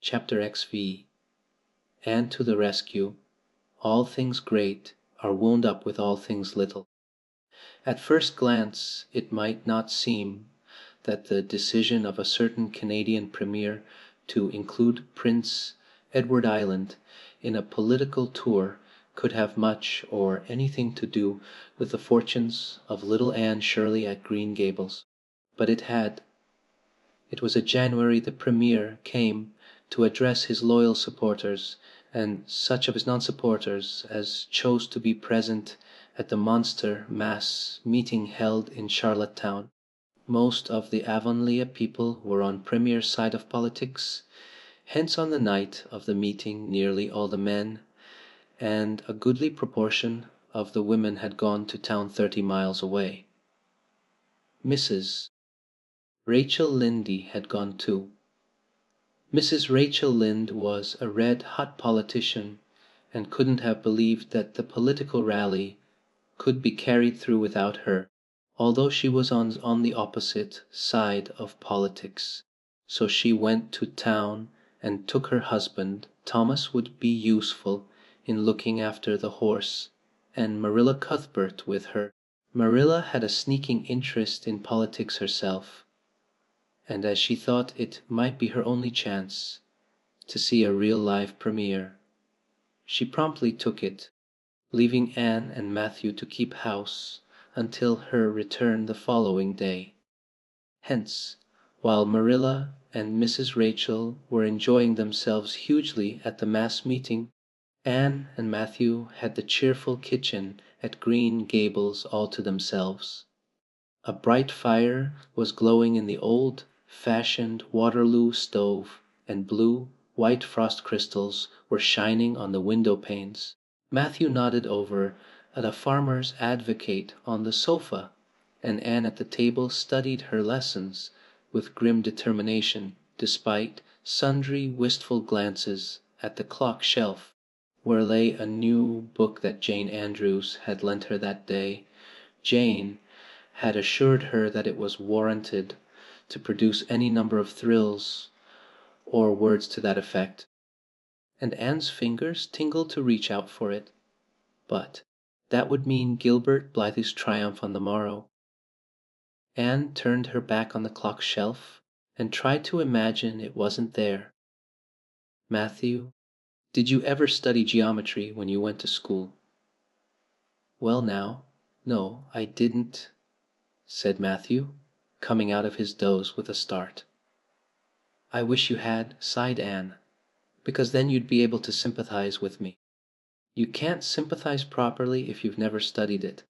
Chapter XV. Anne to the rescue. All things great are wound up with all things little. At first glance it might not seem that the decision of a certain Canadian Premier to include Prince Edward Island in a political tour could have much or anything to do with the fortunes of little Anne Shirley at Green Gables. But it had. It was in January the Premier came to address his loyal supporters and such of his non-supporters as chose to be present at the monster mass meeting held in Charlottetown. Most of the Avonlea people were on Premier's side of politics, hence on the night of the meeting nearly all the men and a goodly proportion of the women had gone to town 30 miles away. Mrs. Rachel Lynde had gone too. Mrs. Rachel Lynde was a red-hot politician and couldn't have believed that the political rally could be carried through without her, although she was on the opposite side of politics. So she went to town and took her husband. Thomas would be useful in looking after the horse, and Marilla Cuthbert with her. Marilla had a sneaking interest in politics herself, and as she thought it might be her only chance to see a real-life Premier, she promptly took it, leaving Anne and Matthew to keep house until her return the following day. Hence, while Marilla and Mrs. Rachel were enjoying themselves hugely at the mass meeting, Anne and Matthew had the cheerful kitchen at Green Gables all to themselves. A bright fire was glowing in the old-fashioned Waterloo stove, and blue, white frost crystals were shining on the window panes. Matthew nodded over at a farmer's advocate on the sofa, and Anne at the table studied her lessons with grim determination, despite sundry wistful glances at the clock shelf, where lay a new book that Jane Andrews had lent her that day. Jane had assured her that it was warranted to produce any number of thrills, or words to that effect, and Anne's fingers tingled to reach out for it. But that would mean Gilbert Blythe's triumph on the morrow. Anne turned her back on the clock shelf and tried to imagine it wasn't there. Matthew, did you ever study geometry when you went to school? Well now, no, I didn't, said Matthew, coming out of his doze with a start. I wish you had, sighed Anne, because then you'd be able to sympathize with me. You can't sympathize properly if you've never studied it.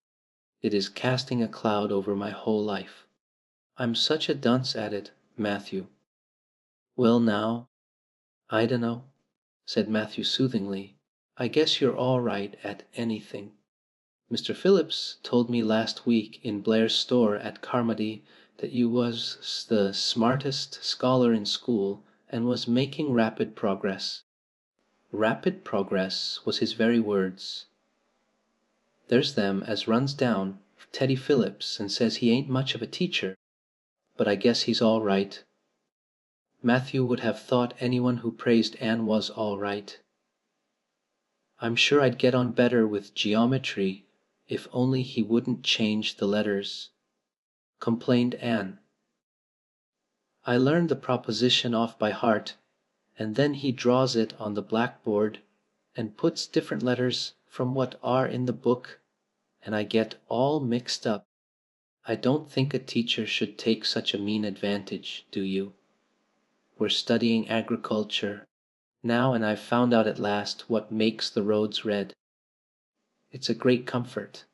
It is casting a cloud over my whole life. I'm such a dunce at it, Matthew. Well now, I dunno, said Matthew soothingly. I guess you're all right at anything. Mr. Phillips told me last week in Blair's store at Carmody that you was the smartest scholar in school and was making rapid progress. Rapid progress was his very words. There's them as runs down Teddy Phillips and says he ain't much of a teacher, but I guess he's all right. Matthew would have thought anyone who praised Anne was all right. I'm sure I'd get on better with geometry if only he wouldn't change the letters, complained Anne. I learned the proposition off by heart, and then he draws it on the blackboard and puts different letters from what are in the book, and I get all mixed up. I don't think a teacher should take such a mean advantage, do you? We're studying agriculture now, and I've found out at last what makes the roads red. It's a great comfort.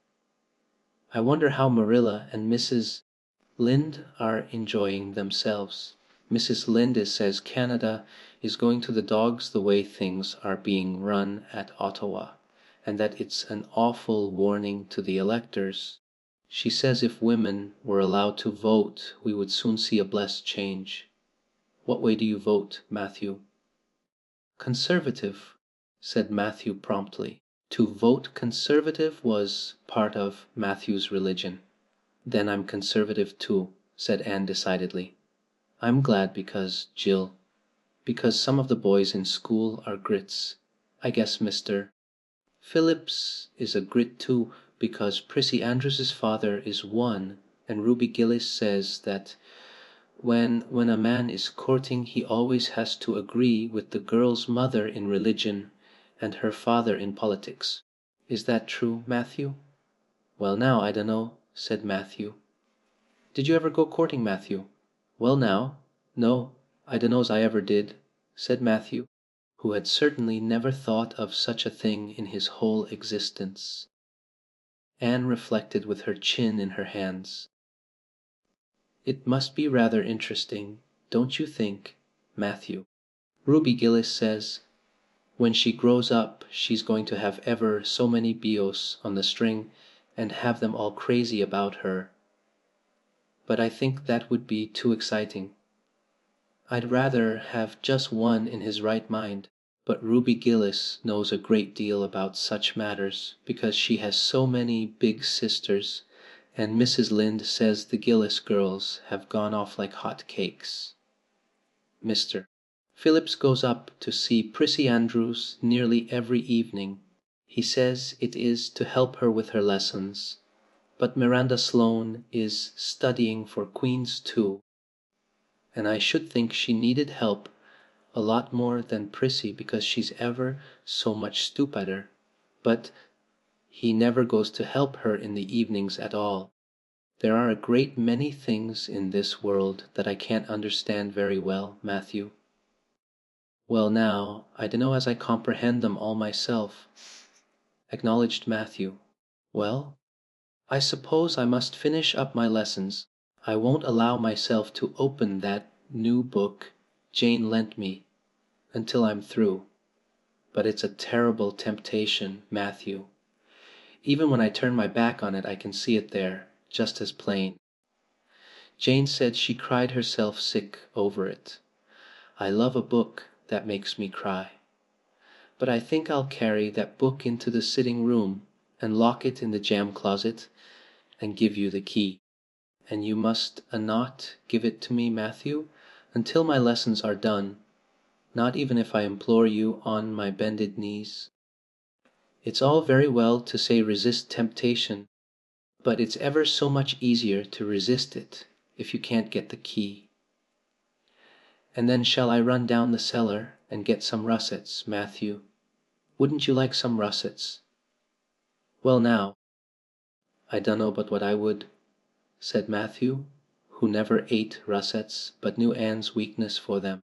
I wonder how Marilla and Mrs. Lynde are enjoying themselves. Mrs. Lynde says Canada is going to the dogs the way things are being run at Ottawa, and that it's an awful warning to the electors. She says if women were allowed to vote, we would soon see a blessed change. What way do you vote, Matthew? Conservative, said Matthew promptly. To vote Conservative was part of Matthew's religion. Then I'm Conservative too, said Anne decidedly. I'm glad because, Jill, because some of the boys in school are grits. I guess Mr. Phillips is a grit too, because Prissy Andrews's father is one, and Ruby Gillis says that when a man is courting he always has to agree with the girl's mother in religion and her father in politics. Is that true, Matthew? Well now, I dunno, said Matthew. Did you ever go courting, Matthew? Well now, no, I dunno's I ever did, said Matthew, who had certainly never thought of such a thing in his whole existence. Anne reflected with her chin in her hands. It must be rather interesting, don't you think, Matthew? Ruby Gillis says when she grows up she's going to have ever so many bios on the string and have them all crazy about her. But I think that would be too exciting. I'd rather have just one in his right mind. But Ruby Gillis knows a great deal about such matters because she has so many big sisters, and Mrs. Lynde says the Gillis girls have gone off like hot cakes. Mr. Phillips goes up to see Prissy Andrews nearly every evening. He says it is to help her with her lessons, but Miranda Sloane is studying for Queen's too, and I should think she needed help a lot more than Prissy because she's ever so much stupider, but he never goes to help her in the evenings at all. There are a great many things in this world that I can't understand very well, Matthew. Well now, I dunno as I comprehend them all myself, acknowledged Matthew. Well, I suppose I must finish up my lessons. I won't allow myself to open that new book Jane lent me until I'm through. But it's a terrible temptation, Matthew. Even when I turn my back on it I can see it there, just as plain. Jane said she cried herself sick over it. I love a book that makes me cry. But I think I'll carry that book into the sitting room and lock it in the jam closet and give you the key. And you must not give it to me, Matthew, until my lessons are done, not even if I implore you on my bended knees. It's all very well to say resist temptation, but it's ever so much easier to resist it if you can't get the key. And then shall I run down the cellar and get some russets, Matthew? Wouldn't you like some russets? Well now, I dunno but what I would, said Matthew, who never ate russets but knew Anne's weakness for them.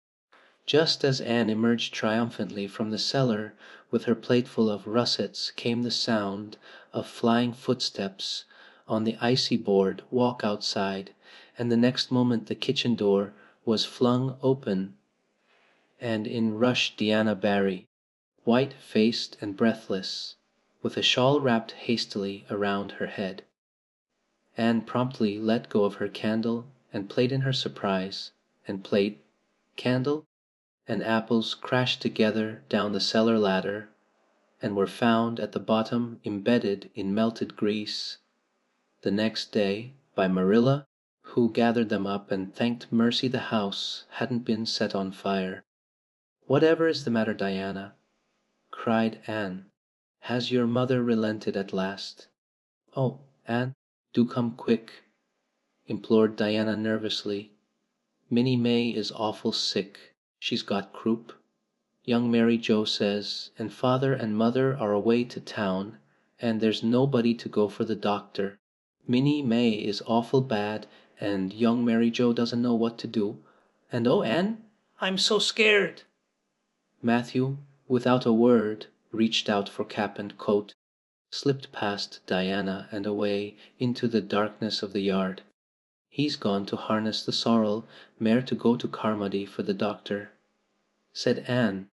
Just as Anne emerged triumphantly from the cellar with her plateful of russets came the sound of flying footsteps on the icy board walk outside, and the next moment the kitchen door was flung open, and in rushed Diana Barry, white-faced and breathless, with a shawl wrapped hastily around her head. Anne promptly let go of her candle and plate in her surprise, and plate, candle, and apples crashed together down the cellar ladder and were found at the bottom embedded in melted grease the next day by Marilla, who gathered them up and thanked mercy the house hadn't been set on fire. "Whatever is the matter, Diana?" cried Anne. "Has your mother relented at last?" "Oh, Anne, do come quick," implored Diana nervously. "Minnie May is awful sick. She's got croup. Young Mary Joe says, and father and mother are away to town, and there's nobody to go for the doctor. Minnie May is awful bad, and young Mary Joe doesn't know what to do. And oh, Anne, I'm so scared." Matthew, without a word, reached out for cap and coat, slipped past Diana and away into the darkness of the yard. "He's gone to harness the sorrel mare to go to Carmody for the doctor," said Anne,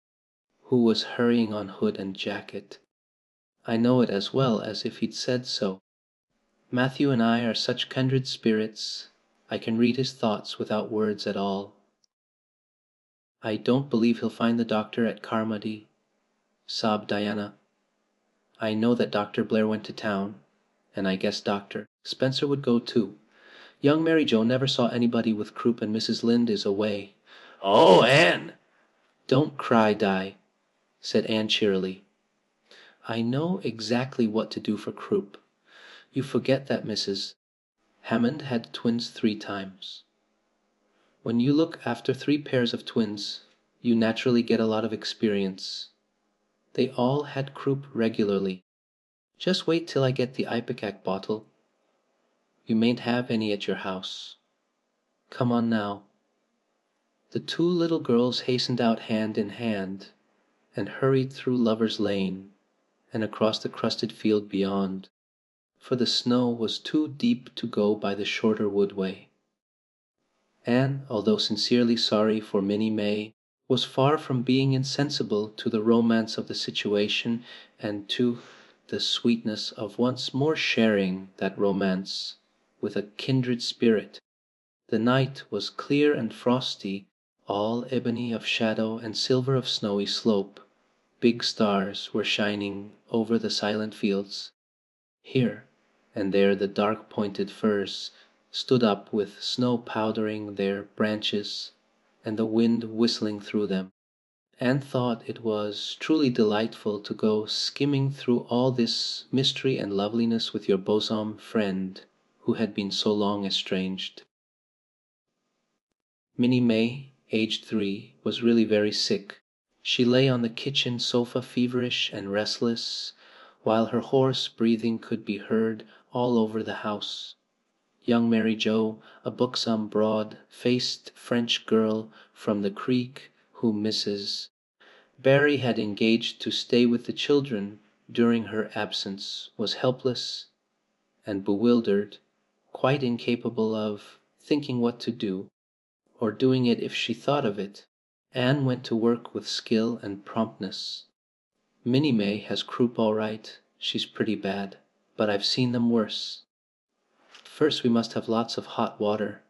who was hurrying on hood and jacket. "I know it as well as if he'd said so. Matthew and I are such kindred spirits. I can read his thoughts without words at all." "I don't believe he'll find the doctor at Carmody," sobbed Diana. "I know that Dr. Blair went to town, and I guess Dr. Spencer would go too. Young Mary Joe never saw anybody with croup and Mrs. Lynde is away." "Oh, Anne!" "Don't cry, Di," said Anne Shirley. "I know exactly what to do for croup. You forget that Mrs. Hammond had twins 3 times. When you look after 3 pairs of twins, you naturally get a lot of experience. They all had croup regularly. Just wait till I get the ipecac bottle. You mayn't have any at your house. Come on now." The 2 little girls hastened out hand in hand, and hurried through Lover's Lane, and across the crusted field beyond, for the snow was too deep to go by the shorter woodway. Anne, although sincerely sorry for Minnie May, was far from being insensible to the romance of the situation and to the sweetness of once more sharing that romance with a kindred spirit. The night was clear and frosty, all ebony of shadow and silver of snowy slope. Big stars were shining over the silent fields. Here and there the dark-pointed firs stood up with snow powdering their branches and the wind whistling through them. Anne thought it was truly delightful to go skimming through all this mystery and loveliness with your bosom friend who had been so long estranged. Minnie May, aged 3, was really very sick. She lay on the kitchen sofa feverish and restless, while her hoarse breathing could be heard all over the house. Young Mary Joe, a buxom, broad-faced French girl from the creek whom Mrs. Barry had engaged to stay with the children during her absence, was helpless and bewildered, quite incapable of thinking what to do, or doing it if she thought of it. Anne went to work with skill and promptness. "Minnie May has croup all right. She's pretty bad, but I've seen them worse. First we must have lots of hot water.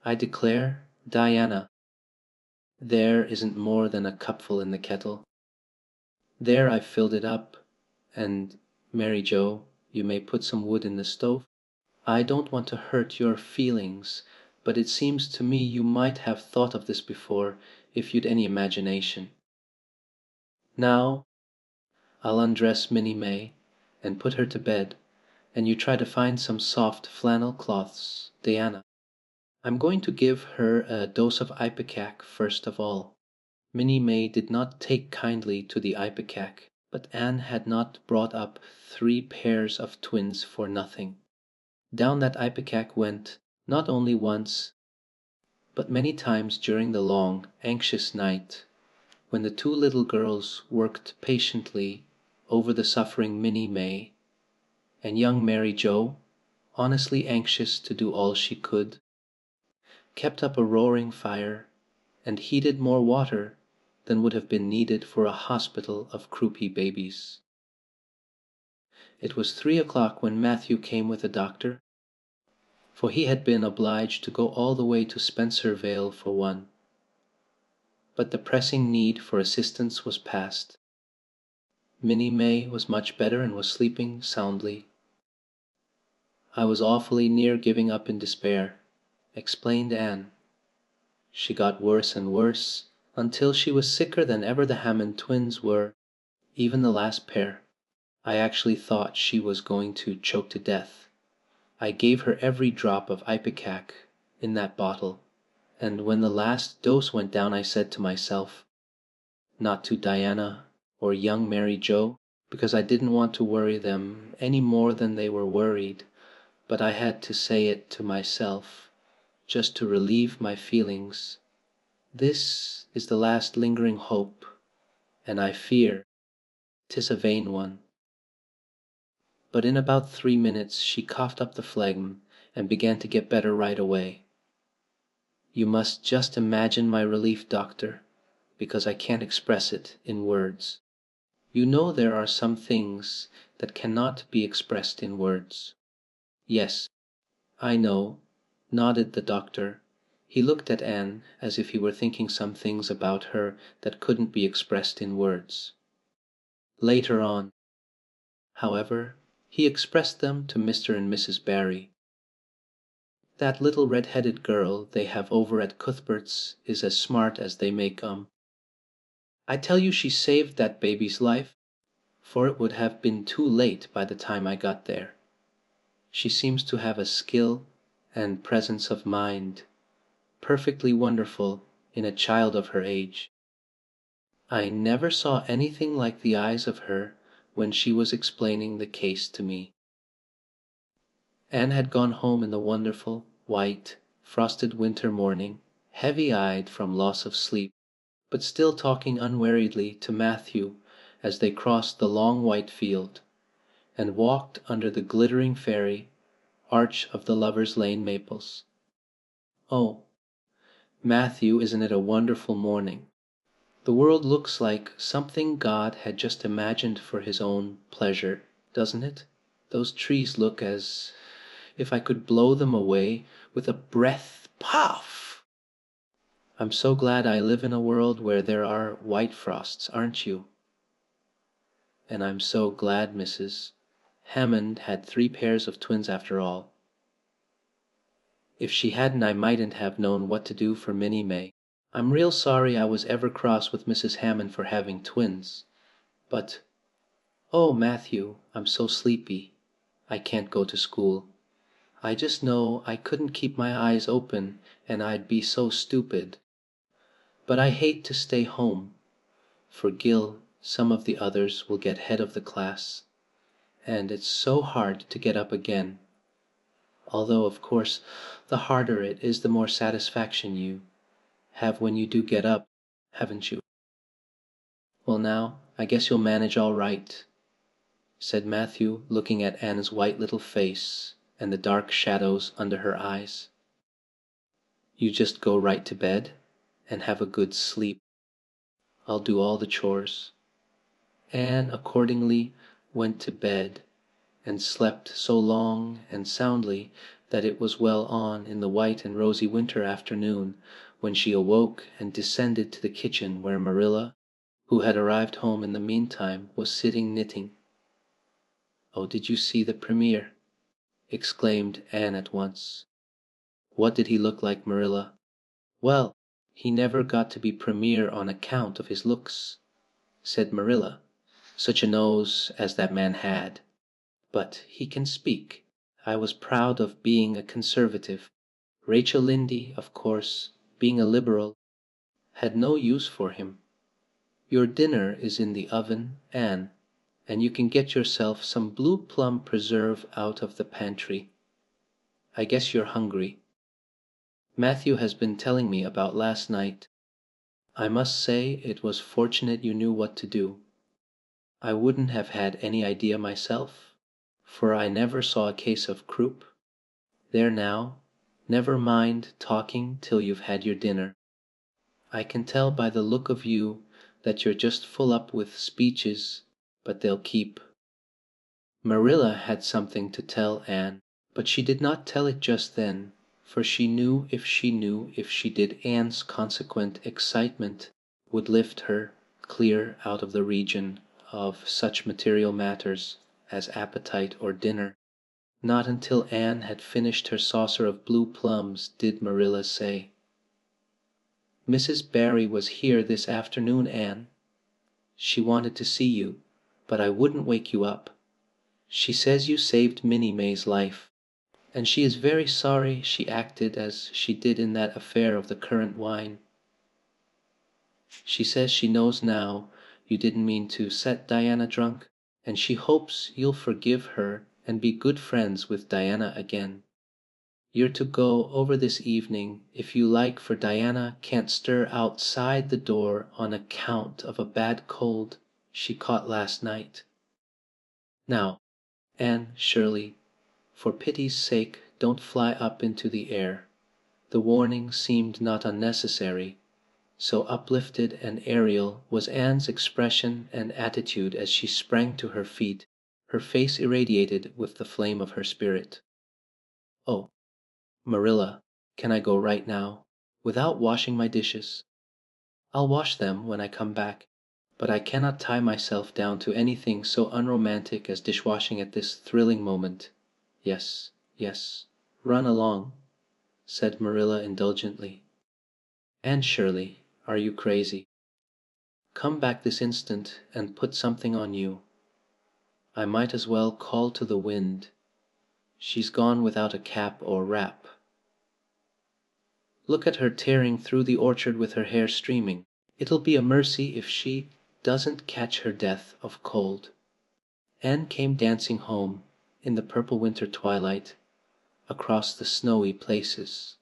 I declare, Diana, there isn't more than a cupful in the kettle. There, I've filled it up, and Mary Joe, you may put some wood in the stove. I don't want to hurt your feelings, but it seems to me you might have thought of this before if you'd any imagination. Now, I'll undress Minnie May and put her to bed, and you try to find some soft flannel cloths, Diana. I'm going to give her a dose of ipecac first of all." Minnie May did not take kindly to the ipecac, but Anne had not brought up 3 pairs of twins for nothing. Down that ipecac went, not only once, but many times during the long, anxious night, when the 2 little girls worked patiently over the suffering Minnie May, and young Mary Joe, honestly anxious to do all she could, kept up a roaring fire and heated more water than would have been needed for a hospital of croupy babies. It was 3 o'clock when Matthew came with the doctor, for he had been obliged to go all the way to Spencervale for one. But the pressing need for assistance was past. Minnie May was much better and was sleeping soundly. "I was awfully near giving up in despair," explained Anne. "She got worse and worse until she was sicker than ever the Hammond twins were, even the last pair. I actually thought she was going to choke to death. I gave her every drop of ipecac in that bottle, and when the last dose went down I said to myself, not to Diana or young Mary Joe, because I didn't want to worry them any more than they were worried, but I had to say it to myself, just to relieve my feelings. This is the last lingering hope, and I fear 'tis a vain one." But in about 3 minutes she coughed up the phlegm and began to get better right away. You must just imagine my relief, doctor, because I can't express it in words. You know there are some things that cannot be expressed in words. "Yes, I know," nodded the doctor. He looked at Anne as if he were thinking some things about her that couldn't be expressed in words. Later on, however, he expressed them to Mr. and Mrs. Barry. "That little red-headed girl they have over at Cuthbert's is as smart as they make 'em. I tell you she saved that baby's life, for it would have been too late by the time I got there. She seems to have a skill and presence of mind perfectly wonderful in a child of her age. I never saw anything like the eyes of her when she was explaining the case to me." Anne had gone home in the wonderful, white, frosted winter morning, heavy-eyed from loss of sleep, but still talking unweariedly to Matthew as they crossed the long white field, and walked under the glittering fairy arch of the Lovers' Lane maples. "Oh, Matthew, isn't it a wonderful morning? The world looks like something God had just imagined for his own pleasure, doesn't it? Those trees look as if I could blow them away with a breath. Puff! I'm so glad I live in a world where there are white frosts, aren't you? And I'm so glad Mrs. Hammond had 3 pairs of twins after all. If she hadn't I mightn't have known what to do for Minnie May. I'm real sorry I was ever cross with Mrs. Hammond for having twins. But, oh Matthew, I'm so sleepy. I can't go to school. I just know I couldn't keep my eyes open and I'd be so stupid. But I hate to stay home, for Gil, some of the others will get head of the class, and it's so hard to get up again. Although, of course, the harder it is the more satisfaction you have when you do get up, haven't you?" "Well now, I guess you'll manage all right," said Matthew, looking at Anne's white little face and the dark shadows under her eyes. "You just go right to bed and have a good sleep. I'll do all the chores." Anne accordingly went to bed and slept so long and soundly that it was well on in the white and rosy winter afternoon when she awoke and descended to the kitchen where Marilla, who had arrived home in the meantime, was sitting knitting. "Oh, did you see the premier?" exclaimed Anne at once. "What did he look like, Marilla?" "Well, he never got to be premier on account of his looks," said Marilla. "Such a nose as that man had. But he can speak. I was proud of being a conservative. Rachel Lynde, of course, being a liberal, had no use for him. Your dinner is in the oven, Anne, and you can get yourself some blue plum preserve out of the pantry. I guess you're hungry. Matthew has been telling me about last night. I must say it was fortunate you knew what to do. I wouldn't have had any idea myself, for I never saw a case of croup. There now, never mind talking till you've had your dinner. I can tell by the look of you that you're just full up with speeches, but they'll keep." Marilla had something to tell Anne, but she did not tell it just then, for she knew if she did Anne's consequent excitement would lift her clear out of the region of such material matters as appetite or dinner. Not until Anne had finished her saucer of blue plums did Marilla say, "Mrs. Barry was here this afternoon, Anne. She wanted to see you, but I wouldn't wake you up. She says you saved Minnie May's life, and she is very sorry she acted as she did in that affair of the currant wine. She says she knows now you didn't mean to set Diana drunk, and she hopes you'll forgive her and be good friends with Diana again. You're to go over this evening if you like, for Diana can't stir outside the door on account of a bad cold she caught last night. Now, Anne Shirley, for pity's sake don't fly up into the air." The warning seemed not unnecessary, so uplifted and aerial was Anne's expression and attitude as she sprang to her feet, her face irradiated with the flame of her spirit. "Oh, Marilla, can I go right now, without washing my dishes? I'll wash them when I come back, but I cannot tie myself down to anything so unromantic as dishwashing at this thrilling moment. Yes, yes, run along," said Marilla indulgently. "Anne Shirley, are you crazy?" Come back this instant and put something on you. I might as well call to the wind. She's gone without a cap or wrap. Look at her tearing through the orchard with her hair streaming. It'll be a mercy if she doesn't catch her death of cold." Anne came dancing home, in the purple winter twilight, across the snowy places.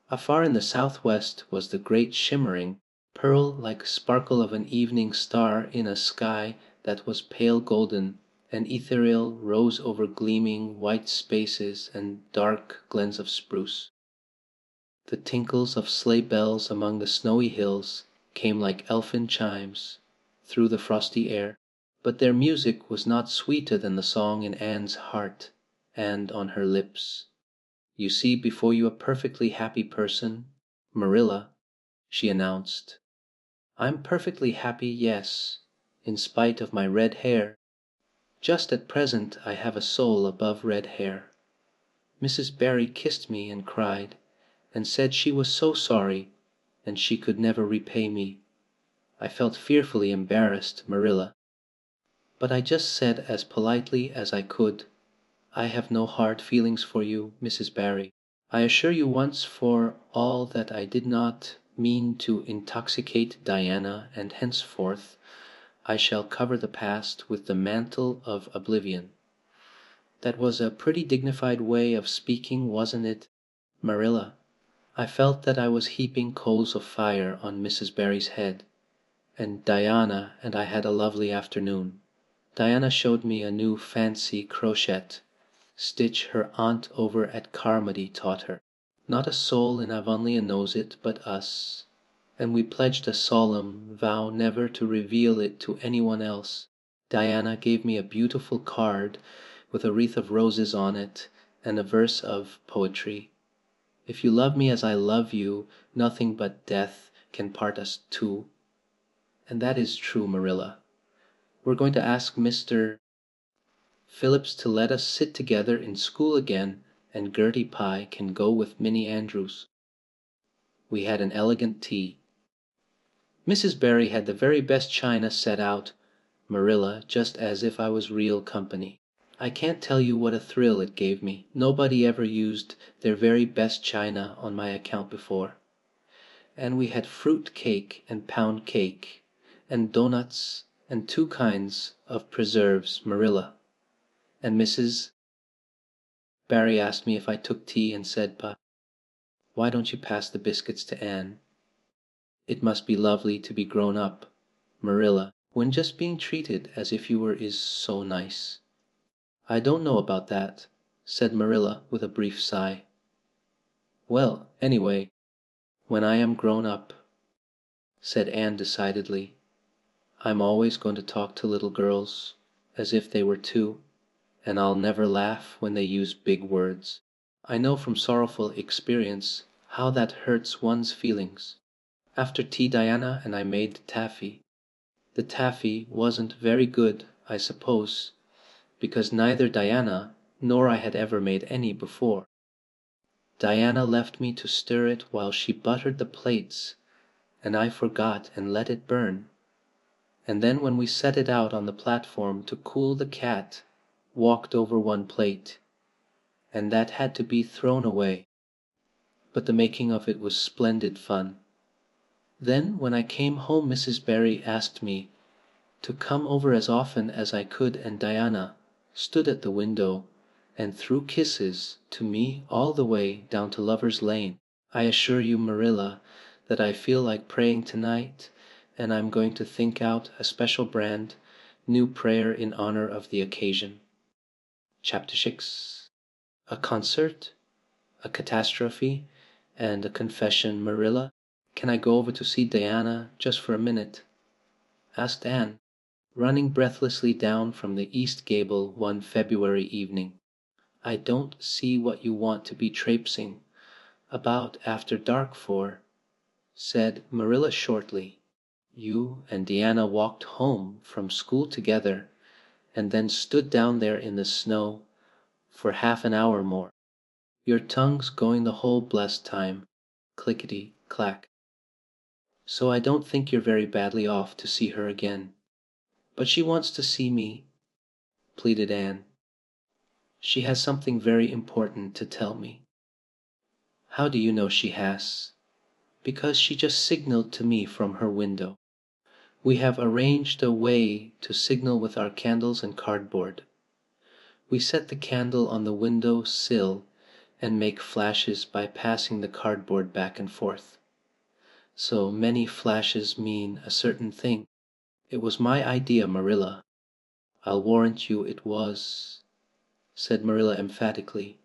Afar in the southwest was the great shimmering, pearl-like sparkle of an evening star in a sky that was pale golden and ethereal rose over gleaming white spaces and dark glens of spruce. The tinkles of sleigh bells among the snowy hills came like elfin chimes through the frosty air, but their music was not sweeter than the song in Anne's heart and on her lips. "You see before you a perfectly happy person, Marilla," she announced. "I'm perfectly happy, yes, in spite of my red hair. Just at present I have a soul above red hair. Mrs. Barry kissed me and cried, and said she was so sorry, and she could never repay me. I felt fearfully embarrassed, Marilla. But I just said as politely as I could, 'I have no hard feelings for you, Mrs. Barry. I assure you once for all that I did not mean to intoxicate Diana, and henceforth I shall cover the past with the mantle of oblivion.' That was a pretty dignified way of speaking, wasn't it, Marilla?" I felt that I was heaping coals of fire on Mrs. Barry's head, and Diana and I had a lovely afternoon. Diana showed me a new fancy crochet stitch her aunt over at Carmody taught her. Not a soul in Avonlea knows it but us, and we pledged a solemn vow never to reveal it to anyone else. Diana gave me a beautiful card with a wreath of roses on it and a verse of poetry. "If you love me as I love you, nothing but death can part us two." And that is true, Marilla. We're going to ask Mr. Phillips to let us sit together in school again, and Gertie Pye can go with Minnie Andrews. We had an elegant tea. Mrs. Barry had the very best china set out, Marilla, just as if I was real company. I can't tell you what a thrill it gave me. Nobody ever used their very best china on my account before. And we had fruit cake and pound cake, and doughnuts, and two kinds of preserves, Marilla. And Mrs. Barry asked me if I took tea and said, "Pa, why don't you pass the biscuits to Anne? It must be lovely to be grown up, Marilla, when just being treated as if you were is so nice." "I don't know about that," said Marilla with a brief sigh. "Well, anyway, when I am grown up," said Anne decidedly, "I'm always going to talk to little girls as if they were two, and I'll never laugh when they use big words. I know from sorrowful experience how that hurts one's feelings." After tea Diana and I made taffy. The taffy wasn't very good, I suppose, because neither Diana nor I had ever made any before. Diana left me to stir it while she buttered the plates, and I forgot and let it burn. And then when we set it out on the platform to cool, the cat walked over one plate, and that had to be thrown away. But the making of it was splendid fun. Then when I came home Mrs. Barry asked me to come over as often as I could, and Diana stood at the window and threw kisses to me all the way down to Lover's Lane. I assure you, Marilla, that I feel like praying tonight, and I'm going to think out a special brand new prayer in honor of the occasion. Chapter 6. A concert, a catastrophe, and a confession. "Marilla, can I go over to see Diana just for a minute?" asked Anne, running breathlessly down from the east gable one February evening. "I don't see what you want to be traipsing about after dark for," said Marilla shortly. "You and Diana walked home from school together, and then stood down there in the snow for half an hour more. Your tongue's going the whole blessed time. Clickety clack." so I don't think you're very badly off to see her again. But she wants to see me," pleaded Anne. "She has something very important to tell me." "How do you know she has?" "Because she just signaled to me from her window. We have arranged a way to signal with our candles and cardboard. We set the candle on the window sill and make flashes by passing the cardboard back and forth. So many flashes mean a certain thing. It was my idea, Marilla. I'll warrant you it was," said Marilla emphatically.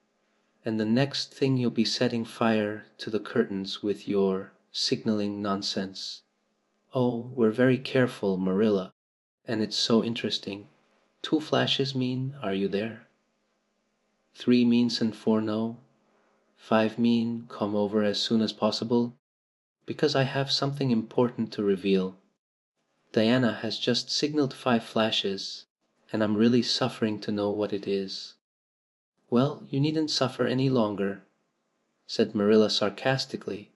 "And the next thing you'll be setting fire to the curtains with your signaling nonsense. Oh, we're very careful, Marilla, and it's so interesting. 2 flashes mean, are you there? 3 means and 4 no. 5 mean, come over as soon as possible, because I have something important to reveal. Diana has just signaled 5 flashes, and I'm really suffering to know what it is." "Well, you needn't suffer any longer," said Marilla sarcastically.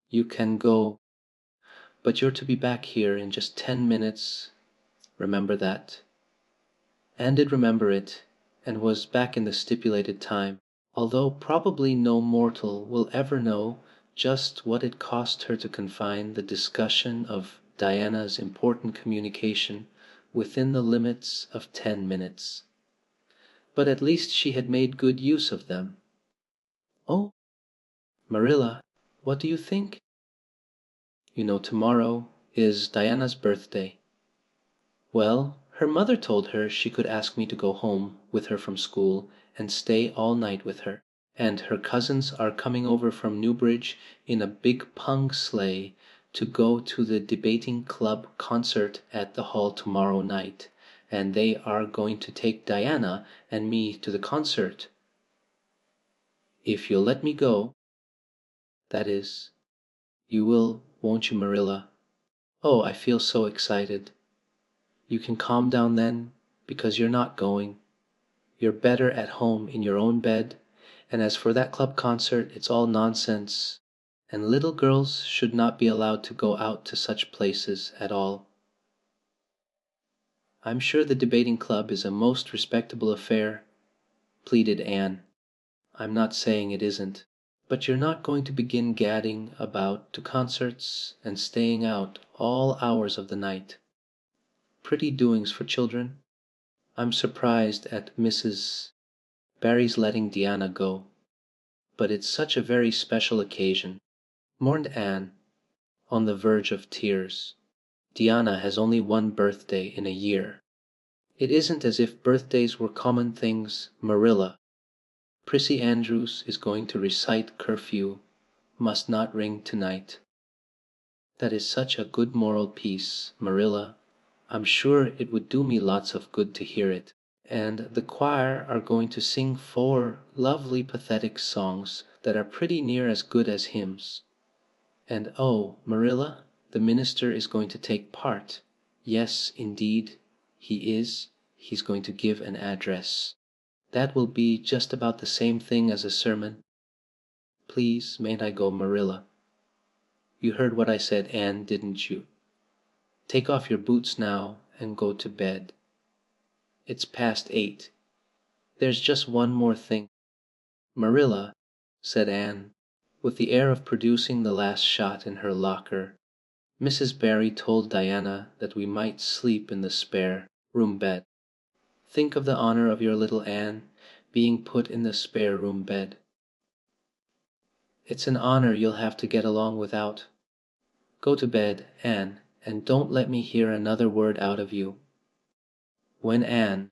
"You can go, but you're to be back here in just 10 minutes. Remember that." Anne did remember it, and was back in the stipulated time, although probably no mortal will ever know just what it cost her to confine the discussion of Diana's important communication within the limits of 10 minutes. But at least she had made good use of them. "Oh, Marilla, what do you think? You know tomorrow is Diana's birthday. Well, her mother told her she could ask me to go home with her from school and stay all night with her. And her cousins are coming over from Newbridge in a big pung sleigh to go to the debating club concert at the hall tomorrow night, and they are going to take Diana and me to the concert. If you'll let me go, that is, you will, won't you, Marilla? Oh, I feel so excited. You can calm down then, because you're not going. You're better at home in your own bed, and as for that club concert, it's all nonsense, and little girls should not be allowed to go out to such places at all." "I'm sure the debating club is a most respectable affair," pleaded Anne. "I'm not saying it isn't. But you're not going to begin gadding about to concerts and staying out all hours of the night. Pretty doings for children. I'm surprised at Mrs. Barry's letting Diana go. But it's such a very special occasion," mourned Anne, on the verge of tears. "Diana has only one birthday in a year. It isn't as if birthdays were common things, Marilla. Prissy Andrews is going to recite curfew must not ring tonight. That is such a good moral piece, Marilla. I'm sure it would do me lots of good to hear it. And the choir are going to sing 4 lovely pathetic songs that are pretty near as good as hymns. And oh, Marilla, the minister is going to take part. Yes, indeed, he is. He's going to give an address. That will be just about the same thing as a sermon. Please, mayn't I go, Marilla? You heard what I said, Anne, didn't you? Take off your boots now and go to bed. It's past 8. There's just one more thing." "Marilla," said Anne, with the air of producing the last shot in her locker, "Mrs. Barry told Diana that we might sleep in the spare room bed. Think of the honor of your little Anne being put in the spare room bed. It's an honor you'll have to get along without. Go to bed, Anne, and don't let me hear another word out of you." When Anne,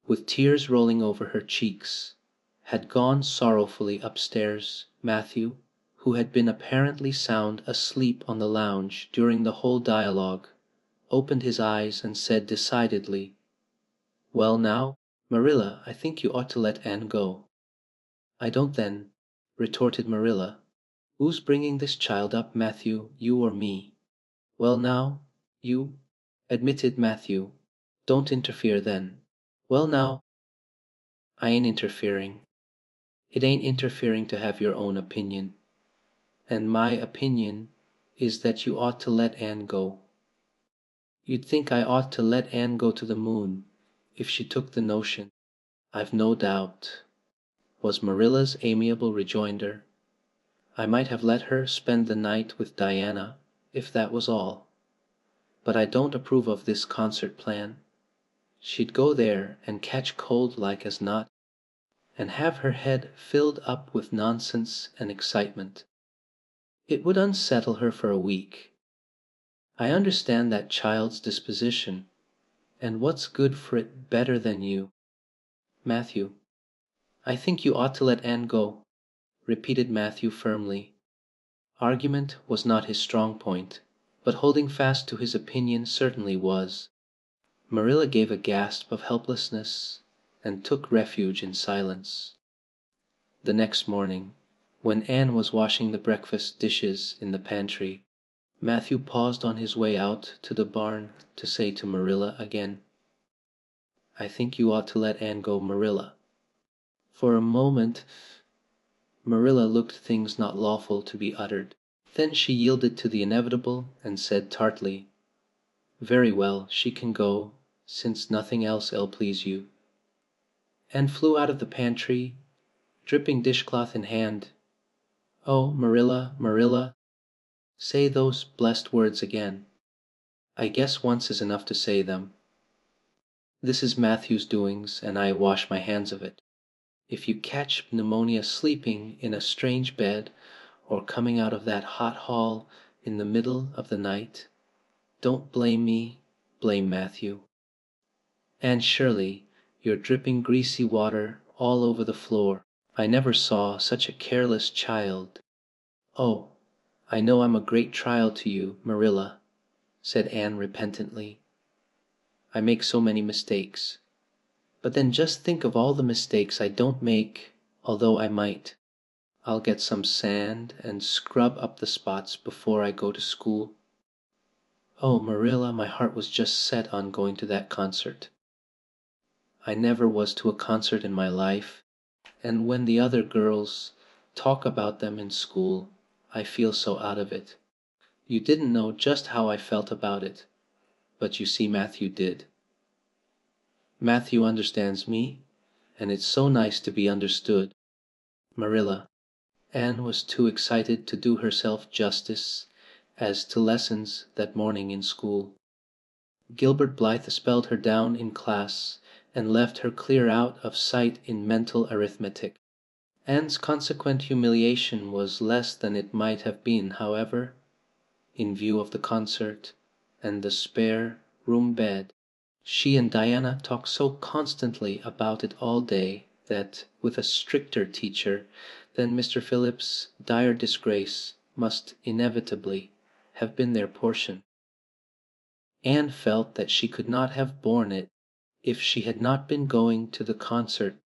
with tears rolling over her cheeks, had gone sorrowfully upstairs, Matthew, who had been apparently sound asleep on the lounge during the whole dialogue, opened his eyes and said decidedly, "Well now, Marilla, I think you ought to let Anne go." "I don't then," retorted Marilla. "Who's bringing this child up, Matthew, you or me?" "Well now, you," admitted Matthew. "Don't interfere then." "Well now, I ain't interfering. It ain't interfering to have your own opinion. And my opinion is that you ought to let Anne go. You'd think I ought to let Anne go to the moon, if she took the notion, I've no doubt," was Marilla's amiable rejoinder. "I might have let her spend the night with Diana, if that was all. But I don't approve of this concert plan. She'd go there and catch cold like as not, and have her head filled up with nonsense and excitement. It would unsettle her for a week. I understand that child's disposition, and what's good for it better than you, Matthew?" "I think you ought to let Anne go," repeated Matthew firmly. Argument was not his strong point, but holding fast to his opinion certainly was. Marilla gave a gasp of helplessness and took refuge in silence. The next morning, when Anne was washing the breakfast dishes in the pantry, Matthew paused on his way out to the barn to say to Marilla again, "I think you ought to let Anne go, Marilla." For a moment Marilla looked things not lawful to be uttered. Then she yielded to the inevitable and said tartly, "Very well, she can go, since nothing else 'll please you," and flew out of the pantry, dripping dishcloth in hand. "Oh, Marilla, Marilla, say those blessed words again. I guess once is enough to say them. This is Matthew's doings, and I wash my hands of it. If you catch pneumonia sleeping in a strange bed or coming out of that hot hall in the middle of the night, don't blame me, blame Matthew. Anne Shirley, you're dripping greasy water all over the floor. I never saw such a careless child." "Oh, I know I'm a great trial to you, Marilla," said Anne repentantly. "I make so many mistakes. But then just think of all the mistakes I don't make, although I might. I'll get some sand and scrub up the spots before I go to school. Oh, Marilla, my heart was just set on going to that concert. I never was to a concert in my life, and when the other girls talk about them in school, I feel so out of it. You didn't know just how I felt about it, but you see Matthew did. Matthew understands me, and it's so nice to be understood. Marilla." Anne was too excited to do herself justice as to lessons that morning in school. Gilbert Blythe spelled her down in class and left her clear out of sight in mental arithmetic. Anne's consequent humiliation was less than it might have been, however, in view of the concert and the spare room bed. She and Diana talked so constantly about it all day that, with a stricter teacher than Mr. Phillips, dire disgrace must inevitably have been their portion. Anne felt that she could not have borne it if she had not been going to the concert,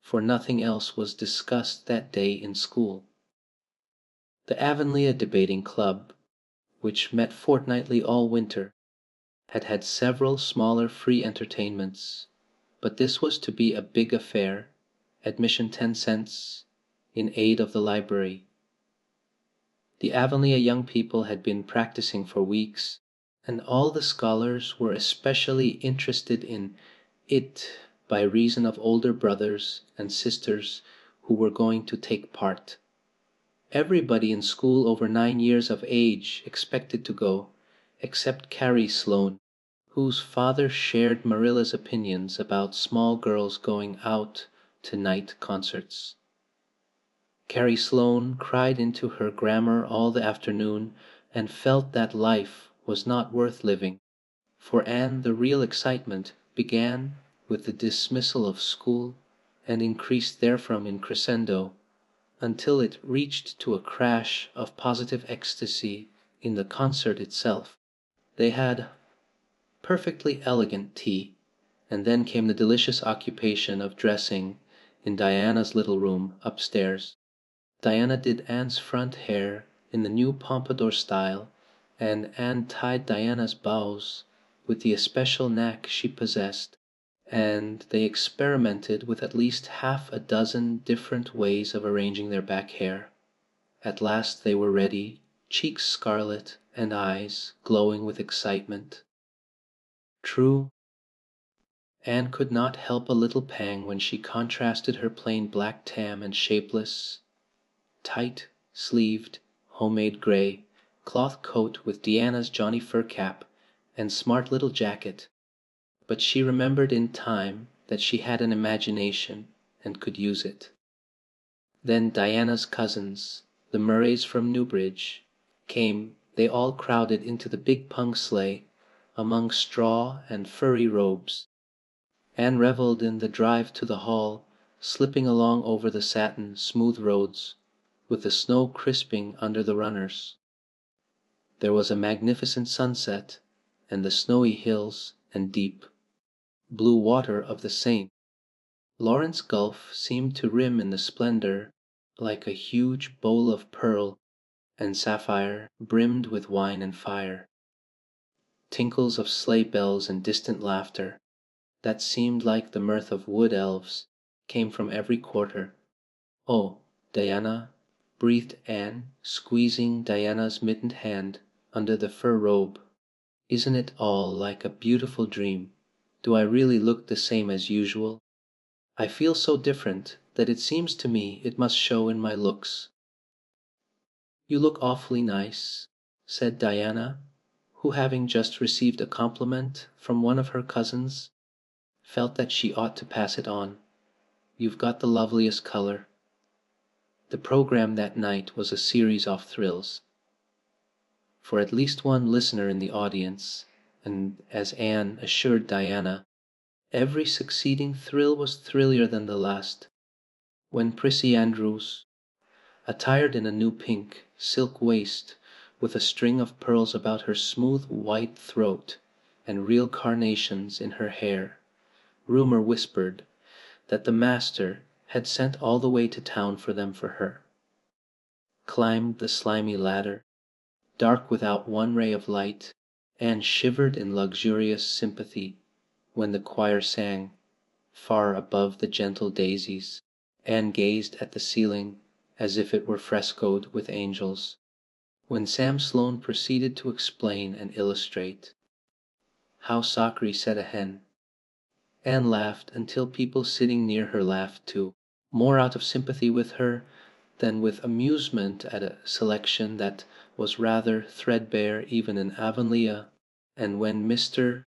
for nothing else was discussed that day in school. The Avonlea Debating Club, which met fortnightly all winter, had had several smaller free entertainments, but this was to be a big affair, admission 10 cents, in aid of the library. The Avonlea young people had been practicing for weeks, and all the scholars were especially interested in it by reason of older brothers and sisters who were going to take part. Everybody in school over 9 years of age expected to go, except Carrie Sloane, whose father shared Marilla's opinions about small girls going out to night concerts. Carrie Sloane cried into her grammar all the afternoon and felt that life was not worth living. For Anne the real excitement began with the dismissal of school and increased therefrom in crescendo, until it reached to a crash of positive ecstasy in the concert itself. They had perfectly elegant tea, and then came the delicious occupation of dressing in Diana's little room upstairs. Diana did Anne's front hair in the new pompadour style, and Anne tied Diana's bows with the especial knack she possessed, and they experimented with at least half a dozen different ways of arranging their back hair. At last they were ready, cheeks scarlet and eyes glowing with excitement. True, Anne could not help a little pang when she contrasted her plain black tam and shapeless, tight-sleeved, homemade grey cloth coat with Diana's Johnny fur cap and smart little jacket, but she remembered in time that she had an imagination and could use it. Then Diana's cousins, the Murrays from Newbridge, came. They all crowded into the big pung sleigh among straw and furry robes. Anne revelled in the drive to the hall, slipping along over the satin, smooth roads, with the snow crisping under the runners. There was a magnificent sunset, and the snowy hills and deep blue water of the Seine. Lawrence Gulf seemed to rim in the splendor like a huge bowl of pearl and sapphire brimmed with wine and fire. Tinkles of sleigh bells and distant laughter, that seemed like the mirth of wood elves, came from every quarter. "Oh, Diana," breathed Anne, squeezing Diana's mittened hand under the fur robe. "Isn't it all like a beautiful dream? Do I really look the same as usual? I feel so different that it seems to me it must show in my looks." "You look awfully nice," said Diana, who, having just received a compliment from one of her cousins, felt that she ought to pass it on. "You've got the loveliest color." The program that night was a series of thrills. For at least one listener in the audience, and as Anne assured Diana, every succeeding thrill was thrillier than the last. When Prissy Andrews, attired in a new pink silk waist with a string of pearls about her smooth white throat and real carnations in her hair, rumor whispered that the master had sent all the way to town for them for her, climbed the slimy ladder, dark without one ray of light, and shivered in luxurious sympathy when the choir sang, "Far above the gentle daisies," and gazed at the ceiling as if it were frescoed with angels, when Sam Sloane proceeded to explain and illustrate. How Sakri said a hen. Anne laughed until people sitting near her laughed too, more out of sympathy with her than with amusement at a selection that was rather threadbare even in Avonlea, and when Mr.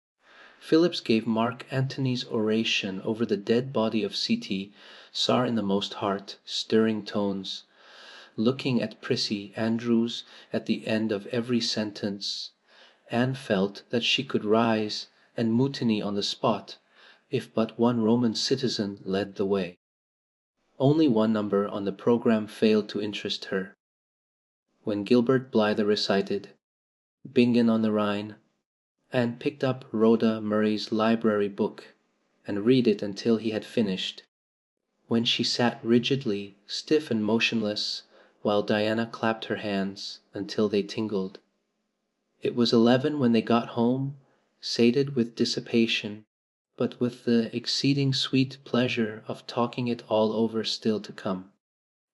Phillips gave Mark Antony's oration over the dead body of C.T., saw in the most heart-stirring tones, looking at Prissy Andrews at the end of every sentence, Anne felt that she could rise and mutiny on the spot if but one Roman citizen led the way. Only one number on the program failed to interest her. When Gilbert Blythe recited "Bingen on the Rhine," Anne picked up Rhoda Murray's library book and read it until he had finished, when she sat rigidly stiff and motionless while Diana clapped her hands until they tingled. It was 11 when they got home, sated with dissipation, but with the exceeding sweet pleasure of talking it all over still to come.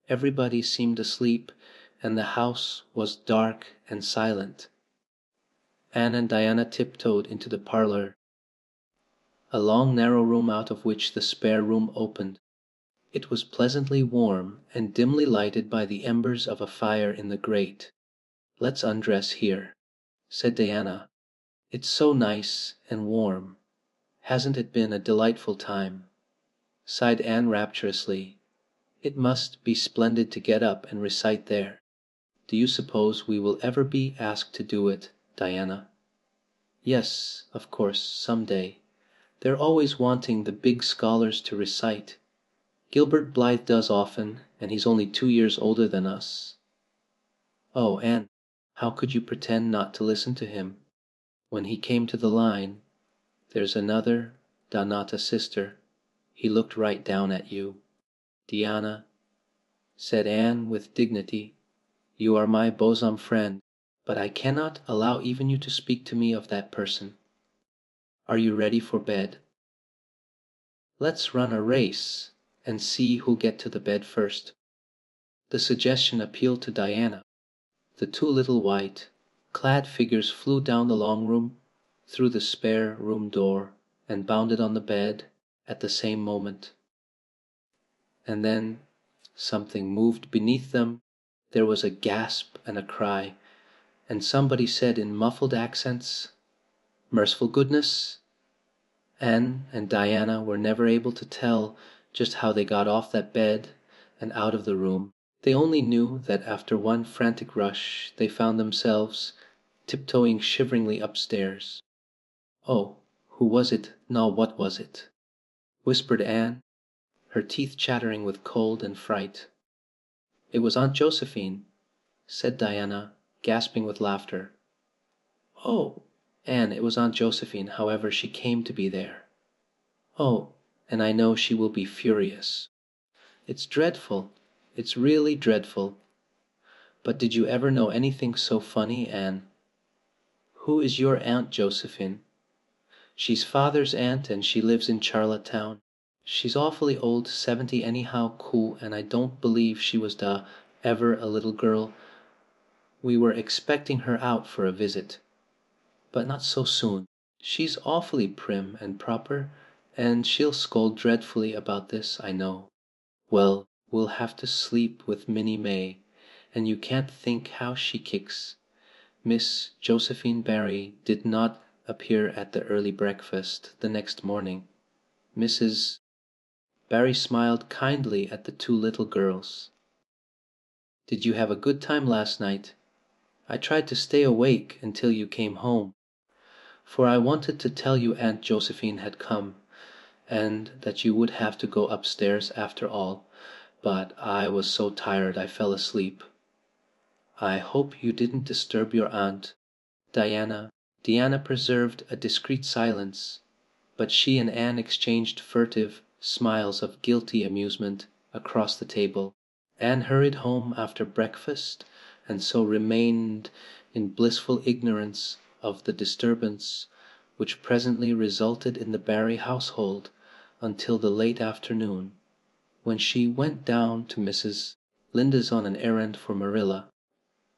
Everybody seemed asleep, and the house was dark and silent. Anne and Diana tiptoed into the parlor, a long narrow room out of which the spare room opened. It was pleasantly warm and dimly lighted by the embers of a fire in the grate. "Let's undress here," said Diana. "It's so nice and warm. Hasn't it been a delightful time?" Sighed Anne rapturously. "It must be splendid to get up and recite there. Do you suppose we will ever be asked to do it, Diana?" "Yes, of course, some day. They're always wanting the big scholars to recite. Gilbert Blythe does often, and he's only 2 years older than us." "Oh, Anne, how could you pretend not to listen to him? When he came to the line, 'There's another, thou not a sister,' he looked right down at you." "Diana," said Anne with dignity, "you are my bosom friend, but I cannot allow even you to speak to me of that person. Are you ready for bed?" "Let's run a race and see who'll get to the bed first." The suggestion appealed to Diana. The two little white, clad figures flew down the long room, through the spare room door, and bounded on the bed at the same moment. And then something moved beneath them. There was a gasp and a cry, and somebody said in muffled accents, "Merciful goodness!" Anne and Diana were never able to tell just how they got off that bed and out of the room. They only knew that after one frantic rush they found themselves tiptoeing shiveringly upstairs. "Oh, who was it? No, what was it?" whispered Anne, her teeth chattering with cold and fright. "It was Aunt Josephine," said Diana, gasping with laughter. "Oh, Anne, it was Aunt Josephine, however she came to be there." "Oh, and I know she will be furious. It's dreadful. It's really dreadful. But did you ever know anything so funny, Anne?" "Who is your Aunt Josephine?" "She's father's aunt and she lives in Charlottetown. She's awfully old, 70 anyhow, cool, and I don't believe she was da ever a little girl. We were expecting her out for a visit. But not so soon. She's awfully prim and proper, and she'll scold dreadfully about this, I know. Well, we'll have to sleep with Minnie May, and you can't think how she kicks. Miss Josephine Barry did not appear at the early breakfast the next morning. Mrs. Barry smiled kindly at the two little girls. "Did you have a good time last night? I tried to stay awake until you came home, for I wanted to tell you Aunt Josephine had come, and that you would have to go upstairs after all, but I was so tired I fell asleep. I hope you didn't disturb your aunt." Diana preserved a discreet silence, but she and Anne exchanged furtive smiles of guilty amusement across the table. Anne hurried home after breakfast, and so remained in blissful ignorance of the disturbance which presently resulted in the Barry household until the late afternoon, when she went down to Mrs. Linda's on an errand for Marilla.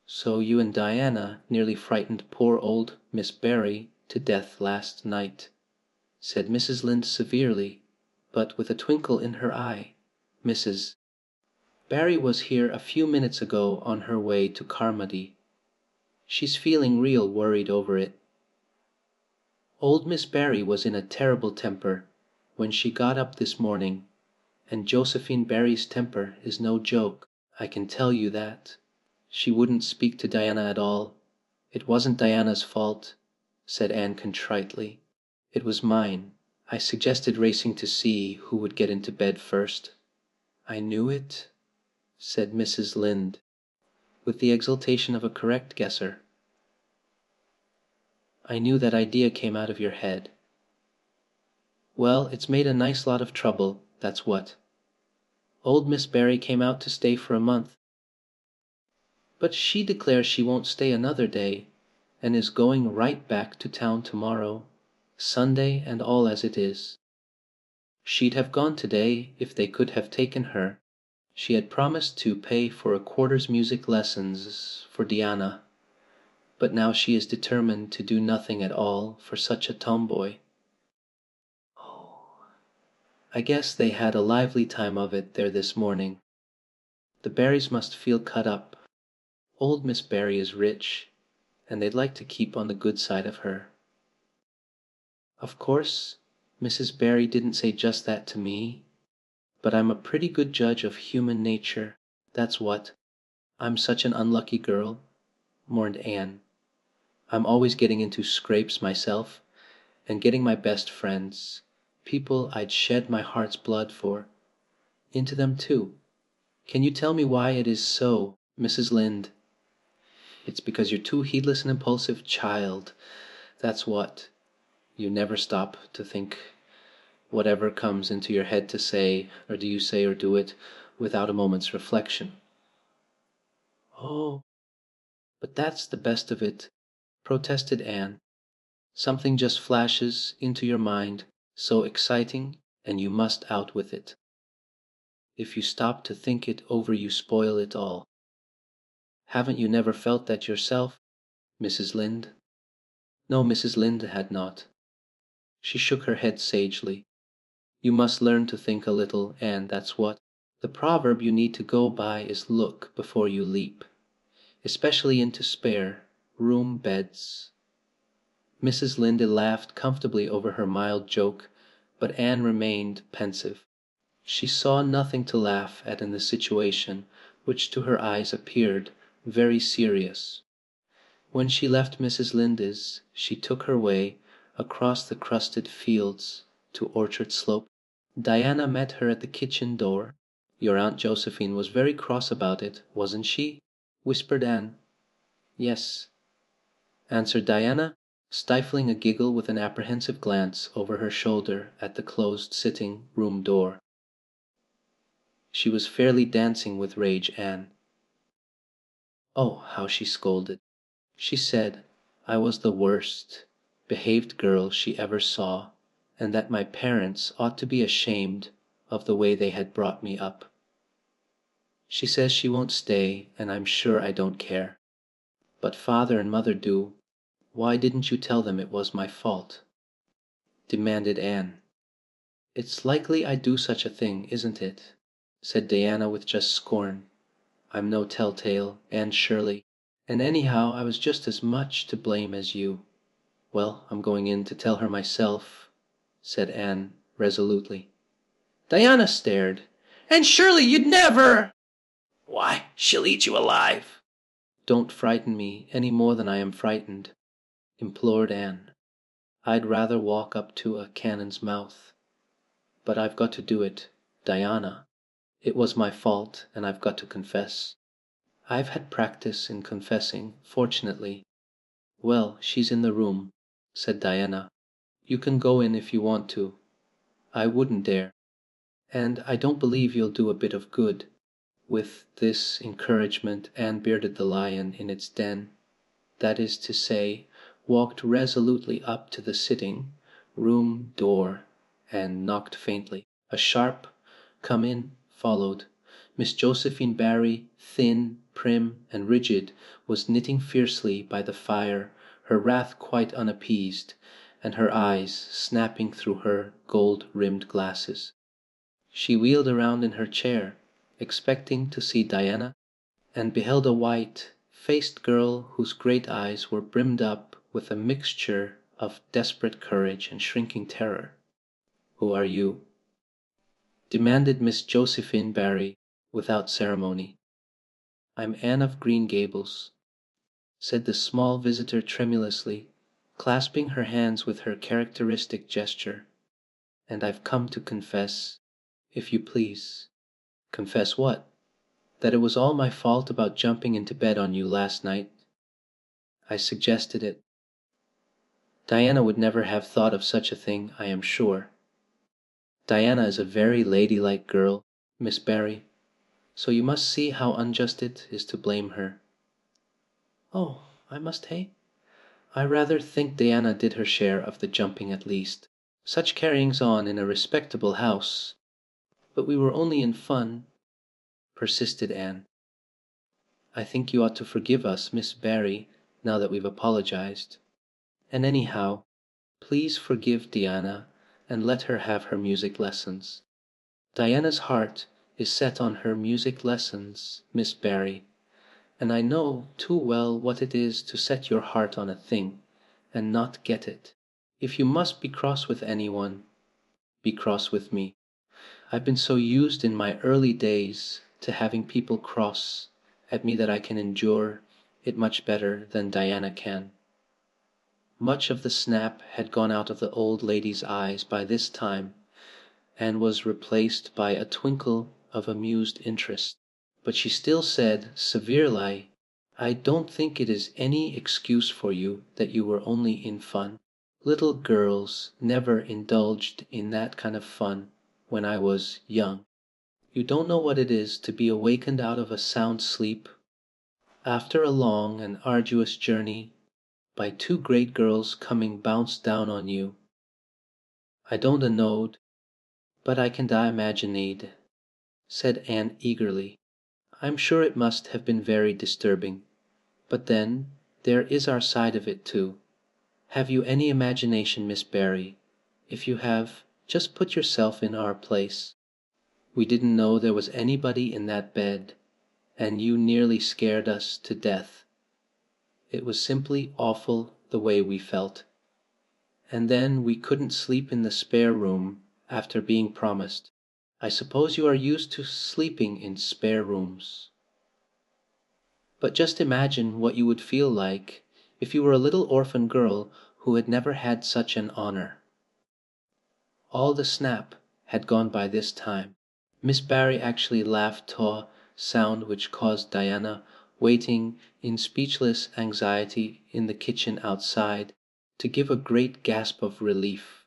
"So you and Diana nearly frightened poor old Miss Barry to death last night," said Mrs. Lynde severely, but with a twinkle in her eye. "Mrs. Barry was here a few minutes ago on her way to Carmody. She's feeling real worried over it. Old Miss Barry was in a terrible temper when she got up this morning, and Josephine Barry's temper is no joke, I can tell you that. She wouldn't speak to Diana at all. It wasn't Diana's fault," said Anne contritely. "It was mine. I suggested racing to see who would get into bed first." "I knew it," said Mrs. Lynde, with the exultation of a correct guesser. "I knew that idea came out of your head. Well, it's made a nice lot of trouble, that's what. Old Miss Barry came out to stay for a month. But she declares she won't stay another day, and is going right back to town tomorrow, Sunday and all as it is. She'd have gone today if they could have taken her. She had promised to pay for a quarter's music lessons for Diana, but now she is determined to do nothing at all for such a tomboy. Oh, I guess they had a lively time of it there this morning. The Barrys must feel cut up. Old Miss Barry is rich, and they'd like to keep on the good side of her. Of course, Mrs. Barry didn't say just that to me, but I'm a pretty good judge of human nature, that's what. I'm such an unlucky girl," mourned Anne. "I'm always getting into scrapes myself, and getting my best friends, people I'd shed my heart's blood for, into them too. Can you tell me why it is so, Mrs. Lynde?" "It's because you're too heedless and impulsive, child. That's what. You never stop to think whatever comes into your head to say, or do you say or do it without a moment's reflection." "Oh, but that's the best of it," protested Anne. "Something just flashes into your mind, so exciting, and you must out with it. If you stop to think it over you spoil it all. Haven't you never felt that yourself, Mrs. Lynde?" No, Mrs. Lynde had not. She shook her head sagely. "You must learn to think a little, and that's what. The proverb you need to go by is look before you leap, especially into spare room beds." Mrs. Lynde laughed comfortably over her mild joke, but Anne remained pensive. She saw nothing to laugh at in the situation, which to her eyes appeared very serious. When she left Mrs. Lynde's, she took her way across the crusted fields to Orchard Slope. Diana met her at the kitchen door. "Your Aunt Josephine was very cross about it, wasn't she?" whispered Anne. "Yes," answered Diana, stifling a giggle with an apprehensive glance over her shoulder at the closed sitting-room door. She was fairly dancing with rage, Anne. Oh, how she scolded! She said I was the worst behaved girl she ever saw, and that my parents ought to be ashamed of the way they had brought me up. She says she won't stay, and I'm sure I don't care. But father and mother do. Why didn't you tell them it was my fault?" demanded Anne. "It's likely I'd do such a thing, isn't it?" said Diana with just scorn. "I'm no telltale, Anne Shirley, and anyhow I was just as much to blame as you." "Well, I'm going in to tell her myself," said Anne resolutely. Diana stared. "And surely you'd never—" "Why, she'll eat you alive." "Don't frighten me any more than I am frightened," implored Anne. "I'd rather walk up to a cannon's mouth. But I've got to do it, Diana. It was my fault, and I've got to confess. I've had practice in confessing, fortunately." "Well, she's in the room," said Diana. "You can go in if you want to. I wouldn't dare. And I don't believe you'll do a bit of good." With this encouragement Anne bearded the lion in its den, that is to say, walked resolutely up to the sitting-room door and knocked faintly. A sharp "Come in" followed. Miss Josephine Barry, thin, prim, and rigid, was knitting fiercely by the fire, her wrath quite unappeased, and her eyes snapping through her gold-rimmed glasses. She wheeled around in her chair, expecting to see Diana, and beheld a white-faced girl whose great eyes were brimmed up with a mixture of desperate courage and shrinking terror. "Who are you?" demanded Miss Josephine Barry without ceremony. "I'm Anne of Green Gables," said the small visitor tremulously, clasping her hands with her characteristic gesture. "And I've come to confess, if you please." "Confess what?" "That it was all my fault about jumping into bed on you last night. I suggested it. Diana would never have thought of such a thing, I am sure. Diana is a very ladylike girl, Miss Barry, so you must see how unjust it is to blame her." "Oh, I must, hey? I rather think Diana did her share of the jumping at least. Such carryings on in a respectable house." "But we were only in fun," persisted Anne. "I think you ought to forgive us, Miss Barry, now that we've apologized. And anyhow, please forgive Diana and let her have her music lessons. Diana's heart is set on her music lessons, Miss Barry, and I know too well what it is to set your heart on a thing and not get it. If you must be cross with anyone, be cross with me. I've been so used in my early days to having people cross at me that I can endure it much better than Diana can." Much of the snap had gone out of the old lady's eyes by this time, and was replaced by a twinkle of amused interest. But she still said, severely, "I don't think it is any excuse for you that you were only in fun. Little girls never indulged in that kind of fun when I was young. You don't know what it is to be awakened out of a sound sleep, after a long and arduous journey, by two great girls coming bounce down on you. I don't knowed, but I can da imaginade," said Anne eagerly. I'm sure it must have been very disturbing. But then, there is our side of it too. Have you any imagination, Miss Barry? If you have, just put yourself in our place. We didn't know there was anybody in that bed, and you nearly scared us to death. It was simply awful the way we felt. And then we couldn't sleep in the spare room after being promised. I suppose you are used to sleeping in spare rooms. But just imagine what you would feel like if you were a little orphan girl who had never had such an honor. All the snap had gone by this time. Miss Barry actually laughed to a sound which caused Diana, waiting in speechless anxiety in the kitchen outside, to give a great gasp of relief.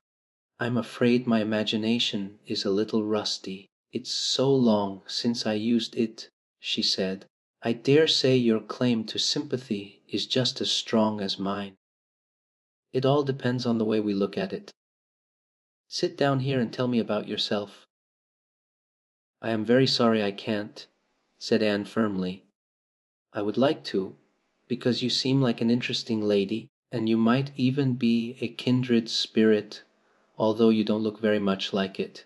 I'm afraid my imagination is a little rusty. It's so long since I used it, she said. I dare say your claim to sympathy is just as strong as mine. It all depends on the way we look at it. Sit down here and tell me about yourself. I am very sorry I can't, said Anne firmly. I would like to, because you seem like an interesting lady, and you might even be a kindred spirit, although you don't look very much like it.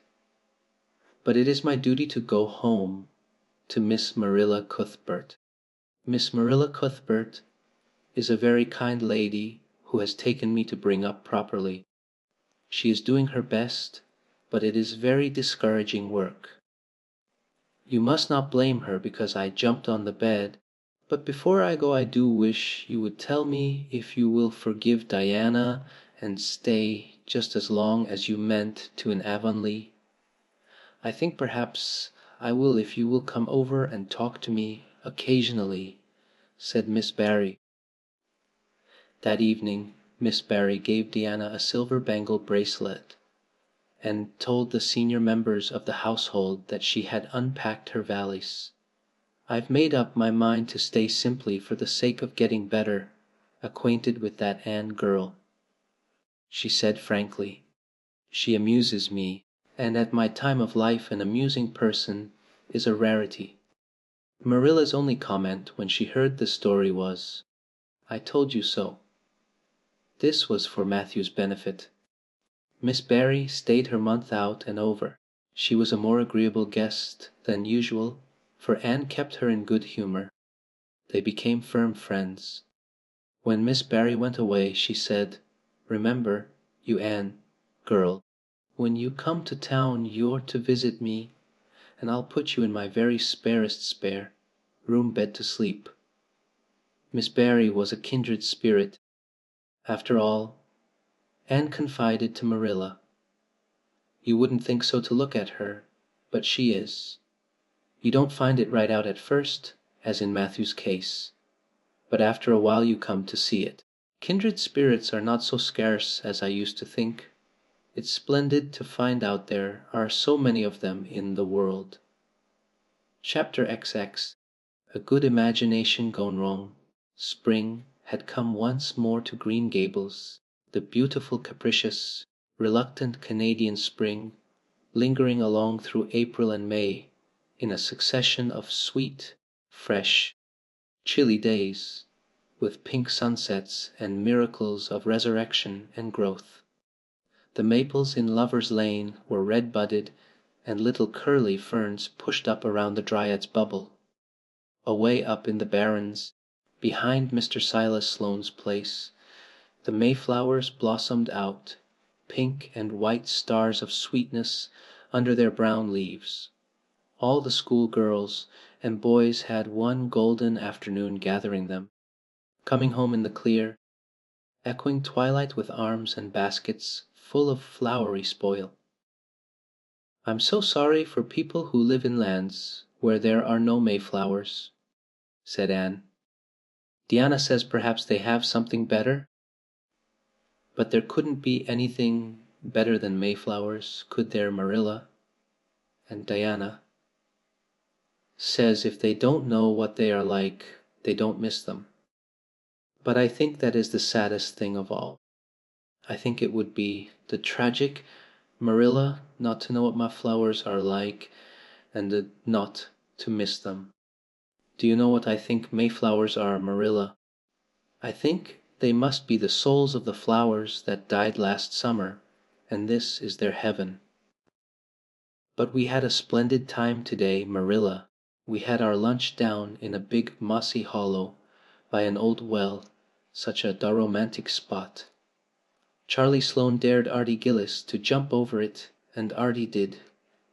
But it is my duty to go home to Miss Marilla Cuthbert. Miss Marilla Cuthbert is a very kind lady who has taken me to bring up properly. She is doing her best, but it is very discouraging work. You must not blame her because I jumped on the bed, but before I go I do wish you would tell me if you will forgive Diana and stay just as long as you meant to in Avonlea. I think perhaps I will if you will come over and talk to me occasionally, said Miss Barry. That evening Miss Barry gave Diana a silver bangle bracelet and told the senior members of the household that she had unpacked her valise. I've made up my mind to stay simply for the sake of getting better acquainted with that Anne girl, she said frankly. She amuses me, and at my time of life an amusing person is a rarity. Marilla's only comment when she heard the story was, "I told you so." This was for Matthew's benefit. Miss Barry stayed her month out and over. She was a more agreeable guest than usual, for Anne kept her in good humor. They became firm friends. When Miss Barry went away, she said, "Remember, you Anne, girl, when you come to town you're to visit me, and I'll put you in my very sparest spare room bed to sleep." Miss Barry was a kindred spirit. After all, Anne confided to Marilla, "You wouldn't think so to look at her, but she is. You don't find it right out at first, as in Matthew's case, but after a while you come to see it. Kindred spirits are not so scarce as I used to think. It's splendid to find out there are so many of them in the world." Chapter XX. A good imagination gone wrong. Spring had come once more to Green Gables, the beautiful, capricious, reluctant Canadian spring, lingering along through April and May in a succession of sweet, fresh, chilly days, with pink sunsets and miracles of resurrection and growth. The maples in Lover's Lane were red-budded, and little curly ferns pushed up around the Dryad's Bubble. Away up in the barrens, behind Mr. Silas Sloane's place, the mayflowers blossomed out, pink and white stars of sweetness under their brown leaves. All the school girls and boys had one golden afternoon gathering them, coming home in the clear, echoing twilight with arms and baskets full of flowery spoil. I'm so sorry for people who live in lands where there are no mayflowers, said Anne. Diana says perhaps they have something better, but there couldn't be anything better than mayflowers, could there, Marilla? And Diana says if they don't know what they are like, they don't miss them. But I think that is the saddest thing of all. I think it would be the tragic Marilla not to know what my flowers are like and not to miss them. Do you know what I think Mayflowers are, Marilla? I think they must be the souls of the flowers that died last summer, and this is their heaven. But we had a splendid time today, Marilla. We had our lunch down in a big mossy hollow by an old well, such a romantic spot. Charlie Sloane dared Artie Gillis to jump over it, and Artie did,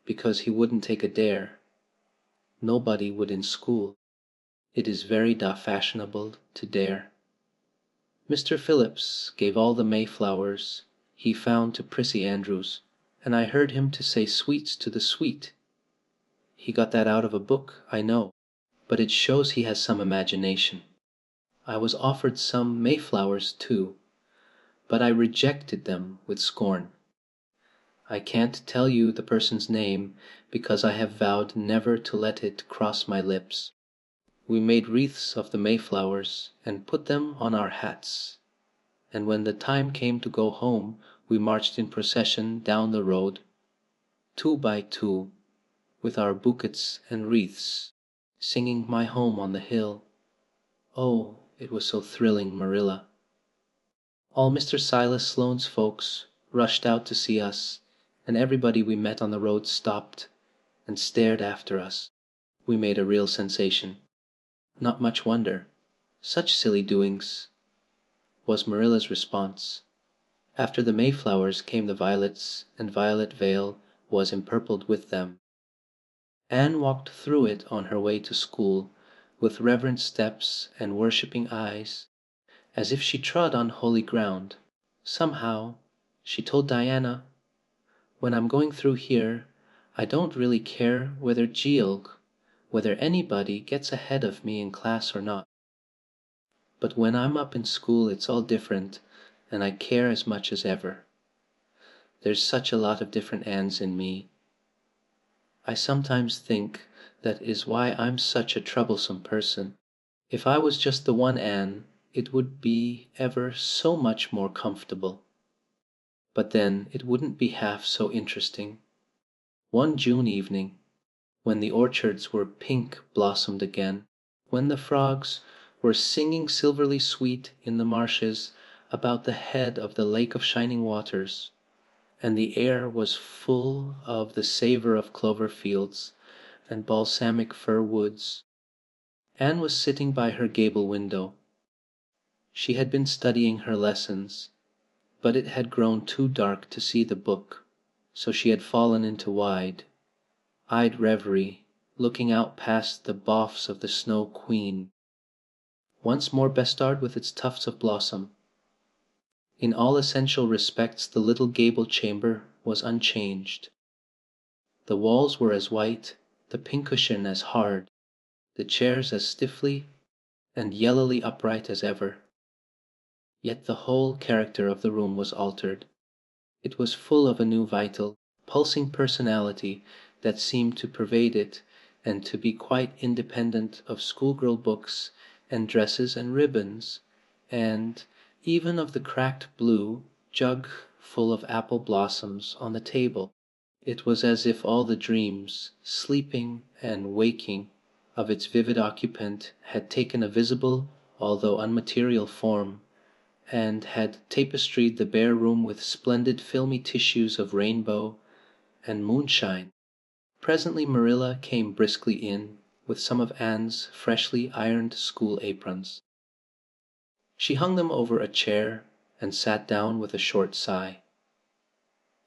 because he wouldn't take a dare. Nobody would in school. It is very fashionable to dare. Mr. Phillips gave all the Mayflowers he found to Prissy Andrews, and I heard him to say sweets to the sweet. He got that out of a book, I know, but it shows he has some imagination. I was offered some Mayflowers too, but I rejected them with scorn. I can't tell you the person's name because I have vowed never to let it cross my lips. We made wreaths of the Mayflowers and put them on our hats, and when the time came to go home we marched in procession down the road, 2 by 2, with our bouquets and wreaths, singing My Home on the Hill. Oh, it was so thrilling, Marilla. All Mr. Silas Sloane's folks rushed out to see us, and everybody we met on the road stopped and stared after us. We made a real sensation. Not much wonder. Such silly doings, was Marilla's response. After the Mayflowers came the violets, and Violet Vale was empurpled with them. Anne walked through it on her way to school, with reverent steps and worshipping eyes, as if she trod on holy ground. Somehow, she told Diana, "When I'm going through here, I don't really care whether Georg, whether anybody gets ahead of me in class or not. But when I'm up in school it's all different, and I care as much as ever. There's such a lot of different Annes in me. I sometimes think that is why I'm such a troublesome person. If I was just the one Anne, it would be ever so much more comfortable. But then it wouldn't be half so interesting." One June evening, when the orchards were pink blossomed again, when the frogs were singing silverly sweet in the marshes about the head of the Lake of Shining Waters, and the air was full of the savor of clover fields and balsamic fir woods, Anne was sitting by her gable window. She had been studying her lessons, but it had grown too dark to see the book, so she had fallen into wide-eyed reverie, looking out past the boughs of the Snow Queen, once more bestarred with its tufts of blossom. In all essential respects the little gable chamber was unchanged. The walls were as white, the pincushion as hard, the chairs as stiffly and yellowly upright as ever. Yet the whole character of the room was altered. It was full of a new vital, pulsing personality that seemed to pervade it and to be quite independent of schoolgirl books and dresses and ribbons, and even of the cracked blue jug full of apple blossoms on the table. It was as if all the dreams, sleeping and waking, of its vivid occupant had taken a visible although unmaterial form, and had tapestried the bare room with splendid filmy tissues of rainbow and moonshine. Presently Marilla came briskly in with some of Anne's freshly ironed school aprons. She hung them over a chair and sat down with a short sigh.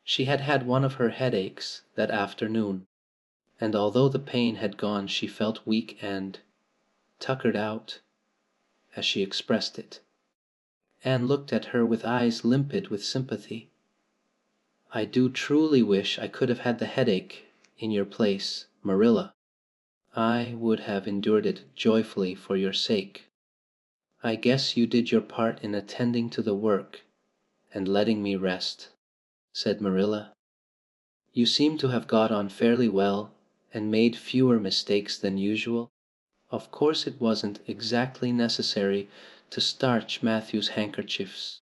She had had one of her headaches that afternoon, and although the pain had gone she felt weak and "tuckered out," as she expressed it. Anne looked at her with eyes limpid with sympathy. "I do truly wish I could have had the headache in your place, Marilla. I would have endured it joyfully for your sake. I guess you did your part in attending to the work and letting me rest," said Marilla. "You seem to have got on fairly well and made fewer mistakes than usual. Of course it wasn't exactly necessary to starch Matthew's handkerchiefs,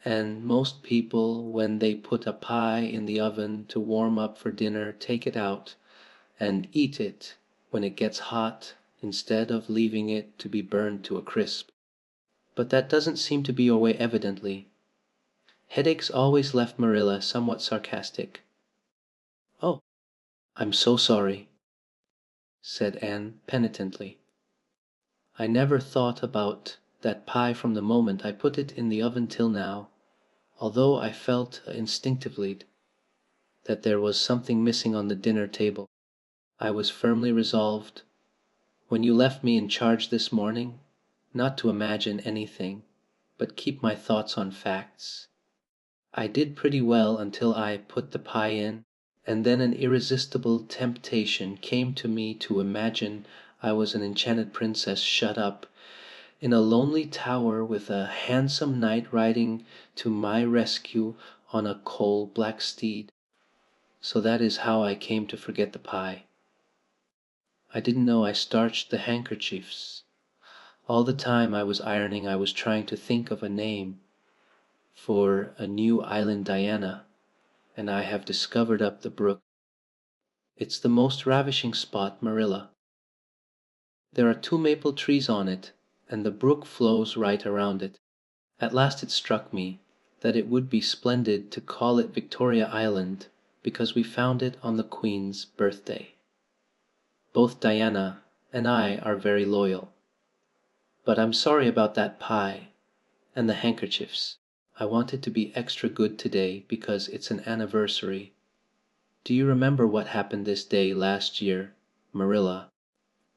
and most people when they put a pie in the oven to warm up for dinner take it out and eat it when it gets hot instead of leaving it to be burned to a crisp. But that doesn't seem to be your way evidently. Headaches always left Marilla somewhat sarcastic. "Oh, I'm so sorry," said Anne penitently. "I never thought about that pie from the moment I put it in the oven till now, although I felt instinctively that there was something missing on the dinner table. I was firmly resolved, when you left me in charge this morning, not to imagine anything, but keep my thoughts on facts. I did pretty well until I put the pie in, and then an irresistible temptation came to me to imagine I was an enchanted princess shut up in a lonely tower with a handsome knight riding to my rescue on a coal-black steed. So that is how I came to forget the pie. I didn't know I starched the handkerchiefs. All the time I was ironing I was trying to think of a name for a new island Diana, and I have discovered up the brook. It's the most ravishing spot, Marilla. There are 2 maple trees on it, and the brook flows right around it. At last it struck me that it would be splendid to call it Victoria Island because we found it on the Queen's birthday. Both Diana and I are very loyal. But I'm sorry about that pie and the handkerchiefs. I wanted to be extra good today because it's an anniversary. Do you remember what happened this day last year, Marilla?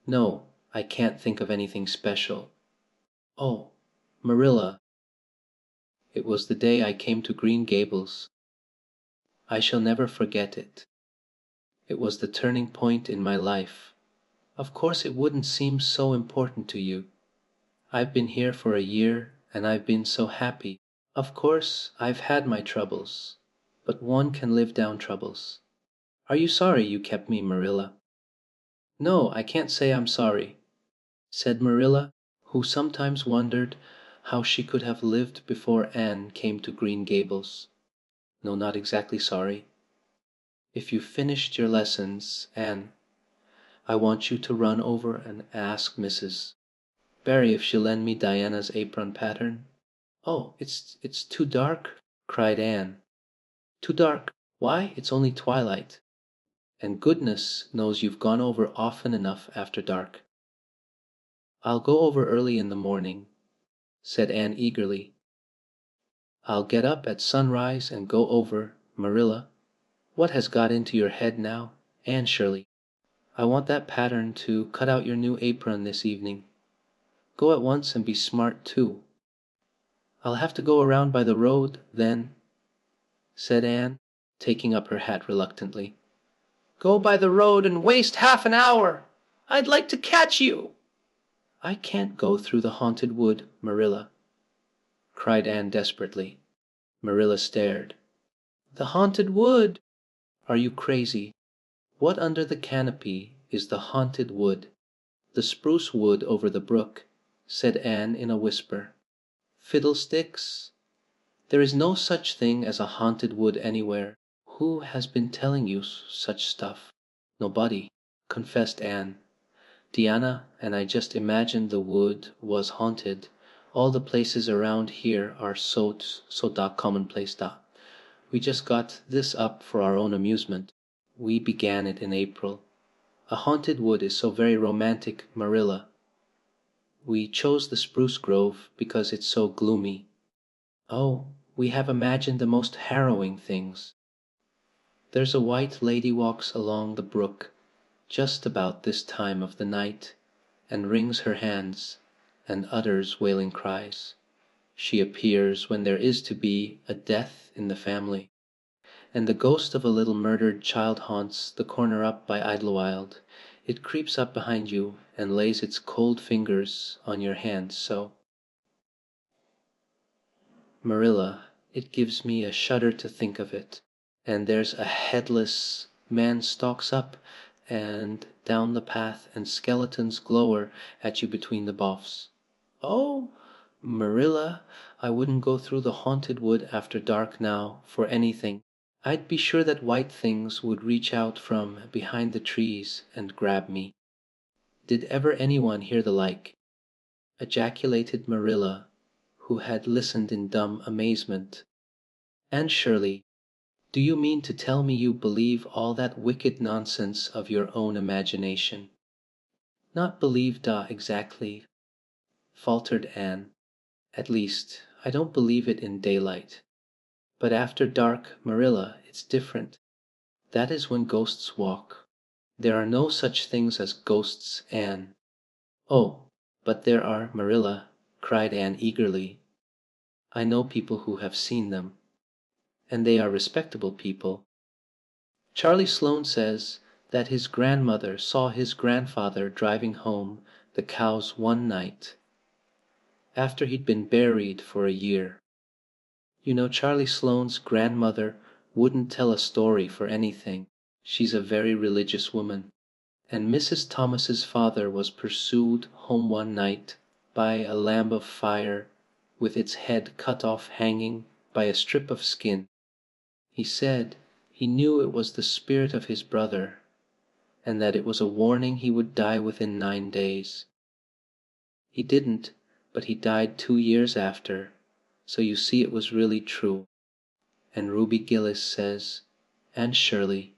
No, I can't think of anything special. Oh, Marilla, it was the day I came to Green Gables. I shall never forget it. It was the turning point in my life. Of course it wouldn't seem so important to you. I've been here for a year and I've been so happy. Of course I've had my troubles, but one can live down troubles. Are you sorry you kept me, Marilla? No, I can't say I'm sorry, said Marilla, who sometimes wondered how she could have lived before Anne came to Green Gables. No, not exactly sorry. If you've finished your lessons, Anne, I want you to run over and ask Mrs. Barry if she'll lend me Diana's apron pattern. Oh, it's too dark, cried Anne. Too dark? Why, it's only twilight. And goodness knows you've gone over often enough after dark. I'll go over early in the morning, said Anne eagerly. I'll get up at sunrise and go over, Marilla. What has got into your head now, Anne Shirley? I want that pattern to cut out your new apron this evening. Go at once and be smart too. I'll have to go around by the road, then, said Anne, taking up her hat reluctantly. Go by the road and waste half an hour! I'd like to catch you! I can't go through the haunted wood, Marilla, cried Anne desperately. Marilla stared. The haunted wood! Are you crazy? What under the canopy is the haunted wood? The spruce wood over the brook, said Anne in a whisper. Fiddlesticks! There is no such thing as a haunted wood anywhere. Who has been telling you such stuff? Nobody, confessed Anne. Diana and I just imagined the wood was haunted. All the places around here are so commonplace. We just got this up for our own amusement. We began it in April. A haunted wood is so very romantic, Marilla. We chose the spruce grove because it's so gloomy. Oh, we have imagined the most harrowing things. There's a white lady walks along the brook just about this time of the night and wrings her hands and utters wailing cries. She appears when there is to be a death in the family, and the ghost of a little murdered child haunts the corner up by Idlewild. It creeps up behind you and lays its cold fingers on your hand so. Marilla, it gives me a shudder to think of it. And there's a headless man stalks up and down the path and skeletons glower at you between the boughs. Oh, Marilla, I wouldn't go through the haunted wood after dark now for anything. I'd be sure that white things would reach out from behind the trees and grab me. Did ever anyone hear the like? Ejaculated Marilla, who had listened in dumb amazement. Anne Shirley, do you mean to tell me you believe all that wicked nonsense of your own imagination? Not believe exactly, faltered Anne. At least, I don't believe it in daylight. But after dark, Marilla, it's different. That is when ghosts walk. There are no such things as ghosts, Anne. Oh, but there are, Marilla, cried Anne eagerly. I know people who have seen them. And they are respectable people. Charlie Sloane says that his grandmother saw his grandfather driving home the cows one night after he'd been buried for a year. You know, Charlie Sloane's grandmother wouldn't tell a story for anything. She's a very religious woman. And Mrs. Thomas's father was pursued home one night by a lamb of fire with its head cut off hanging by a strip of skin. He said he knew it was the spirit of his brother, and that it was a warning he would die within 9 days. He didn't, but he died 2 years after, so you see it was really true. And Ruby Gillis says, Anne Shirley,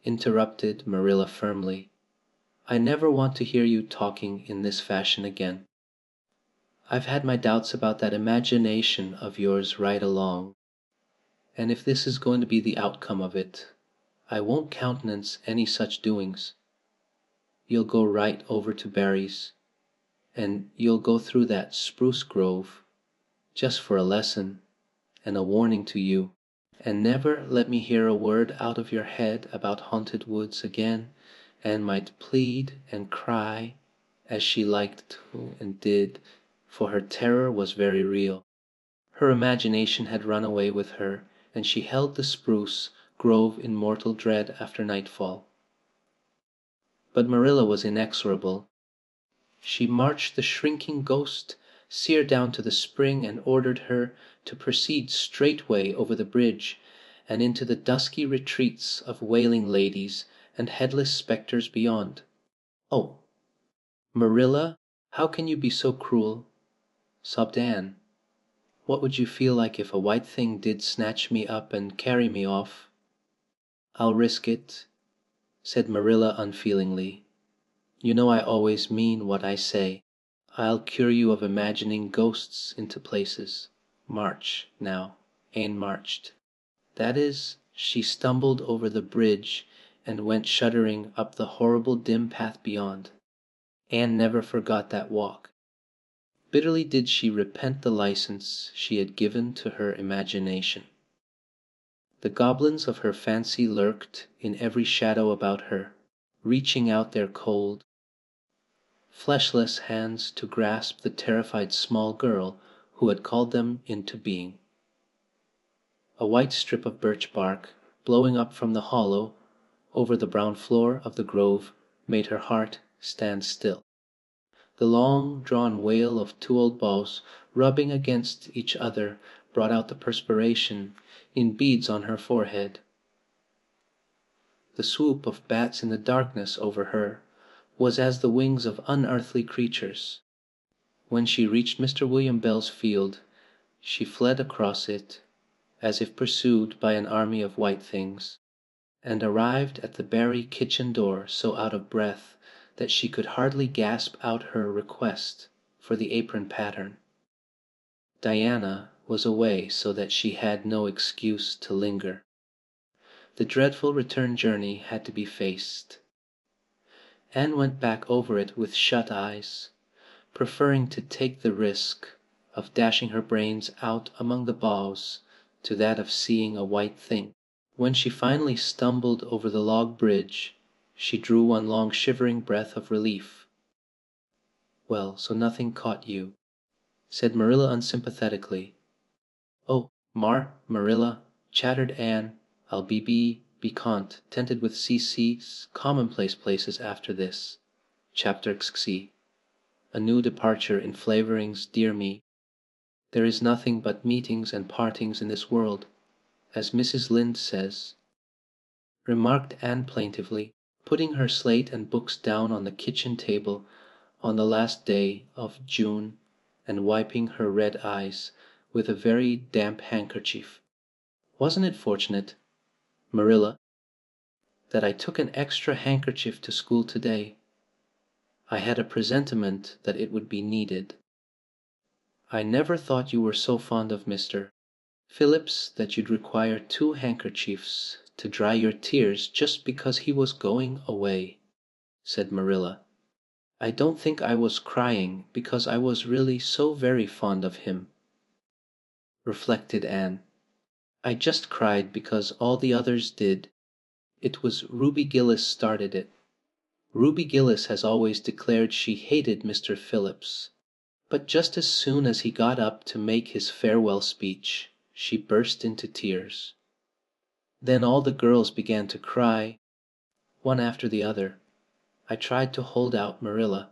interrupted Marilla firmly, I never want to hear you talking in this fashion again. I've had my doubts about that imagination of yours right along, and if this is going to be the outcome of it, I won't countenance any such doings. You'll go right over to Barry's, and you'll go through that spruce grove, just for a lesson and a warning to you, and never let me hear a word out of your head about haunted woods again, and might plead and cry as she liked to and did, for her terror was very real. Her imagination had run away with her, and she held the spruce grove in mortal dread after nightfall. But Marilla was inexorable. She marched the shrinking ghost seer down to the spring and ordered her to proceed straightway over the bridge and into the dusky retreats of wailing ladies and headless spectres beyond. Oh, Marilla, how can you be so cruel? Sobbed Anne. What would you feel like if a white thing did snatch me up and carry me off? I'll risk it, said Marilla unfeelingly. You know I always mean what I say. I'll cure you of imagining ghosts into places. March, now. Anne marched. That is, she stumbled over the bridge and went shuddering up the horrible dim path beyond. Anne never forgot that walk. Bitterly did she repent the license she had given to her imagination. The goblins of her fancy lurked in every shadow about her, reaching out their cold, fleshless hands to grasp the terrified small girl who had called them into being. A white strip of birch bark, blowing up from the hollow over the brown floor of the grove, made her heart stand still. The long-drawn wail of 2 old boughs rubbing against each other brought out the perspiration in beads on her forehead. The swoop of bats in the darkness over her was as the wings of unearthly creatures. When she reached Mr. William Bell's field, she fled across it, as if pursued by an army of white things, and arrived at the Barry kitchen door so out of breath that she could hardly gasp out her request for the apron pattern. Diana was away so that she had no excuse to linger. The dreadful return journey had to be faced. Anne went back over it with shut eyes, preferring to take the risk of dashing her brains out among the boughs to that of seeing a white thing. When she finally stumbled over the log bridge, she drew one long shivering breath of relief. Well, so nothing caught you, said Marilla unsympathetically. Oh, Marilla, chattered Anne, I'll be contented with CC's commonplace places after this. Chapter XC. A new departure in flavorings, dear me. There is nothing but meetings and partings in this world, as Mrs. Lynde says, remarked Anne plaintively. putting her slate and books down on the kitchen table on the last day of June and wiping her red eyes with a very damp handkerchief. "Wasn't it fortunate, Marilla, that I took an extra handkerchief to school today? I had a presentiment that it would be needed. I never thought you were so fond of Mr. Phillips that you'd require 2 handkerchiefs to dry your tears just because he was going away," said Marilla. "I don't think I was crying because I was really so very fond of him," reflected Anne. "I just cried because all the others did. It was Ruby Gillis started it. Ruby Gillis has always declared she hated Mr. Phillips, but just as soon as he got up to make his farewell speech, she burst into tears. Then all the girls began to cry, one after the other. I tried to hold out, Marilla.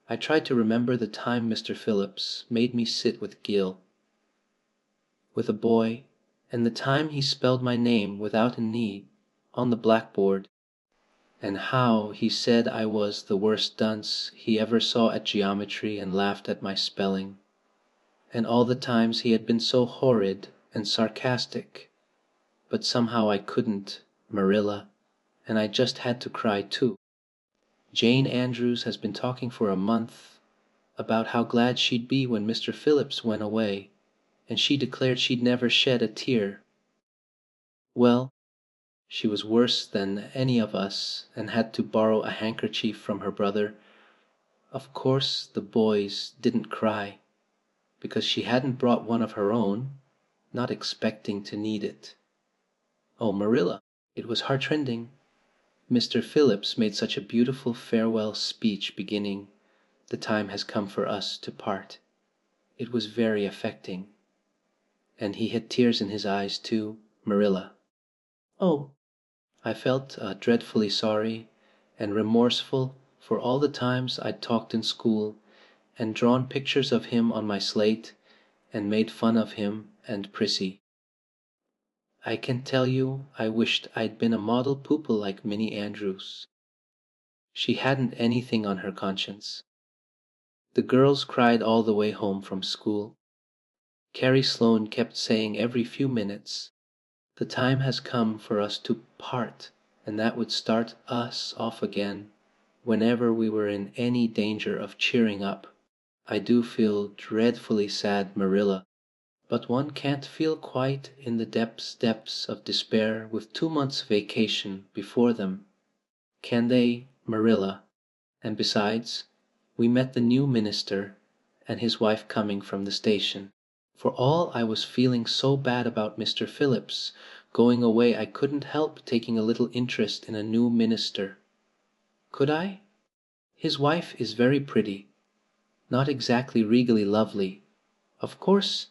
I tried to remember the time Mr. Phillips made me sit with Gil, with a boy, and the time he spelled my name without an E on the blackboard, and how he said I was the worst dunce he ever saw at geometry and laughed at my spelling, and all the times he had been so horrid and sarcastic, but somehow I couldn't, Marilla, and I just had to cry too. Jane Andrews has been talking for a month about how glad she'd be when Mr. Phillips went away, and she declared she'd never shed a tear. Well, she was worse than any of us and had to borrow a handkerchief from her brother. Of course the boys didn't cry, because she hadn't brought one of her own, not expecting to need it. Oh, Marilla, it was heartrending. Mr. Phillips made such a beautiful farewell speech beginning, "The time has come for us to part." It was very affecting. And he had tears in his eyes too, Marilla. Oh, I felt dreadfully sorry and remorseful for all the times I'd talked in school and drawn pictures of him on my slate and made fun of him and Prissy. I can tell you I wished I'd been a model pupil like Minnie Andrews. She hadn't anything on her conscience. The girls cried all the way home from school. Carrie Sloane kept saying every few minutes, "The time has come for us to part," and that would start us off again whenever we were in any danger of cheering up. I do feel dreadfully sad, Marilla, but one can't feel quite in the depths of despair with 2 months' vacation before them, can they, Marilla? And besides, we met the new minister and his wife coming from the station. For all I was feeling so bad about Mr. Phillips going away, I couldn't help taking a little interest in a new minister. Could I? His wife is very pretty, not exactly regally lovely. Of course,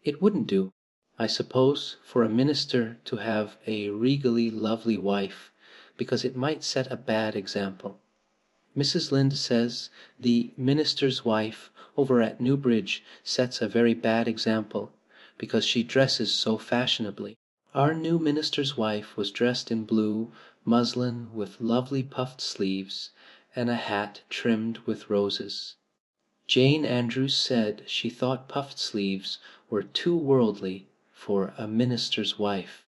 it wouldn't do, I suppose, for a minister to have a regally lovely wife, because it might set a bad example. Mrs. Lynde says the minister's wife over at Newbridge sets a very bad example because she dresses so fashionably. Our new minister's wife was dressed in blue muslin with lovely puffed sleeves and a hat trimmed with roses. Jane Andrews said she thought puffed sleeves were too worldly for a minister's wife,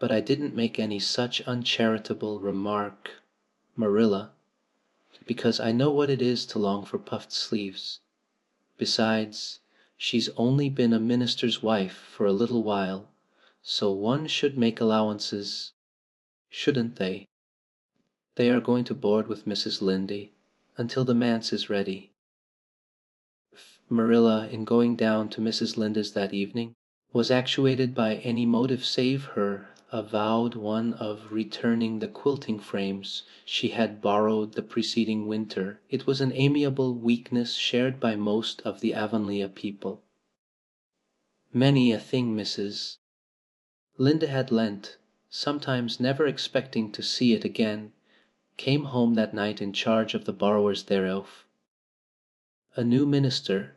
but I didn't make any such uncharitable remark, Marilla, because I know what it is to long for puffed sleeves. Besides, she's only been a minister's wife for a little while, so one should make allowances, shouldn't they? They are going to board with Mrs. Lynde until the manse is ready. Marilla, in going down to Mrs. Lynde's that evening, was actuated by any motive save her avowed one of returning the quilting frames she had borrowed the preceding winter. It was an amiable weakness shared by most of the Avonlea people. Many a thing Mrs. Lynde had lent, sometimes never expecting to see it again, came home that night in charge of the borrowers thereof. A new minister,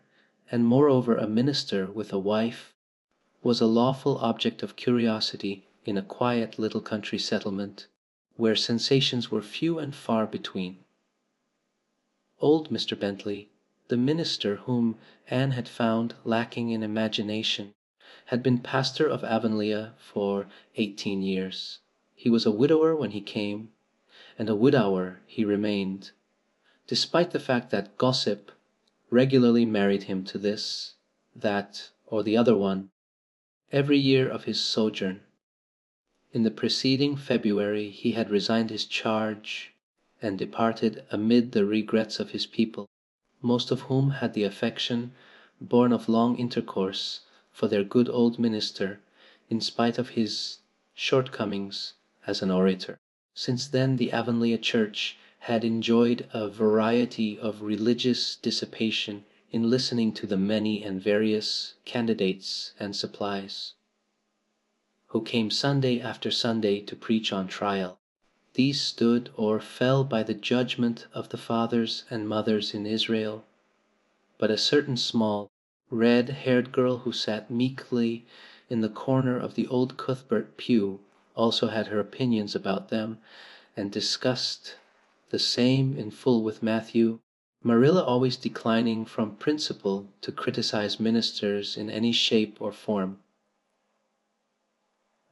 and moreover a minister with a wife, was a lawful object of curiosity in a quiet little country settlement. where sensations were few and far between. Old Mr. Bentley, the minister whom Anne had found lacking in imagination, had been pastor of Avonlea for 18 years. He was a widower when he came, and a widower he remained, despite the fact that gossip regularly married him to this, that, or the other one, every year of his sojourn. In the preceding February he had resigned his charge and departed amid the regrets of his people, most of whom had the affection, born of long intercourse, for their good old minister, in spite of his shortcomings as an orator. Since then the Avonlea church had enjoyed a variety of religious dissipation in listening to the many and various candidates and supplies, who came Sunday after Sunday to preach on trial. These stood or fell by the judgment of the fathers and mothers in Israel, but a certain small, red-haired girl who sat meekly in the corner of the old Cuthbert pew also had her opinions about them, and discussed the same in full with Matthew, Marilla always declining from principle to criticize ministers in any shape or form.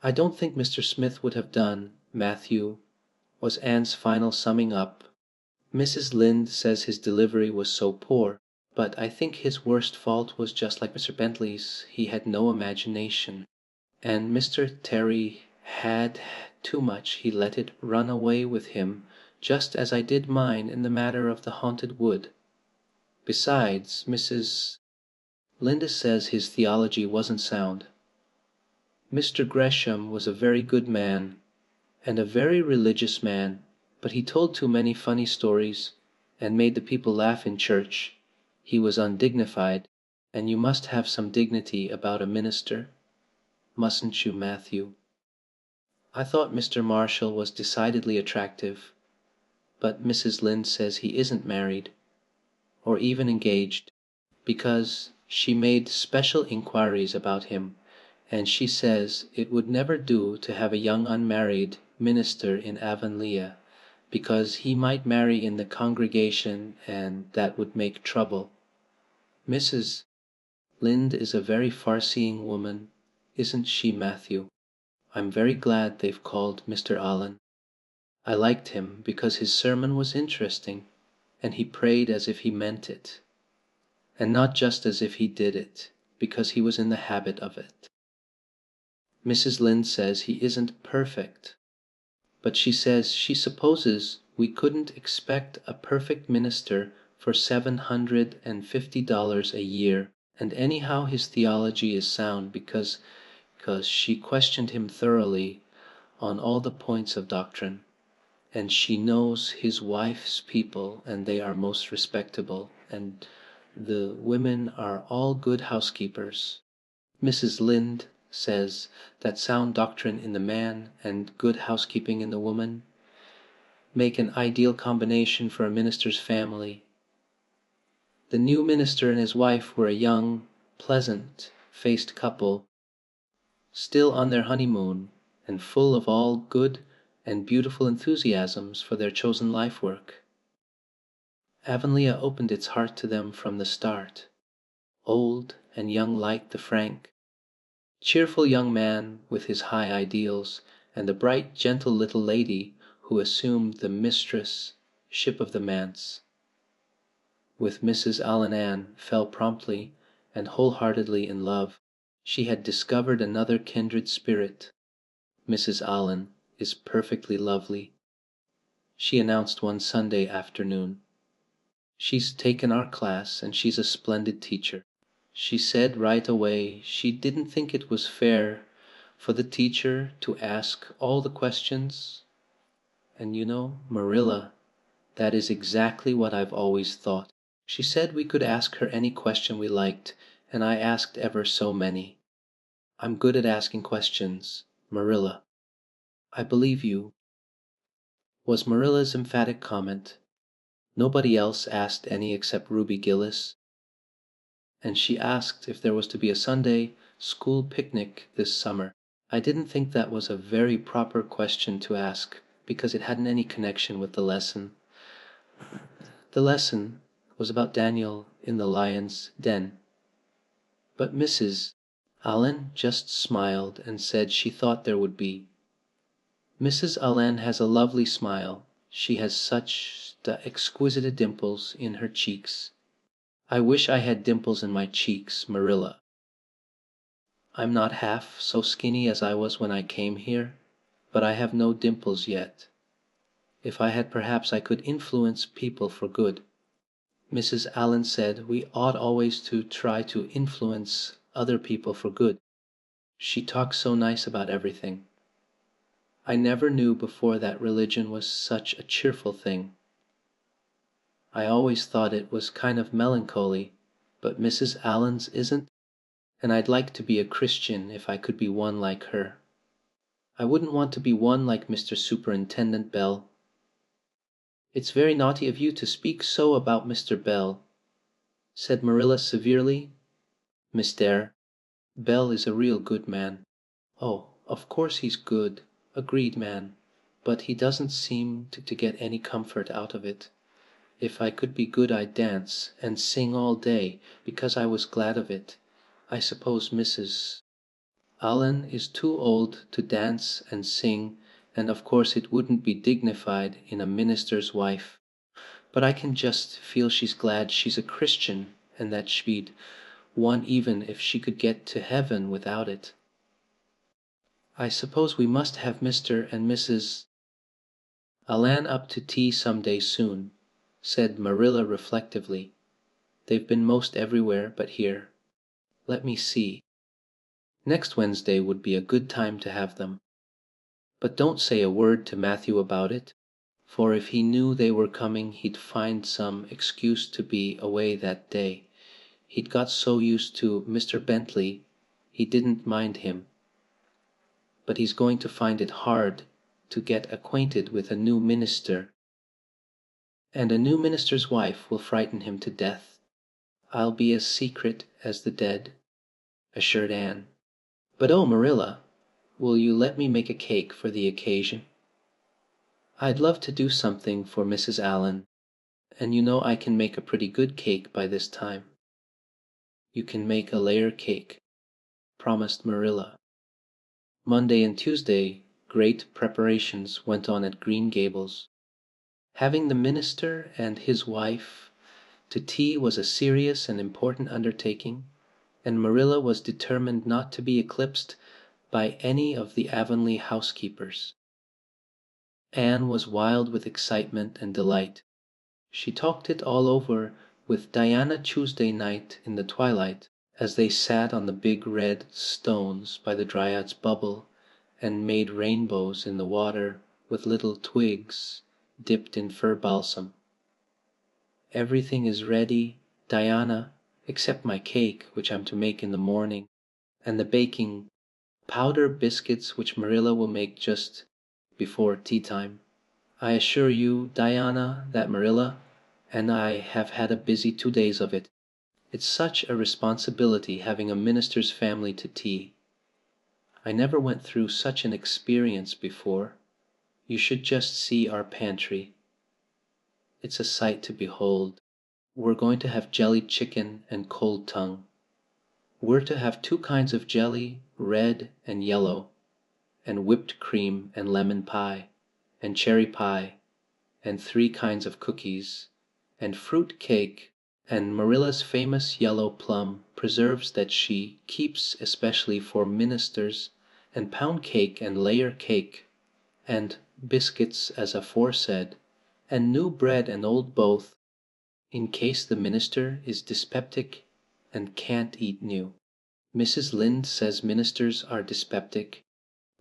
"I don't think Mr. Smith would have done, Matthew," was Anne's final summing up. "Mrs. Lynde says his delivery was so poor, but I think his worst fault was just like Mr. Bentley's. He had no imagination. And Mr. Terry had too much. He let it run away with him, just as I did mine in the matter of the haunted wood. Besides, Mrs. Lynde says his theology wasn't sound. Mr. Gresham was a very good man, and a very religious man, but he told too many funny stories, and made the people laugh in church. He was undignified, and you must have some dignity about a minister. Mustn't you, Matthew? I thought Mr. Marshall was decidedly attractive, but Mrs. Lynde says he isn't married, or even engaged, because she made special inquiries about him, and she says it would never do to have a young unmarried minister in Avonlea, because he might marry in the congregation and that would make trouble. Mrs. Lynde is a very far-seeing woman, isn't she, Matthew? I'm very glad they've called Mr. Allen. I liked him because his sermon was interesting, and he prayed as if he meant it, and not just as if he did it, because he was in the habit of it. Mrs. Lynde says he isn't perfect, but she says she supposes we couldn't expect a perfect minister for $750 a year, and anyhow his theology is sound because she questioned him thoroughly on all the points of doctrine, and she knows his wife's people, and they are most respectable, and the women are all good housekeepers. Mrs. Lynde says that sound doctrine in the man and good housekeeping in the woman make an ideal combination for a minister's family. The new minister and his wife were a young, pleasant-faced couple, still on their honeymoon and full of all good and beautiful enthusiasms for their chosen life work. Avonlea opened its heart to them from the start. Old and young liked the frank, cheerful young man with his high ideals, and the bright, gentle little lady who assumed the mistress-ship of the manse. With Mrs. Allen Anne fell promptly and wholeheartedly in love. She had discovered another kindred spirit. Mrs. Allen is perfectly lovely, she announced one Sunday afternoon. She's taken our class and she's a splendid teacher. She said right away she didn't think it was fair for the teacher to ask all the questions. And you know, Marilla, that is exactly what I've always thought. She said we could ask her any question we liked, and I asked ever so many. I'm good at asking questions, Marilla. I believe you, was Marilla's emphatic comment. Nobody else asked any except Ruby Gillis, and she asked if there was to be a Sunday school picnic this summer. I didn't think that was a very proper question to ask, because it hadn't any connection with the lesson. The lesson was about Daniel in the lion's den. But Mrs. Allen just smiled and said she thought there would be. Mrs. Allen has a lovely smile. She has such the exquisite dimples in her cheeks. I wish I had dimples in my cheeks, Marilla. I'm not half so skinny as I was when I came here, but I have no dimples yet. If I had, perhaps I could influence people for good. Mrs. Allen said we ought always to try to influence other people for good. She talks so nice about everything. I never knew before that religion was such a cheerful thing. I always thought it was kind of melancholy, but Mrs. Allen's isn't, and I'd like to be a Christian if I could be one like her. I wouldn't want to be one like Mr. Superintendent Bell. It's very naughty of you to speak so about Mr. Bell, said Marilla severely. Miss Dare, Bell is a real good man. Oh, of course he's good, agreed man, but he doesn't seem to get any comfort out of it. If I could be good I'd dance and sing all day because I was glad of it. I suppose Mrs. Allen is too old to dance and sing, and of course it wouldn't be dignified in a minister's wife. But I can just feel she's glad she's a Christian and that she'd won even if she could get to heaven without it. I suppose we must have Mr. and Mrs. Allen up to tea some day soon, said Marilla reflectively. They've been most everywhere but here. Let me see. Next Wednesday would be a good time to have them. But don't say a word to Matthew about it, for if he knew they were coming he'd find some excuse to be away that day. He'd got so used to Mr. Bentley he didn't mind him. But he's going to find it hard to get acquainted with a new minister, and a new minister's wife will frighten him to death. I'll be as secret as the dead, assured Anne. But oh, Marilla, will you let me make a cake for the occasion? I'd love to do something for Mrs. Allen, and you know I can make a pretty good cake by this time. You can make a layer cake, promised Marilla. Monday and Tuesday, great preparations went on at Green Gables. Having the minister and his wife to tea was a serious and important undertaking, and Marilla was determined not to be eclipsed by any of the Avonlea housekeepers. Anne was wild with excitement and delight. She talked it all over with Diana Tuesday night in the twilight, as they sat on the big red stones by the Dryad's Bubble and made rainbows in the water with little twigs dipped in fir balsam. Everything is ready, Diana, except my cake, which I'm to make in the morning, and the baking powder biscuits which Marilla will make just before tea time. I assure you, Diana, that Marilla and I have had a busy 2 days of it. It's such a responsibility having a minister's family to tea. I never went through such an experience before. You should just see our pantry. It's a sight to behold. We're going to have jellied chicken and cold tongue. We're to have 2 kinds of jelly, red and yellow, and whipped cream and lemon pie, and cherry pie, and 3 kinds of cookies, and fruit cake, and Marilla's famous yellow plum preserves that she keeps especially for ministers, and pound cake and layer cake, and biscuits as aforesaid, and new bread and old both, in case the minister is dyspeptic and can't eat new. Mrs. Lynde says ministers are dyspeptic,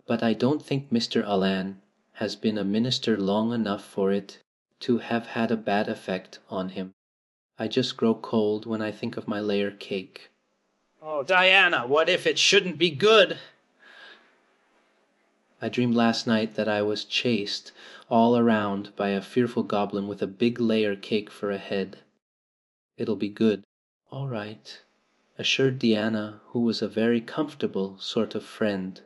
but I don't think Mr. Allen has been a minister long enough for it to have had a bad effect on him. I just grow cold when I think of my layer cake. Oh, Diana, what if it shouldn't be good? I dreamed last night that I was chased all around by a fearful goblin with a big layer cake for a head. It'll be good. All right, assured Diana, who was a very comfortable sort of friend.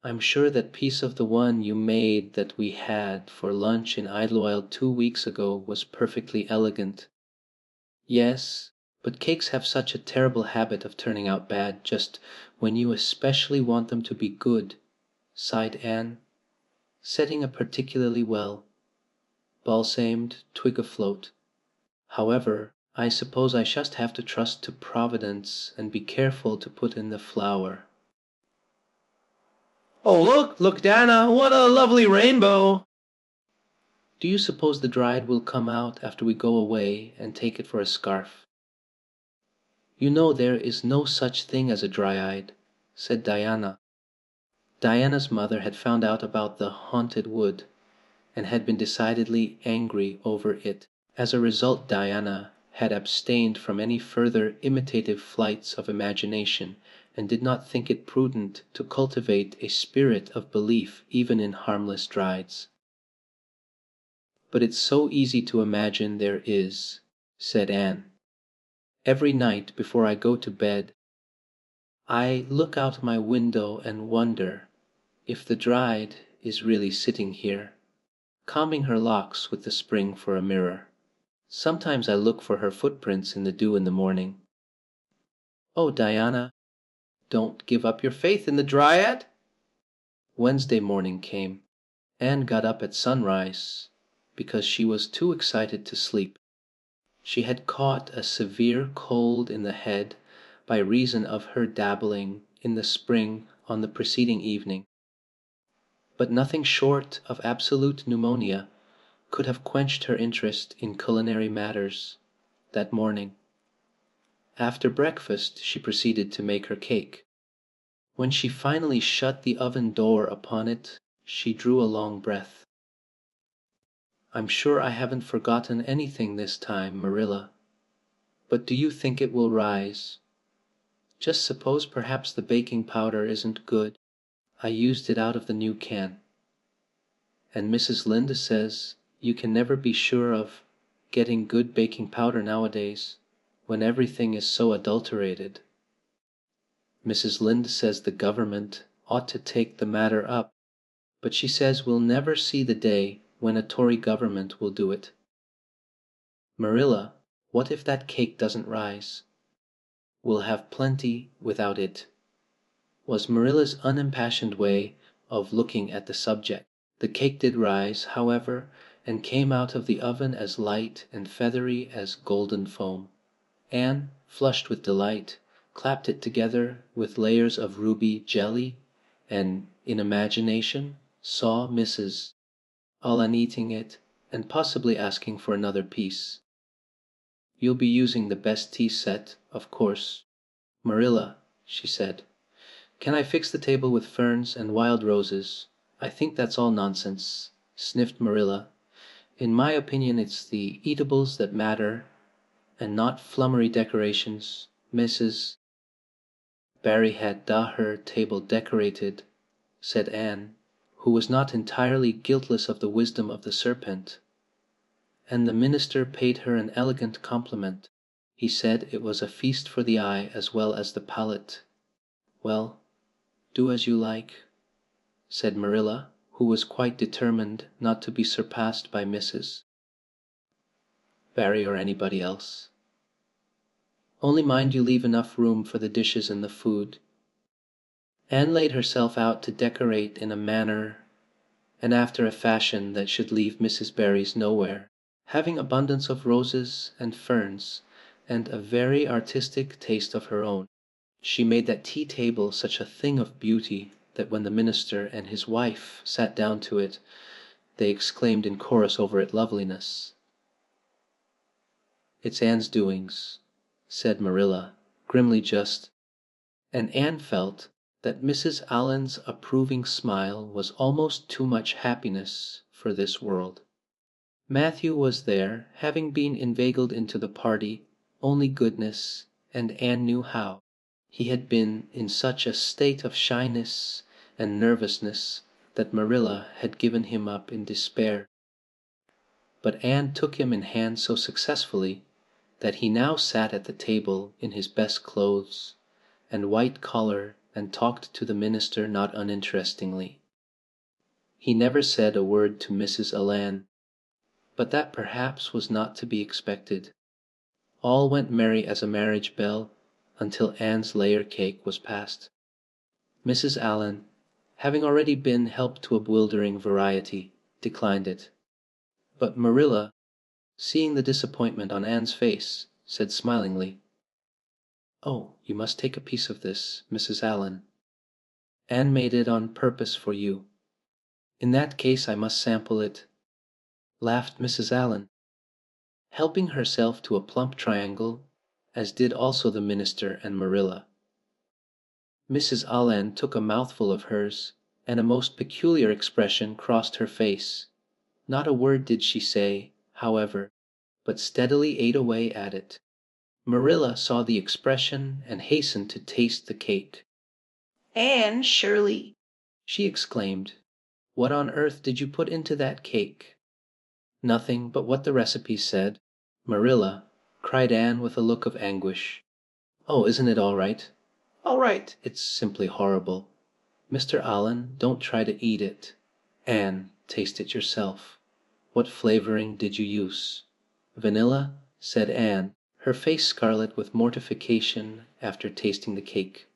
I'm sure that piece of the one you made that we had for lunch in Idlewild 2 weeks ago was perfectly elegant. Yes, but cakes have such a terrible habit of turning out bad just when you especially want them to be good, sighed Anne. Setting a particularly well, balsamed, twig afloat. However, I suppose I just have to trust to Providence and be careful to put in the flour. Oh, look, Dana, what a lovely rainbow! Do you suppose the dryad will come out after we go away and take it for a scarf? You know there is no such thing as a dryad, said Diana. Diana's mother had found out about the haunted wood and had been decidedly angry over it. As a result, Diana had abstained from any further imitative flights of imagination and did not think it prudent to cultivate a spirit of belief even in harmless dryads. But it's so easy to imagine there is, said Anne. Every night before I go to bed, I look out my window and wonder if the dryad is really sitting here, combing her locks with the spring for a mirror. Sometimes I look for her footprints in the dew in the morning. Oh, Diana, don't give up your faith in the dryad. Wednesday morning came. Anne got up at sunrise because she was too excited to sleep. She had caught a severe cold in the head by reason of her dabbling in the spring on the preceding evening, but nothing short of absolute pneumonia could have quenched her interest in culinary matters that morning. After breakfast she proceeded to make her cake. When she finally shut the oven door upon it, she drew a long breath. I'm sure I haven't forgotten anything this time, Marilla. But do you think it will rise? Just suppose perhaps the baking powder isn't good. I used it out of the new can. And Mrs. Lynde says you can never be sure of getting good baking powder nowadays, when everything is so adulterated. Mrs. Lynde says the government ought to take the matter up, but she says we'll never see the day when a Tory government will do it. Marilla, what if that cake doesn't rise? We'll have plenty without it, was Marilla's unimpassioned way of looking at the subject. The cake did rise, however, and came out of the oven as light and feathery as golden foam. Anne, flushed with delight, clapped it together with layers of ruby jelly, and, in imagination, saw Mrs. Allan eating it and possibly asking for another piece. You'll be using the best tea set, of course. Marilla, she said, can I fix the table with ferns and wild roses? I think that's all nonsense, sniffed Marilla. In my opinion it's the eatables that matter and not flummery decorations. Mrs. Barry had her table decorated, said Anne, who was not entirely guiltless of the wisdom of the serpent. And the minister paid her an elegant compliment. He said it was a feast for the eye as well as the palate. Well, do as you like, said Marilla, who was quite determined not to be surpassed by Mrs. Barry or anybody else. Only mind you leave enough room for the dishes and the food. Anne laid herself out to decorate in a manner and after a fashion that should leave Mrs. Barry's nowhere, having abundance of roses and ferns and a very artistic taste of her own. She made that tea table such a thing of beauty that when the minister and his wife sat down to it, they exclaimed in chorus over its loveliness. It's Anne's doings, said Marilla, grimly just, and Anne felt that Mrs. Allan's approving smile was almost too much happiness for this world. Matthew was there, having been inveigled into the party, only goodness, and Anne knew how. He had been in such a state of shyness and nervousness that Marilla had given him up in despair. But Anne took him in hand so successfully that he now sat at the table in his best clothes and white collar and talked to the minister not uninterestingly. He never said a word to Mrs. Alan, but that perhaps was not to be expected. All went merry as a marriage bell until Anne's layer cake was passed. Mrs. Allen, having already been helped to a bewildering variety, declined it. But Marilla, seeing the disappointment on Anne's face, said smilingly, "Oh, you must take a piece of this, Mrs. Allen. Anne made it on purpose for you." "In that case I must sample it," laughed Mrs. Allen, helping herself to a plump triangle, as did also the minister and Marilla. Mrs. Allen took a mouthful of hers, and a most peculiar expression crossed her face. Not a word did she say, however, but steadily ate away at it. Marilla saw the expression and hastened to taste the cake. "Anne Shirley!" she exclaimed. "What on earth did you put into that cake?" "Nothing but what the recipe said." "Marilla," cried Anne with a look of anguish. "Oh, isn't it all right?" "All right." "It's simply horrible. Mr. Allen, don't try to eat it. Anne, taste it yourself. What flavoring did you use?" "Vanilla," said Anne, her face scarlet with mortification after tasting the cake.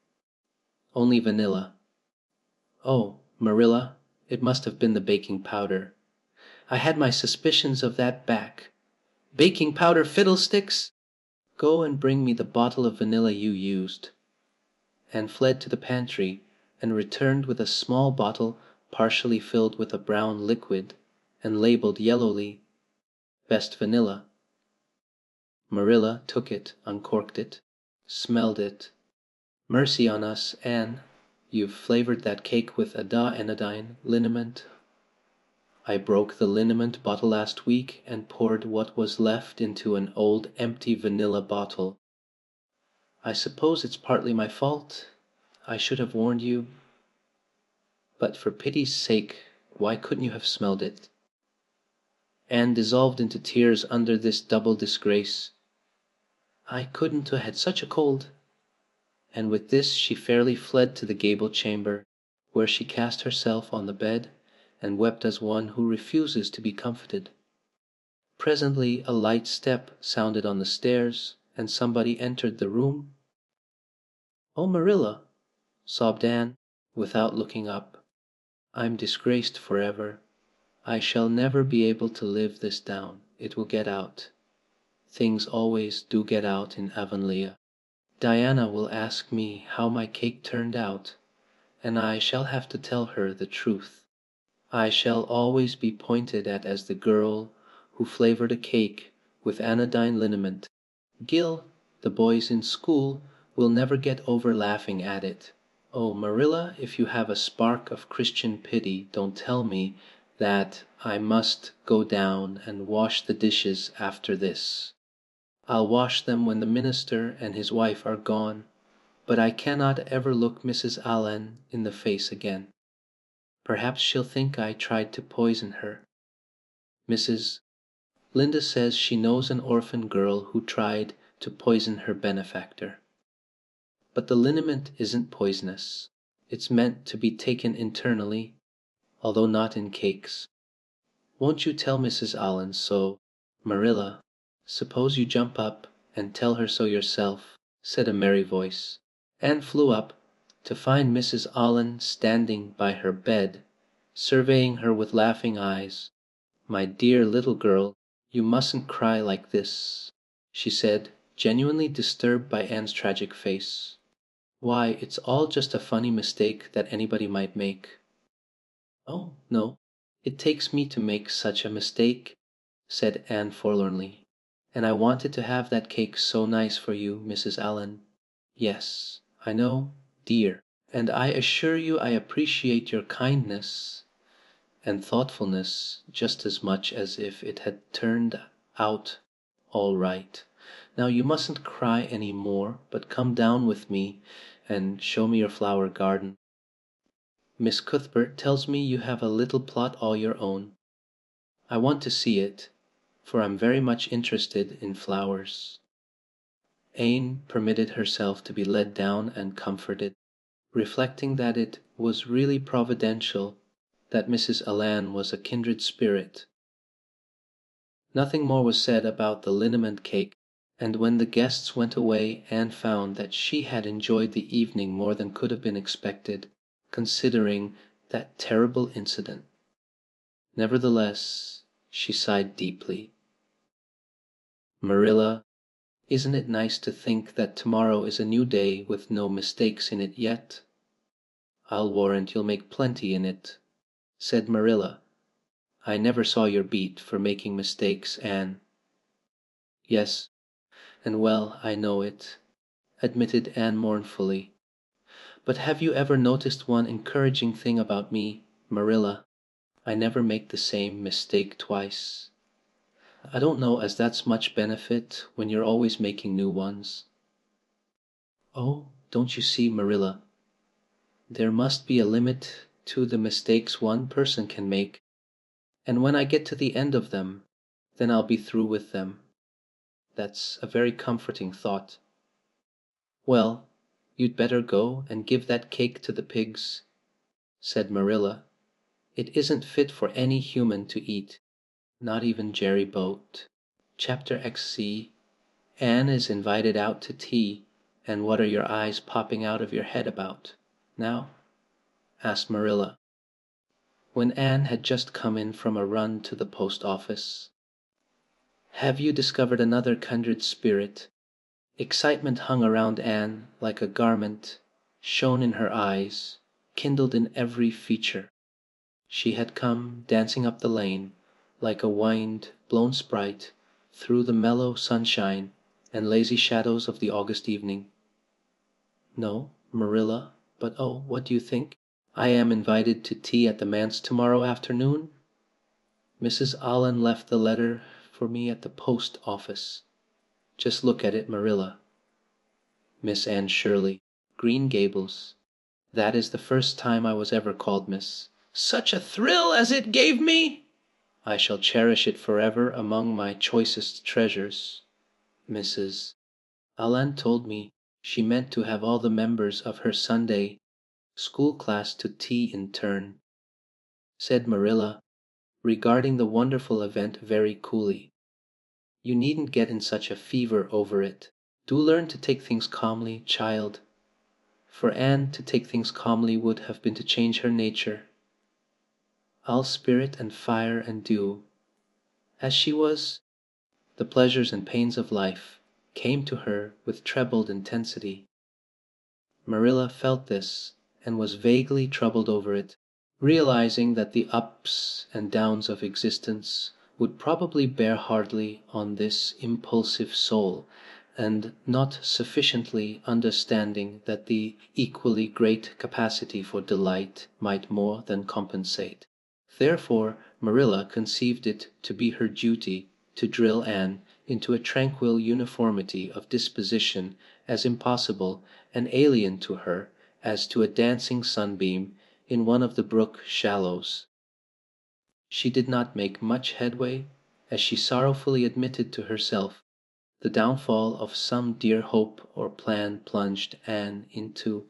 "Only vanilla." "Oh, Marilla, it must have been the baking powder. I had my suspicions of that back. Baking powder fiddlesticks! Go and bring me the bottle of vanilla you used." Anne fled to the pantry and returned with a small bottle partially filled with a brown liquid and labeled yellowly, "Best vanilla." Marilla took it, uncorked it, smelled it. "Mercy on us, Anne, you've flavored that cake with anodyne liniment. I broke the liniment bottle last week and poured what was left into an old empty vanilla bottle. I suppose it's partly my fault. I should have warned you. But for pity's sake, why couldn't you have smelled it?" Anne dissolved into tears under this double disgrace. "I couldn't have had such a cold." And with this she fairly fled to the gable chamber, where she cast herself on the bed and wept as one who refuses to be comforted. Presently a light step sounded on the stairs, and somebody entered the room. "Oh, Marilla," sobbed Anne, without looking up. "I'm disgraced forever. I shall never be able to live this down. It will get out. Things always do get out in Avonlea. Diana will ask me how my cake turned out, and I shall have to tell her the truth. I shall always be pointed at as the girl who flavored a cake with anodyne liniment. Gil, the boys in school, will never get over laughing at it. Oh, Marilla, if you have a spark of Christian pity, don't tell me that I must go down and wash the dishes after this. I'll wash them when the minister and his wife are gone, but I cannot ever look Mrs. Allen in the face again. Perhaps she'll think I tried to poison her. Mrs. Linda says she knows an orphan girl who tried to poison her benefactor. But the liniment isn't poisonous. It's meant to be taken internally, although not in cakes. Won't you tell Mrs. Allen so? Marilla, suppose you jump up and tell her so yourself," said a merry voice. Anne flew up, to find Mrs. Allen standing by her bed, surveying her with laughing eyes. "My dear little girl, you mustn't cry like this," she said, genuinely disturbed by Anne's tragic face. "Why, it's all just a funny mistake that anybody might make." "Oh, no, it takes me to make such a mistake," said Anne forlornly. "And I wanted to have that cake so nice for you, Mrs. Allen. Yes, I know, dear, and I assure you I appreciate your kindness and thoughtfulness just as much as if it had turned out all right. Now you mustn't cry any more, but come down with me and show me your flower garden. Miss Cuthbert tells me you have a little plot all your own. I want to see it, for I'm very much interested in flowers." Anne permitted herself to be led down and comforted. reflecting that it was really providential that Mrs. Alan was a kindred spirit. Nothing more was said about the liniment cake, and when the guests went away Anne found that she had enjoyed the evening more than could have been expected, considering that terrible incident. Nevertheless, she sighed deeply. Marilla, isn't it nice to think that tomorrow is a new day with no mistakes in it yet? I'll warrant you'll make plenty in it, said Marilla. I never saw your beat for making mistakes, Anne. Yes, and well I know it, admitted Anne mournfully. But have you ever noticed one encouraging thing about me, Marilla? I never make the same mistake twice. I don't know as that's much benefit when you're always making new ones. Oh, don't you see, Marilla? There must be a limit to the mistakes one person can make, and when I get to the end of them, then I'll be through with them. That's a very comforting thought. Well, you'd better go and give that cake to the pigs, said Marilla. It isn't fit for any human to eat, not even Jerry Boat. Chapter XC. Anne is invited out to tea, and what are your eyes popping out of your head about, now? Asked Marilla, when Anne had just come in from a run to the post office. Have you discovered another kindred spirit? Excitement hung around Anne like a garment, shone in her eyes, kindled in every feature. She had come dancing up the lane, like a wind-blown sprite, through the mellow sunshine and lazy shadows of the August evening. No, Marilla, but oh, what do you think? I am invited to tea at the manse tomorrow afternoon. Mrs. Allan left the letter for me at the post office. Just look at it, Marilla. Miss Anne Shirley, Green Gables. That is the first time I was ever called Miss. Such a thrill as it gave me! I shall cherish it forever among my choicest treasures. Mrs. Allan told me she meant to have all the members of her Sunday school class to tea in turn, said Marilla, regarding the wonderful event very coolly. You needn't get in such a fever over it. Do learn to take things calmly, child. For Anne to take things calmly would have been to change her nature. All spirit and fire and dew. As she was, the pleasures and pains of life came to her with trebled intensity. Marilla felt this and was vaguely troubled over it, realizing that the ups and downs of existence would probably bear hardly on this impulsive soul, and not sufficiently understanding that the equally great capacity for delight might more than compensate. Therefore Marilla conceived it to be her duty to drill Anne into a tranquil uniformity of disposition as impossible and alien to her as to a dancing sunbeam in one of the brook shallows. She did not make much headway, as she sorrowfully admitted to herself. The downfall of some dear hope or plan plunged Anne into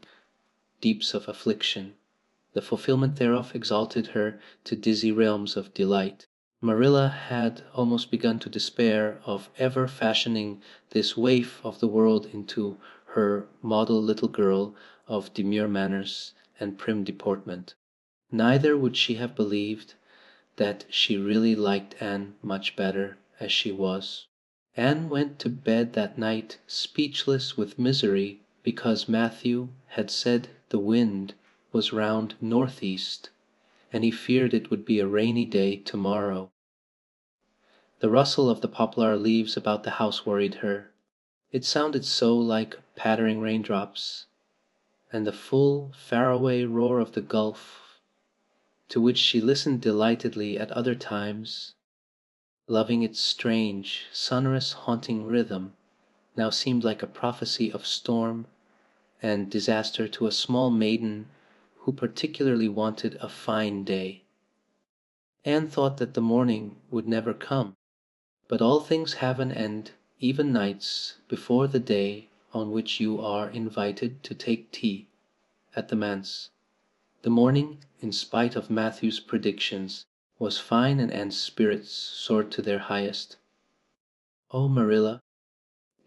deeps of affliction. The fulfillment thereof exalted her to dizzy realms of delight. Marilla had almost begun to despair of ever fashioning this waif of the world into her model little girl of demure manners and prim deportment. Neither would she have believed that she really liked Anne much better as she was. Anne went to bed that night speechless with misery because Matthew had said the wind was round northeast, and he feared it would be a rainy day tomorrow. The rustle of the poplar leaves about the house worried her. It sounded so like pattering raindrops, and the full, faraway roar of the Gulf, to which she listened delightedly at other times, loving its strange, sonorous, haunting rhythm, now seemed like a prophecy of storm and disaster to a small maiden who particularly wanted a fine day. Anne thought that the morning would never come, but all things have an end, even nights, before the day on which you are invited to take tea. at the manse. The morning, in spite of Matthew's predictions, was fine and Anne's spirits soared to their highest. "Oh, Marilla,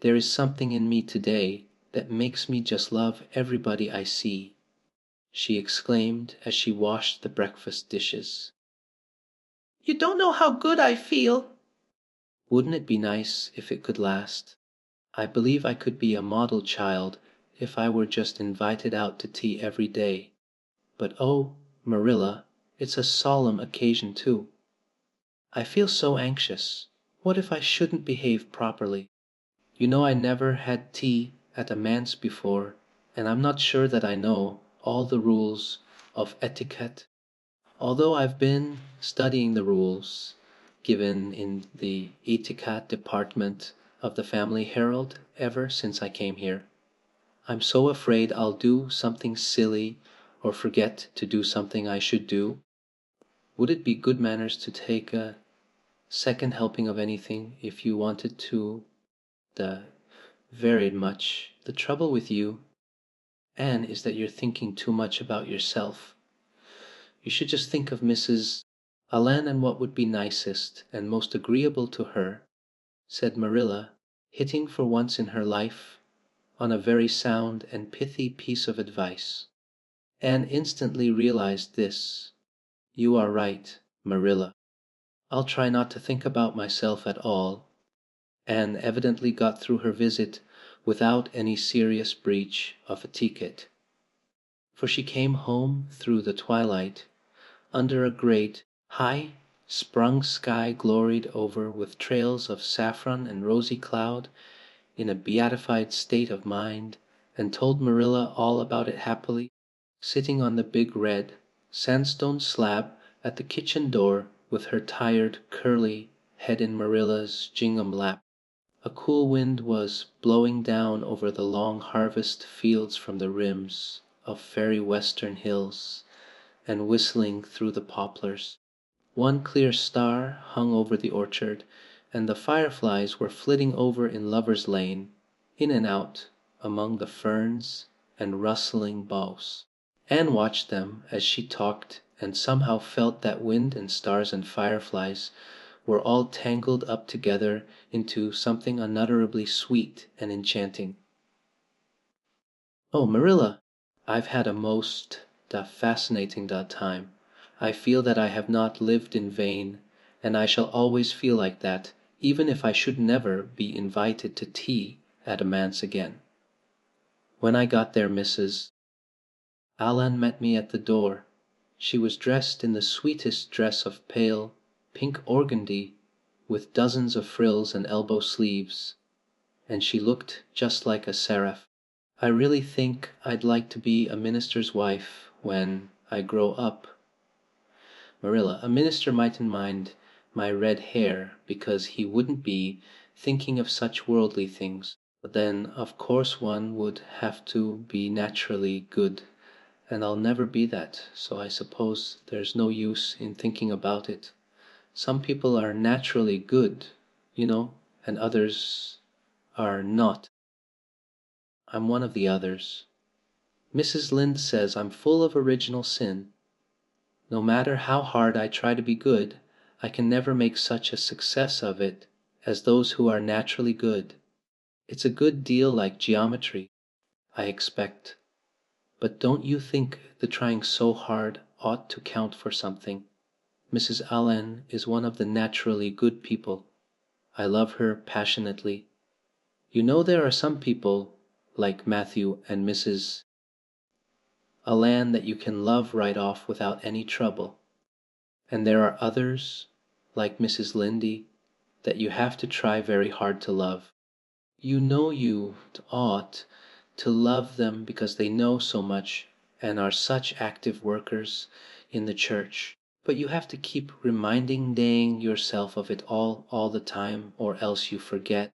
there is something in me today that makes me just love everybody I see," she exclaimed as she washed the breakfast dishes. You don't know how good I feel. Wouldn't it be nice if it could last? I believe I could be a model child if I were just invited out to tea every day. But oh, Marilla, it's a solemn occasion too. I feel so anxious. What if I shouldn't behave properly? You know I never had tea at a manse before, and I'm not sure that I know all the rules of etiquette, although I've been studying the rules given in the etiquette department of the Family Herald ever since I came here. I'm so afraid I'll do something silly or forget to do something I should do. Would it be good manners to take a second helping of anything if you wanted to? The Very much. The trouble with you, Anne, is that you're thinking too much about yourself. You should just think of Mrs. Allen and what would be nicest and most agreeable to her, said Marilla, hitting for once in her life on a very sound and pithy piece of advice. Anne instantly realized this. You are right, Marilla. I'll try not to think about myself at all. Anne evidently got through her visit without any serious breach of etiquette, for she came home through the twilight under a great, high-sprung sky gloried over with trails of saffron and rosy cloud, in a beatified state of mind, and told Marilla all about it happily, sitting on the big red sandstone slab at the kitchen door with her tired, curly head in Marilla's gingham lap. A cool wind was blowing down over the long harvest fields from the rims of fairy western hills and whistling through the poplars. One clear star hung over the orchard, and the fireflies were flitting over in Lover's Lane, in and out among the ferns and rustling boughs. Anne watched them as she talked and somehow felt that wind and stars and fireflies were all tangled up together into something unutterably sweet and enchanting. "Oh, Marilla, I've had a most fascinating time. I feel that I have not lived in vain, and I shall always feel like that, even if I should never be invited to tea at a manse again. When I got there, Mrs. Allan met me at the door. She was dressed in the sweetest dress of pale pink organdy with dozens of frills and elbow sleeves, and she looked just like a seraph. I really think I'd like to be a minister's wife when I grow up. Marilla, a minister mightn't mind my red hair because he wouldn't be thinking of such worldly things, but then of course one would have to be naturally good, and I'll never be that, so I suppose there's no use in thinking about it. Some people are naturally good, and others are not. I'm one of the others. Mrs. Lynde says I'm full of original sin. No matter how hard I try to be good, I can never make such a success of it as those who are naturally good. It's a good deal like geometry, I expect. But don't you think the trying so hard ought to count for something? Mrs. Allen is one of the naturally good people. I love her passionately. You know there are some people, like Matthew and Mrs. Allen, that you can love right off without any trouble. And there are others, like Mrs. Lynde, that you have to try very hard to love. You know you ought to love them because they know so much and are such active workers in the church. But you have to keep reminding yourself of it all the time, or else you forget.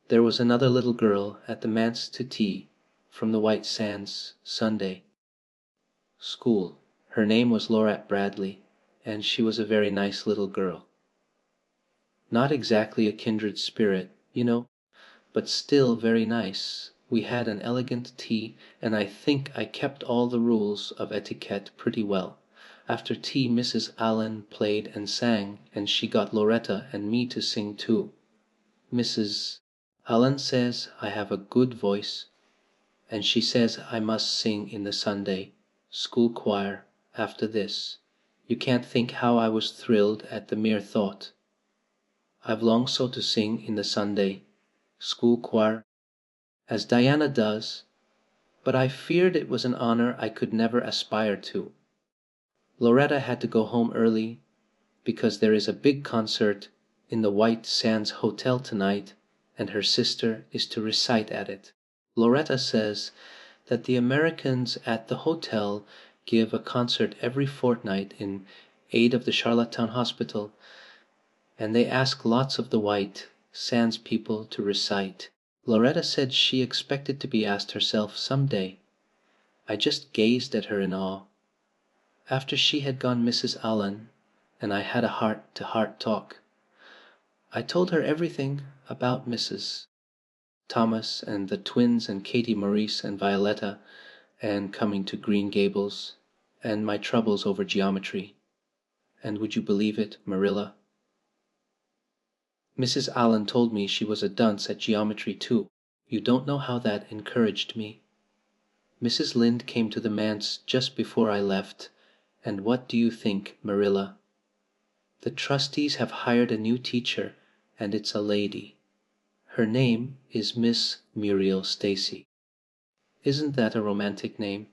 There was another little girl at the manse to tea from the White Sands Sunday school. Her name was Laurette Bradley, and she was a very nice little girl. Not exactly a kindred spirit, but still very nice, We had an elegant tea, and I think I kept all the rules of etiquette pretty well. After tea Mrs. Allen played and sang, and she got Loretta and me to sing too. Mrs. Allen says I have a good voice, and she says I must sing in the Sunday school choir after this. You can't think how I was thrilled at the mere thought. I've longed so to sing in the Sunday school choir, as Diana does, but I feared it was an honor I could never aspire to. Loretta had to go home early because there is a big concert in the White Sands Hotel tonight, and her sister is to recite at it. Loretta says that the Americans at the hotel give a concert every fortnight in aid of the Charlottetown Hospital, and they ask lots of the White Sands people to recite. Loretta said she expected to be asked herself some day. I just gazed at her in awe. After she had gone Mrs. Allen and I had a heart-to-heart talk. I told her everything about Mrs. Thomas and the twins and Katie Maurice and Violetta and coming to Green Gables and my troubles over geometry. And would you believe it, Marilla? Mrs. Allen told me she was a dunce at geometry too. You don't know how that encouraged me. Mrs. Lynde came to the manse just before I left, and what do you think, Marilla? The trustees have hired a new teacher, and it's a lady. Her name is Miss Muriel Stacy. Isn't that a romantic name?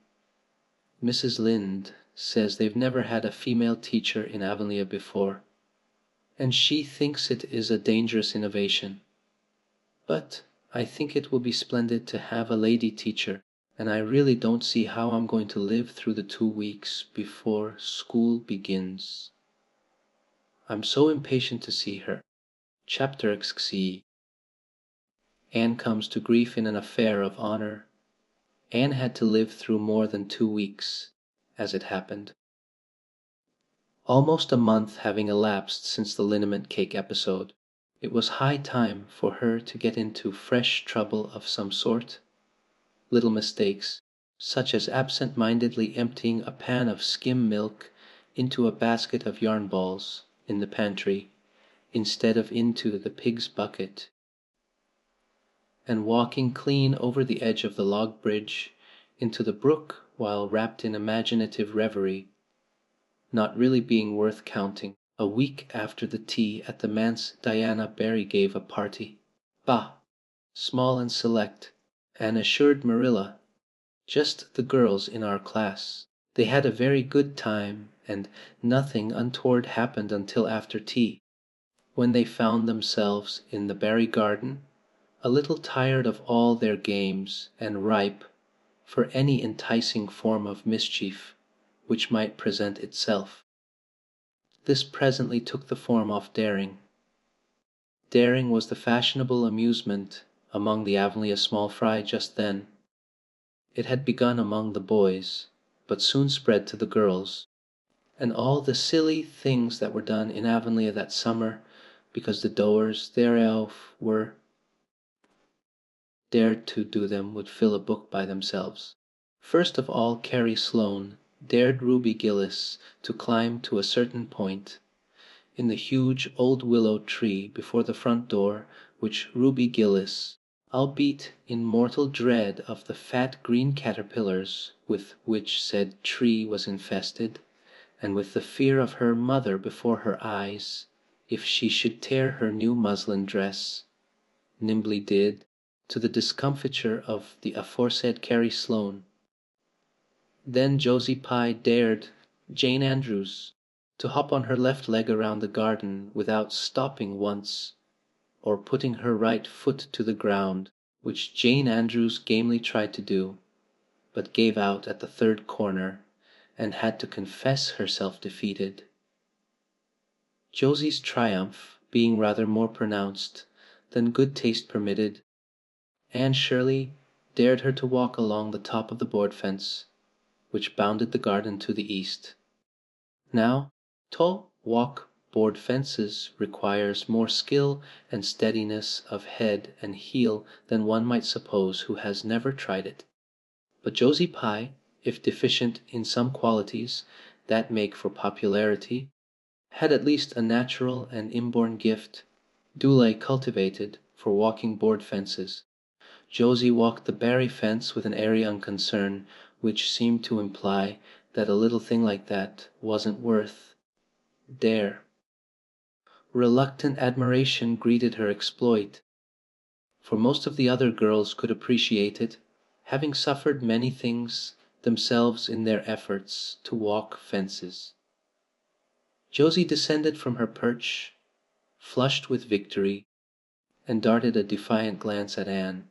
Mrs. Lynde says they've never had a female teacher in Avonlea before, and she thinks it is a dangerous innovation. But I think it will be splendid to have a lady teacher, and I really don't see how I'm going to live through the 2 weeks before school begins. I'm so impatient to see her. Chapter XC. Anne comes to grief in an affair of honor. Anne had to live through more than 2 weeks, as it happened. Almost a month having elapsed since the liniment cake episode, it was high time for her to get into fresh trouble of some sort. Little mistakes, such as absent-mindedly emptying a pan of skim milk into a basket of yarn balls in the pantry instead of into the pig's bucket, and walking clean over the edge of the log bridge into the brook while wrapped in imaginative reverie, not really being worth counting. A week after the tea at the manse Diana Barry gave a party. Bah! Small and select, Anne assured Marilla. Just the girls in our class. They had a very good time, and nothing untoward happened until after tea, when they found themselves in the Barry garden, a little tired of all their games and ripe for any enticing form of mischief which might present itself. This presently took the form of daring. Daring was the fashionable amusement among the Avonlea small fry just then. It had begun among the boys, but soon spread to the girls, and all the silly things that were done in Avonlea that summer because the doers thereof were dared to do them would fill a book by themselves. First of all, Carrie Sloane dared Ruby Gillis to climb to a certain point in the huge old willow tree before the front door, which Ruby Gillis, albeit in mortal dread of the fat green caterpillars with which said tree was infested, and with the fear of her mother before her eyes if she should tear her new muslin dress, nimbly did, to the discomfiture of the aforesaid Carrie Sloane. Then Josie Pye dared Jane Andrews to hop on her left leg around the garden without stopping once, or putting her right foot to the ground, which Jane Andrews gamely tried to do, but gave out at the third corner, and had to confess herself defeated. Josie's triumph being rather more pronounced than good taste permitted, Anne Shirley dared her to walk along the top of the board fence, which bounded the garden to the east. Now, to walk Board fences requires more skill and steadiness of head and heel than one might suppose who has never tried it. But Josie Pye, if deficient in some qualities that make for popularity, had at least a natural and inborn gift, duly cultivated, for walking board fences. Josie walked the Barry fence with an airy unconcern which seemed to imply that a little thing like that wasn't worth dare. Reluctant admiration greeted her exploit, for most of the other girls could appreciate it, having suffered many things themselves in their efforts to walk fences. Josie descended from her perch, flushed with victory, and darted a defiant glance at Anne.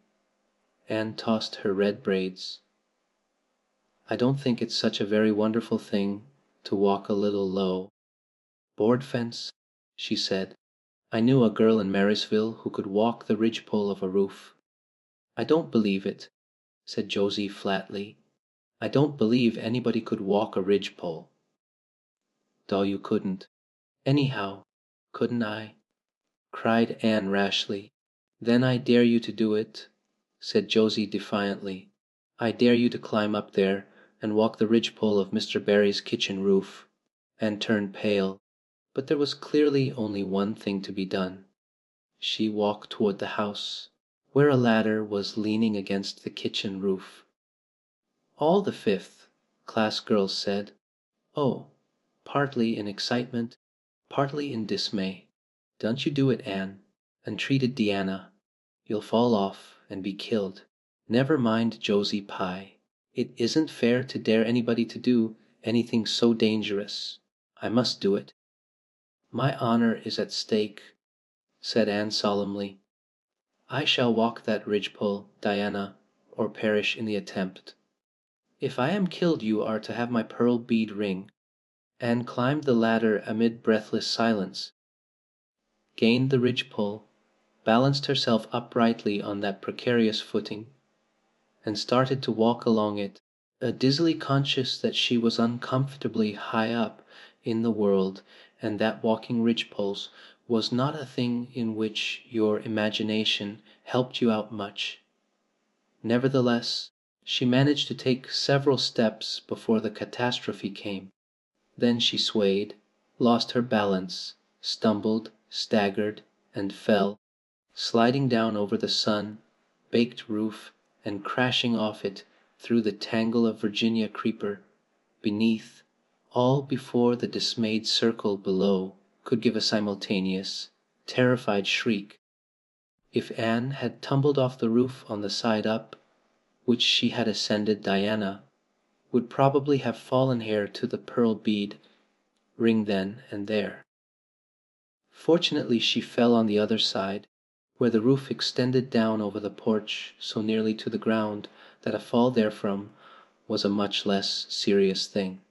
Anne tossed her red braids. "I don't think it's such a very wonderful thing to walk a little low." "Board fence," she said. "I knew a girl in Marysville who could walk the ridgepole of a roof." "I don't believe it," said Josie flatly. "I don't believe anybody could walk a ridgepole." "Though you couldn't. Anyhow, couldn't I?" cried Anne rashly. "Then I dare you to do it," said Josie defiantly. "I dare you to climb up there and walk the ridgepole of Mr. Barry's kitchen roof." Anne turned pale, but there was clearly only one thing to be done. She walked toward the house, where a ladder was leaning against the kitchen roof. "All the fifth," class girls said. "Oh," partly in excitement, partly in dismay. "Don't you do it, Anne," entreated Diana. "You'll fall off and be killed." "Never mind Josie Pye. It isn't fair to dare anybody to do anything so dangerous. I must do it." "My honor is at stake," said Anne solemnly. "I shall walk that ridgepole, Diana, or perish in the attempt. If I am killed you are to have my pearl bead ring." Anne climbed the ladder amid breathless silence, gained the ridgepole, balanced herself uprightly on that precarious footing, and started to walk along it, dizzily conscious that she was uncomfortably high up in the world and that walking ridgepoles was not a thing in which your imagination helped you out much. Nevertheless, she managed to take several steps before the catastrophe came. Then she swayed, lost her balance, stumbled, staggered, and fell, sliding down over the sun-baked roof and crashing off it through the tangle of Virginia creeper beneath, all before the dismayed circle below could give a simultaneous, terrified shriek. If Anne had tumbled off the roof on the side up, which she had ascended, Diana would probably have fallen here to the pearl bead ring then and there. Fortunately she fell on the other side, where the roof extended down over the porch so nearly to the ground that a fall therefrom was a much less serious thing.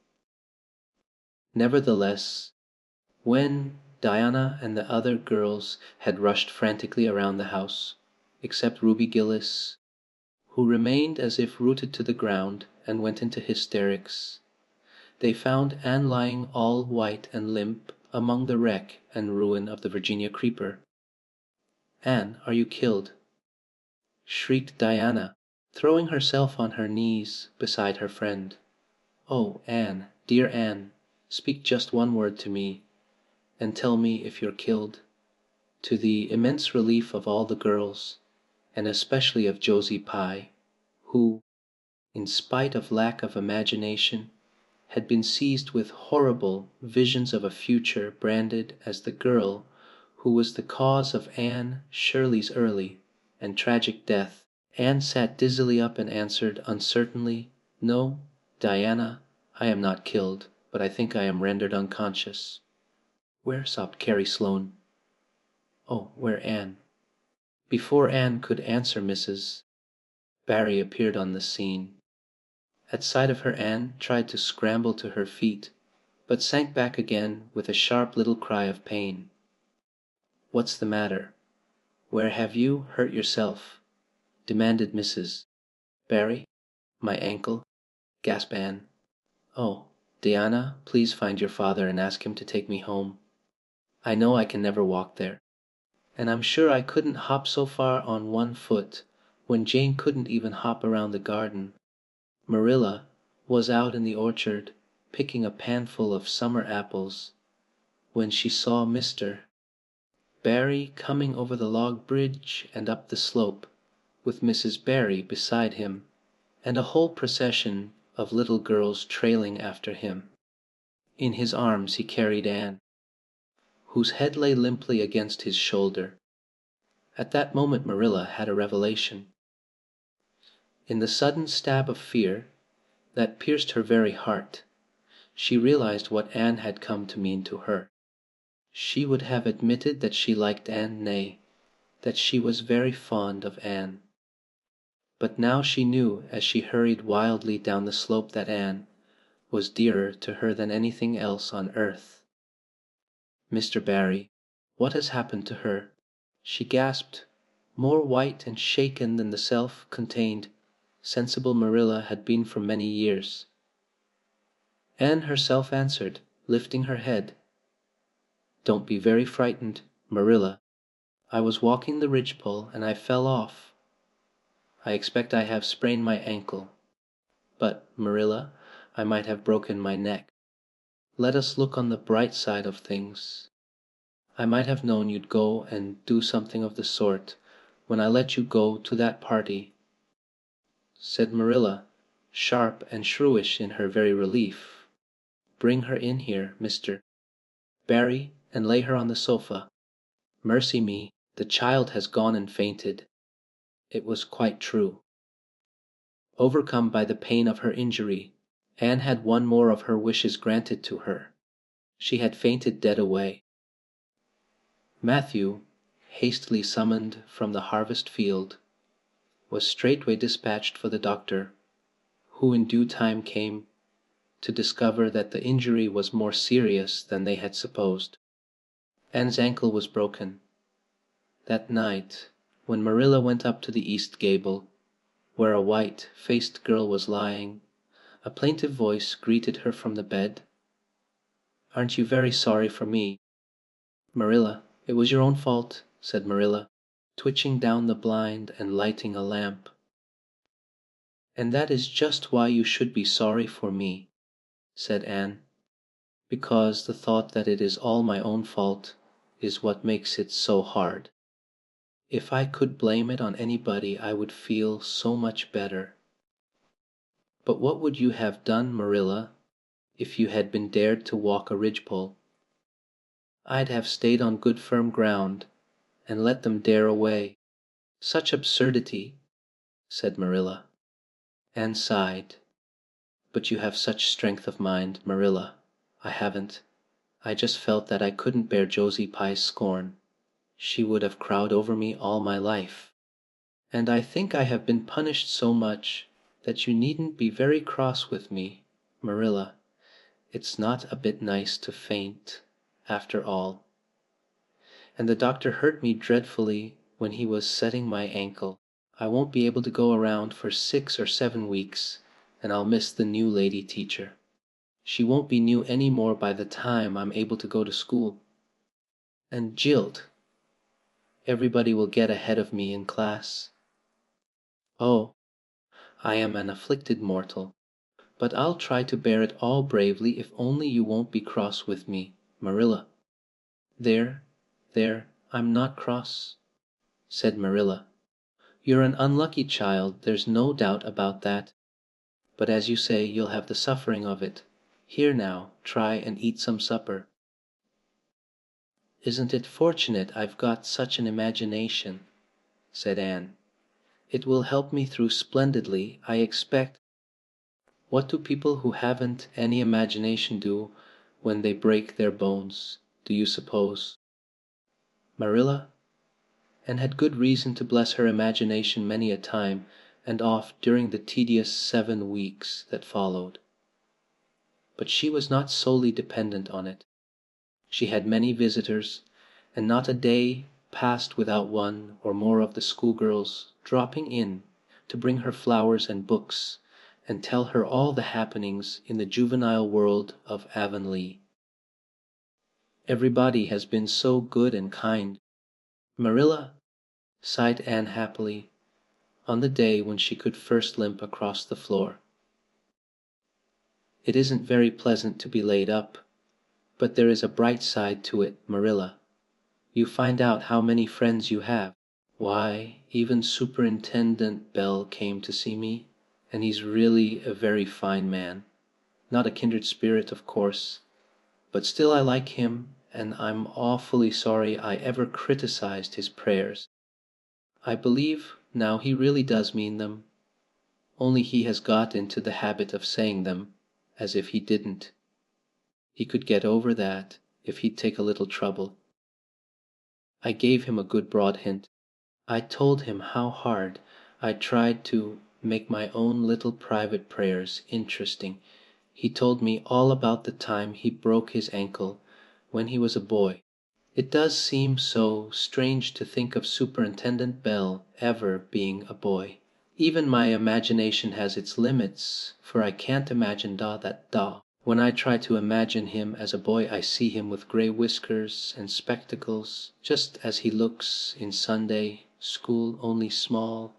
Nevertheless, when Diana and the other girls had rushed frantically around the house, except Ruby Gillis, who remained as if rooted to the ground and went into hysterics, they found Anne lying all white and limp among the wreck and ruin of the Virginia creeper. "Anne, are you killed?" shrieked Diana, throwing herself on her knees beside her friend. "Oh, Anne, dear Anne, speak just one word to me, and tell me if you're killed." To the immense relief of all the girls, and especially of Josie Pye, who, in spite of lack of imagination, had been seized with horrible visions of a future branded as the girl who was the cause of Anne Shirley's early and tragic death, Anne sat dizzily up and answered uncertainly, "No, Diana, I am not killed, but I think I am rendered unconscious." "Where?" sobbed Carrie Sloane. "Oh, where, Anne?" Before Anne could answer Mrs. Barry appeared on the scene. At sight of her Anne tried to scramble to her feet, but sank back again with a sharp little cry of pain. "What's the matter? Where have you hurt yourself?" demanded Mrs. Barry. "My ankle," gasped Anne. "Oh, Diana, please find your father and ask him to take me home." I know I can never walk there. And I'm sure I couldn't hop so far on one foot when Jane couldn't even hop around the garden. Marilla was out in the orchard picking a panful of summer apples when she saw Mr. Barry coming over the log bridge and up the slope, with Mrs. Barry beside him, and a whole procession of little girls trailing after him. In his arms he carried Anne, whose head lay limply against his shoulder. At that moment Marilla had a revelation. In the sudden stab of fear that pierced her very heart, she realized what Anne had come to mean to her. She would have admitted that she liked Anne, nay, that she was very fond of Anne. But now she knew as she hurried wildly down the slope that Anne was dearer to her than anything else on earth. "Mr. Barry, what has happened to her?" she gasped, more white and shaken than the self-contained, sensible Marilla had been for many years. Anne herself answered, lifting her head, "Don't be very frightened, Marilla. I was walking the ridgepole and I fell off. I expect I have sprained my ankle. But, Marilla, I might have broken my neck. Let us look on the bright side of things. I might have known you'd go and do something of the sort when I let you go to that party," said Marilla, sharp and shrewish in her very relief. "Bring her in here, Mr. Barry, and lay her on the sofa. Mercy me, the child has gone and fainted." It was quite true. Overcome by the pain of her injury, Anne had one more of her wishes granted to her. She had fainted dead away. Matthew, hastily summoned from the harvest field, was straightway dispatched for the doctor, who in due time came to discover that the injury was more serious than they had supposed. Anne's ankle was broken. That night, when Marilla went up to the east gable, where a white-faced girl was lying, a plaintive voice greeted her from the bed. "Aren't you very sorry for me?" "Marilla, it was your own fault," said Marilla, twitching down the blind and lighting a lamp. "And that is just why you should be sorry for me," said Anne, "because the thought that it is all my own fault is what makes it so hard. If I could blame it on anybody I would feel so much better. But what would you have done, Marilla, if you had been dared to walk a ridgepole?" "I'd have stayed on good firm ground and let them dare away. Such absurdity," said Marilla. Anne sighed. "But you have such strength of mind, Marilla. I haven't. I just felt that I couldn't bear Josie Pye's scorn. She would have crowed over me all my life. And I think I have been punished so much that you needn't be very cross with me, Marilla. It's not a bit nice to faint, after all. And the doctor hurt me dreadfully when he was setting my ankle. I won't be able to go around for 6 or 7 weeks, and I'll miss the new lady teacher. She won't be new any more by the time I'm able to go to school. And Jilt, everybody will get ahead of me in class. Oh, I am an afflicted mortal, but I'll try to bear it all bravely if only you won't be cross with me, Marilla." "There, I'm not cross," said Marilla. "You're an unlucky child, there's no doubt about that. But as you say, you'll have the suffering of it. Here now, try and eat some supper." "Isn't it fortunate I've got such an imagination?" said Anne. "It will help me through splendidly, I expect. What do people who haven't any imagination do when they break their bones, do you suppose?" Marilla, and had good reason to bless her imagination many a time and oft during the tedious 7 weeks that followed. But she was not solely dependent on it. She had many visitors, and not a day passed without one or more of the schoolgirls dropping in to bring her flowers and books and tell her all the happenings in the juvenile world of Avonlea. Everybody has been so good and kind. Marilla, sighed Anne happily, on the day when she could first limp across the floor. It isn't very pleasant to be laid up, but there is a bright side to it, Marilla. You find out how many friends you have. Why, even Superintendent Bell came to see me, and he's really a very fine man. Not a kindred spirit, of course, but still I like him, and I'm awfully sorry I ever criticized his prayers. I believe now he really does mean them, only he has got into the habit of saying them as if he didn't. He could get over that if he'd take a little trouble. I gave him a good broad hint. I told him how hard I tried to make my own little private prayers interesting. He told me all about the time he broke his ankle when he was a boy. It does seem so strange to think of Superintendent Bell ever being a boy. Even my imagination has its limits, for I can't imagine Da. When I try to imagine him as a boy, I see him with gray whiskers and spectacles, just as he looks in Sunday school, only small.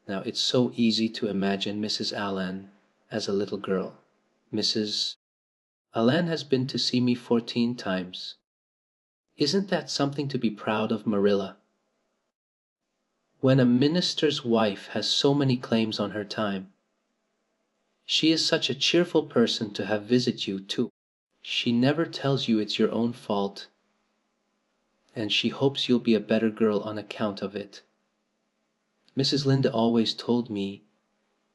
Now, it's so easy to imagine Mrs. Allan as a little girl. Mrs. Allan has been to see me 14 times. Isn't that something to be proud of, Marilla? When a minister's wife has so many claims on her time. She is such a cheerful person to have visit you, too. She never tells you it's your own fault, and she hopes you'll be a better girl on account of it. Mrs. Lynde always told me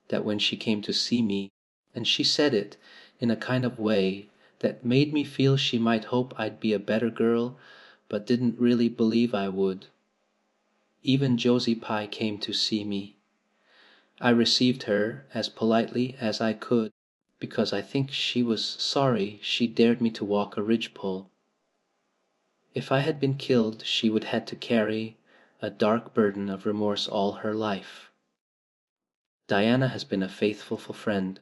that when she came to see me, and she said it in a kind of way that made me feel she might hope I'd be a better girl, but didn't really believe I would. Even Josie Pye came to see me. I received her as politely as I could, because I think she was sorry she dared me to walk a ridgepole. If I had been killed, she would had to carry a dark burden of remorse all her life. Diana has been a faithful friend.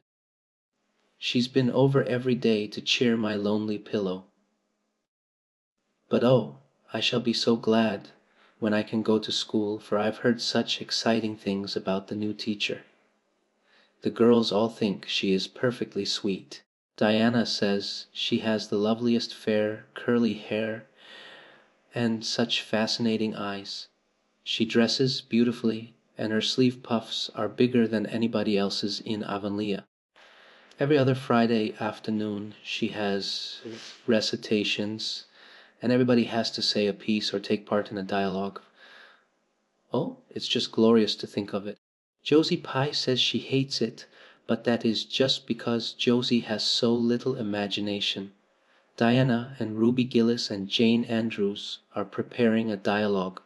She's been over every day to cheer my lonely pillow. But oh, I shall be so glad when I can go to school, for I've heard such exciting things about the new teacher. The girls all think she is perfectly sweet. Diana says she has the loveliest fair, curly hair and such fascinating eyes. She dresses beautifully, and her sleeve puffs are bigger than anybody else's in Avonlea. Every other Friday afternoon she has recitations, and everybody has to say a piece or take part in a dialogue. Oh, it's just glorious to think of it. Josie Pye says she hates it, but that is just because Josie has so little imagination. Diana and Ruby Gillis and Jane Andrews are preparing a dialogue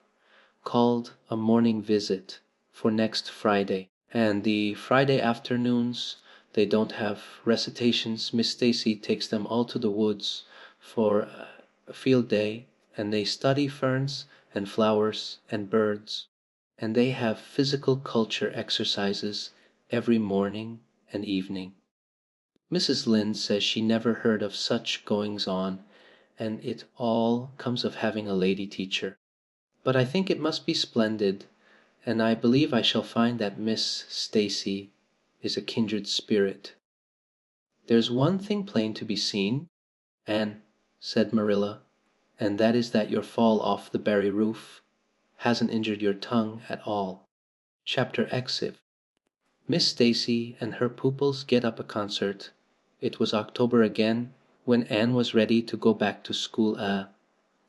called A Morning Visit for next Friday. And the Friday afternoons, they don't have recitations. Miss Stacy takes them all to the woods for a field day, and they study ferns and flowers and birds. And they have physical culture exercises every morning and evening. Mrs. Lynde says she never heard of such goings-on, and it all comes of having a lady teacher. But I think it must be splendid, and I believe I shall find that Miss Stacy is a kindred spirit. There's one thing plain to be seen, Anne, said Marilla, and that is that your fall off the Barry roof hasn't injured your tongue at all. Chapter Exiv. Miss Stacy and her pupils get up a concert. It was October again when Anne was ready to go back to school, a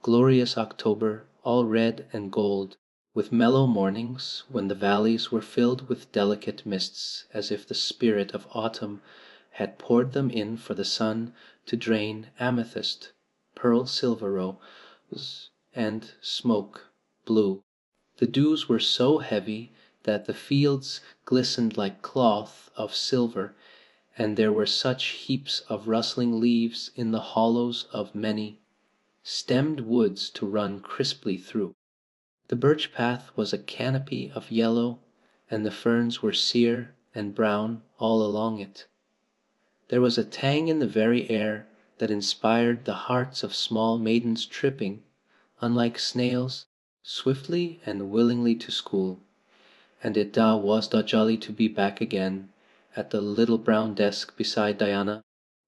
glorious October, all red and gold, with mellow mornings when the valleys were filled with delicate mists, as if the spirit of autumn had poured them in for the sun to drain amethyst, pearl silver rose, and smoke blue. The dews were so heavy that the fields glistened like cloth of silver, and there were such heaps of rustling leaves in the hollows of many stemmed woods to run crisply through. The birch path was a canopy of yellow, and the ferns were sere and brown all along it. There was a tang in the very air that inspired the hearts of small maidens tripping, unlike snails, swiftly and willingly to school. And it was jolly to be back again at the little brown desk beside Diana,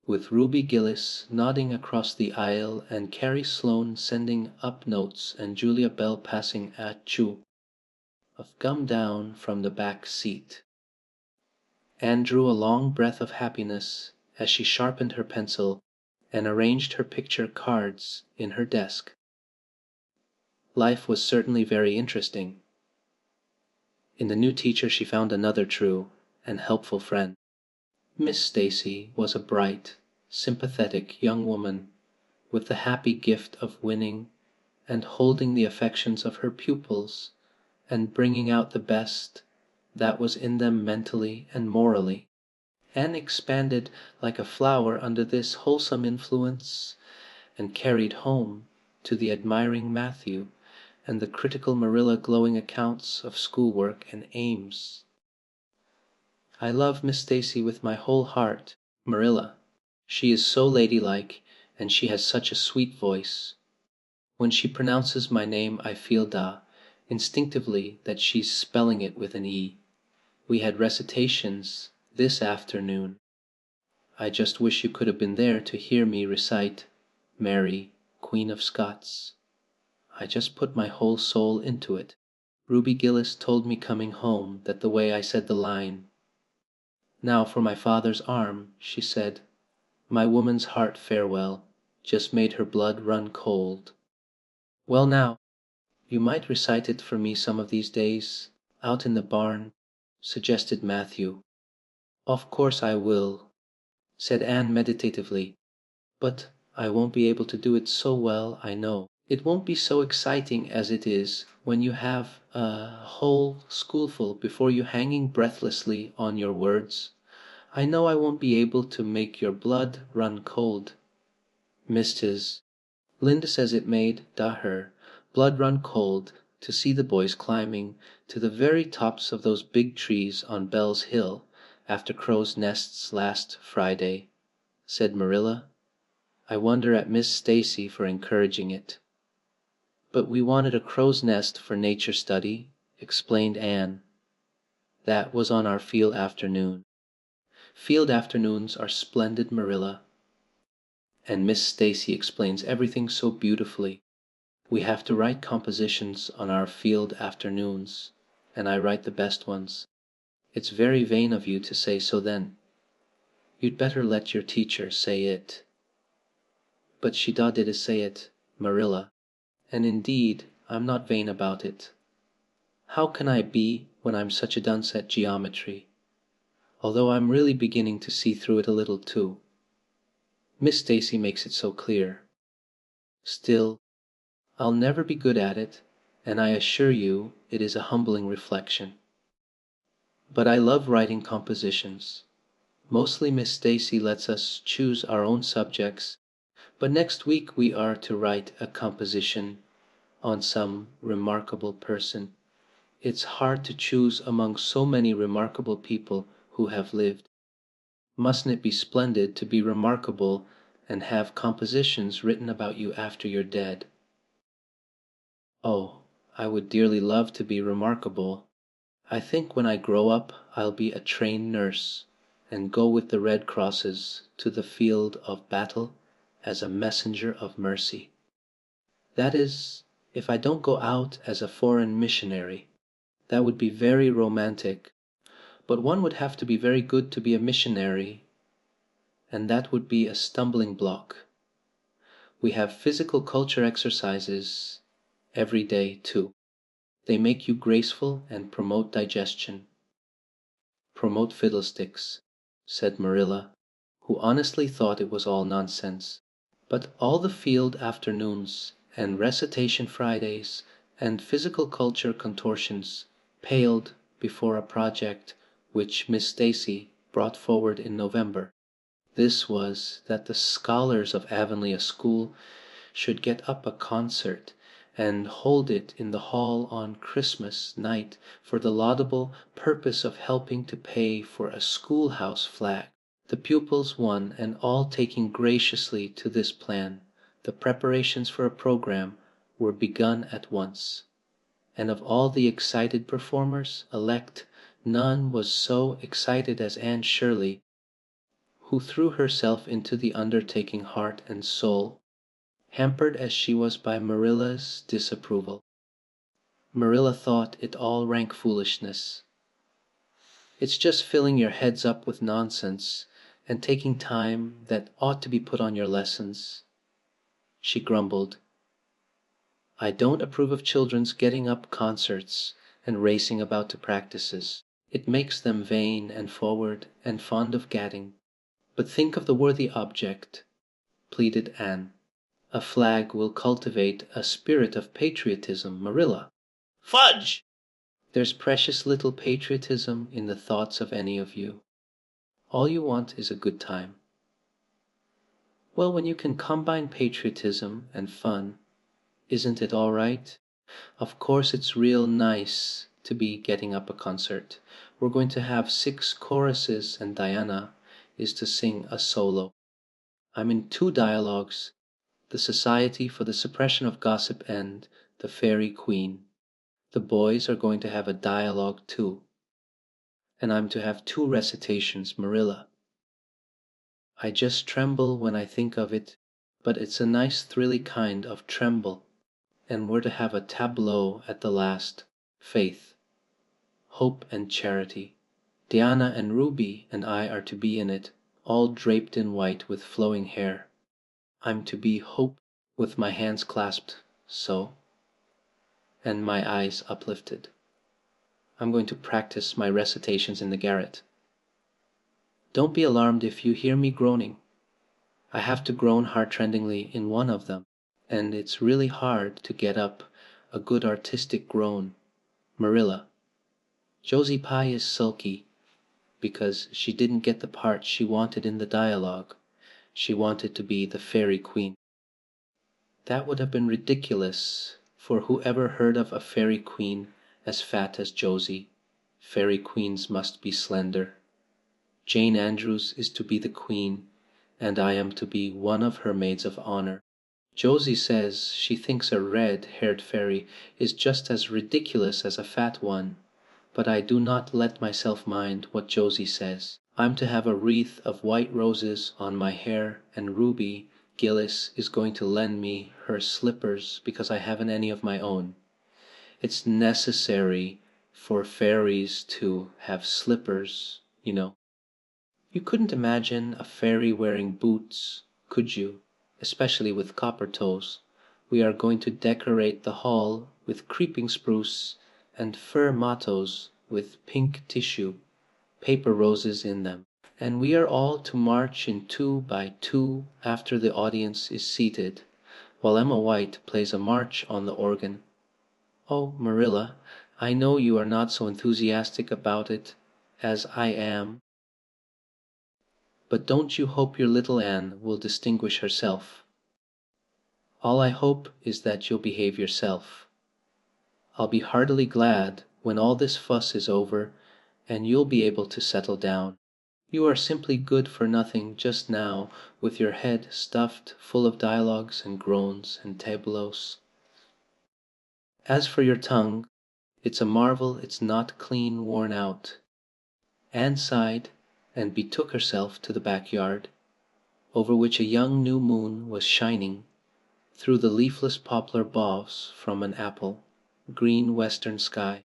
with Ruby Gillis nodding across the aisle and Carrie Sloane sending up notes and Julia Bell passing a chew of gum down from the back seat. Anne drew a long breath of happiness as she sharpened her pencil and arranged her picture cards in her desk. Life was certainly very interesting. In the new teacher she found another true and helpful friend. Miss Stacy was a bright, sympathetic young woman with the happy gift of winning and holding the affections of her pupils and bringing out the best that was in them mentally and morally. Anne expanded like a flower under this wholesome influence and carried home to the admiring Matthew and the critical Marilla glowing accounts of schoolwork and aims. I love Miss Stacy with my whole heart, Marilla. She is so ladylike and she has such a sweet voice. When she pronounces my name I feel instinctively that she's spelling it with an E. We had recitations this afternoon. I just wish you could have been there to hear me recite Mary, Queen of Scots. I just put my whole soul into it. Ruby Gillis told me coming home that the way I said the line, "Now for my father's arm," she said, "my woman's heart farewell," just made her blood run cold. Well now, you might recite it for me some of these days, out in the barn, suggested Matthew. Of course I will, said Anne meditatively, but I won't be able to do it so well, I know. It won't be so exciting as it is when you have a whole schoolful before you hanging breathlessly on your words. I know I won't be able to make your blood run cold. Mrs. Linda says it made her blood run cold to see the boys climbing to the very tops of those big trees on Bell's Hill after crow's nests last Friday, said Marilla. I wonder at Miss Stacy for encouraging it. But we wanted a crow's nest for nature study, explained Anne. That was on our field afternoon. Field afternoons are splendid, Marilla. And Miss Stacy explains everything so beautifully. We have to write compositions on our field afternoons, and I write the best ones. It's very vain of you to say so then. You'd better let your teacher say it. But she did say it, Marilla, and indeed I'm not vain about it. How can I be when I'm such a dunce at geometry? Although I'm really beginning to see through it a little too. Miss Stacy makes it so clear. Still, I'll never be good at it, and I assure you it is a humbling reflection. But I love writing compositions. Mostly Miss Stacy lets us choose our own subjects, but next week we are to write a composition on some remarkable person. It's hard to choose among so many remarkable people who have lived. Mustn't it be splendid to be remarkable and have compositions written about you after you're dead? Oh, I would dearly love to be remarkable. I think when I grow up I'll be a trained nurse and go with the Red Crosses to the field of battle as a messenger of mercy. That is, if I don't go out as a foreign missionary. That would be very romantic, but one would have to be very good to be a missionary, and that would be a stumbling block. We have physical culture exercises every day, too. They make you graceful and promote digestion. Promote fiddlesticks, said Marilla, who honestly thought it was all nonsense. But all the field afternoons and recitation Fridays and physical culture contortions paled before a project which Miss Stacy brought forward in November. This was that the scholars of Avonlea School should get up a concert and hold it in the hall on Christmas night for the laudable purpose of helping to pay for a schoolhouse flag. The pupils one and all taking graciously to this plan, the preparations for a program were begun at once, and of all the excited performers elect none was so excited as Anne Shirley, who threw herself into the undertaking heart and soul, hampered as she was by Marilla's disapproval. Marilla thought it all rank foolishness. It's just filling your heads up with nonsense and taking time that ought to be put on your lessons. She grumbled. I don't approve of children's getting up concerts and racing about to practices. It makes them vain and forward and fond of gadding. But think of the worthy object, pleaded Anne. A flag will cultivate a spirit of patriotism, Marilla. Fudge! There's precious little patriotism in the thoughts of any of you. All you want is a good time. Well, when you can combine patriotism and fun, isn't it all right? Of course it's real nice to be getting up a concert. We're going to have 6 choruses and Diana is to sing a solo. I'm in 2 dialogues, the Society for the Suppression of Gossip and the Fairy Queen. The boys are going to have a dialogue too. And I'm to have 2 recitations, Marilla. I just tremble when I think of it, but it's a nice thrilly kind of tremble. And we're to have a tableau at the last. Faith, hope and charity. Diana and Ruby and I are to be in it, all draped in white with flowing hair. I'm to be Hope with my hands clasped so, and my eyes uplifted. I'm going to practice my recitations in the garret. Don't be alarmed if you hear me groaning. I have to groan heartrendingly in one of them, and it's really hard to get up a good artistic groan. Marilla. Josie Pye is sulky because she didn't get the part she wanted in the dialogue. She wanted to be the Fairy Queen. That would have been ridiculous, for who ever heard of a Fairy Queen as fat as Josie? Fairy Queens must be slender. Jane Andrews is to be the Queen, and I am to be one of her maids of honor. Josie says she thinks a red-haired fairy is just as ridiculous as a fat one, but I do not let myself mind what Josie says. I'm to have a wreath of white roses on my hair, and Ruby Gillis is going to lend me her slippers because I haven't any of my own. It's necessary for fairies to have slippers, you know. You couldn't imagine a fairy wearing boots, could you? Especially with copper toes. We are going to decorate the hall with creeping spruce and fir mottos with pink tissue, paper roses in them. And we are all to march in 2 by 2 after the audience is seated, while Emma White plays a march on the organ. Oh, Marilla, I know you are not so enthusiastic about it as I am. But don't you hope your little Anne will distinguish herself? All I hope is that you'll behave yourself. I'll be heartily glad when all this fuss is over and you'll be able to settle down. You are simply good for nothing just now with your head stuffed full of dialogues and groans and tableaus. As for your tongue, it's a marvel it's not clean worn out. Anne sighed and betook herself to the backyard, over which a young new moon was shining through the leafless poplar boughs from an apple, green western sky,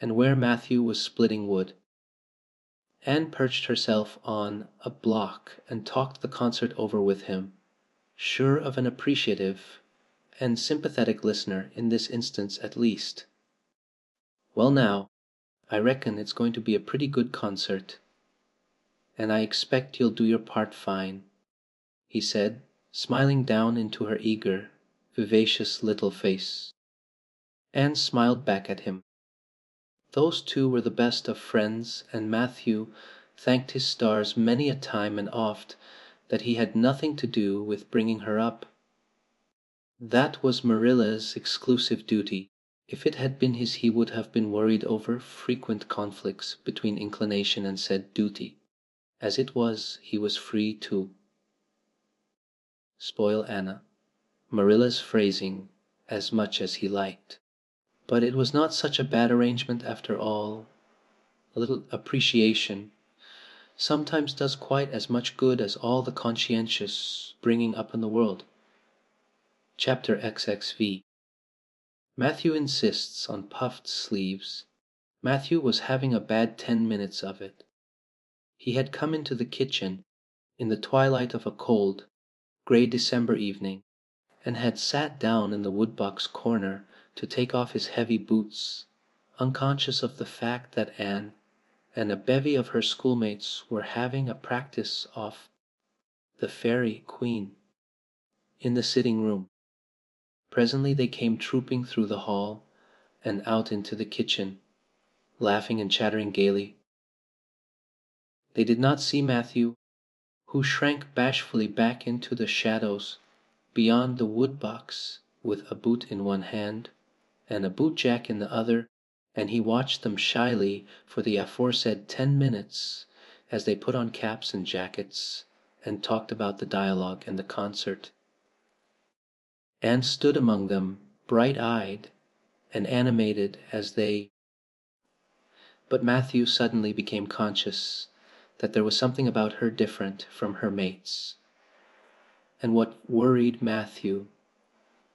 and where Matthew was splitting wood. Anne perched herself on a block and talked the concert over with him, sure of an appreciative and sympathetic listener in this instance at least. Well now, I reckon it's going to be a pretty good concert, and I expect you'll do your part fine, he said, smiling down into her eager, vivacious little face. Anne smiled back at him. Those 2 were the best of friends, and Matthew thanked his stars many a time and oft that he had nothing to do with bringing her up. That was Marilla's exclusive duty. If it had been his he would have been worried over frequent conflicts between inclination and said duty. As it was, he was free to spoil Anna, Marilla's phrasing, as much as he liked. But it was not such a bad arrangement after all. A little appreciation sometimes does quite as much good as all the conscientious bringing up in the world. Chapter XXV. Matthew insists on puffed sleeves. Matthew was having a bad 10 minutes of it. He had come into the kitchen in the twilight of a cold, grey December evening, and had sat down in the woodbox corner to take off his heavy boots, unconscious of the fact that Anne and a bevy of her schoolmates were having a practice of the Fairy Queen in the sitting room. Presently they came trooping through the hall and out into the kitchen, laughing and chattering gaily. They did not see Matthew, who shrank bashfully back into the shadows beyond the woodbox with a boot in one hand and a bootjack in the other, and he watched them shyly for the aforesaid 10 minutes as they put on caps and jackets and talked about the dialogue and the concert. Anne stood among them, bright-eyed and animated as they. But Matthew suddenly became conscious that there was something about her different from her mates. And what worried Matthew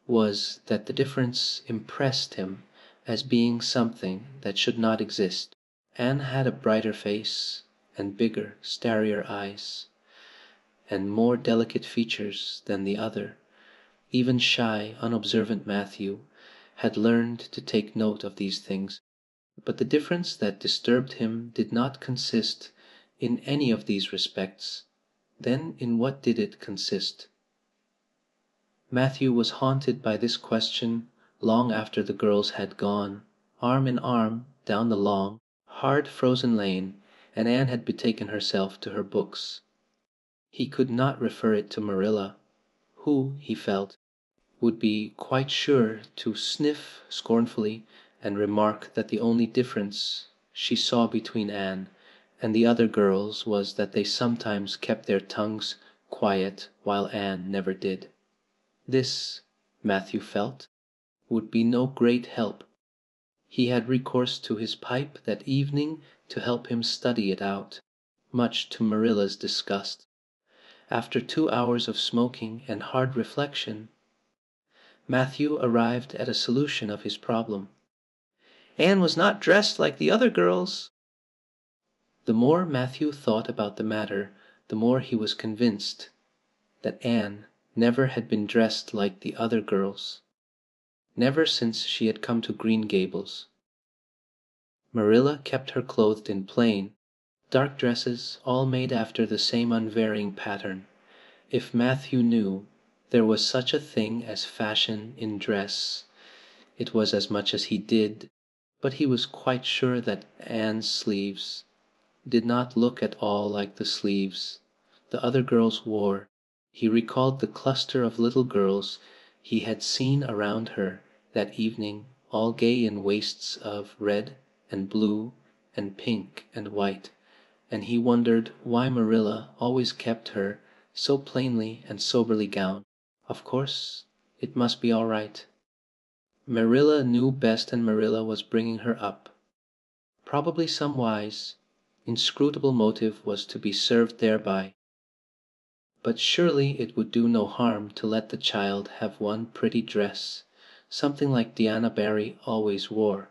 was that the difference impressed him as being something that should not exist. Anne had a brighter face and bigger, starrier eyes, and more delicate features than the other. Even shy, unobservant Matthew had learned to take note of these things. But the difference that disturbed him did not consist in any of these respects. Then in what did it consist? Matthew was haunted by this question long after the girls had gone, arm in arm, down the long, hard frozen lane, and Anne had betaken herself to her books. He could not refer it to Marilla, who, he felt, would be quite sure to sniff scornfully and remark that the only difference she saw between Anne and the other girls was that they sometimes kept their tongues quiet while Anne never did. This, Matthew felt, would be no great help. He had recourse to his pipe that evening to help him study it out, much to Marilla's disgust. After 2 hours of smoking and hard reflection, Matthew arrived at a solution of his problem. Anne was not dressed like the other girls. The more Matthew thought about the matter, the more he was convinced that Anne never had been dressed like the other girls. Never since she had come to Green Gables. Marilla kept her clothed in plain, dark dresses all made after the same unvarying pattern. If Matthew knew there was such a thing as fashion in dress, it was as much as he did, but he was quite sure that Anne's sleeves did not look at all like the sleeves the other girls wore. He recalled the cluster of little girls he had seen around her that evening, all gay in waists of red and blue and pink and white, and he wondered why Marilla always kept her so plainly and soberly gowned. Of course, it must be all right. Marilla knew best, and Marilla was bringing her up. Probably some wise, inscrutable motive was to be served thereby. But surely it would do no harm to let the child have one pretty dress, something like Diana Barry always wore.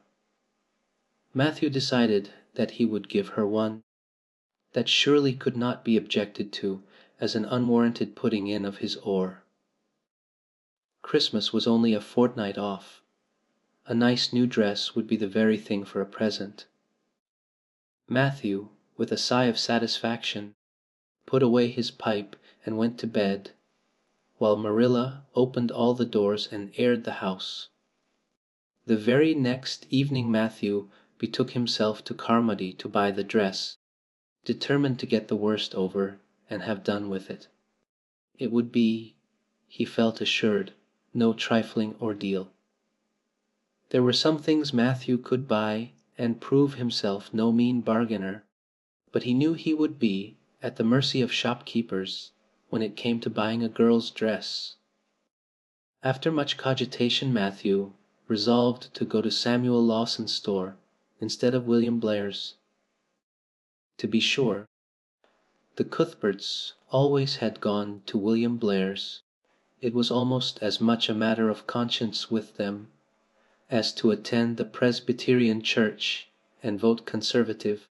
Matthew decided that he would give her one. That surely could not be objected to as an unwarranted putting in of his oar. Christmas was only a fortnight off. A nice new dress would be the very thing for a present. Matthew, with a sigh of satisfaction, put away his pipe and went to bed, while Marilla opened all the doors and aired the house. The very next evening Matthew betook himself to Carmody to buy the dress, determined to get the worst over and have done with it. It would be, he felt assured, no trifling ordeal. There were some things Matthew could buy and prove himself no mean bargainer, but he knew he would be, at the mercy of shopkeepers when it came to buying a girl's dress. After much cogitation Matthew resolved to go to Samuel Lawson's store instead of William Blair's. To be sure, the Cuthberts always had gone to William Blair's. It was almost as much a matter of conscience with them as to attend the Presbyterian church and vote Conservative.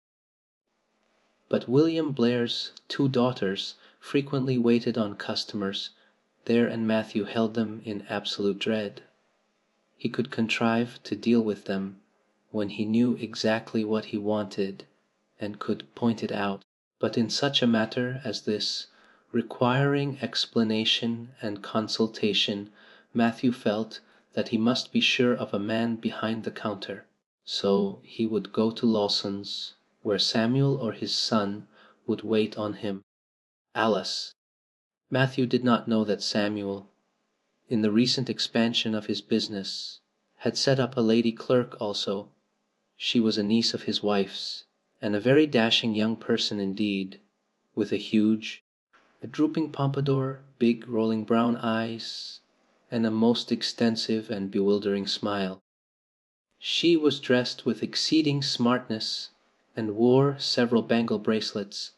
But William Blair's 2 daughters frequently waited on customers there, and Matthew held them in absolute dread. He could contrive to deal with them when he knew exactly what he wanted and could point it out, but in such a matter as this, requiring explanation and consultation, Matthew felt that he must be sure of a man behind the counter. So he would go to Lawson's, where Samuel or his son would wait on him. Alice. Matthew did not know that Samuel, in the recent expansion of his business, had set up a lady clerk also. She was a niece of his wife's, and a very dashing young person indeed, with a drooping pompadour, big rolling brown eyes, and a most extensive and bewildering smile. She was dressed with exceeding smartness and wore several bangle bracelets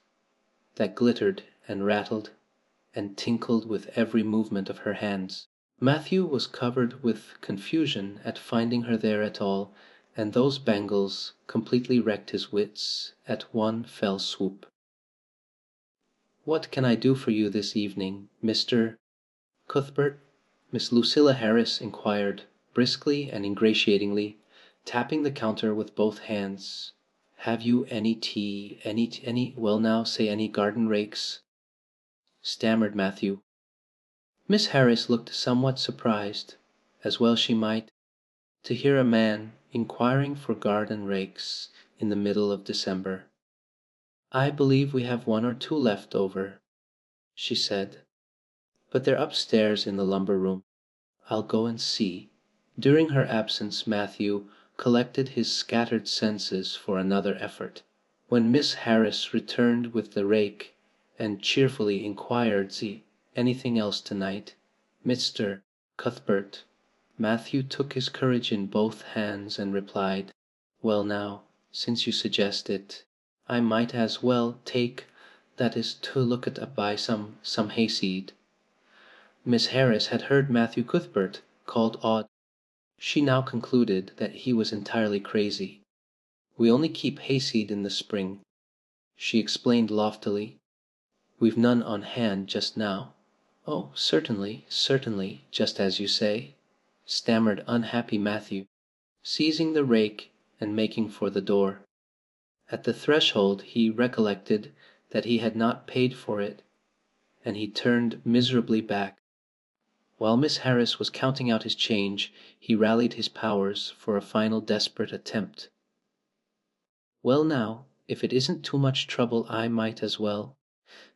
that glittered and rattled and tinkled with every movement of her hands. Matthew was covered with confusion at finding her there at all, and those bangles completely wrecked his wits at one fell swoop. "What can I do for you this evening, Mr. Cuthbert?" Miss Lucilla Harris inquired, briskly and ingratiatingly, tapping the counter with both hands. "Have you any tea, well now, say any garden rakes?" stammered Matthew. Miss Harris looked somewhat surprised, as well she might, to hear a man inquiring for garden rakes in the middle of December. "I believe we have 1 or 2 left over," she said, "but they're upstairs in the lumber room. I'll go and see." During her absence Matthew collected his scattered senses for another effort. When Miss Harris returned with the rake and cheerfully inquired, "See anything else tonight, Mr. Cuthbert?" Matthew took his courage in both hands and replied, "Well now, since you suggest it, I might as well that is to look at buy some hayseed." Miss Harris had heard Matthew Cuthbert called odd. She now concluded that he was entirely crazy. "We only keep hayseed in the spring," she explained loftily. "We've none on hand just now." "Oh, certainly, just as you say," stammered unhappy Matthew, seizing the rake and making for the door. At the threshold he recollected that he had not paid for it, and he turned miserably back. While Miss Harris was counting out his change, he rallied his powers for a final desperate attempt. "Well now, if it isn't too much trouble I might as well.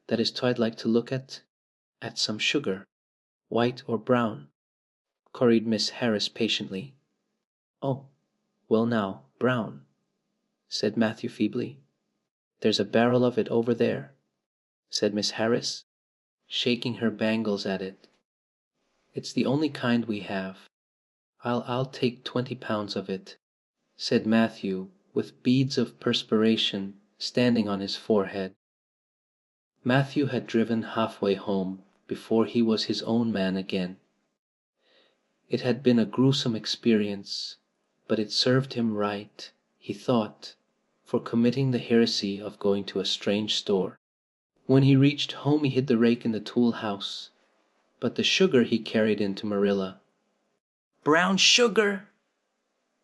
That is I'd like to look at some sugar, white or brown," queried Miss Harris patiently. "Oh, well now, brown," said Matthew feebly. "There's a barrel of it over there," said Miss Harris, shaking her bangles at it. "It's the only kind we have. I'll take 20 pounds of it," said Matthew, with beads of perspiration standing on his forehead. Matthew had driven halfway home before he was his own man again. It had been a gruesome experience, but it served him right, he thought, for committing the heresy of going to a strange store. When he reached home he hid the rake in the tool house, but the sugar he carried in to Marilla. "Brown sugar!"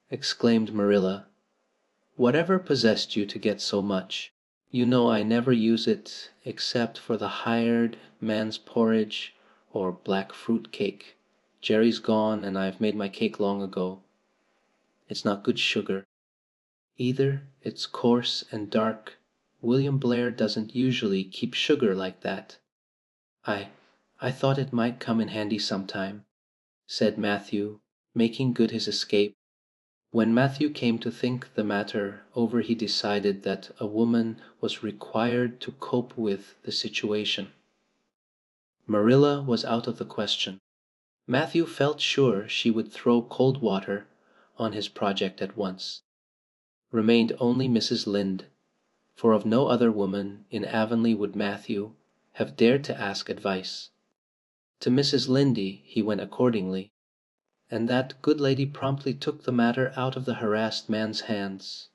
exclaimed Marilla. "Whatever possessed you to get so much? You know I never use it except for the hired man's porridge or black fruit cake. Jerry's gone and I've made my cake long ago. It's not good sugar. Either it's coarse and dark. William Blair doesn't usually keep sugar like that." I thought it might come in handy sometime," said Matthew, making good his escape. When Matthew came to think the matter over, he decided that a woman was required to cope with the situation. Marilla was out of the question. Matthew felt sure she would throw cold water on his project at once. Remained only Mrs. Lynde, for of no other woman in Avonlea would Matthew have dared to ask advice. To Mrs. Lynde he went accordingly, and that good lady promptly took the matter out of the harassed man's hands.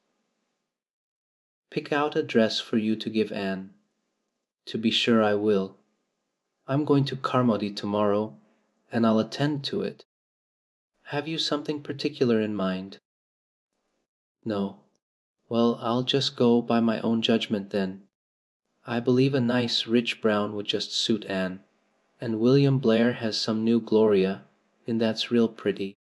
"Pick out a dress for you to give Anne." "To be sure I will. I'm going to Carmody tomorrow, and I'll attend to it." "Have you something particular in mind?" "No." "Well, I'll just go by my own judgment then. I believe a nice rich brown would just suit Anne, and William Blair has some new Gloria, and that's real pretty.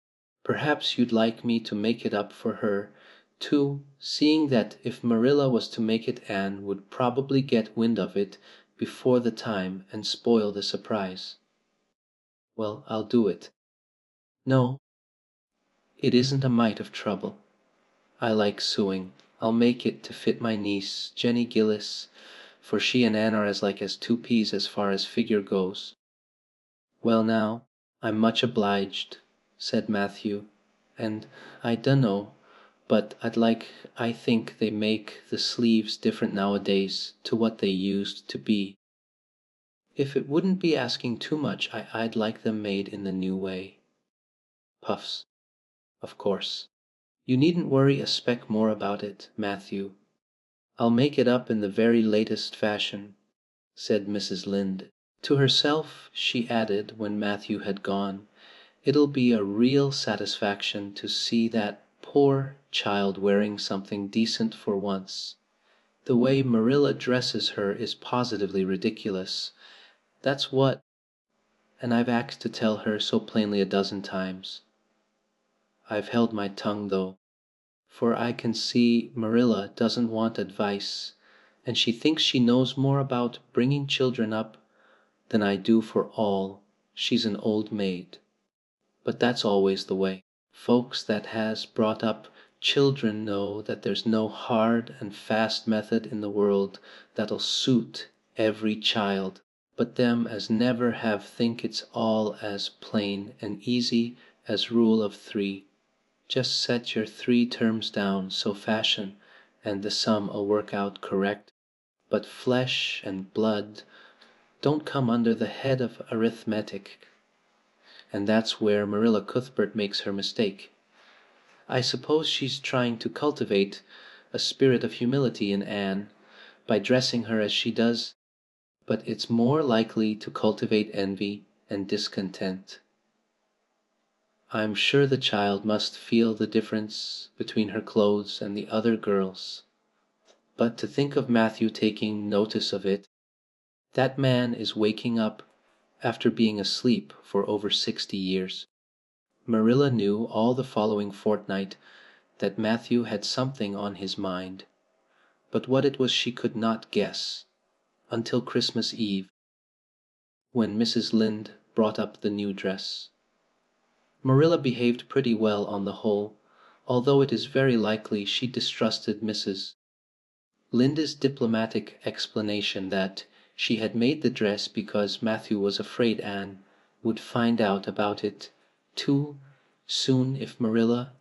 Perhaps you'd like me to make it up for her, too, seeing that if Marilla was to make it Anne would probably get wind of it before the time and spoil the surprise." "Well, I'll do it." "No, it isn't a mite of trouble. I like sewing. I'll make it to fit my niece, Jenny Gillis, for she and Anne are as like as two peas as far as figure goes." "Well now, I'm much obliged," said Matthew, "and I dunno but I think they make the sleeves different nowadays to what they used to be. If it wouldn't be asking too much, I'd like them made in the new way." Puffs. "Of course. You needn't worry a speck more about it, Matthew. I'll make it up in the very latest fashion," said Mrs. Lynde. To herself she added when Matthew had gone, "It'll be a real satisfaction to see that poor child wearing something decent for once. The way Marilla dresses her is positively ridiculous. That's what, and I've axed to tell her so plainly a dozen times. I've held my tongue though, for I can see Marilla doesn't want advice, and she thinks she knows more about bringing children up than I do for all. She's an old maid. But that's always the way. Folks that has brought up children know that there's no hard and fast method in the world that'll suit every child, but them as never have think it's all as plain and easy as rule of 3. Just set your 3 terms down so fashion and the sum'll work out correct, but flesh and blood don't come under the head of arithmetic, and that's where Marilla Cuthbert makes her mistake. I suppose she's trying to cultivate a spirit of humility in Anne by dressing her as she does, but it's more likely to cultivate envy and discontent. I'm sure the child must feel the difference between her clothes and the other girls. But to think of Matthew taking notice of it. That man is waking up after being asleep for over 60 years. Marilla knew all the following fortnight that Matthew had something on his mind, but what it was she could not guess until Christmas Eve, when Mrs. Lynde brought up the new dress. Marilla behaved pretty well on the whole, although it is very likely she distrusted Mrs. Lynde's diplomatic explanation that she had made the dress because Matthew was afraid Anne would find out about it too soon if Marilla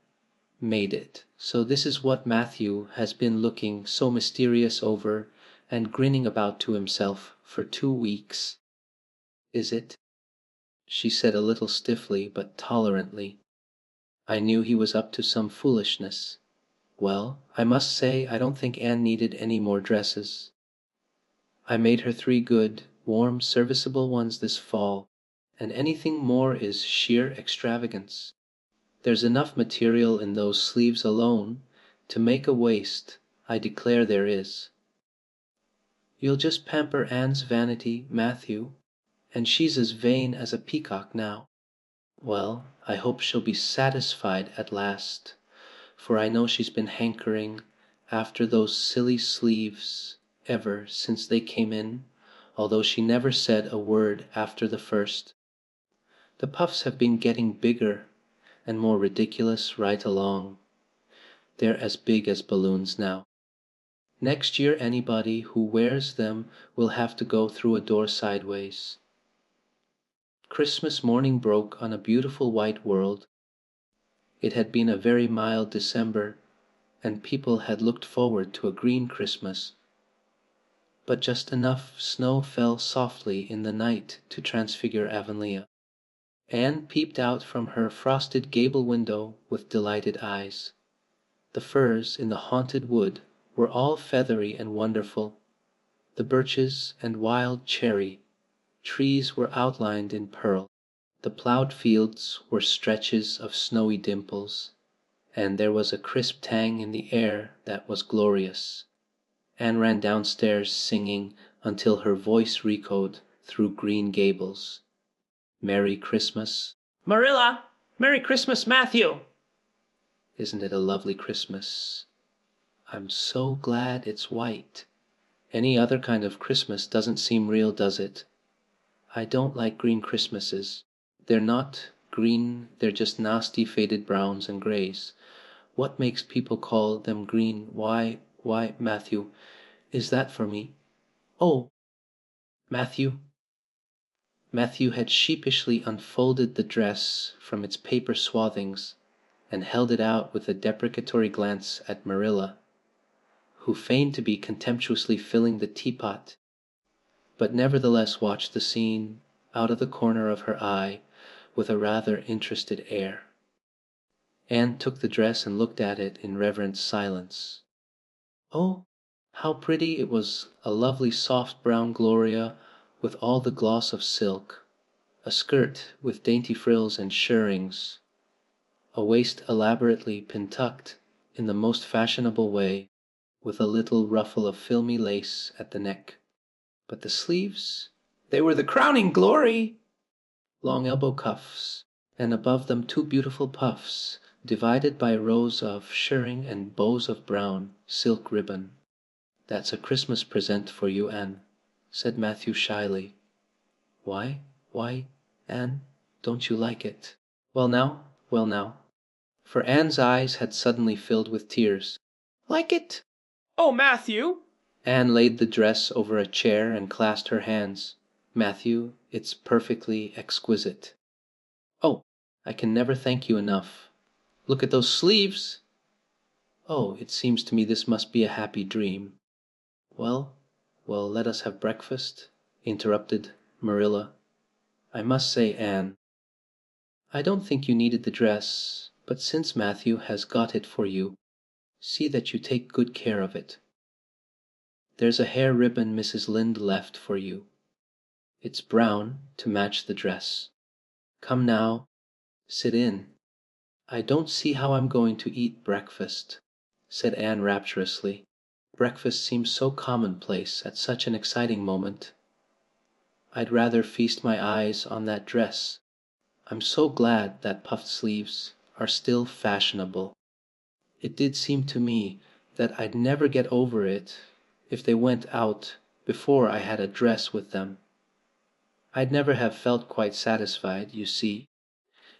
made it. So this is what Matthew has been looking so mysterious over and grinning about to himself for 2 weeks, is it? She said a little stiffly but tolerantly. "I knew he was up to some foolishness. Well, I must say I don't think Anne needed any more dresses. I made her 3 good, warm, serviceable ones this fall, and anything more is sheer extravagance. There's enough material in those sleeves alone to make a waist, I declare there is." "You'll just pamper Anne's vanity, Matthew, and she's as vain as a peacock now." "Well, I hope she'll be satisfied at last, for I know she's been hankering after those silly sleeves ever since they came in, although she never said a word after the first. The puffs have been getting bigger and more ridiculous right along. They're as big as balloons now. Next year anybody who wears them will have to go through a door sideways. Christmas morning broke on a beautiful white world. It had been a very mild December, and people had looked forward to a green Christmas. But just enough snow fell softly in the night to transfigure Avonlea. Anne peeped out from her frosted gable window with delighted eyes. The firs in the haunted wood were all feathery and wonderful. The birches and wild cherry trees were outlined in pearl. The ploughed fields were stretches of snowy dimples, and there was a crisp tang in the air that was glorious. Anne ran downstairs singing until her voice re-echoed through Green Gables. Merry Christmas. Marilla! Merry Christmas, Matthew! Isn't it a lovely Christmas? I'm so glad it's white. Any other kind of Christmas doesn't seem real, does it? I don't like green Christmases. They're not green, they're just nasty faded browns and grays. What makes people call them green? Why, Matthew, is that for me? Oh, Matthew. Matthew had sheepishly unfolded the dress from its paper swathings and held it out with a deprecatory glance at Marilla, who feigned to be contemptuously filling the teapot, but nevertheless watched the scene out of the corner of her eye with a rather interested air. Anne took the dress and looked at it in reverent silence. Oh, how pretty it was, a lovely soft brown gloria with all the gloss of silk, a skirt with dainty frills and shirrings, a waist elaborately pin-tucked in the most fashionable way, with a little ruffle of filmy lace at the neck. But the sleeves, They were the crowning glory. long elbow cuffs, and above them two beautiful puffs, divided by rows of shirring and bows of brown silk ribbon. That's a Christmas present for you, Anne, said Matthew shyly. Why, Anne, don't you like it? Well now. For Anne's eyes had suddenly filled with tears. Like it? Oh, Matthew! Anne laid the dress over a chair and clasped her hands. Matthew, it's perfectly exquisite. Oh, I can never thank you enough. Look at those sleeves! Oh, it seems to me this must be a happy dream. Well, let us have breakfast, interrupted Marilla. I must say, Anne, I don't think you needed the dress, but since Matthew has got it for you, see that you take good care of it. There's a hair ribbon Mrs. Lynde left for you. It's brown to match the dress. Come now, sit in. I don't see how I'm going to eat breakfast, said Anne rapturously. Breakfast seems so commonplace at such an exciting moment. I'd rather feast my eyes on that dress. I'm so glad that puffed sleeves are still fashionable. It did seem to me that I'd never get over it if they went out before I had a dress with them. I'd never have felt quite satisfied, you see.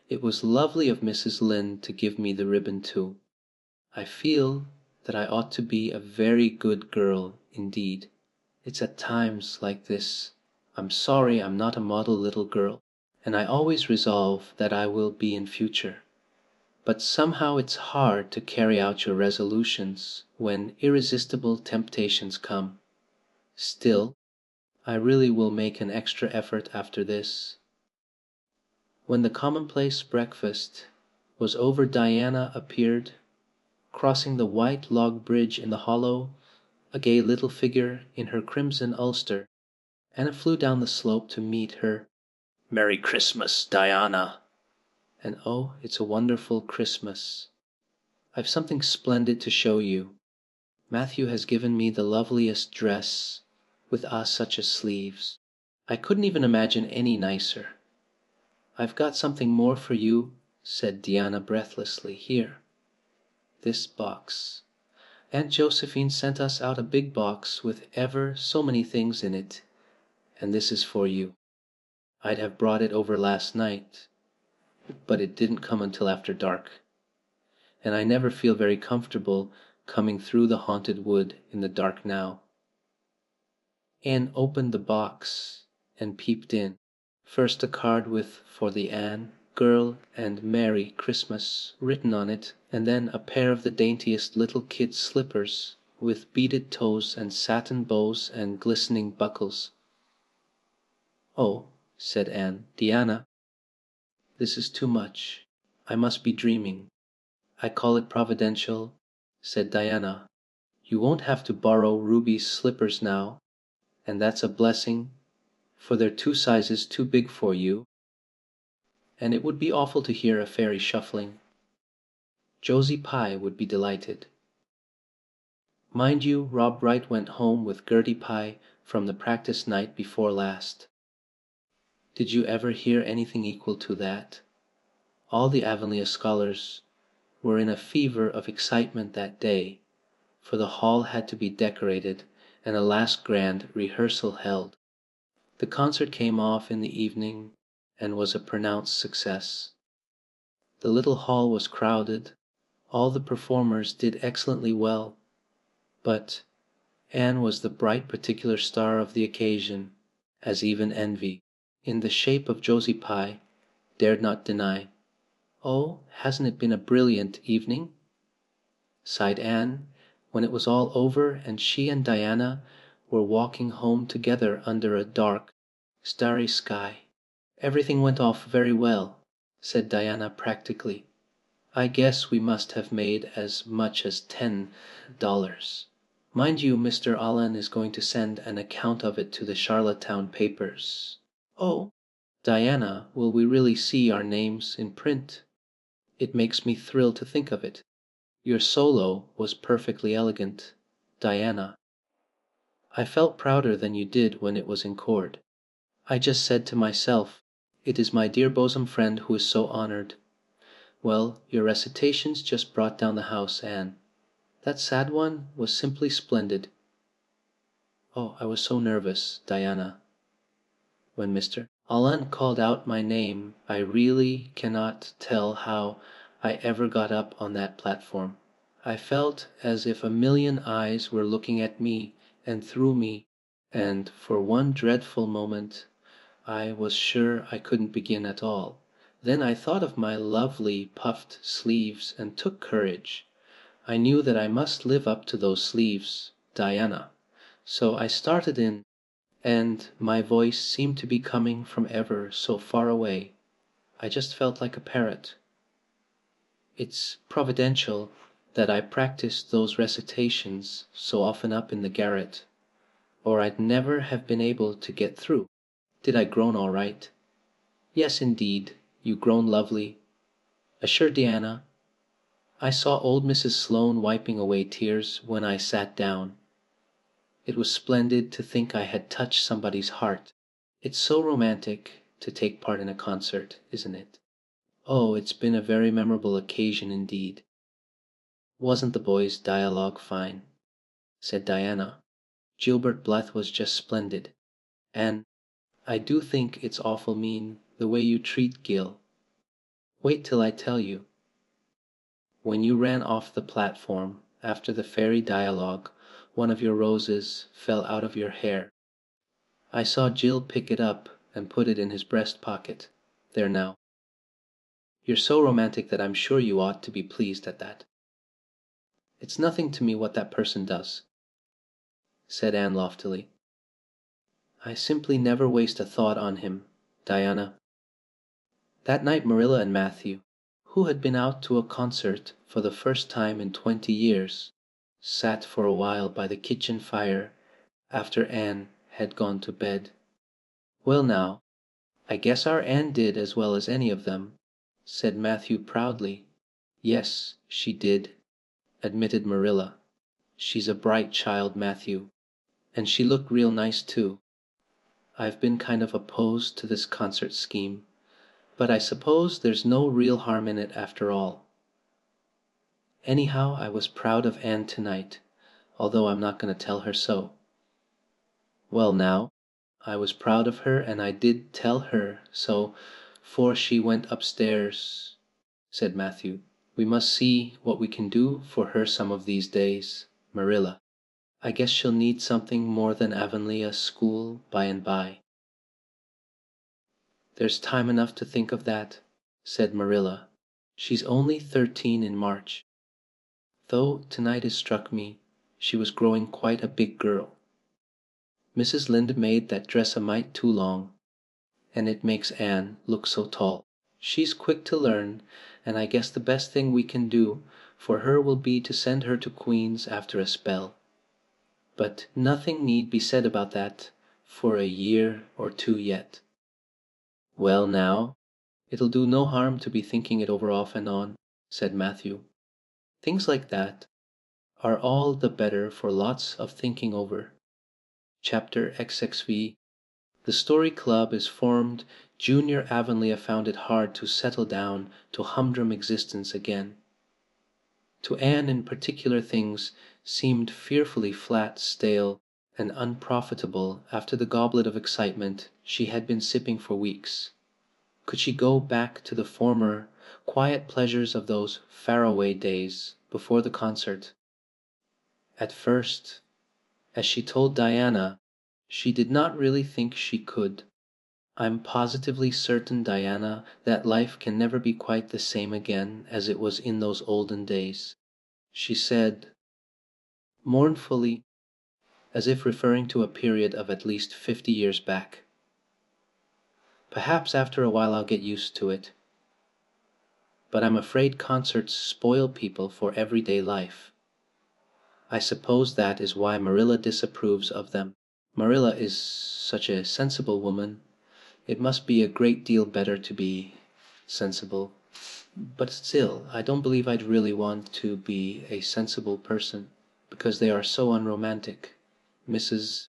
It was lovely of Mrs. Lynde to give me the ribbon too. I feel that I ought to be a very good girl indeed. It's at times like this. I'm sorry I'm not a model little girl, and I always resolve that I will be in future. But somehow it's hard to carry out your resolutions when irresistible temptations come. Still, I really will make an extra effort after this. When the commonplace breakfast was over, Diana appeared, crossing the white log bridge in the hollow, a gay little figure in her crimson ulster. Anna flew down the slope to meet her. Merry Christmas, Diana! And oh, it's a wonderful Christmas. I've something splendid to show you. Matthew has given me the loveliest dress, with such as sleeves. I couldn't even imagine any nicer. I've got something more for you, said Diana breathlessly. Here, this box. Aunt Josephine sent us out a big box with ever so many things in it, and this is for you. I'd have brought it over last night, but it didn't come until after dark. and I never feel very comfortable coming through the haunted wood in the dark now." Anne opened the box and peeped in. First a card with "For the Anne girl" and "Merry Christmas" written on it, and then a pair of the daintiest little kid slippers with beaded toes and satin bows and glistening buckles. "Oh," said Anne. "Diana, this is too much. I must be dreaming." "I call it providential," said Diana. "You won't have to borrow Ruby's slippers now, and that's a blessing, for they're 2 sizes too big for you, and it would be awful to hear a fairy shuffling. Josie Pye would be delighted. Mind you, Rob Wright went home with Gertie Pye from the practice night before last. Did you ever hear anything equal to that? All the Avonlea scholars were in a fever of excitement that day, for the hall had to be decorated and a last grand rehearsal held. The concert came off in the evening and was a pronounced success. The little hall was crowded. All the performers did excellently well, but Anne was the bright particular star of the occasion, as even envy, in the shape of Josie Pye, dared not deny. "Oh, hasn't it been a brilliant evening?" sighed Anne, when it was all over and she and Diana were walking home together under a dark, starry sky. "Everything went off very well," said Diana practically. "I guess we must have made as much as $10. Mind you, Mr. Allen is going to send an account of it to the Charlottetown papers." "Oh, Diana, will we really see our names in print? It makes me thrill to think of it. Your solo was perfectly elegant, Diana. I felt prouder than you did when it was encored. I just said to myself, 'It is my dear bosom friend who is so honored.' Well, your recitations just brought down the house, Anne. That sad one was simply splendid." "Oh, I was so nervous, Diana. When Mr. Allen called out my name, I really cannot tell how I ever got up on that platform. I felt as if a million eyes were looking at me and through me, and for one dreadful moment I was sure I couldn't begin at all. Then I thought of my lovely puffed sleeves and took courage. I knew that I must live up to those sleeves, Diana. So I started in, and my voice seemed to be coming from ever so far away. I just felt like a parrot. It's providential that I practiced those recitations so often up in the garret, or I'd never have been able to get through. Did I groan all right?" "Yes, indeed, you groan lovely. Assure Diana, I saw old Mrs. Sloane wiping away tears when I sat down. It was splendid to think I had touched somebody's heart. It's so romantic to take part in a concert, isn't it? Oh, it's been a very memorable occasion indeed." "Wasn't the boys' dialogue fine?" said Diana. "Gilbert Blythe was just splendid. And I do think it's awful mean, the way you treat Gil. Wait till I tell you. When you ran off the platform after the fairy dialogue, one of your roses fell out of your hair. I saw Jill pick it up and put it in his breast pocket. There now. You're so romantic that I'm sure you ought to be pleased at that." "It's nothing to me what that person does," said Anne loftily. "I simply never waste a thought on him, Diana." That night Marilla and Matthew, who had been out to a concert for the first time in 20 years, sat for a while by the kitchen fire after Anne had gone to bed. "Well now, I guess our Anne did as well as any of them," said Matthew proudly. "Yes, she did," admitted Marilla. "She's a bright child, Matthew. And she looked real nice too. I've been kind of opposed to this concert scheme, but I suppose there's no real harm in it after all. Anyhow, I was proud of Anne tonight, although I'm not going to tell her so." "Well now, I was proud of her and I did tell her so 'fore she went upstairs," said Matthew, We must see what we can do for her some of these days, Marilla. I guess she'll need something more than Avonlea school by and by." "There's time enough to think of that," said Marilla. "She's only 13 in March. Though tonight it struck me she was growing quite a big girl. Mrs. Lynde made that dress a mite too long, and it makes Anne look so tall. She's quick to learn, and I guess the best thing we can do for her will be to send her to Queen's after a spell. But nothing need be said about that for a year or two yet." "Well now, it'll do no harm to be thinking it over off and on," said Matthew. "Things like that are all the better for lots of thinking over. Chapter XXV. The Story Club is formed. Junior Avonlea found it hard to settle down to humdrum existence again. To Anne in particular things seemed fearfully flat, stale, and unprofitable after the goblet of excitement she had been sipping for weeks. Could she go back to the former, quiet pleasures of those faraway days before the concert? At first, as she told Diana, she did not really think she could. "I'm positively certain, Diana, that life can never be quite the same again as it was in those olden days," she said, mournfully, as if referring to a period of at least 50 years back. "Perhaps after a while I'll get used to it. But I'm afraid concerts spoil people for everyday life. I suppose that is why Marilla disapproves of them. Marilla is such a sensible woman. It must be a great deal better to be sensible. But still, I don't believe I'd really want to be a sensible person, because they are so unromantic. Mrs.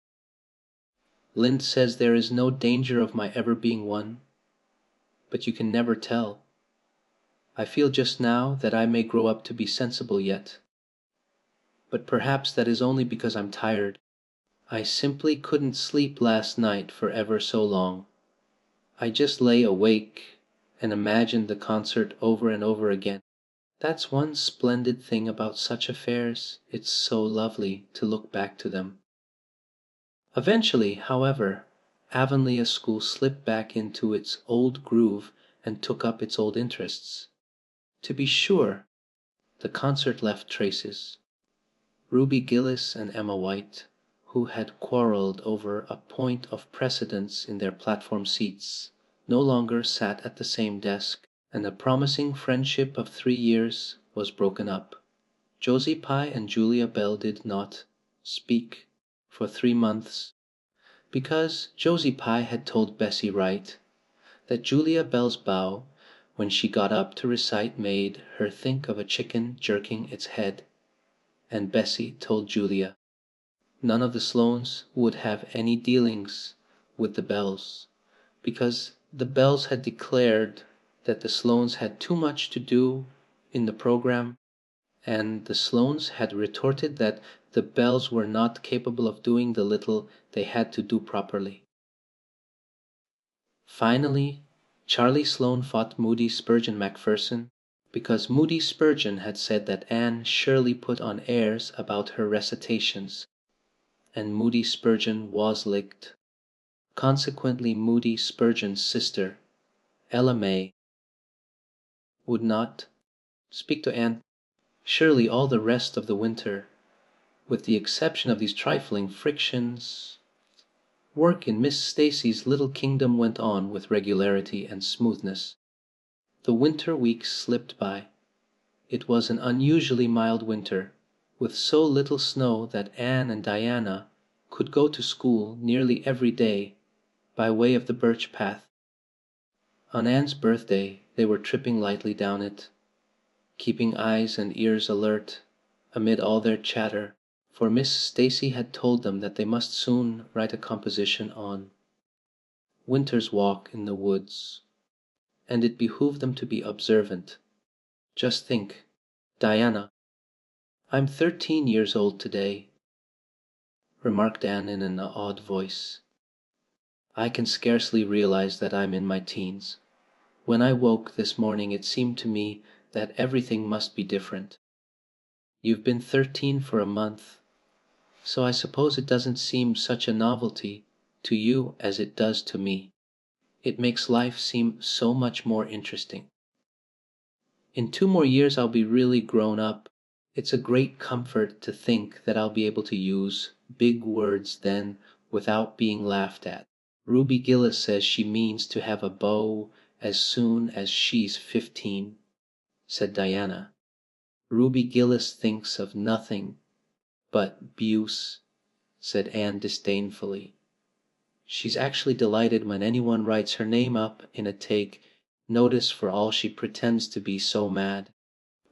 Lynde says there is no danger of my ever being one, but you can never tell. I feel just now that I may grow up to be sensible yet. But perhaps that is only because I'm tired. I simply couldn't sleep last night for ever so long. I just lay awake and imagined the concert over and over again. That's one splendid thing about such affairs. It's so lovely to look back to them." Eventually, however, Avonlea school slipped back into its old groove and took up its old interests. To be sure, the concert left traces. Ruby Gillis and Emma White, who had quarreled over a point of precedence in their platform seats, no longer sat at the same desk, and the promising friendship of 3 years was broken up. Josie Pye and Julia Bell did not speak for 3 months, because Josie Pye had told Bessie Wright that Julia Bell's bow, when she got up to recite, made her think of a chicken jerking its head. And Bessie told Julia none of the Sloanes would have any dealings with the Bells, because the Bells had declared that the Sloanes had too much to do in the program, and the Sloanes had retorted that the Bells were not capable of doing the little they had to do properly. Finally, Charlie Sloane fought Moody Spurgeon Macpherson because Moody Spurgeon had said that Anne Shirley put on airs about her recitations, and Moody Spurgeon was licked. Consequently, Moody Spurgeon's sister, Ella May, would not speak to Anne Shirley all the rest of the winter. With the exception of these trifling frictions, work in Miss Stacy's little kingdom went on with regularity and smoothness. The winter weeks slipped by. It was an unusually mild winter, with so little snow that Anne and Diana could go to school nearly every day by way of the birch path. On Anne's birthday they were tripping lightly down it, keeping eyes and ears alert amid all their chatter, for Miss Stacy had told them that they must soon write a composition on Winter's Walk in the Woods, and it behooved them to be observant. Just think, Diana, I'm 13 years old today, remarked Anne in an odd voice. I can scarcely realize that I'm in my teens. When I woke this morning it seemed to me that everything must be different. You've been 13 for a month, so I suppose it doesn't seem such a novelty to you as it does to me. It makes life seem so much more interesting. In 2 more years I'll be really grown up. It's a great comfort to think that I'll be able to use big words then without being laughed at. Ruby Gillis says she means to have a beau as soon as she's 15, said Diana. Ruby Gillis thinks of nothing but Buse, said Anne disdainfully. She's actually delighted when anyone writes her name up in a take notice for all she pretends to be so mad.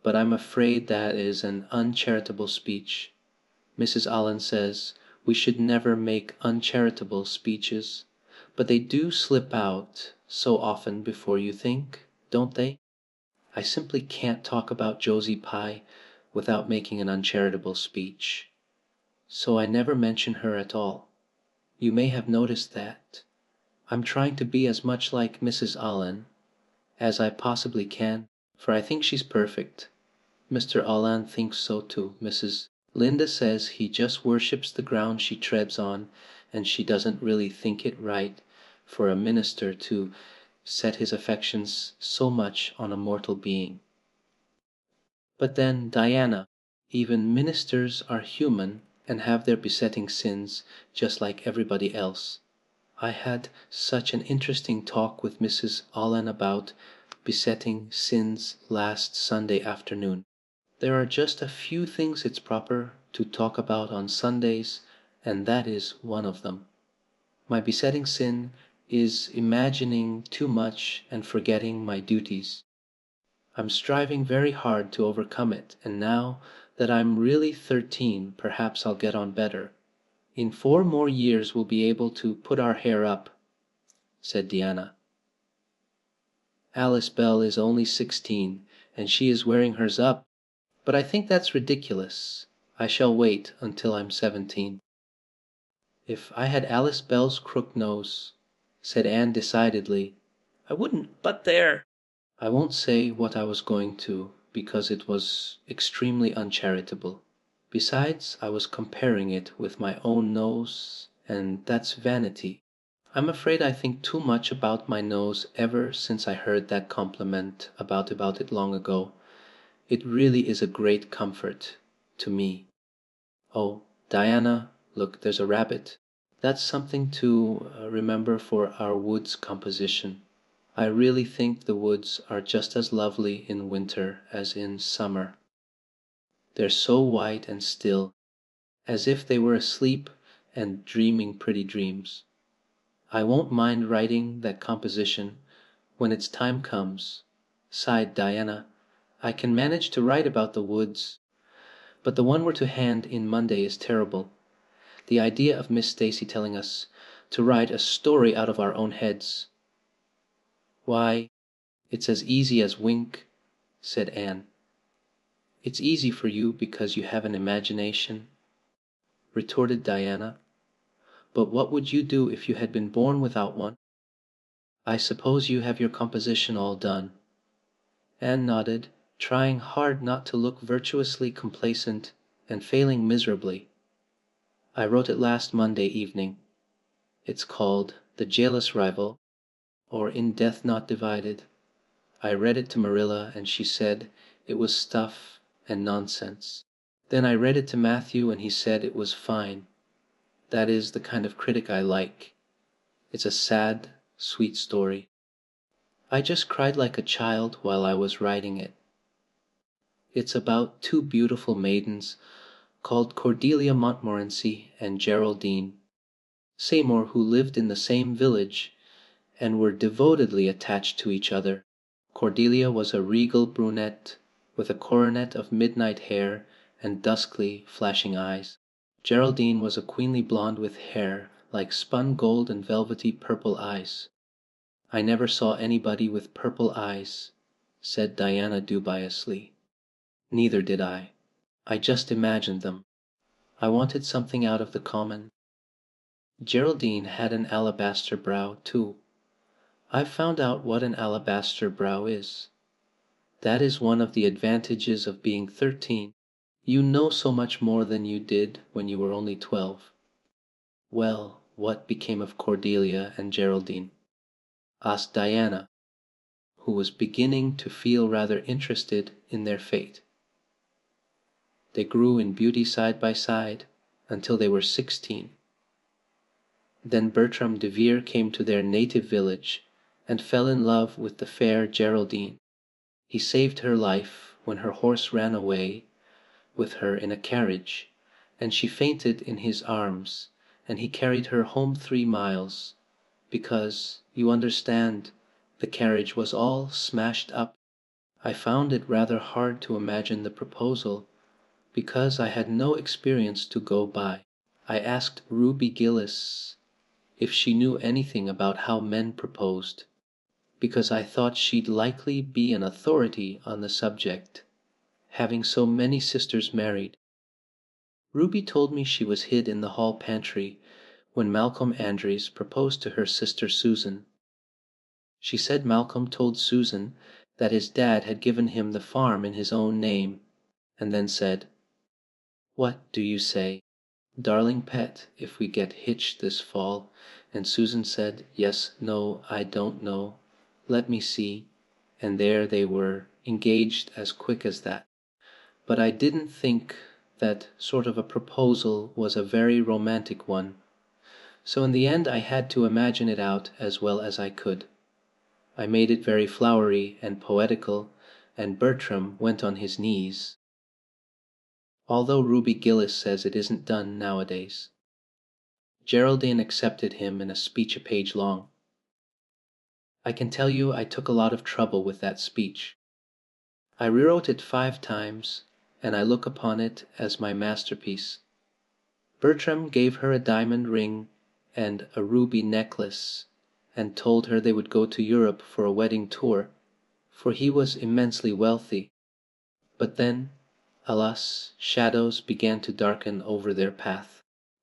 But I'm afraid that is an uncharitable speech. Mrs. Allen says we should never make uncharitable speeches, but they do slip out so often before you think, don't they? I simply can't talk about Josie Pye without making an uncharitable speech, so I never mention her at all. You may have noticed that. I'm trying to be as much like Mrs. Allen as I possibly can, for I think she's perfect. Mr. Allen thinks so too. Mrs. Linda says he just worships the ground she treads on, and she doesn't really think it right for a minister to set his affections so much on a mortal being. But then, Diana, even ministers are human and have their besetting sins just like everybody else. I had such an interesting talk with Mrs. Allen about besetting sins last Sunday afternoon. There are just a few things it's proper to talk about on Sundays, and that is one of them. My besetting sin is imagining too much and forgetting my duties. I'm striving very hard to overcome it, and now that I'm really 13, perhaps I'll get on better. In 4 more years we'll be able to put our hair up, said Diana. Alice Bell is only 16, and she is wearing hers up, but I think that's ridiculous. I shall wait until I'm 17. If I had Alice Bell's crook nose, said Anne decidedly, I wouldn't. But there. I won't say what I was going to, because it was extremely uncharitable. Besides, I was comparing it with my own nose, and that's vanity. I'm afraid I think too much about my nose ever since I heard that compliment about it long ago. It really is a great comfort to me. Oh, Diana, look, there's a rabbit. That's something to remember for our woods composition. I really think the woods are just as lovely in winter as in summer. They're so white and still, as if they were asleep and dreaming pretty dreams. I won't mind writing that composition when its time comes, sighed Diana. I can manage to write about the woods, but the one we're to hand in Monday is terrible. The idea of Miss Stacy telling us to write a story out of our own heads. Why, it's as easy as wink, said Anne. It's easy for you because you have an imagination, retorted Diana. But what would you do if you had been born without one? I suppose you have your composition all done. Anne nodded, trying hard not to look virtuously complacent and failing miserably. I wrote it last Monday evening. It's called The Jailous Rival, or In Death Not Divided. I read it to Marilla and she said it was stuff and nonsense. Then I read it to Matthew and he said it was fine. That is the kind of critic I like. It's a sad, sweet story. I just cried like a child while I was writing it. It's about 2 beautiful maidens called Cordelia Montmorency and Geraldine Seymour, who lived in the same village and were devotedly attached to each other. Cordelia was a regal brunette with a coronet of midnight hair and duskly, flashing eyes. Geraldine was a queenly blonde with hair like spun gold and velvety purple eyes. I never saw anybody with purple eyes, said Diana dubiously. Neither did I. I just imagined them. I wanted something out of the common. Geraldine had an alabaster brow, too. I've found out what an alabaster brow is. That is one of the advantages of being 13. You know so much more than you did when you were only 12. Well, what became of Cordelia and Geraldine? Asked Diana, who was beginning to feel rather interested in their fate. They grew in beauty side by side until they were 16. Then Bertram de Vere came to their native village and fell in love with the fair Geraldine. He saved her life when her horse ran away with her in a carriage, and she fainted in his arms, and he carried her home 3 miles, because, you understand, the carriage was all smashed up. I found it rather hard to imagine the proposal, because I had no experience to go by. I asked Ruby Gillis if she knew anything about how men proposed, because I thought she'd likely be an authority on the subject, having so many sisters married. Ruby told me she was hid in the hall pantry when Malcolm Andrews proposed to her sister Susan. She said Malcolm told Susan that his dad had given him the farm in his own name, and then said, "What do you say, darling pet, if we get hitched this fall?" And Susan said, "Yes, no, I don't know. Let me see." And there they were, engaged as quick as that. But I didn't think that sort of a proposal was a very romantic one, so in the end I had to imagine it out as well as I could. I made it very flowery and poetical, and Bertram went on his knees, although Ruby Gillis says it isn't done nowadays. Geraldine accepted him in a speech a page long. I can tell you I took a lot of trouble with that speech. I rewrote it 5 times, and I look upon it as my masterpiece. Bertram gave her a diamond ring and a ruby necklace, and told her they would go to Europe for a wedding tour, for he was immensely wealthy. But then, alas, shadows began to darken over their path.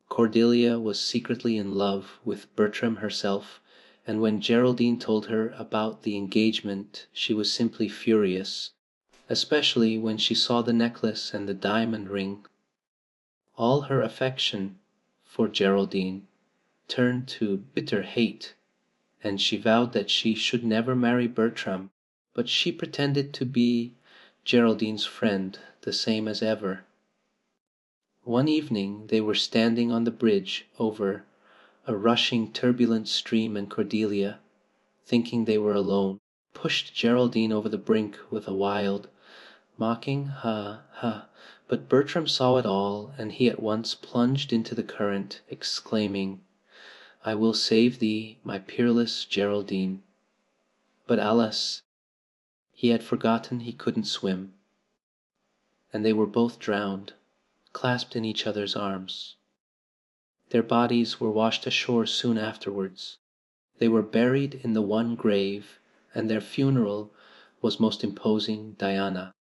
Cordelia was secretly in love with Bertram herself, and when Geraldine told her about the engagement she was simply furious, especially when she saw the necklace and the diamond ring. All her affection for Geraldine turned to bitter hate, and she vowed that she should never marry Bertram, but she pretended to be Geraldine's friend the same as ever. One evening they were standing on the bridge over a rushing turbulent stream, and Cordelia, thinking they were alone, pushed Geraldine over the brink with a wild, mocking "ha, ha," but Bertram saw it all, and he at once plunged into the current, exclaiming, "I will save thee, my peerless Geraldine." But alas, he had forgotten he couldn't swim, and they were both drowned, clasped in each other's arms. Their bodies were washed ashore soon afterwards. They were buried in the one grave, and their funeral was most imposing Diana.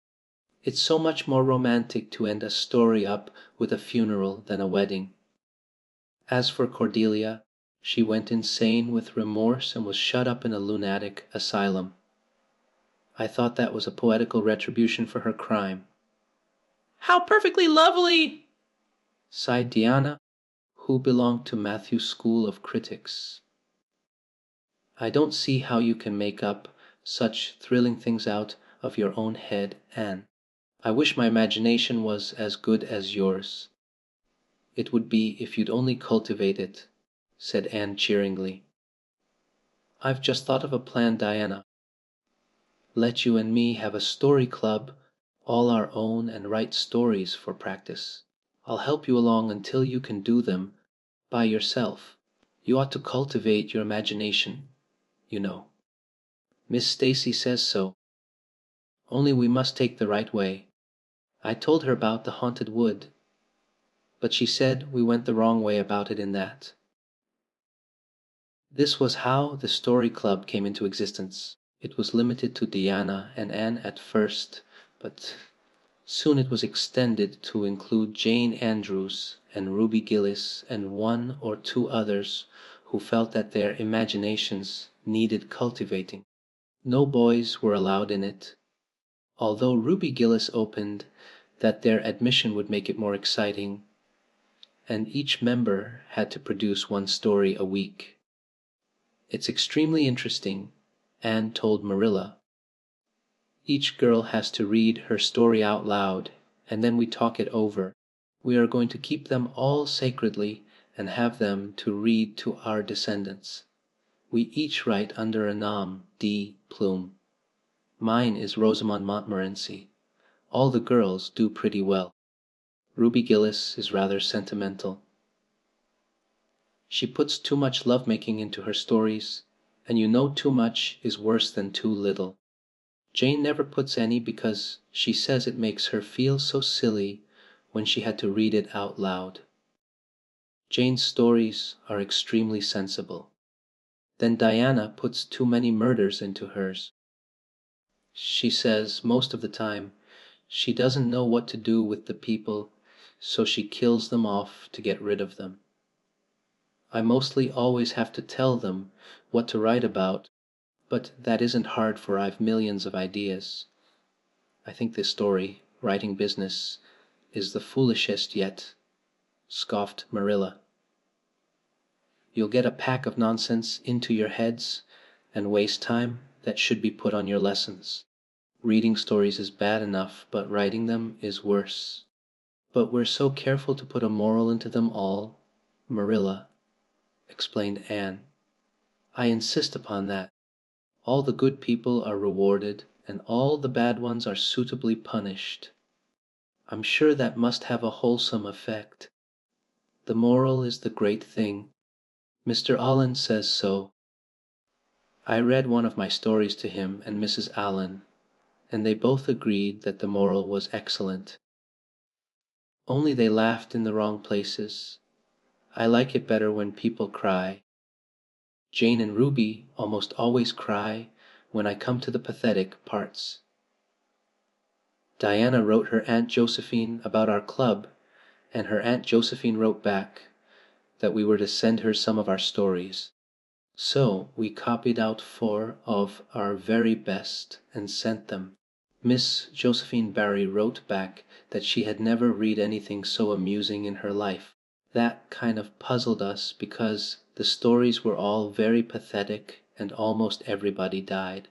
It's so much more romantic to end a story up with a funeral than a wedding. As for Cordelia, she went insane with remorse and was shut up in a lunatic asylum. I thought that was a poetical retribution for her crime. How perfectly lovely! Sighed Diana, who belonged to Matthew's school of critics. I don't see how you can make up such thrilling things out of your own head, Anne. I wish my imagination was as good as yours. It would be if you'd only cultivate it, said Anne cheeringly. I've just thought of a plan, Diana. Let you and me have a story club, all our own, and write stories for practice. I'll help you along until you can do them by yourself. You ought to cultivate your imagination, you know. Miss Stacy says so. Only we must take the right way. I told her about the haunted wood, but she said we went the wrong way about it in that. This was how the Story Club came into existence. It was limited to Diana and Anne at first, but soon it was extended to include Jane Andrews and Ruby Gillis and 1 or 2 others who felt that their imaginations needed cultivating. No boys were allowed in it, although Ruby Gillis opened that their admission would make it more exciting, and each member had to produce one story a week. It's extremely interesting, Anne told Marilla. Each girl has to read her story out loud, and then we talk it over. We are going to keep them all sacredly and have them to read to our descendants. We each write under a nom de plume. Mine is Rosamond Montmorency. All the girls do pretty well. Ruby Gillis is rather sentimental. She puts too much lovemaking into her stories, and you know too much is worse than too little. Jane never puts any because she says it makes her feel so silly when she had to read it out loud. Jane's stories are extremely sensible. Then Diana puts too many murders into hers. She says most of the time she doesn't know what to do with the people, so she kills them off to get rid of them. I mostly always have to tell them what to write about, but that isn't hard for I've millions of ideas. I think this story, writing business, is the foolishest yet, scoffed Marilla. You'll get a pack of nonsense into your heads and waste time that should be put on your lessons. Reading stories is bad enough, but writing them is worse. But we're so careful to put a moral into them all, Marilla, explained Anne. I insist upon that. All the good people are rewarded, and all the bad ones are suitably punished. I'm sure that must have a wholesome effect. The moral is the great thing. Mr. Allen says so. I read one of my stories to him and Mrs. Allen, and they both agreed that the moral was excellent. Only they laughed in the wrong places. I like it better when people cry. Jane and Ruby almost always cry when I come to the pathetic parts. Diana wrote her Aunt Josephine about our club, and her Aunt Josephine wrote back that we were to send her some of our stories. So we copied out 4 of our very best and sent them. Miss Josephine Barry wrote back that she had never read anything so amusing in her life. That kind of puzzled us because the stories were all very pathetic and almost everybody died.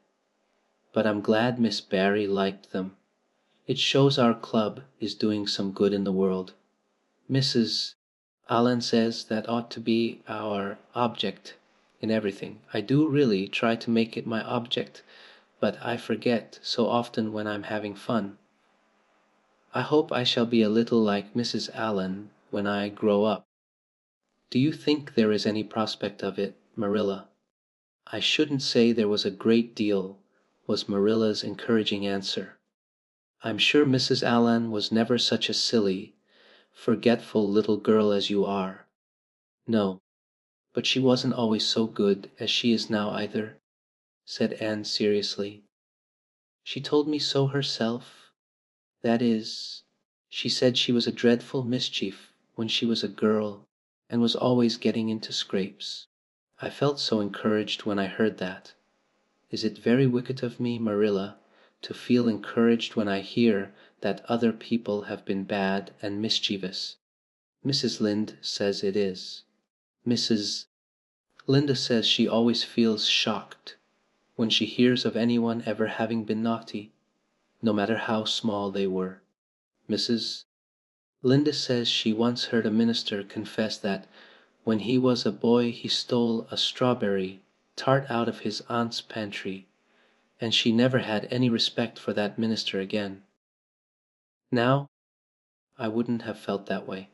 But I'm glad Miss Barry liked them. It shows our club is doing some good in the world. Mrs. Allen says that ought to be our object in everything. I do really try to make it my object, but I forget so often when I'm having fun. I hope I shall be a little like Mrs. Allen when I grow up. Do you think there is any prospect of it, Marilla? I shouldn't say there was a great deal, was Marilla's encouraging answer. I'm sure Mrs. Allen was never such a silly, forgetful little girl as you are. No, but she wasn't always so good as she is now either, said Anne seriously. She told me so herself. That is, she said she was a dreadful mischief when she was a girl and was always getting into scrapes. I felt so encouraged when I heard that. Is it very wicked of me, Marilla, to feel encouraged when I hear that other people have been bad and mischievous? Mrs. Lynde says it is. Mrs. Linda says she always feels shocked when she hears of anyone ever having been naughty, no matter how small they were. Mrs. Linda says she once heard a minister confess that when he was a boy he stole a strawberry tart out of his aunt's pantry, and she never had any respect for that minister again. Now, I wouldn't have felt that way.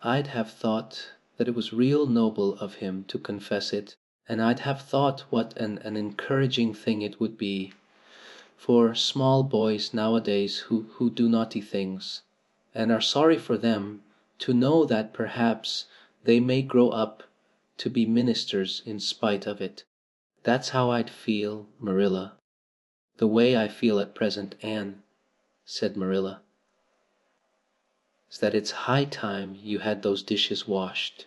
I'd have thought that it was real noble of him to confess it, and I'd have thought what an encouraging thing it would be for small boys nowadays who do naughty things, and are sorry for them, to know that perhaps they may grow up to be ministers in spite of it. That's how I'd feel, Marilla. The way I feel at present, Anne, said Marilla, is that it's high time you had those dishes washed.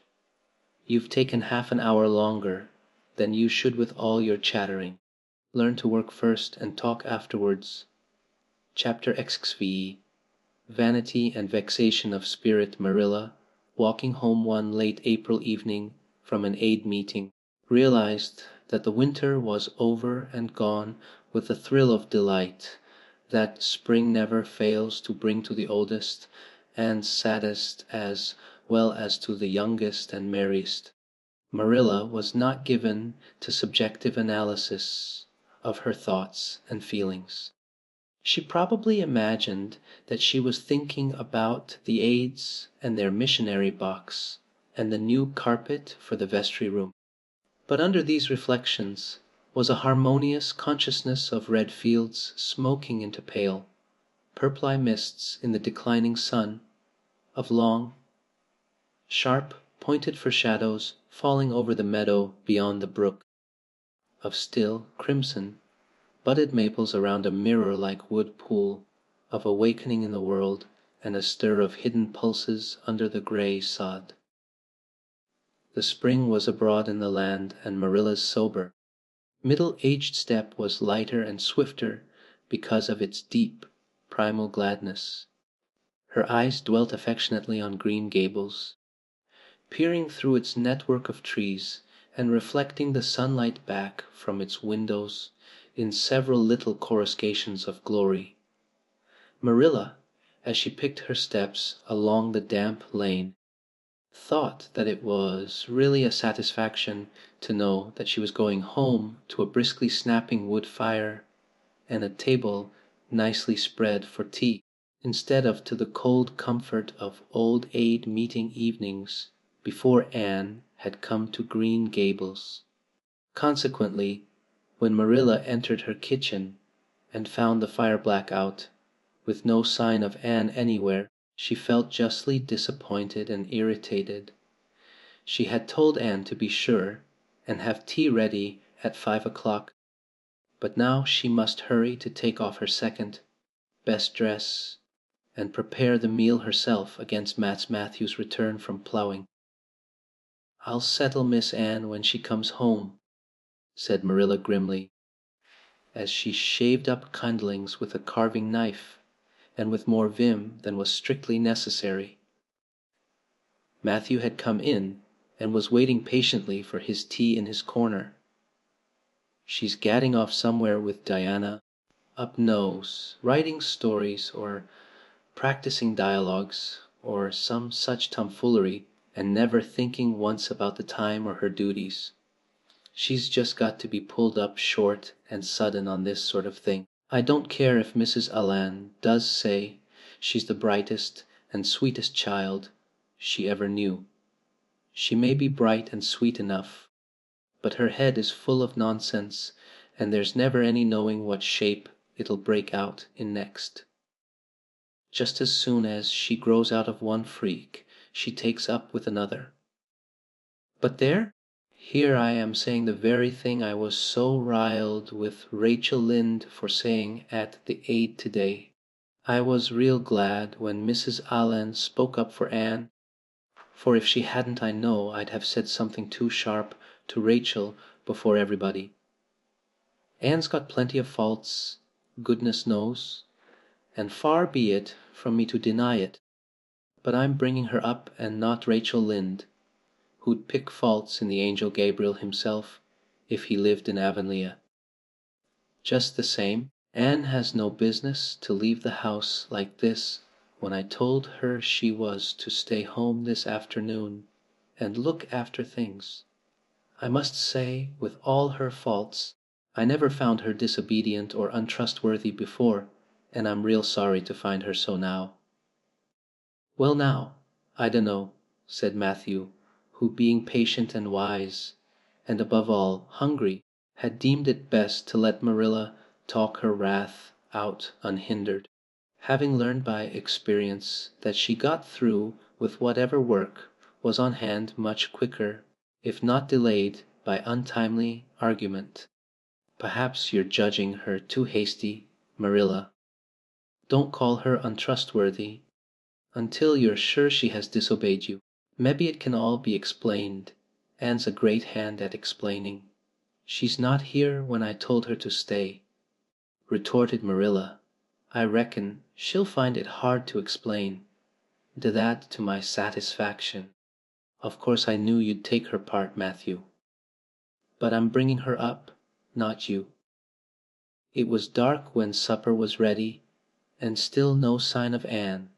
You've taken half an hour longer than you should with all your chattering. Learn to work first and talk afterwards. Chapter XV. Vanity and vexation of spirit. Marilla, walking home one late April evening from an aid meeting, realized that the winter was over and gone with a thrill of delight that spring never fails to bring to the oldest and saddest as well as to the youngest and merriest. Marilla was not given to subjective analysis of her thoughts and feelings. She probably imagined that she was thinking about the aids and their missionary box and the new carpet for the vestry room. But under these reflections was a harmonious consciousness of red fields smoking into pale, purply mists in the declining sun, of long, sharp, pointed foreshadows falling over the meadow beyond the brook, of still, crimson, budded maples around a mirror-like wood pool, of awakening in the world and a stir of hidden pulses under the grey sod. The spring was abroad in the land, and Marilla's sober, middle-aged step was lighter and swifter because of its deep, primal gladness. Her eyes dwelt affectionately on Green Gables, peering through its network of trees and reflecting the sunlight back from its windows in several little coruscations of glory. Marilla, as she picked her steps along the damp lane, thought that it was really a satisfaction to know that she was going home to a briskly snapping wood fire and a table nicely spread for tea, instead of to the cold comfort of old aid meeting evenings before Anne had come to Green Gables. Consequently, when Marilla entered her kitchen and found the fire black out, with no sign of Anne anywhere, she felt justly disappointed and irritated. She had told Anne to be sure and have tea ready at 5 o'clock, but now she must hurry to take off her second, best dress and prepare the meal herself against Matthew's return from plowing. "I'll settle Miss Anne when she comes home," said Marilla grimly, as she shaved up kindlings with a carving knife and with more vim than was strictly necessary. Matthew had come in and was waiting patiently for his tea in his corner. "She's gadding off somewhere with Diana, up nose, writing stories or practicing dialogues or some such tomfoolery, and never thinking once about the time or her duties. She's just got to be pulled up short and sudden on this sort of thing. I don't care if Mrs. Allan does say she's the brightest and sweetest child she ever knew. She may be bright and sweet enough, but her head is full of nonsense, and there's never any knowing what shape it'll break out in next. Just as soon as she grows out of one freak, she takes up with another. But there, here I am saying the very thing I was so riled with Rachel Lynde for saying at the aid today. I was real glad when Mrs. Allan spoke up for Anne, for if she hadn't I know I'd have said something too sharp to Rachel before everybody. Anne's got plenty of faults, goodness knows, and far be it from me to deny it, but I'm bringing her up and not Rachel Lynde, who'd pick faults in the angel Gabriel himself if he lived in Avonlea. Just the same, Anne has no business to leave the house like this when I told her she was to stay home this afternoon and look after things. I must say, with all her faults, I never found her disobedient or untrustworthy before, and I'm real sorry to find her so now. "Well now, I dunno," said Matthew, who, being patient and wise, and above all hungry, had deemed it best to let Marilla talk her wrath out unhindered, having learned by experience that she got through with whatever work was on hand much quicker, if not delayed by untimely argument. "Perhaps you're judging her too hasty, Marilla. Don't call her untrustworthy until you're sure she has disobeyed you. Maybe it can all be explained. Anne's a great hand at explaining." "She's not here when I told her to stay," retorted Marilla, I reckon she'll find it hard to explain, that to my satisfaction. Of course I knew you'd take her part, Matthew. But I'm bringing her up, not you." It was dark when supper was ready, and still no sign of Anne.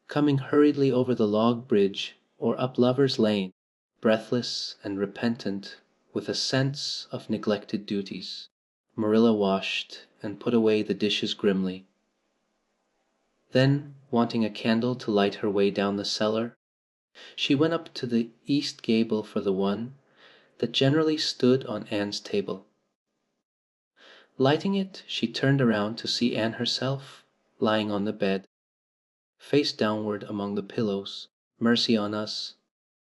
Coming hurriedly over the log bridge or up Lover's Lane, breathless and repentant with a sense of neglected duties, Marilla washed and put away the dishes grimly. Then, wanting a candle to light her way down the cellar, she went up to the east gable for the one that generally stood on Anne's table. Lighting it, she turned around to see Anne herself lying on the bed, face downward among the pillows. "Mercy on us,"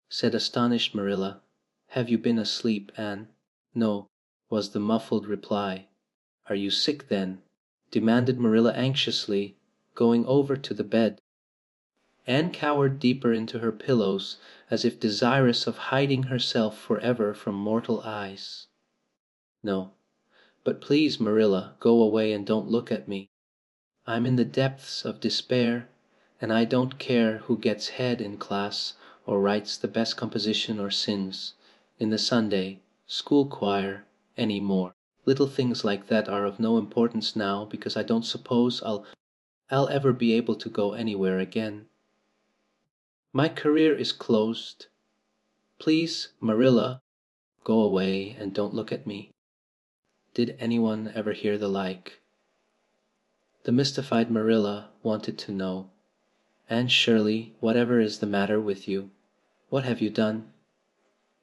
said astonished Marilla. "Have you been asleep, Anne?" "No," was the muffled reply. "Are you sick then?" demanded Marilla anxiously, going over to the bed. Anne cowered deeper into her pillows as if desirous of hiding herself forever from mortal eyes. "No. But please, Marilla, go away and don't look at me. I'm in the depths of despair, and I don't care who gets head in class or writes the best composition or sings in the Sunday school choir any more. Little things like that are of no importance now because I don't suppose I'll ever be able to go anywhere again. My career is closed. Please, Marilla, go away and don't look at me." Did anyone ever hear the like? The mystified Marilla wanted to know. "Anne Shirley, whatever is the matter with you? What have you done?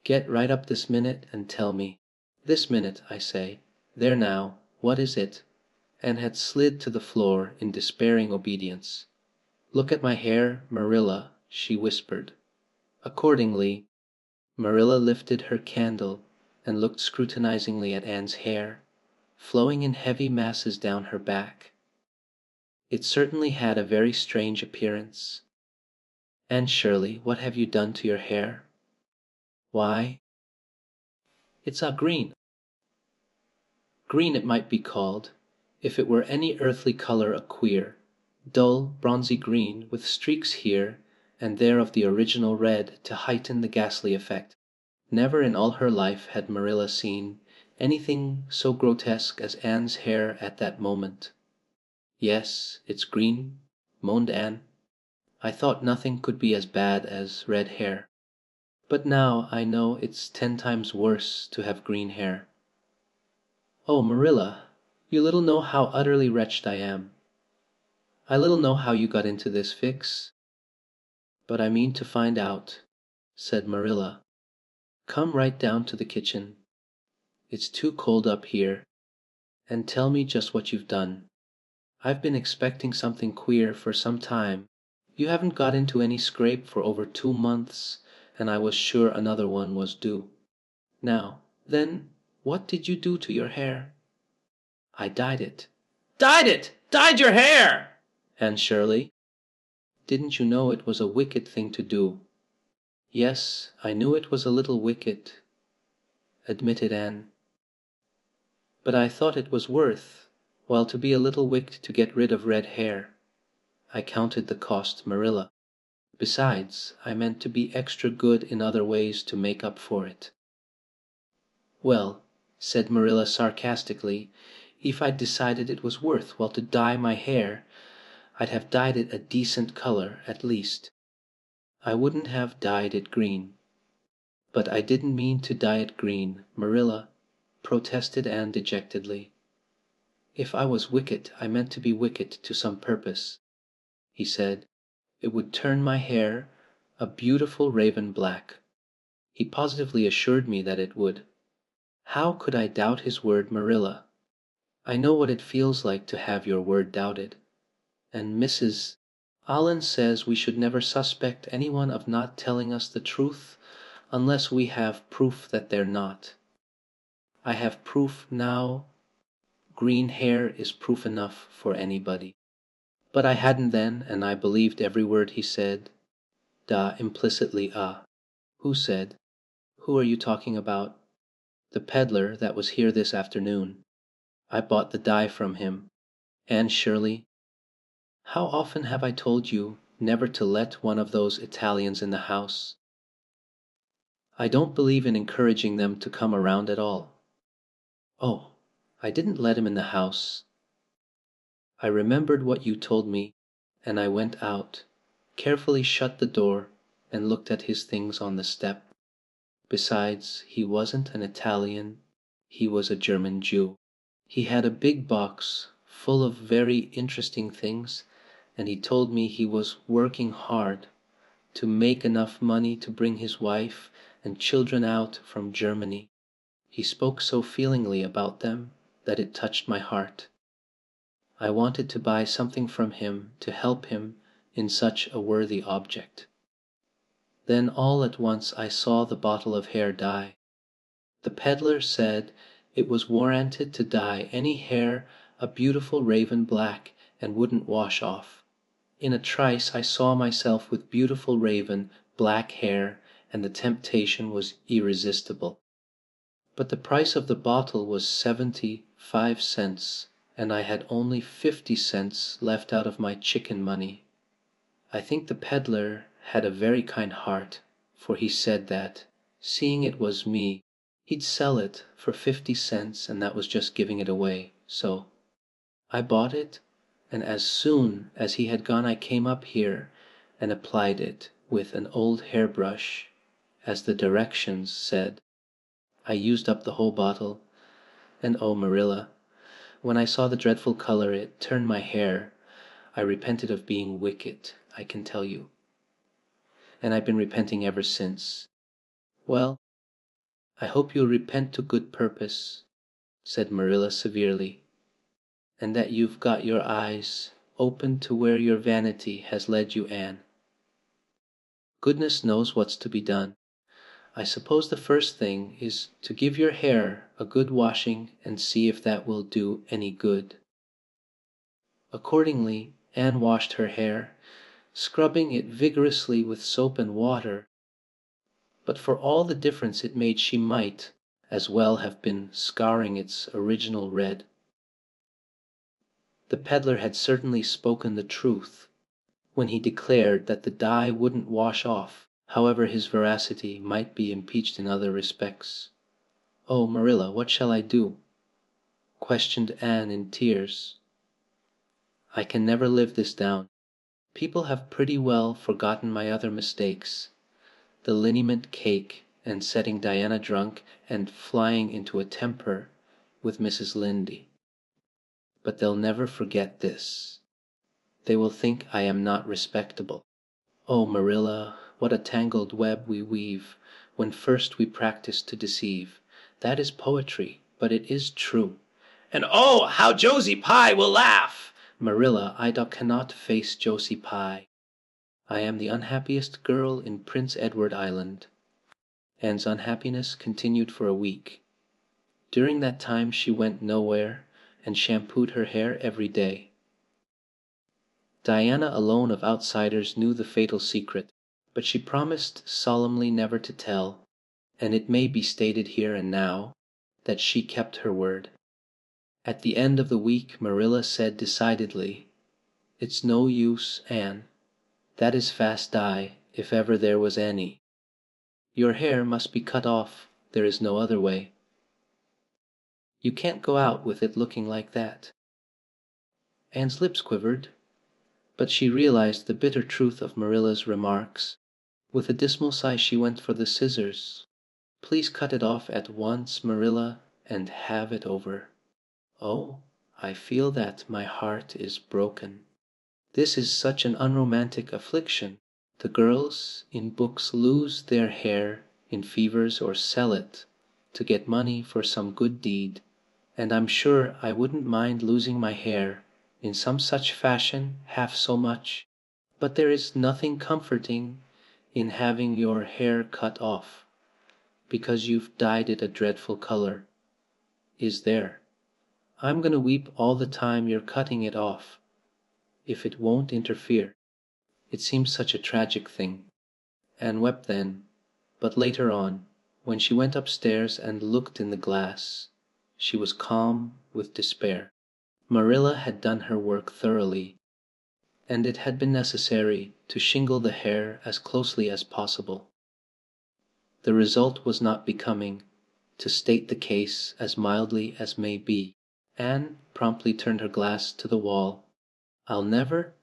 Get right up this minute and tell me. This minute, I say. There now, what is it?" Anne had slid to the floor in despairing obedience. "Look at my hair, Marilla," she whispered. Accordingly, Marilla lifted her candle and looked scrutinizingly at Anne's hair, flowing in heavy masses down her back. It certainly had a very strange appearance. "Anne Shirley, what have you done to your hair?" "Why, it's a green. Green it might be called, if it were any earthly color a queer, dull, bronzy green with streaks here and there of the original red to heighten the ghastly effect." Never in all her life had Marilla seen anything so grotesque as Anne's hair at that moment. "Yes, it's green," moaned Anne. "I thought nothing could be as bad as red hair. But now I know it's 10 times worse to have green hair. Oh, Marilla, you little know how utterly wretched I am. I little know how you got into this fix. But I mean to find out," said Marilla. "Come right down to the kitchen. It's too cold up here, and tell me just what you've done. I've been expecting something queer for some time. You haven't got into any scrape for over 2 months, and I was sure another one was due. Now, then, what did you do to your hair?" "I dyed it." Dyed it! Dyed your hair! "Anne Shirley, didn't you know it was a wicked thing to do?" "Yes, I knew it was a little wicked," admitted Anne. "But I thought it was worth while to be a little wicked to get rid of red hair. I counted the cost, Marilla. Besides, I meant to be extra good in other ways to make up for it." "Well," said Marilla sarcastically, "if I'd decided it was worth while to dye my hair, I'd have dyed it a decent color at least. I wouldn't have dyed it green." "But I didn't mean to dye it green, Marilla," protested Anne dejectedly. "If I was wicked I meant to be wicked to some purpose," he said. "It would turn my hair a beautiful raven black. He positively assured me that it would." How could I doubt his word, Marilla? I know what it feels like to have your word doubted. And Mrs. Allen says we should never suspect anyone of not telling us the truth unless we have proof that they're not. I have proof now. Green hair is proof enough for anybody. But I hadn't then, and I believed every word he said. Implicitly, Who said? Who are you talking about?" "The peddler that was here this afternoon. I bought the dye from him. Anne Shirley, How often have I told you never to let one of those Italians in the house? I don't believe in encouraging them to come around at all. Oh, I didn't let him in the house. I remembered what you told me, and I went out, carefully shut the door, and looked at his things on the step. Besides, he wasn't an Italian, he was a German Jew. He had a big box full of very interesting things, and he told me he was working hard to make enough money to bring his wife and children out from Germany. He spoke so feelingly about them that it touched my heart. I wanted to buy something from him to help him in such a worthy object. Then all at once I saw the bottle of hair dye. The peddler said it was warranted to dye any hair a beautiful raven black and wouldn't wash off. In a trice I saw myself with beautiful raven black hair, and the temptation was irresistible. But the price of the bottle was 75 cents, and I had only 50 cents left out of my chicken money. I think the peddler had a very kind heart, for he said that, seeing it was me, he'd sell it for 50 cents, and that was just giving it away. So I bought it, and as soon as he had gone I came up here and applied it with an old hairbrush, as the directions said. I used up the whole bottle, and oh, Marilla, when I saw the dreadful color it turned my hair, I repented of being wicked, I can tell you. And I've been repenting ever since. Well, I hope you'll repent to good purpose, said Marilla severely, and that you've got your eyes open to where your vanity has led you, Anne. Goodness knows what's to be done. I suppose the first thing is to give your hair a good washing and see if that will do any good. Accordingly, Anne washed her hair, scrubbing it vigorously with soap and water, but for all the difference it made she might as well have been scouring its original red. The peddler had certainly spoken the truth when he declared that the dye wouldn't wash off, however his veracity might be impeached in other respects. "Oh, Marilla, what shall I do?" questioned Anne in tears. "I can never live this down. People have pretty well forgotten my other mistakes, the liniment cake and setting Diana drunk and flying into a temper with Mrs. Lynde. But they'll never forget this. They will think I am not respectable. Oh, Marilla, what a tangled web we weave when first we practice to deceive. That is poetry, but it is true. And oh, how Josie Pye will laugh! Marilla, I cannot face Josie Pye. I am the unhappiest girl in Prince Edward Island." Anne's unhappiness continued for a week. During that time she went nowhere and shampooed her hair every day. Diana alone of outsiders knew the fatal secret, but she promised solemnly never to tell, and it may be stated here and now that she kept her word. At the end of the week Marilla said decidedly, "It's no use, Anne. That is fast dye, if ever there was any. Your hair must be cut off, there is no other way. You can't go out with it looking like that." Anne's lips quivered, but she realized the bitter truth of Marilla's remarks. With a dismal sigh she went for the scissors. "Please cut it off at once, Marilla, and have it over. Oh, I feel that my heart is broken. This is such an unromantic affliction. The girls in books lose their hair in fevers or sell it to get money for some good deed, and I'm sure I wouldn't mind losing my hair in some such fashion half so much, but there is nothing comforting in having your hair cut off, because you've dyed it a dreadful color, is there? I'm going to weep all the time you're cutting it off, if it won't interfere. It seems such a tragic thing." Anne wept then, but later on, when she went upstairs and looked in the glass, she was calm with despair. Marilla had done her work thoroughly, and it had been necessary to shingle the hair as closely as possible. The result was not becoming, to state the case as mildly as may be. Anne promptly turned her glass to the wall. "I'll never,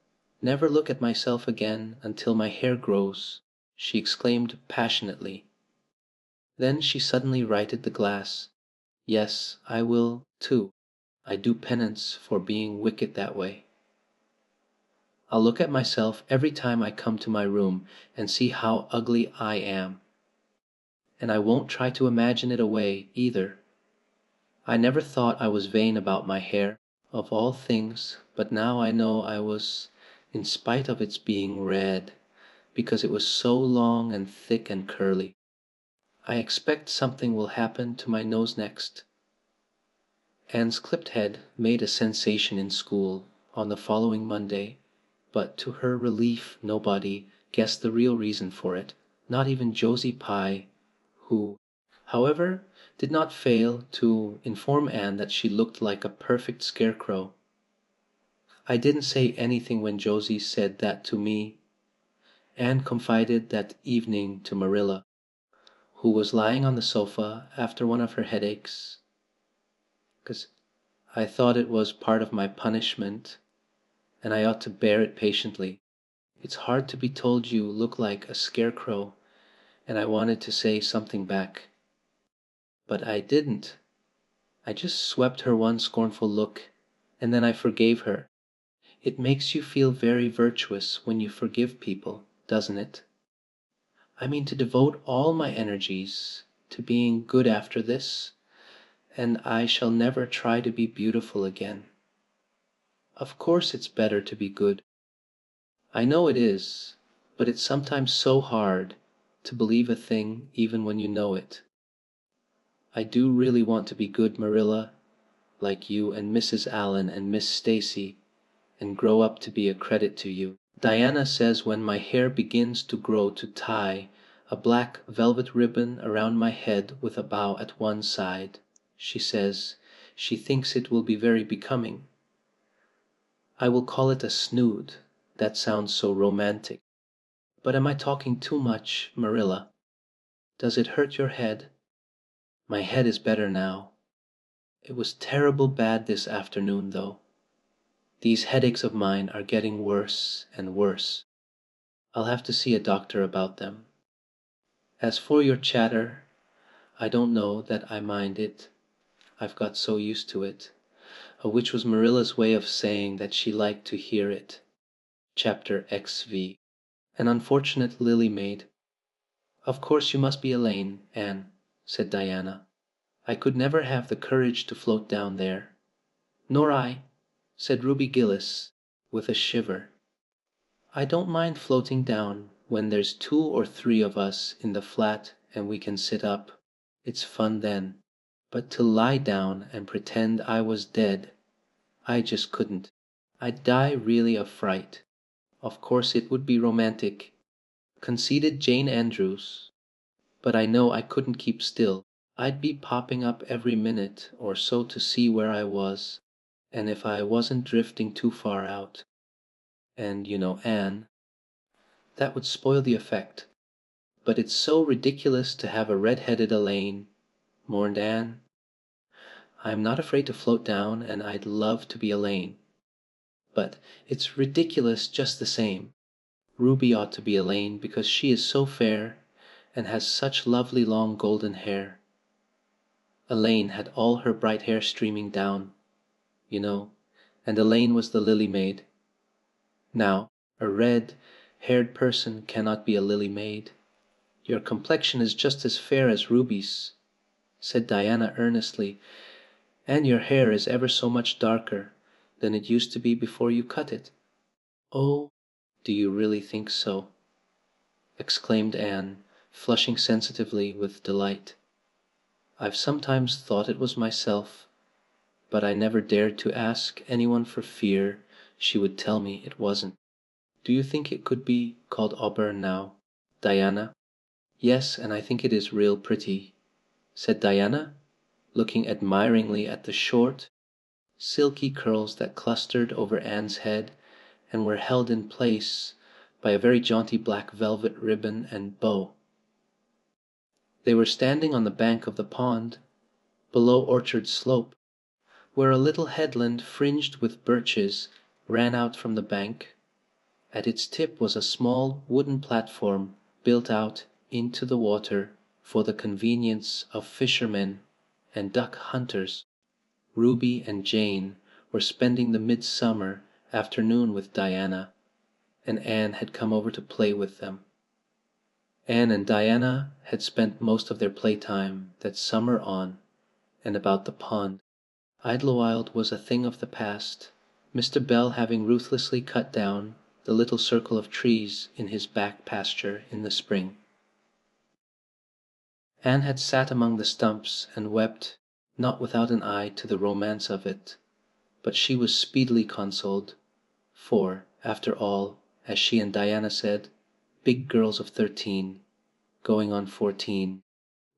never look at myself again until my hair grows," she exclaimed passionately. Then she suddenly righted the glass. "Yes, I will, too. I do penance for being wicked that way. I'll look at myself every time I come to my room and see how ugly I am. And I won't try to imagine it away, either. I never thought I was vain about my hair, of all things, but now I know I was, in spite of its being red, because it was so long and thick and curly. I expect something will happen to my nose next." Anne's clipped head made a sensation in school on the following Monday, but to her relief nobody guessed the real reason for it, not even Josie Pye, who, however, did not fail to inform Anne that she looked like a perfect scarecrow. "I didn't say anything when Josie said that to me," Anne confided that evening to Marilla, who was lying on the sofa after one of her headaches, "'cause I thought it was part of my punishment, and I ought to bear it patiently. It's hard to be told you look like a scarecrow, and I wanted to say something back. But I didn't. I just swept her one scornful look, and then I forgave her. It makes you feel very virtuous when you forgive people, doesn't it? I mean to devote all my energies to being good after this, and I shall never try to be beautiful again. Of course it's better to be good. I know it is, but it's sometimes so hard to believe a thing even when you know it. I do really want to be good, Marilla, like you and Mrs. Allan and Miss Stacy, and grow up to be a credit to you. Diana says when my hair begins to grow to tie a black velvet ribbon around my head with a bow at one side, she says she thinks it will be very becoming. I will call it a snood. That sounds so romantic. But am I talking too much, Marilla? Does it hurt your head? My head is better now. It was terrible bad this afternoon, though. These headaches of mine are getting worse and worse. I'll have to see a doctor about them. As for your chatter, I don't know that I mind it. I've got so used to it," which was Marilla's way of saying that she liked to hear it. Chapter XV. An unfortunate lily maid. "Of course you must be Elaine, Anne," said Diana. "I could never have the courage to float down there." "Nor I," said Ruby Gillis, with a shiver. "I don't mind floating down when there's 2 or 3 of us in the flat and we can sit up. It's fun then. But to lie down and pretend I was dead, I just couldn't. I'd die really of fright. Of course it would be romantic," conceded Jane Andrews, "but I know I couldn't keep still. I'd be popping up every minute or so to see where I was, and if I wasn't drifting too far out. And you know, Anne, that would spoil the effect. But it's so ridiculous to have a red-headed Elaine," mourned Anne. "I'm not afraid to float down, and I'd love to be Elaine. But it's ridiculous just the same. Ruby ought to be Elaine because she is so fair and has such lovely long golden hair. Elaine had all her bright hair streaming down, you know, and Elaine was the lily maid. Now, a red-haired person cannot be a lily maid. Your complexion is just as fair as Ruby's," said Diana earnestly, "and your hair is ever so much darker than it used to be before you cut it." "Oh, do you really think so?" exclaimed Anne, flushing sensitively with delight. "I've sometimes thought it was myself, but I never dared to ask anyone for fear she would tell me it wasn't. Do you think it could be called auburn now, Diana?" "Yes, and I think it is real pretty," said Diana, looking admiringly at the short, silky curls that clustered over Anne's head and were held in place by a very jaunty black velvet ribbon and bow. They were standing on the bank of the pond, below Orchard Slope, where a little headland fringed with birches ran out from the bank. At its tip was a small wooden platform built out into the water for the convenience of fishermen and duck hunters. Ruby and Jane were spending the midsummer afternoon with Diana, and Anne had come over to play with them. Anne and Diana had spent most of their playtime that summer on and about the pond. Idlewild was a thing of the past, Mr. Bell having ruthlessly cut down the little circle of trees in his back pasture in the spring. Anne had sat among the stumps and wept, not without an eye to the romance of it, but she was speedily consoled, for, after all, as she and Diana said, big girls of 13, going on 14,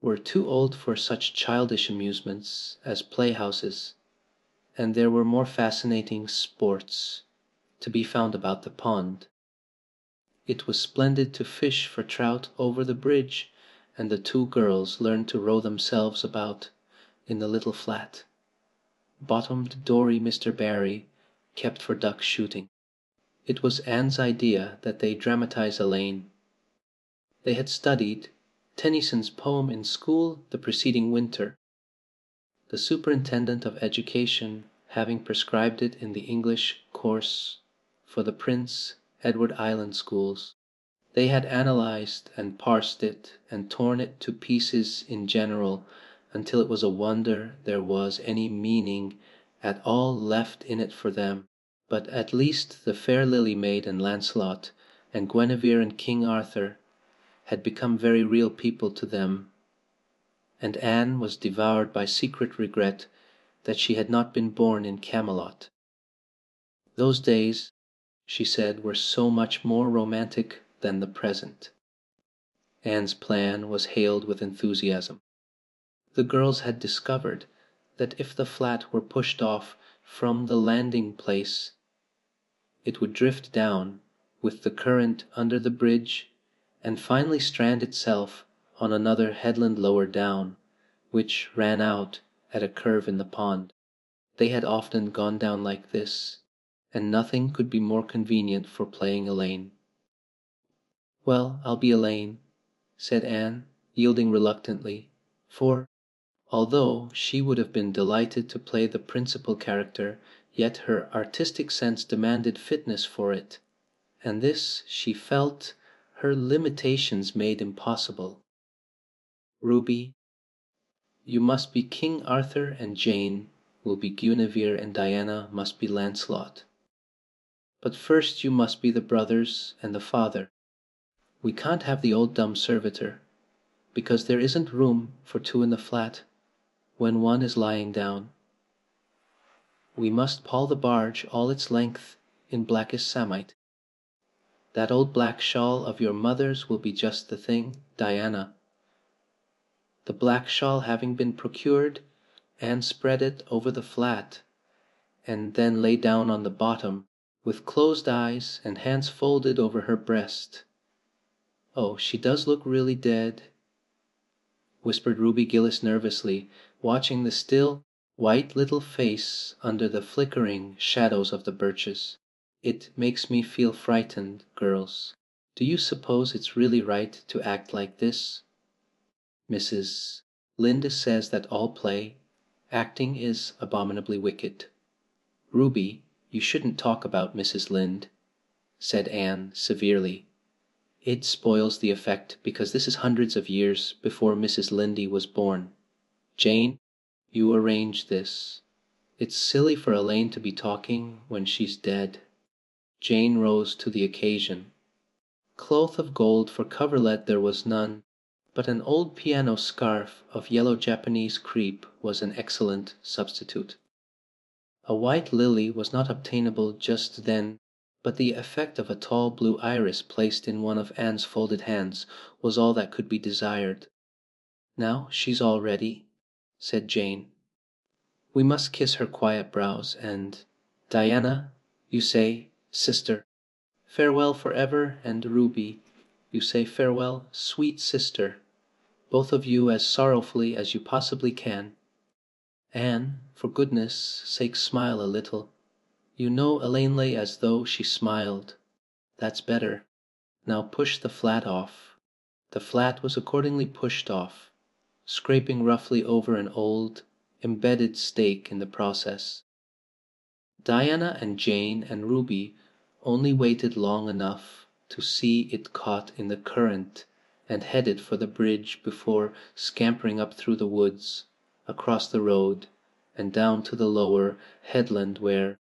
were too old for such childish amusements as playhouses, and there were more fascinating sports to be found about the pond. It was splendid to fish for trout over the bridge, and the two girls learned to row themselves about in the little flat, bottomed dory Mr. Barry kept for duck shooting. It was Anne's idea that they dramatize Elaine. They had studied Tennyson's poem in school the preceding winter, the superintendent of education having prescribed it in the English course for the Prince Edward Island schools. They had analyzed and parsed it and torn it to pieces in general until it was a wonder there was any meaning at all left in it for them. But at least the fair Lily Maid and Lancelot and Guinevere and King Arthur had become very real people to them, and Anne was devoured by secret regret that she had not been born in Camelot. Those days, she said, were so much more romantic than the present. Anne's plan was hailed with enthusiasm. The girls had discovered that if the flat were pushed off from the landing place, it would drift down with the current under the bridge and finally strand itself on another headland lower down, which ran out at a curve in the pond. They had often gone down like this, and nothing could be more convenient for playing Elaine. "Well, I'll be Elaine," said Anne, yielding reluctantly, for, although she would have been delighted to play the principal character, yet her artistic sense demanded fitness for it, and this, she felt, her limitations made impossible. "Ruby, you must be King Arthur, and Jane will be Guinevere, and Diana must be Lancelot. But first you must be the brothers and the father. We can't have the old dumb servitor, because there isn't room for two in the flat when one is lying down. We must pall the barge all its length in blackest samite. That old black shawl of your mother's will be just the thing, Diana." The black shawl having been procured, Anne spread it over the flat, and then lay down on the bottom, with closed eyes and hands folded over her breast. "Oh, she does look really dead," whispered Ruby Gillis nervously, watching the still, white little face under the flickering shadows of the birches. "It makes me feel frightened, girls. Do you suppose it's really right to act like this? Mrs. Lynde says that all play, acting is abominably wicked." "Ruby, you shouldn't talk about Mrs. Lynde," said Anne severely. "It spoils the effect because this is hundreds of years before Mrs. Lynde was born. Jane, you arrange this. It's silly for Elaine to be talking when she's dead." Jane rose to the occasion. Cloth of gold for coverlet there was none, but an old piano scarf of yellow Japanese crepe was an excellent substitute. A white lily was not obtainable just then, but the effect of a tall blue iris placed in one of Anne's folded hands was all that could be desired. "Now she's all ready," said Jane. "We must kiss her quiet brows, and, Diana, you say Sister. Farewell forever, and Ruby, you say farewell, sweet sister, both of you as sorrowfully as you possibly can. Anne, for goodness sake smile a little. You know Elaine lay as though she smiled. That's better. Now push the flat off. The flat was accordingly pushed off, scraping roughly over an old, embedded stake in the process. Diana and Jane and Ruby only waited long enough to see it caught in the current and headed for the bridge before scampering up through the woods, across the road, and down to the lower headland where,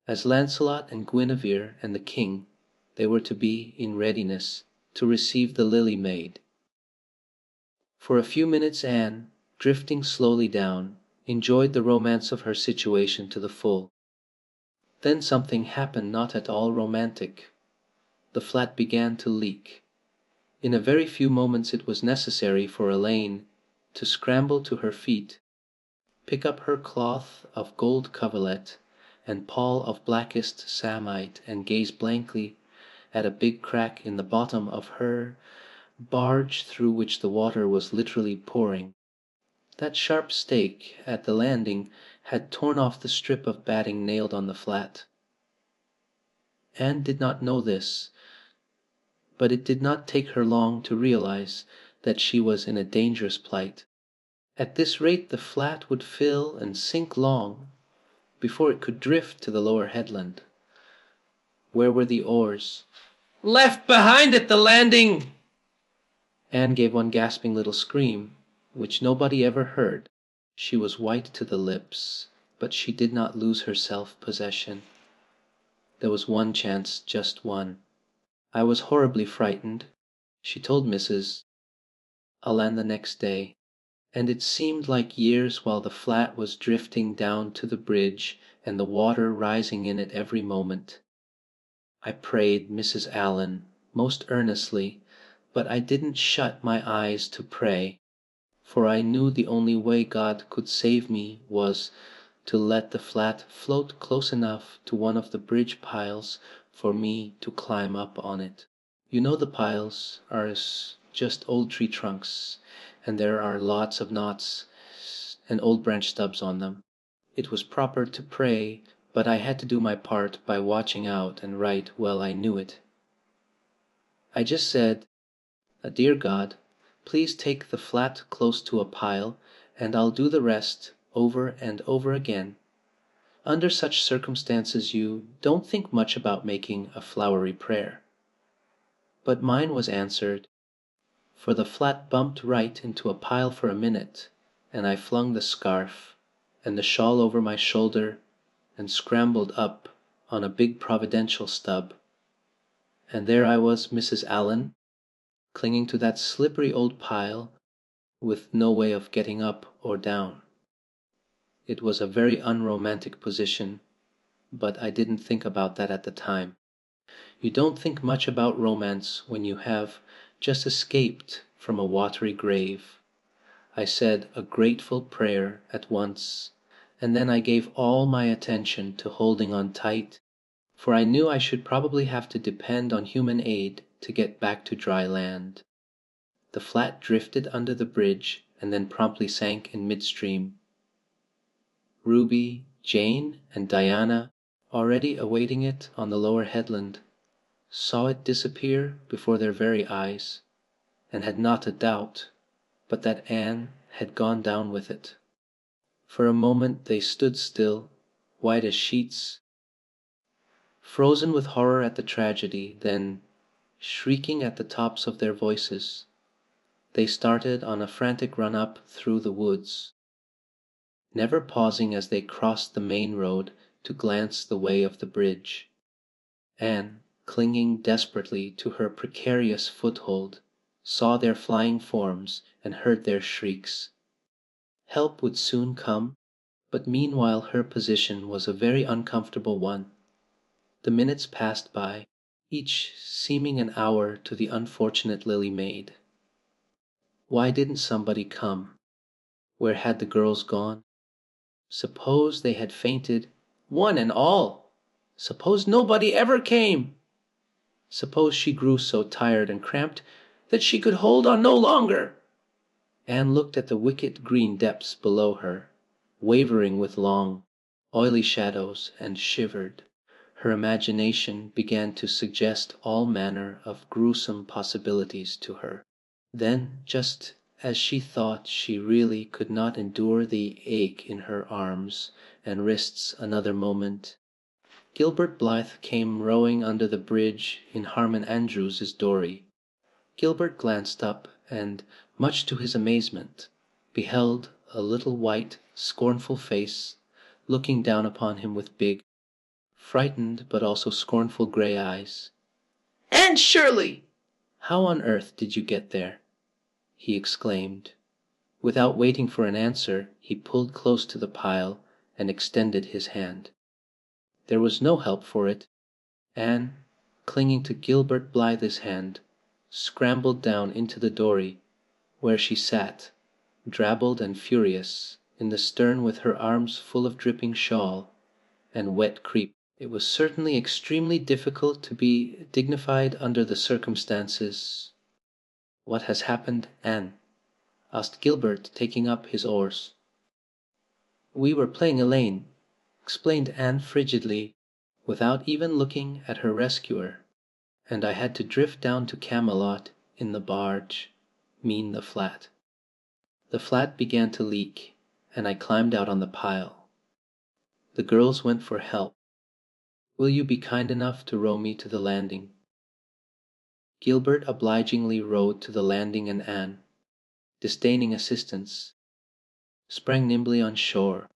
as Lancelot and Guinevere and the king, they were to be in readiness to receive the Lily Maid. For a few minutes Anne, drifting slowly down, enjoyed the romance of her situation to the full. Then something happened not at all romantic. The flat began to leak. In a very few moments it was necessary for Elaine to scramble to her feet, pick up her cloth of gold coverlet and pall of blackest samite and gaze blankly at a big crack in the bottom of her barge through which the water was literally pouring. That sharp stake at the landing had torn off the strip of batting nailed on the flat. Anne did not know this, but it did not take her long to realize that she was in a dangerous plight. At this rate the flat would fill and sink long before it could drift to the lower headland. Where were the oars? Left behind at the landing! Anne gave one gasping little scream, which nobody ever heard. She was white to the lips, but she did not lose her self-possession. There was one chance, just one. I was horribly frightened, she told Mrs. Allen the next day, and it seemed like years while the flat was drifting down to the bridge and the water rising in it every moment. I prayed Mrs. Allen most earnestly, but I didn't shut my eyes to pray, for I knew the only way God could save me was to let the flat float close enough to one of the bridge piles for me to climb up on it. You know the piles are just old tree trunks, and there are lots of knots and old branch stubs on them. It was proper to pray, but I had to do my part by watching out and right well I knew it. I just said, "Dear God, please take the flat close to a pile, and I'll do the rest over and over again." Under such circumstances you don't think much about making a flowery prayer. But mine was answered, for the flat bumped right into a pile for a minute, and I flung the scarf and the shawl over my shoulder and scrambled up on a big providential stub. And there I was, Mrs. Allen, clinging to that slippery old pile with no way of getting up or down. It was a very unromantic position, but I didn't think about that at the time. You don't think much about romance when you have just escaped from a watery grave. I said a grateful prayer at once, and then I gave all my attention to holding on tight, for I knew I should probably have to depend on human aid to get back to dry land. The flat drifted under the bridge and then promptly sank in midstream. Ruby, Jane, and Diana, already awaiting it on the lower headland, saw it disappear before their very eyes, and had not a doubt but that Anne had gone down with it. For a moment they stood still, white as sheets, frozen with horror at the tragedy, then, shrieking at the tops of their voices, they started on a frantic run up through the woods, never pausing as they crossed the main road to glance the way of the bridge. Anne, clinging desperately to her precarious foothold, saw their flying forms and heard their shrieks. Help would soon come, but meanwhile her position was a very uncomfortable one. The minutes passed by, each seeming an hour to the unfortunate Lily Maid. Why didn't somebody come? Where had the girls gone? Suppose they had fainted, one and all! Suppose nobody ever came? Suppose she grew so tired and cramped that she could hold on no longer? Anne looked at the wicked green depths below her, wavering with long, oily shadows, and shivered. Her imagination began to suggest all manner of gruesome possibilities to her. Then, just as she thought she really could not endure the ache in her arms and wrists another moment, Gilbert Blythe came rowing under the bridge in Harmon Andrews's dory. Gilbert glanced up and, much to his amazement, beheld a little white, scornful face looking down upon him with big, frightened but also scornful grey eyes. Anne Shirley! "How on earth did you get there?" he exclaimed. Without waiting for an answer, he pulled close to the pile and extended his hand. There was no help for it. Anne, clinging to Gilbert Blythe's hand, scrambled down into the dory, where she sat, drabbled and furious, in the stern with her arms full of dripping shawl and wet crepe. It was certainly extremely difficult to be dignified under the circumstances. "What has happened, Anne?" asked Gilbert, taking up his oars. "We were playing Elaine," explained Anne frigidly, without even looking at her rescuer, "and I had to drift down to Camelot in the barge, mean the flat. The flat began to leak, and I climbed out on the pile. The girls went for help. Will you be kind enough to row me to the landing?" Gilbert obligingly rowed to the landing, and Anne, disdaining assistance, sprang nimbly on shore.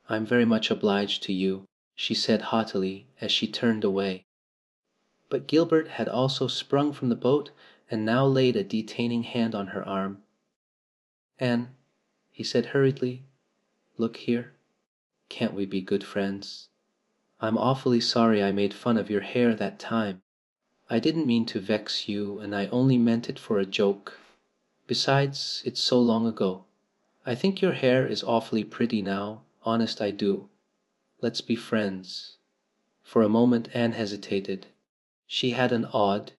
"I'm very much obliged to you," she said haughtily as she turned away. But Gilbert had also sprung from the boat and now laid a detaining hand on her arm. "Anne," he said hurriedly, "look here. Can't we be good friends? I'm awfully sorry I made fun of your hair that time. I didn't mean to vex you, and I only meant it for a joke. Besides, it's so long ago. I think your hair is awfully pretty now, honest I do. Let's be friends." For a moment Anne hesitated. She had an odd,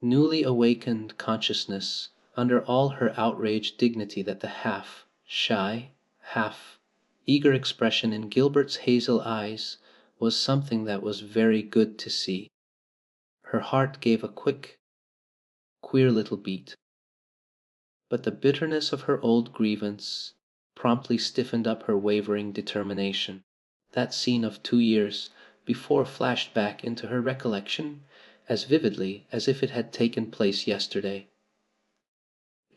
newly awakened consciousness under all her outraged dignity that the half shy, half eager expression in Gilbert's hazel eyes was something that was very good to see. Her heart gave a quick, queer little beat. But the bitterness of her old grievance promptly stiffened up her wavering determination. That scene of 2 years before flashed back into her recollection as vividly as if it had taken place yesterday.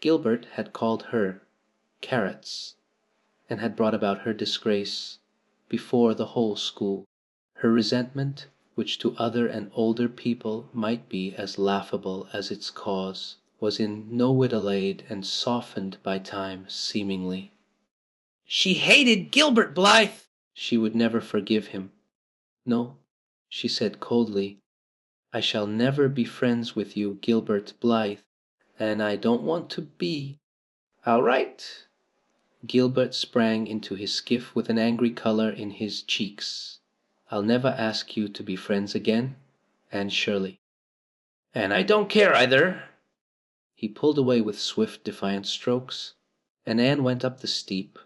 Gilbert had called her "carrots," and had brought about her disgrace before the whole school. Her resentment, which to other and older people might be as laughable as its cause, was in no whit allayed and softened by time, seemingly. She hated Gilbert Blythe. She would never forgive him. "No," she said coldly, "I shall never be friends with you, Gilbert Blythe, and I don't want to be." "All right." Gilbert sprang into his skiff with an angry color in his cheeks. "I'll never ask you to be friends again, Anne Shirley." "And I don't care either." He pulled away with swift, defiant strokes, and Anne went up the steep,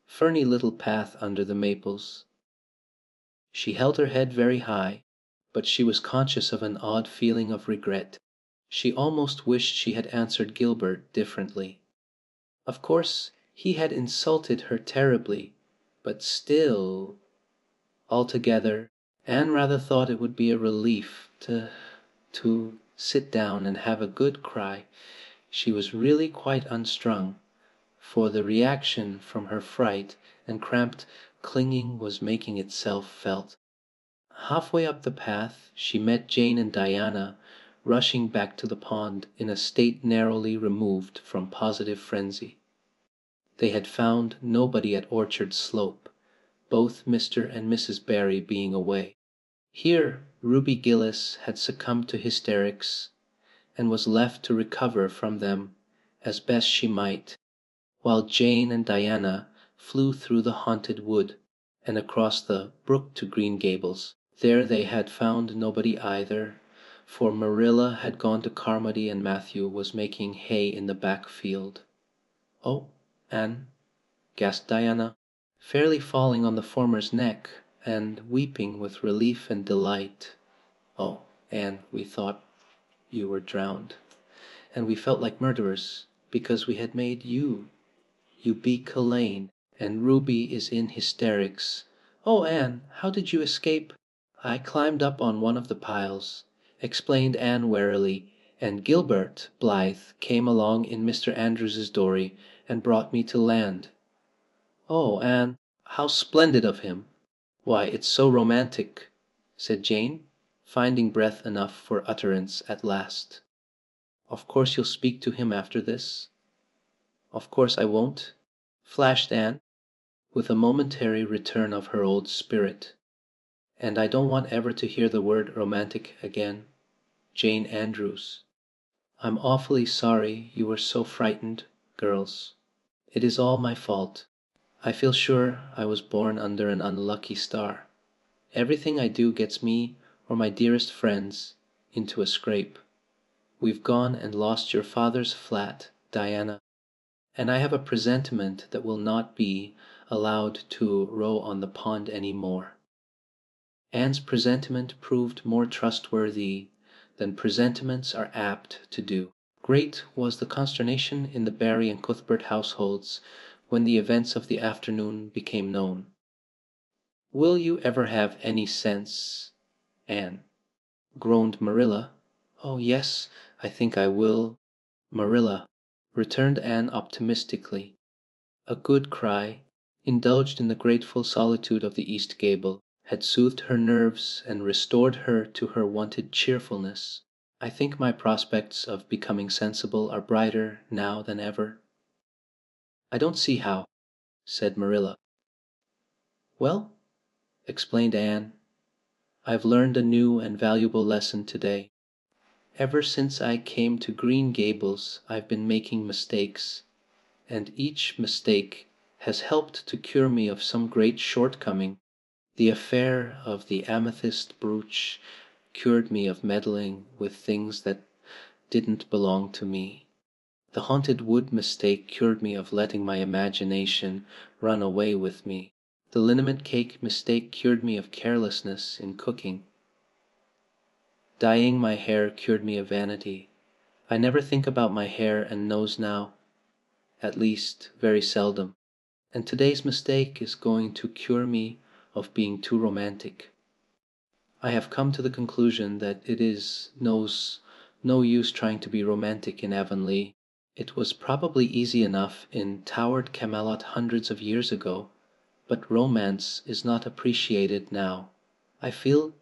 ferny little path under the maples. She held her head very high, but she was conscious of an odd feeling of regret. She almost wished she had answered Gilbert differently. Of course, he had insulted her terribly, but still... Altogether, Anne rather thought it would be a relief to sit down and have a good cry. She was really quite unstrung, for the reaction from her fright and cramped clinging was making itself felt. Halfway up the path she met Jane and Diana rushing back to the pond in a state narrowly removed from positive frenzy. They had found nobody at Orchard Slope, both Mr. and Mrs. Barry being away. Here Ruby Gillis had succumbed to hysterics and was left to recover from them as best she might, while Jane and Diana flew through the haunted wood and across the brook to Green Gables, There they had found nobody either, for Marilla had gone to Carmody and Matthew was making hay in the back field. "Oh, Anne," gasped Diana, fairly falling on the former's neck and weeping with relief and delight. "Oh, Anne, we thought you were drowned, and we felt like murderers because we had made you beat Culain, and Ruby is in hysterics. Oh, Anne, how did you escape?" "I climbed up on one of the piles," explained Anne warily, "and Gilbert Blythe came along in Mr. Andrews's dory and brought me to land." "Oh, Anne, how splendid of him! Why, it's so romantic," said Jane, finding breath enough for utterance at last. "Of course you'll speak to him after this?" "Of course I won't," flashed Anne, with a momentary return of her old spirit. "And I don't want ever to hear the word romantic again. Jane Andrews. I'm awfully sorry you were so frightened, girls. It is all my fault. I feel sure I was born under an unlucky star. Everything I do gets me or my dearest friends into a scrape. We've gone and lost your father's flat, Diana, and I have a presentiment that we'll not be allowed to row on the pond any more." Anne's presentiment proved more trustworthy than presentiments are apt to do. Great was the consternation in the Barry and Cuthbert households when the events of the afternoon became known. "Will you ever have any sense, Anne?" groaned Marilla. "Oh, yes, I think I will, Marilla," returned Anne optimistically. A good cry, indulged in the grateful solitude of the east gable, had soothed her nerves and restored her to her wonted cheerfulness. "I think my prospects of becoming sensible are brighter now than ever." "I don't see how," said Marilla. "Well," explained Anne, "I've learned a new and valuable lesson today. Ever since I came to Green Gables I've been making mistakes, and each mistake has helped to cure me of some great shortcoming. The affair of the amethyst brooch cured me of meddling with things that didn't belong to me. The haunted wood mistake cured me of letting my imagination run away with me. The liniment cake mistake cured me of carelessness in cooking. Dyeing my hair cured me of vanity. I never think about my hair and nose now, at least very seldom. And today's mistake is going to cure me of being too romantic. I have come to the conclusion that it is no use trying to be romantic in Avonlea. It was probably easy enough in towered Camelot hundreds of years ago, but romance is not appreciated now. I feel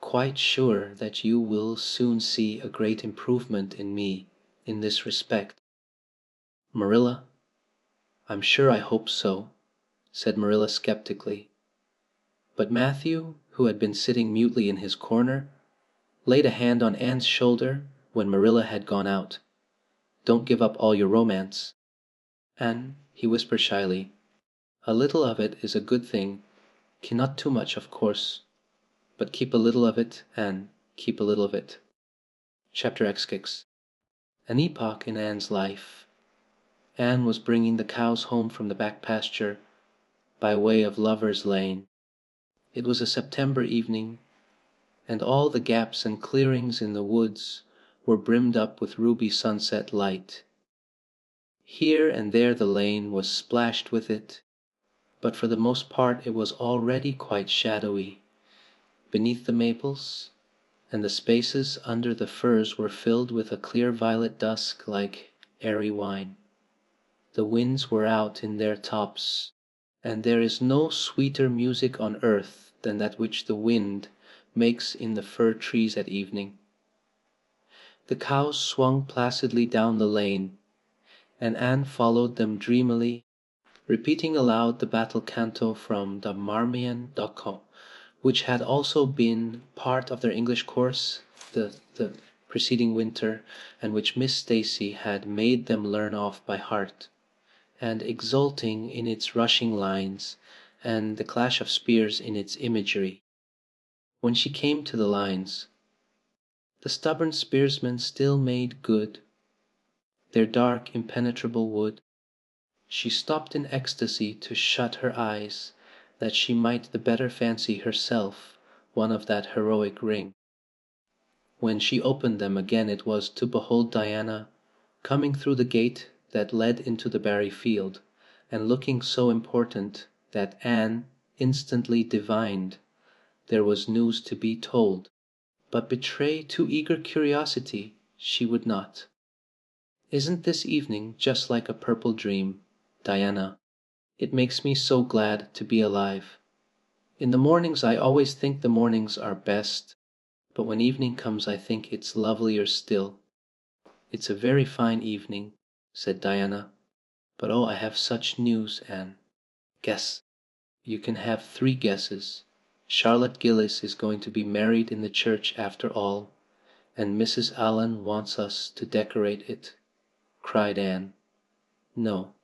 quite sure that you will soon see a great improvement in me in this respect." "Marilla, I'm sure I hope so," said Marilla skeptically. But Matthew, who had been sitting mutely in his corner, laid a hand on Anne's shoulder when Marilla had gone out. "Don't give up all your romance, Anne," he whispered shyly. "A little of it is a good thing, not too much, of course, but keep a little of it, Anne, keep a little of it." Chapter XX. An epoch in Anne's life. Anne was bringing the cows home from the back pasture by way of Lover's Lane. It was a September evening, and all the gaps and clearings in the woods were brimmed up with ruby sunset light. Here and there the lane was splashed with it, but for the most part it was already quite shadowy beneath the maples, and the spaces under the firs were filled with a clear violet dusk like airy wine. The winds were out in their tops, and there is no sweeter music on earth than that which the wind makes in the fir trees at evening. The cows swung placidly down the lane, and Anne followed them dreamily, repeating aloud the battle canto from the Marmion Docon, which had also been part of their English course the preceding winter, and which Miss Stacy had made them learn off by heart, and exulting in its rushing lines and the clash of spears in its imagery. When she came to the lines, the stubborn spearsmen still made good their dark impenetrable wood, she stopped in ecstasy to shut her eyes, that she might the better fancy herself one of that heroic ring. When she opened them again it was to behold Diana coming through the gate that led into the Barry field, and looking so important that Anne instantly divined there was news to be told, but betray too eager curiosity she would not. "Isn't this evening just like a purple dream, Diana? It makes me so glad to be alive. In the mornings I always think the mornings are best, but when evening comes I think it's lovelier still." "It's a very fine evening," said Diana. "But oh, I have such news, Anne." "Guess." "You can have 3 guesses. Charlotte Gillis is going to be married in the church after all, and Mrs. Allen wants us to decorate it," cried Anne. "No,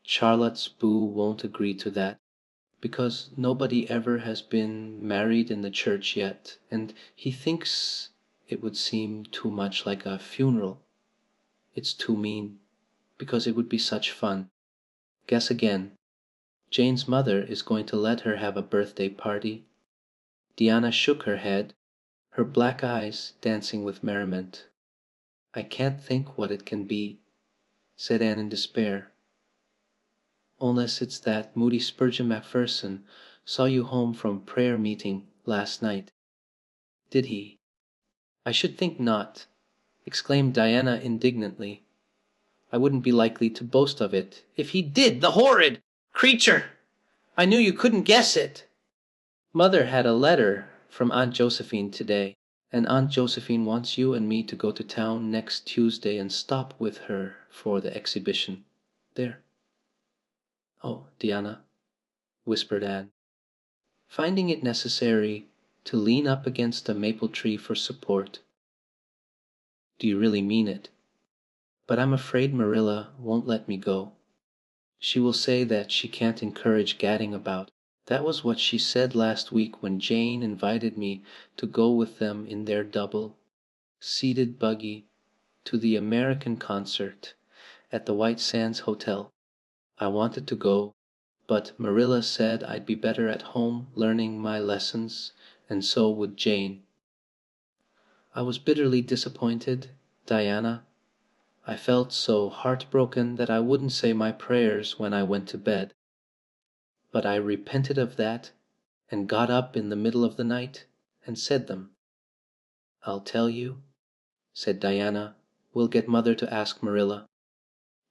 Charlotte's Boo won't agree to that, because nobody ever has been married in the church yet, and he thinks it would seem too much like a funeral. It's too mean, because it would be such fun. Guess again. Jane's mother is going to let her have a birthday party." Diana shook her head, her black eyes dancing with merriment. "I can't think what it can be," said Anne in despair. "Unless it's that Moody Spurgeon Macpherson saw you home from prayer meeting last night." "Did he? I should think not," exclaimed Diana indignantly. "I wouldn't be likely to boast of it if he did, the horrid creature! I knew you couldn't guess it." "Mother had a letter from Aunt Josephine today, and Aunt Josephine wants you and me to go to town next Tuesday and stop with her for the exhibition. There." "Oh, Diana," whispered Anne, finding it necessary to lean up against a maple tree for support. "Do you really mean it? But I'm afraid Marilla won't let me go. She will say that she can't encourage gadding about. That was what she said last week when Jane invited me to go with them in their double-seated buggy to the American concert at the White Sands Hotel. I wanted to go, but Marilla said I'd be better at home learning my lessons, and so would Jane. I was bitterly disappointed, Diana. I felt so heartbroken that I wouldn't say my prayers when I went to bed. But I repented of that and got up in the middle of the night and said them. "I'll tell you," said Diana. "We'll get Mother to ask Marilla.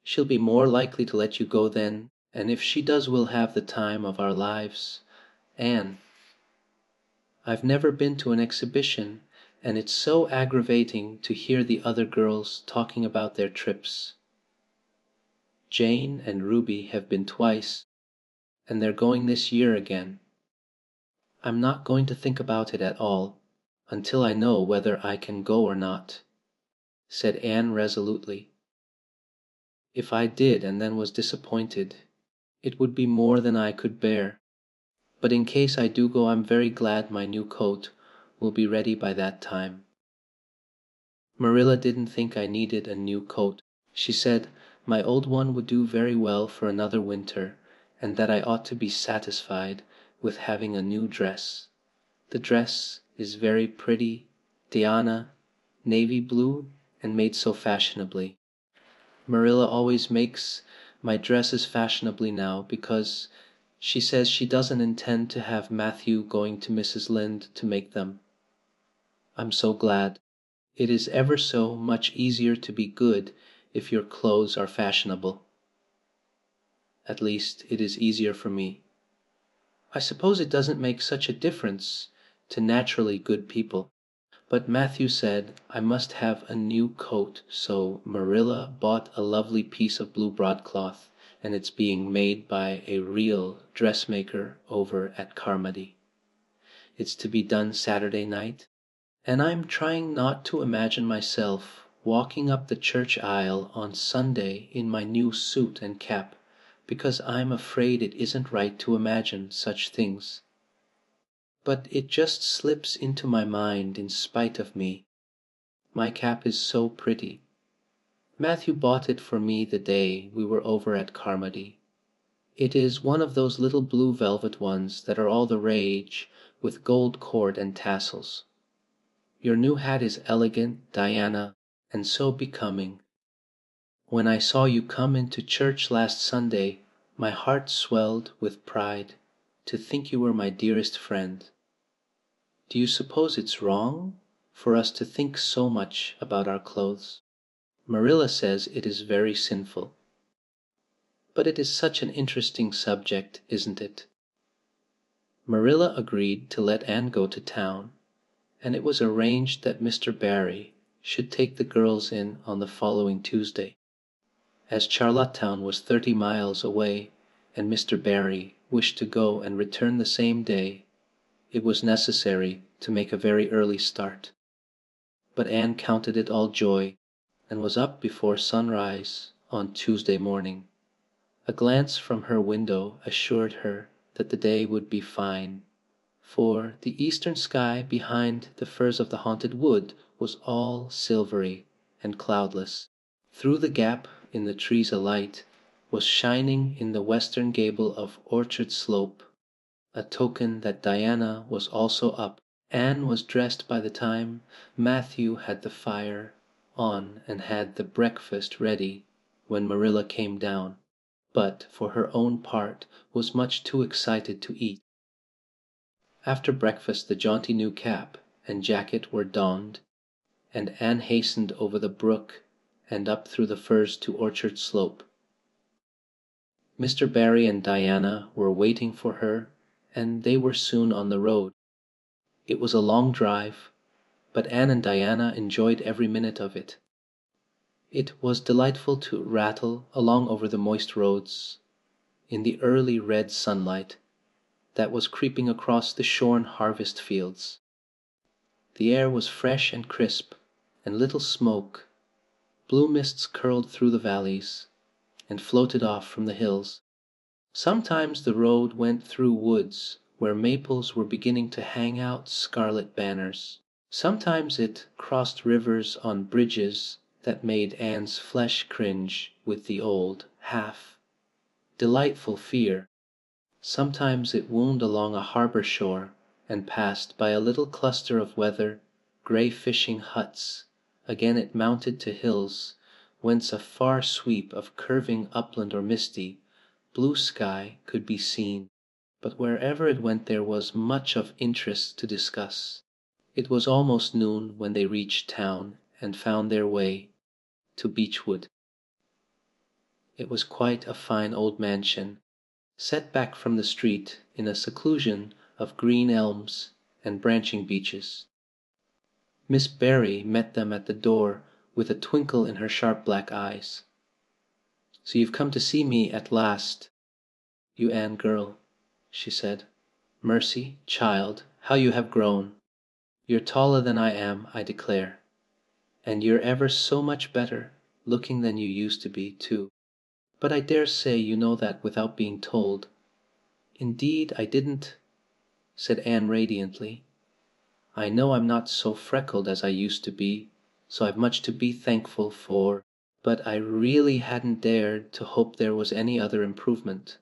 She'll be more likely to let you go then, and if she does we'll have the time of our lives. Anne, I've never been to an exhibition, and it's so aggravating to hear the other girls talking about their trips. Jane and Ruby have been twice, and they're going this year again. I'm not going to think about it at all until I know whether I can go or not," said Anne resolutely. "If I did and then was disappointed, it would be more than I could bear. But in case I do go I'm very glad my new coat will be ready by that time." Marilla didn't think I needed a new coat. She said my old one would do very well for another winter, and that I ought to be satisfied with having a new dress. The dress is very pretty, Diana, navy blue, and made so fashionably. Marilla always makes my dresses fashionably now because she says she doesn't intend to have Matthew going to Mrs. Lynde to make them. I'm so glad. It is ever so much easier to be good if your clothes are fashionable. At least it is easier for me. I suppose it doesn't make such a difference to naturally good people. But Matthew said I must have a new coat, so Marilla bought a lovely piece of blue broadcloth, and it's being made by a real dressmaker over at Carmody. It's to be done Saturday night, and I'm trying not to imagine myself walking up the church aisle on Sunday in my new suit and cap, because I'm afraid it isn't right to imagine such things. but it just slips into my mind in spite of me. My cap is so pretty. Matthew bought it for me the day we were over at Carmody. It is one of those little blue velvet ones that are all the rage, with gold cord and tassels. Your new hat is elegant, Diana, and so becoming. When I saw you come into church last Sunday, my heart swelled with pride to think you were my dearest friend. Do you suppose it's wrong for us to think so much about our clothes? Marilla says it is very sinful. But it is such an interesting subject, isn't it? Marilla agreed to let Anne go to town, and it was arranged that Mr. Barry should take the girls in on the following Tuesday. As Charlottetown was 30 miles away and Mr. Barry wished to go and return the same day, it was necessary to make a very early start. But Anne counted it all joy and was up before sunrise on Tuesday morning. A glance from her window assured her that the day would be fine, for the eastern sky behind the firs of the haunted wood was all silvery and cloudless. Through the gap in the trees a light was shining in the western gable of Orchard Slope, a token that Diana was also up. Anne was dressed by the time Matthew had the fire on and had the breakfast ready when Marilla came down, but for her own part was much too excited to eat. After breakfast the jaunty new cap and jacket were donned, and Anne hastened over the brook and up through the firs to Orchard Slope. Mr. Barry and Diana were waiting for her, and they were soon on the road. It was a long drive, but Anne and Diana enjoyed every minute of it. It was delightful to rattle along over the moist roads in the early red sunlight that was creeping across the shorn harvest fields. The air was fresh and crisp, and little smoke, blue mists curled through the valleys and floated off from the hills. Sometimes the road went through woods where maples were beginning to hang out scarlet banners. Sometimes it crossed rivers on bridges that made Anne's flesh cringe with the old, half delightful fear. Sometimes it wound along a harbor shore and passed by a little cluster of weather gray fishing huts. Again it mounted to hills whence a far sweep of curving upland or misty blue sky could be seen. But wherever it went there was much of interest to discuss. It was almost noon when they reached town and found their way to Beechwood. It was quite a fine old mansion, set back from the street in a seclusion of green elms and branching beeches. Miss Barry met them at the door with a twinkle in her sharp black eyes. "So you've come to see me at last, you Anne girl," she said. "Mercy, child, how you have grown. You're taller than I am, I declare. And you're ever so much better looking than you used to be, too. But I dare say you know that without being told." "Indeed, I didn't," said Anne radiantly. "I know I'm not so freckled as I used to be, so I've much to be thankful for, but I really hadn't dared to hope there was any other improvement.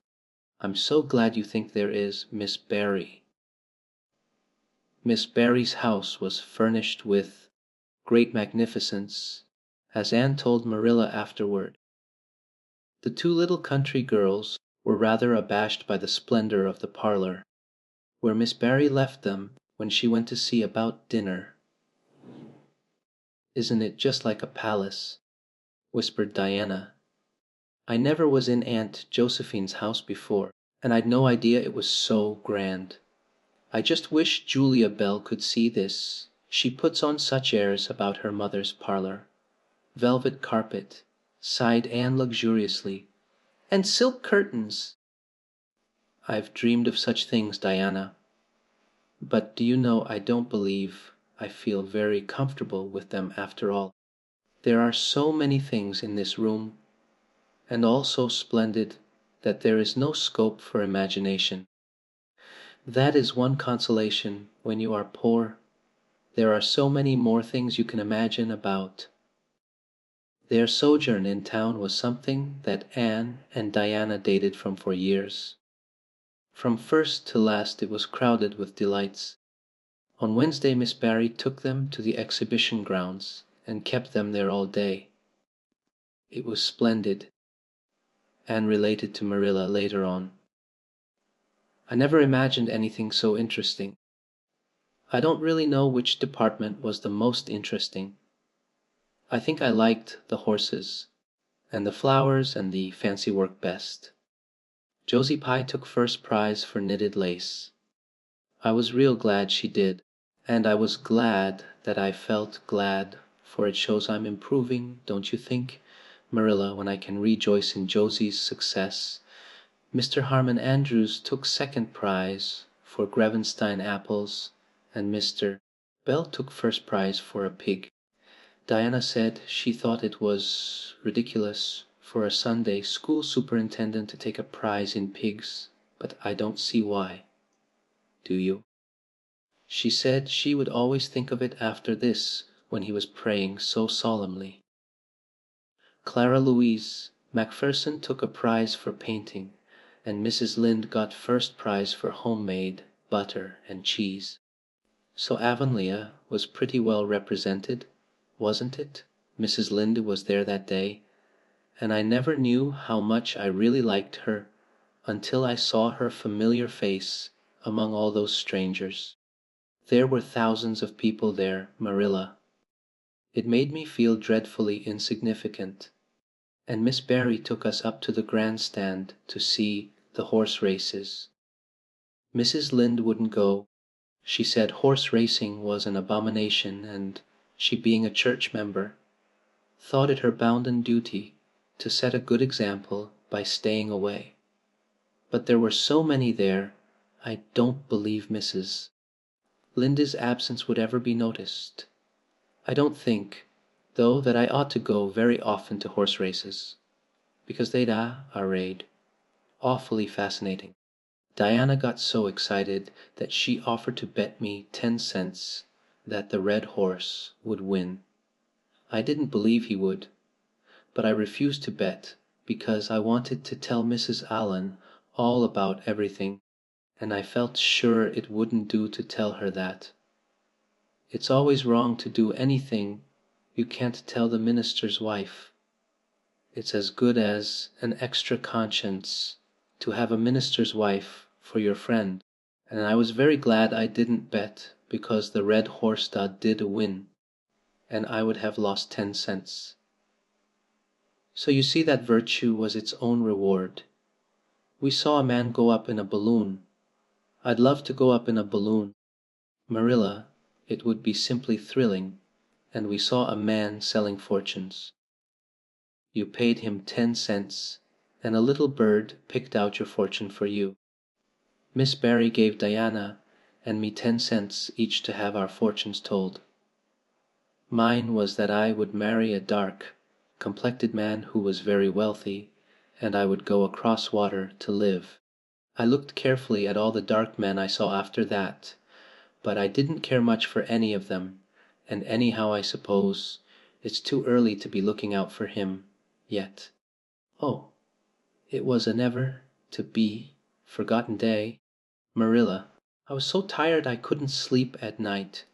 I'm so glad you think there is, Miss Barry." Miss Barry's house was furnished with great magnificence, as Anne told Marilla afterward. The two little country girls were rather abashed by the splendor of the parlor, where Miss Barry left them when she went to see about dinner. "Isn't it just like a palace?" whispered Diana. "I never was in Aunt Josephine's house before, and I'd no idea it was so grand. I just wish Julia Bell could see this. She puts on such airs about her mother's parlor. Velvet carpet," sighed Anne luxuriously, "and silk curtains." "I've dreamed of such things, Diana. But do you know I don't believe I feel very comfortable with them after all. There are so many things in this room, and all so splendid that there is no scope for imagination. That is one consolation when you are poor. There are so many more things you can imagine about. Their sojourn in town was something that Anne and Diana dated from for years. From first to last it was crowded with delights. On Wednesday Miss Barry took them to the exhibition grounds and kept them there all day. It was splendid. Anne related to Marilla later on. I never imagined anything so interesting. I don't really know which department was the most interesting. I think I liked the horses, and the flowers and the fancy work best. Josie Pye took first prize for knitted lace. I was real glad she did, and I was glad that I felt glad, for it shows I'm improving, don't you think, Marilla, when I can rejoice in Josie's success. Mr. Harmon Andrews took second prize for Grevenstein apples, and Mr. Bell took first prize for a pig. Diana said she thought it was ridiculous for a Sunday school superintendent to take a prize in pigs, but I don't see why. Do you? She said she would always think of it after this when he was praying so solemnly. Clara Louise Macpherson took a prize for painting, and Mrs. Lynde got first prize for homemade butter and cheese. So Avonlea was pretty well represented, wasn't it? Mrs. Lynde was there that day, and I never knew how much I really liked her until I saw her familiar face among all those strangers. There were thousands of people there, Marilla. It made me feel dreadfully insignificant. And Miss Barry took us up to the grandstand to see the horse races. Mrs. Lynde wouldn't go. She said horse racing was an abomination, and she, being a church member, thought it her bounden duty to set a good example by staying away. But there were so many there, I don't believe Mrs. Lynde's absence would ever be noticed. I don't think, though, that I ought to go very often to horse races, because they'd arrayed awfully fascinating. Diana got so excited that she offered to bet me 10 cents that the red horse would win. I didn't believe he would, but I refused to bet because I wanted to tell Mrs. Allan all about everything, and I felt sure it wouldn't do to tell her that. It's always wrong to do anything you can't tell the minister's wife. It's as good as an extra conscience to have a minister's wife for your friend, and I was very glad I didn't bet because the red horse stud did win, and I would have lost 10 cents. So you see that virtue was its own reward. We saw a man go up in a balloon. I'd love to go up in a balloon. Marilla, it would be simply thrilling, and we saw a man selling fortunes. You paid him 10 cents, and a little bird picked out your fortune for you. Miss Barry gave Diana and me 10 cents each to have our fortunes told. Mine was that I would marry a dark, complected man who was very wealthy, and I would go across water to live. I looked carefully at all the dark men I saw after that, but I didn't care much for any of them, and anyhow I suppose it's too early to be looking out for him yet. Oh, it was a never-to-be forgotten day. Marilla, I was so tired I couldn't sleep at night.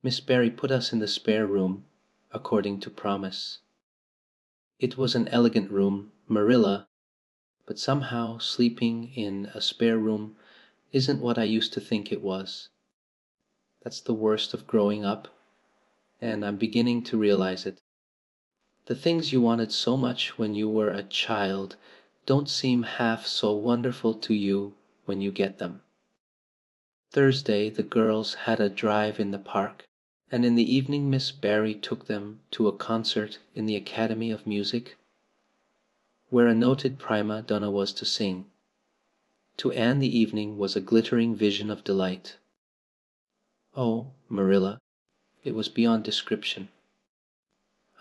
Miss Barry put us in the spare room, according to promise. It was an elegant room, Marilla, but somehow sleeping in a spare room isn't what I used to think it was. That's the worst of growing up, and I'm beginning to realize it. The things you wanted so much when you were a child don't seem half so wonderful to you when you get them. Thursday the girls had a drive in the park, and in the evening Miss Barry took them to a concert in the Academy of Music, where a noted prima donna was to sing. To Anne the evening was a glittering vision of delight. Oh, Marilla, it was beyond description.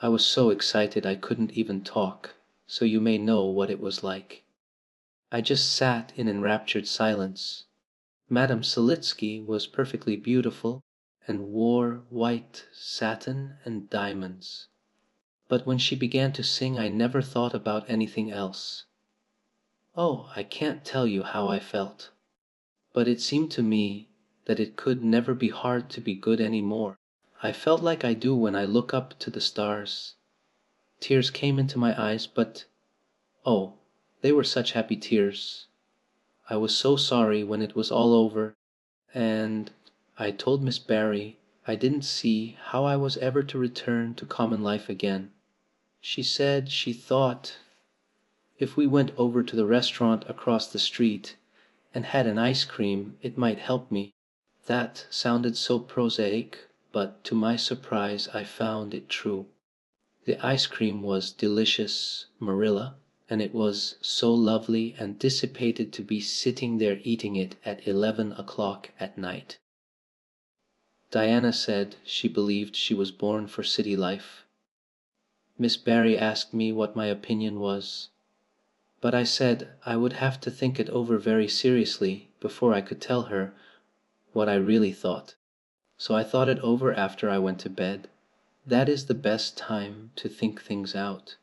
I was so excited I couldn't even talk, so you may know what it was like. I just sat in enraptured silence. Madame Selitsky was perfectly beautiful and wore white satin and diamonds. But when she began to sing I never thought about anything else. Oh, I can't tell you how I felt. But it seemed to me that it could never be hard to be good any more. I felt like I do when I look up to the stars. Tears came into my eyes, but oh, they were such happy tears. I was so sorry when it was all over, and I told Miss Barry I didn't see how I was ever to return to common life again. She said she thought if we went over to the restaurant across the street and had an ice cream it might help me. That sounded so prosaic, but to my surprise I found it true. The ice cream was delicious, Marilla, and it was so lovely and dissipated to be sitting there eating it at 11 o'clock at night. Diana said she believed she was born for city life. Miss Barry asked me what my opinion was, but I said I would have to think it over very seriously before I could tell her what I really thought. So I thought it over after I went to bed. That is the best time to think things out.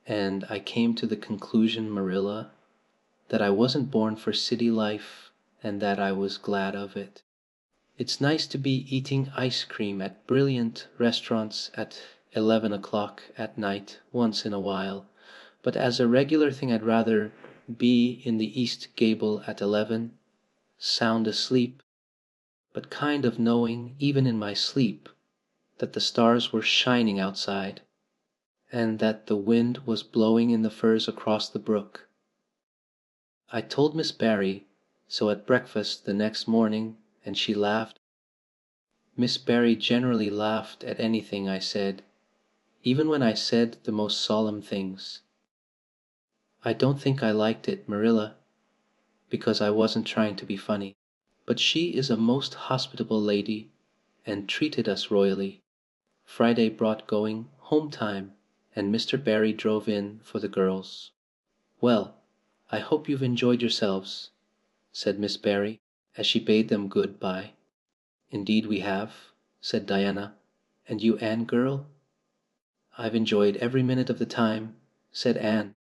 And I came to the conclusion, Marilla, that I wasn't born for city life and that I was glad of it. It's nice to be eating ice cream at brilliant restaurants at 11 o'clock at night once in a while, but as a regular thing I'd rather be in the East Gable at 11, sound asleep, but kind of knowing, even in my sleep, that the stars were shining outside, and that the wind was blowing in the firs across the brook. I told Miss Barry so at breakfast the next morning, and she laughed. Miss Barry generally laughed at anything I said, even when I said the most solemn things. I don't think I liked it, Marilla, because I wasn't trying to be funny. But she is a most hospitable lady and treated us royally. Friday brought going home time, and Mr. Barry drove in for the girls. Well, I hope you've enjoyed yourselves, said Miss Barry as she bade them good-bye. Indeed we have, said Diana. And you, Anne girl? I've enjoyed every minute of the time, said Anne,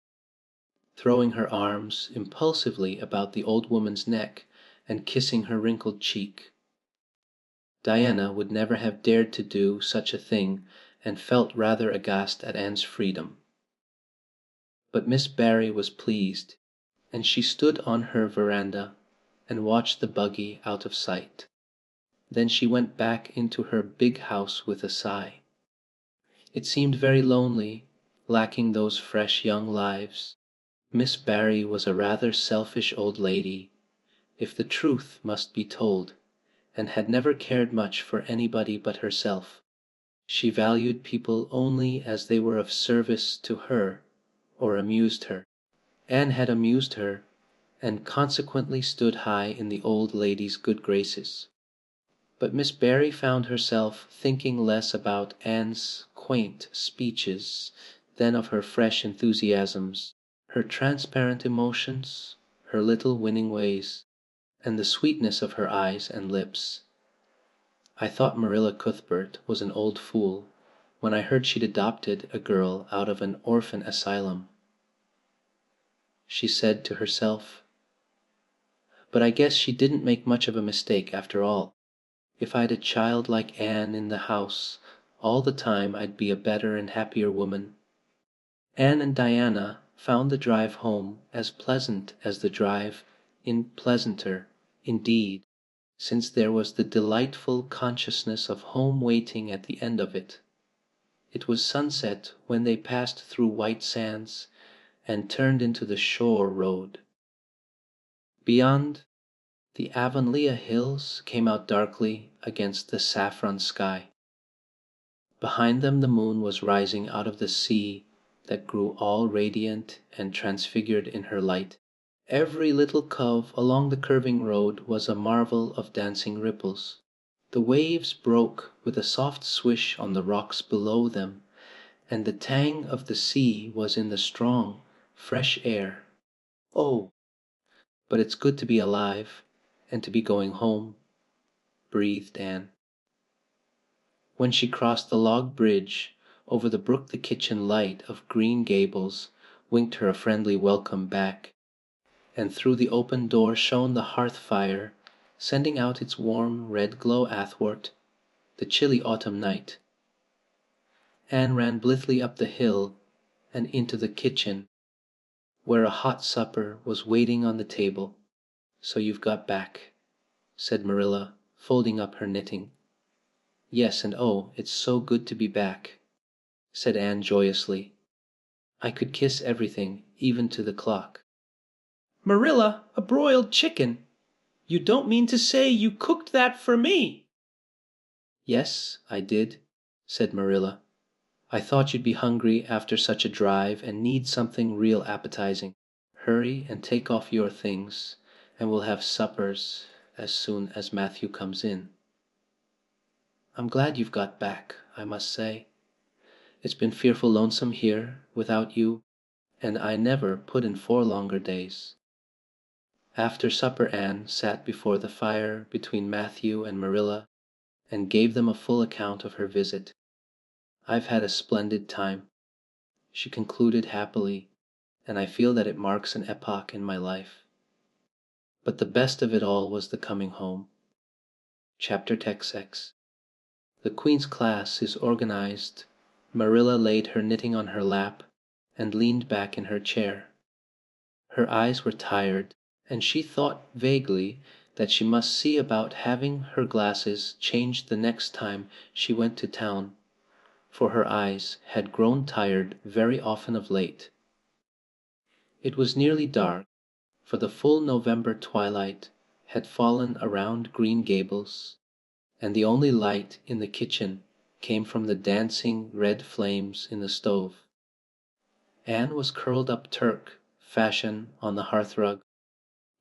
throwing her arms impulsively about the old woman's neck and kissing her wrinkled cheek. Diana would never have dared to do such a thing and felt rather aghast at Anne's freedom. But Miss Barry was pleased, and she stood on her veranda and watched the buggy out of sight. Then she went back into her big house with a sigh. It seemed very lonely, lacking those fresh young lives. Miss Barry was a rather selfish old lady, if the truth must be told, and had never cared much for anybody but herself. She valued people only as they were of service to her or amused her. Anne had amused her, and consequently stood high in the old lady's good graces. But Miss Barry found herself thinking less about Anne's quaint speeches than of her fresh enthusiasms, her transparent emotions, her little winning ways, and the sweetness of her eyes and lips. I thought Marilla Cuthbert was an old fool when I heard she'd adopted a girl out of an orphan asylum. She said to herself, but I guess she didn't make much of a mistake after all. If I'd a child like Anne in the house all the time I'd be a better and happier woman. Anne and Diana found the drive home as pleasant as the drive in pleasanter, indeed, since there was the delightful consciousness of home waiting at the end of it. It was sunset when they passed through White Sands and turned into the shore road. Beyond, the Avonlea hills came out darkly against the saffron sky. Behind them the moon was rising out of the sea that grew all radiant and transfigured in her light. Every little cove along the curving road was a marvel of dancing ripples. The waves broke with a soft swish on the rocks below them, and the tang of the sea was in the strong, fresh air. Oh, but it's good to be alive and to be going home, breathed Anne. When she crossed the log bridge over the brook, the kitchen light of Green Gables winked her a friendly welcome back, and through the open door shone the hearth fire, sending out its warm red glow athwart the chilly autumn night. Anne ran blithely up the hill and into the kitchen, where a hot supper was waiting on the table. "So you've got back," said Marilla, folding up her knitting. "Yes, and oh, it's so good to be back," said Anne joyously. "I could kiss everything, even to the clock." Marilla, a broiled chicken. You don't mean to say you cooked that for me? "Yes, I did," said Marilla. "I thought you'd be hungry after such a drive and need something real appetizing. Hurry and take off your things, and we'll have suppers as soon as Matthew comes in. I'm glad you've got back, I must say. It's been fearful lonesome here without you, and I never put in 4 longer days." After supper Anne sat before the fire between Matthew and Marilla and gave them a full account of her visit. "I've had a splendid time," she concluded happily, "and I feel that it marks an epoch in my life. But the best of it all was the coming home." Chapter XX. The Queen's class is organized. Marilla laid her knitting on her lap and leaned back in her chair. Her eyes were tired, and she thought vaguely that she must see about having her glasses changed the next time she went to town, for her eyes had grown tired very often of late. It was nearly dark, for the full November twilight had fallen around Green Gables, and the only light in the kitchen came from the dancing red flames in the stove. Anne was curled up Turk fashion on the hearthrug,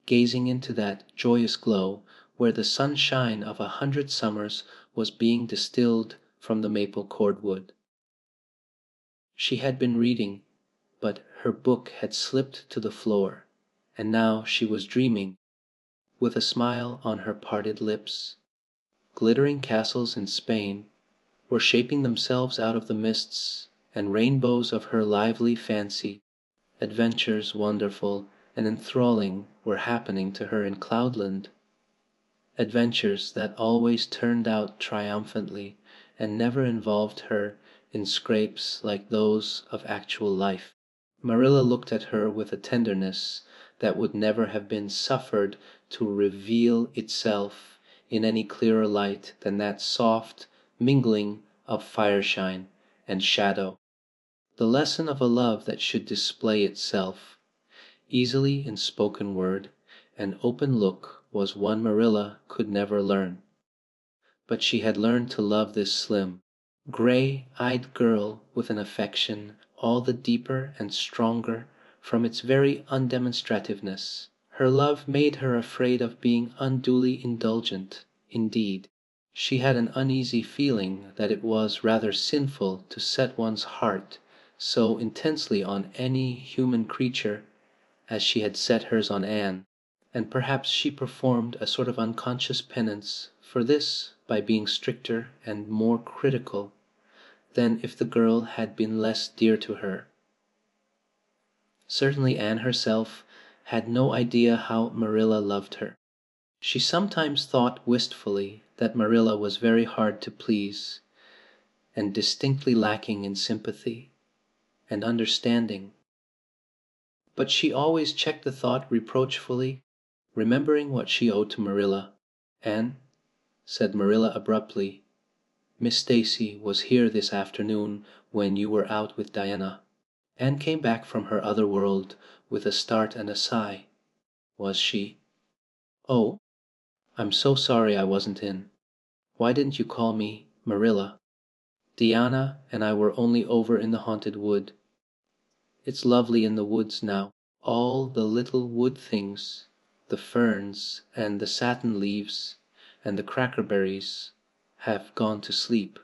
gazing into that joyous glow where the sunshine of 100 summers was being distilled from the maple cordwood. She had been reading, but her book had slipped to the floor, and now she was dreaming, with a smile on her parted lips. Glittering castles in Spain were shaping themselves out of the mists and rainbows of her lively fancy. Adventures wonderful and enthralling were happening to her in Cloudland, adventures that always turned out triumphantly and never involved her in scrapes like those of actual life. Marilla looked at her with a tenderness that would never have been suffered to reveal itself in any clearer light than that soft mingling of fireshine and shadow, the lesson of a love that should display itself easily in spoken word and open look was one Marilla could never learn. But she had learned to love this slim, gray-eyed girl with an affection all the deeper and stronger from its very undemonstrativeness. Her love made her afraid of being unduly indulgent. Indeed, she had an uneasy feeling that it was rather sinful to set one's heart so intensely on any human creature as she had set hers on Anne, and perhaps she performed a sort of unconscious penance for this by being stricter and more critical than if the girl had been less dear to her. Certainly Anne herself had no idea how Marilla loved her. She sometimes thought wistfully that Marilla was very hard to please, and distinctly lacking in sympathy and understanding. But she always checked the thought reproachfully, remembering what she owed to Marilla. "Anne," said Marilla abruptly, "Miss Stacy was here this afternoon when you were out with Diana." Anne came back from her other world with a start and a sigh. "Was she? Oh, I'm so sorry I wasn't in. Why didn't you call me Marilla? Diana and I were only over in the haunted wood. It's lovely in the woods now. All the little wood things, the ferns and the satin leaves and the crackerberries have gone to sleep,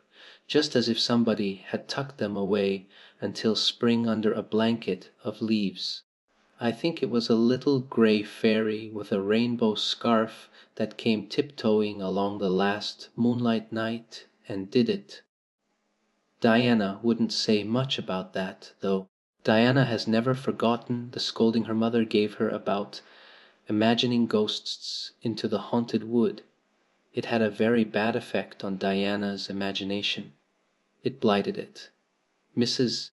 just as if somebody had tucked them away until spring under a blanket of leaves. I think it was a little grey fairy with a rainbow scarf that came tiptoeing along the last moonlight night and did it. Diana wouldn't say much about that, though. Diana has never forgotten the scolding her mother gave her about imagining ghosts into the haunted wood. It had a very bad effect on Diana's imagination. It blighted it. Mrs.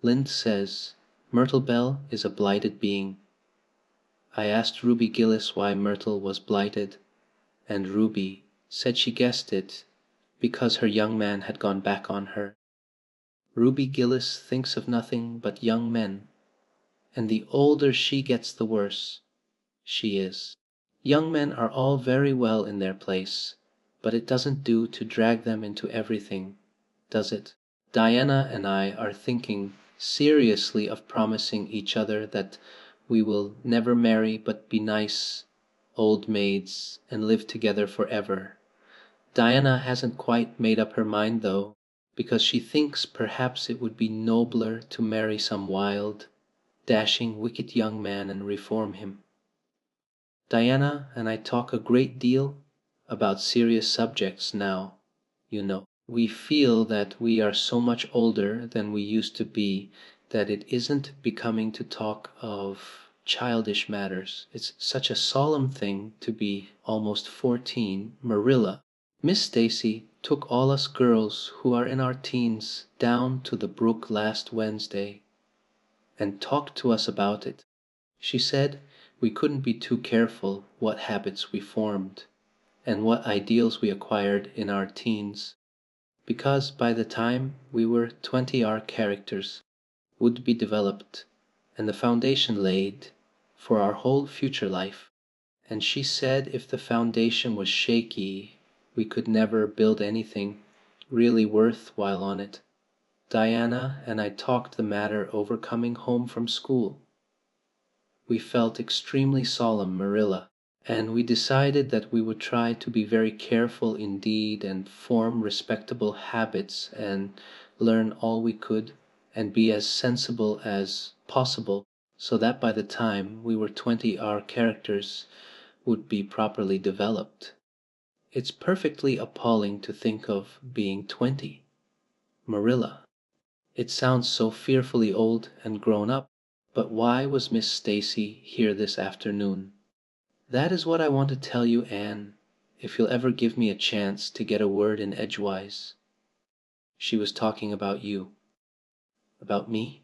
Lynde says Myrtle Bell is a blighted being. I asked Ruby Gillis why Myrtle was blighted, and Ruby said she guessed it because her young man had gone back on her. Ruby Gillis thinks of nothing but young men, and the older she gets the worse she is. Young men are all very well in their place, but it doesn't do to drag them into everything, does it? Diana and I are thinking seriously of promising each other that we will never marry but be nice old maids and live together forever. Diana hasn't quite made up her mind, though, because she thinks perhaps it would be nobler to marry some wild, dashing, wicked young man and reform him. Diana and I talk a great deal about serious subjects now, you know. We feel that we are so much older than we used to be that it isn't becoming to talk of childish matters. It's such a solemn thing to be almost 14. Marilla, Miss Stacy took all us girls who are in our teens down to the brook last Wednesday and talked to us about it. She said we couldn't be too careful what habits we formed and what ideals we acquired in our teens, because by the time we were 20 our characters would be developed and the foundation laid for our whole future life. And she said if the foundation was shaky, we could never build anything really worthwhile on it. Diana and I talked the matter over coming home from school. We felt extremely solemn, Marilla, and we decided that we would try to be very careful indeed and form respectable habits and learn all we could and be as sensible as possible so that by the time we were 20 our characters would be properly developed. It's perfectly appalling to think of being 20. Marilla, it sounds so fearfully old and grown up, but why was Miss Stacy here this afternoon? That is what I want to tell you, Anne, if you'll ever give me a chance to get a word in edgewise. She was talking about you. About me?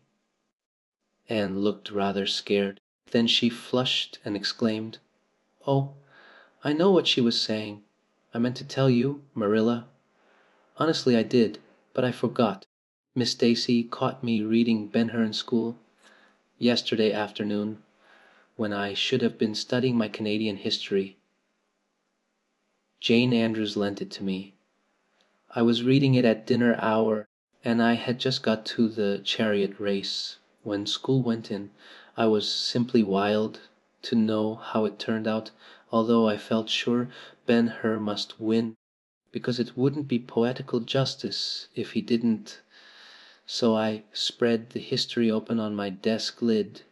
Anne looked rather scared. Then she flushed and exclaimed, "Oh, I know what she was saying. I meant to tell you, Marilla. Honestly, I did, but I forgot. Miss Stacy caught me reading Ben-Hur's school yesterday afternoon when I should have been studying my Canadian history. Jane Andrews lent it to me. I was reading it at dinner hour, and I had just got to the chariot race. When school went in, I was simply wild to know how it turned out, although I felt sure Ben-Hur must win, because it wouldn't be poetical justice if he didn't. So I spread the history open on my desk lid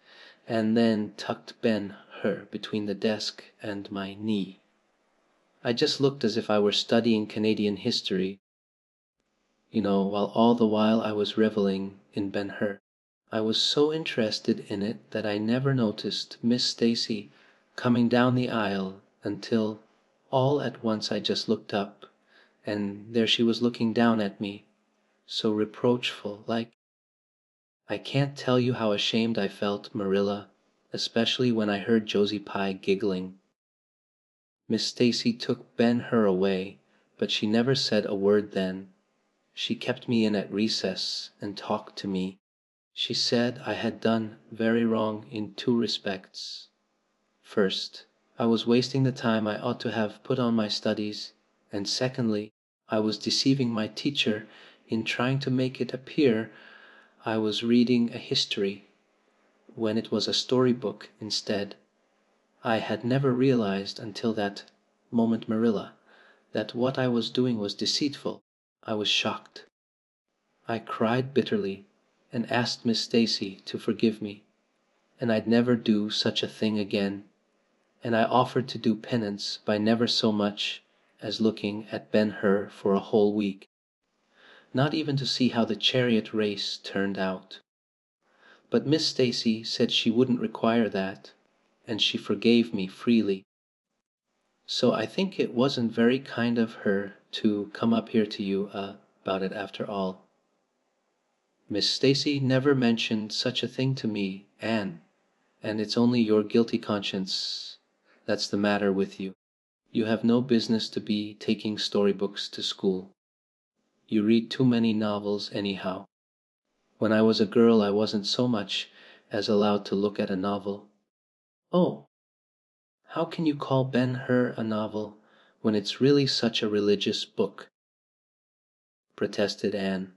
and then tucked Ben-Hur between the desk and my knee. I just looked as if I were studying Canadian history, while all the while I was reveling in Ben-Hur. I was so interested in it that I never noticed Miss Stacy coming down the aisle until all at once I just looked up, and there she was looking down at me, so reproachful, like. I can't tell you how ashamed I felt, Marilla, especially when I heard Josie Pye giggling. Miss Stacy took Ben-Hur away, but she never said a word then. She kept me in at recess and talked to me. She said I had done very wrong in 2 respects. First, I was wasting the time I ought to have put on my studies, and secondly, I was deceiving my teacher in trying to make it appear I was reading a history when it was a storybook instead. I had never realized until that moment, Marilla, that what I was doing was deceitful. I was shocked. I cried bitterly and asked Miss Stacy to forgive me. and I'd never do such a thing again, and I offered to do penance by never so much as looking at Ben-Hur for a whole week, not even to see how the chariot race turned out. But Miss Stacy said she wouldn't require that, and she forgave me freely. So I think it wasn't very kind of her to come up here to you about it after all. Miss Stacy never mentioned such a thing to me, Anne, and it's only your guilty conscience that's the matter with you. You have no business to be taking storybooks to school. You read too many novels anyhow. When I was a girl, I wasn't so much as allowed to look at a novel. Oh, how can you call Ben-Hur a novel when it's really such a religious book? Protested Anne.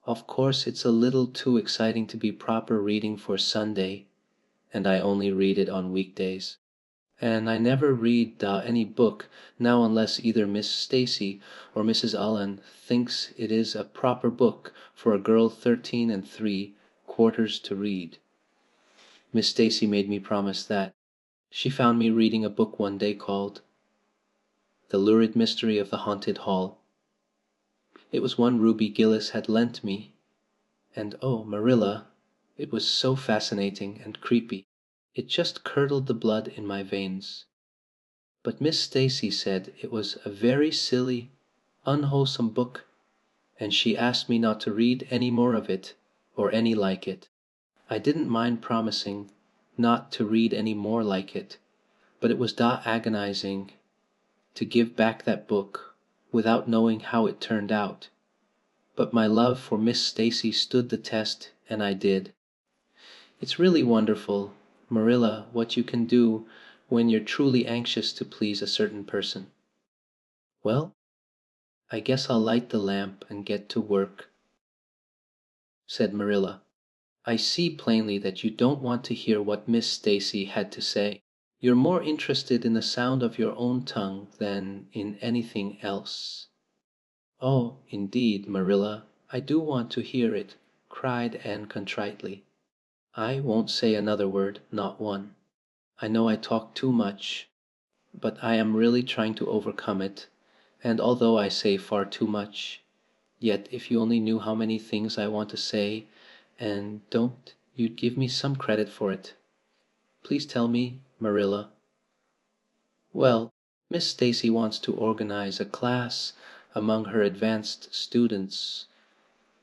Of course it's a little too exciting to be proper reading for Sunday, and I only read it on weekdays. And I never read any book now unless either Miss Stacy or Mrs. Allen thinks it is a proper book for a girl 13 3/4 to read. Miss Stacy made me promise that. She found me reading a book one day called The Lurid Mystery of the Haunted Hall. It was one Ruby Gillis had lent me, and oh, Marilla, it was so fascinating and creepy. It just curdled the blood in my veins. But Miss Stacy said it was a very silly, unwholesome book, and she asked me not to read any more of it or any like it. I didn't mind promising not to read any more like it, but it was agonizing to give back that book without knowing how it turned out. But my love for Miss Stacy stood the test, and I did. It's really wonderful, Marilla, what you can do when you're truly anxious to please a certain person. Well, I guess I'll light the lamp and get to work, said Marilla. I see plainly that you don't want to hear what Miss Stacy had to say. You're more interested in the sound of your own tongue than in anything else. Oh, indeed, Marilla, I do want to hear it, cried Anne contritely. I won't say another word, not one. I know I talk too much, but I am really trying to overcome it, and although I say far too much, yet if you only knew how many things I want to say and don't, you'd give me some credit for it. Please tell me, Marilla. Well, Miss Stacy wants to organize a class among her advanced students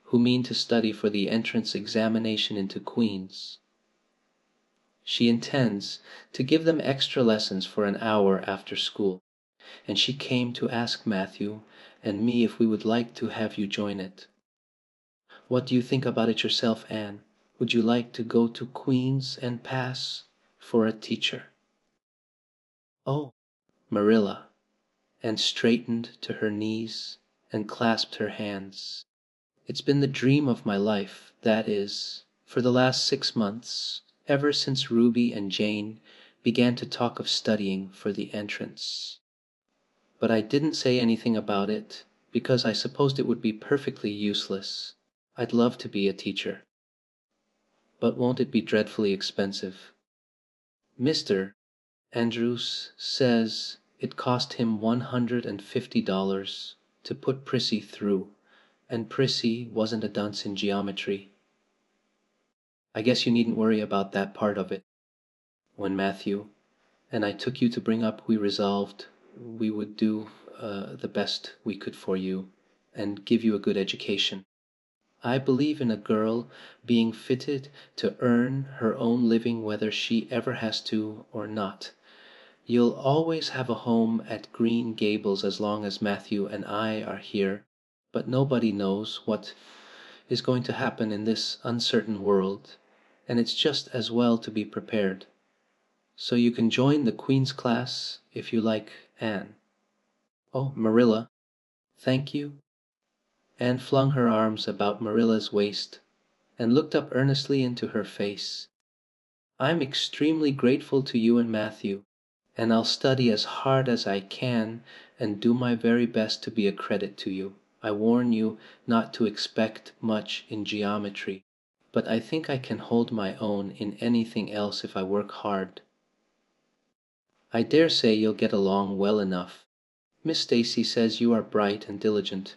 who mean to study for the entrance examination into Queen's. She intends to give them extra lessons for an hour after school, and she came to ask Matthew and me if we would like to have you join it. What do you think about it yourself, Anne? Would you like to go to Queen's and pass for a teacher? Oh, Marilla, and straightened to her knees and clasped her hands. It's been the dream of my life, that is, for the last 6 months, ever since Ruby and Jane began to talk of studying for the entrance. But I didn't say anything about it because I supposed it would be perfectly useless. I'd love to be a teacher. But won't it be dreadfully expensive? Mr. Andrews says it cost him $150 to put Prissy through, and Prissy wasn't a dunce in geometry. I guess you needn't worry about that part of it. When Matthew and I took you to bring up, we resolved we would do the best we could for you and give you a good education. I believe in a girl being fitted to earn her own living whether she ever has to or not. You'll always have a home at Green Gables as long as Matthew and I are here, but nobody knows what is going to happen in this uncertain world, and it's just as well to be prepared. So you can join the Queen's class if you like, Anne. Oh, Marilla, thank you. Anne flung her arms about Marilla's waist and looked up earnestly into her face. I'm extremely grateful to you and Matthew, and I'll study as hard as I can and do my very best to be a credit to you. I warn you not to expect much in geometry, but I think I can hold my own in anything else if I work hard. I dare say you'll get along well enough. Miss Stacy says you are bright and diligent."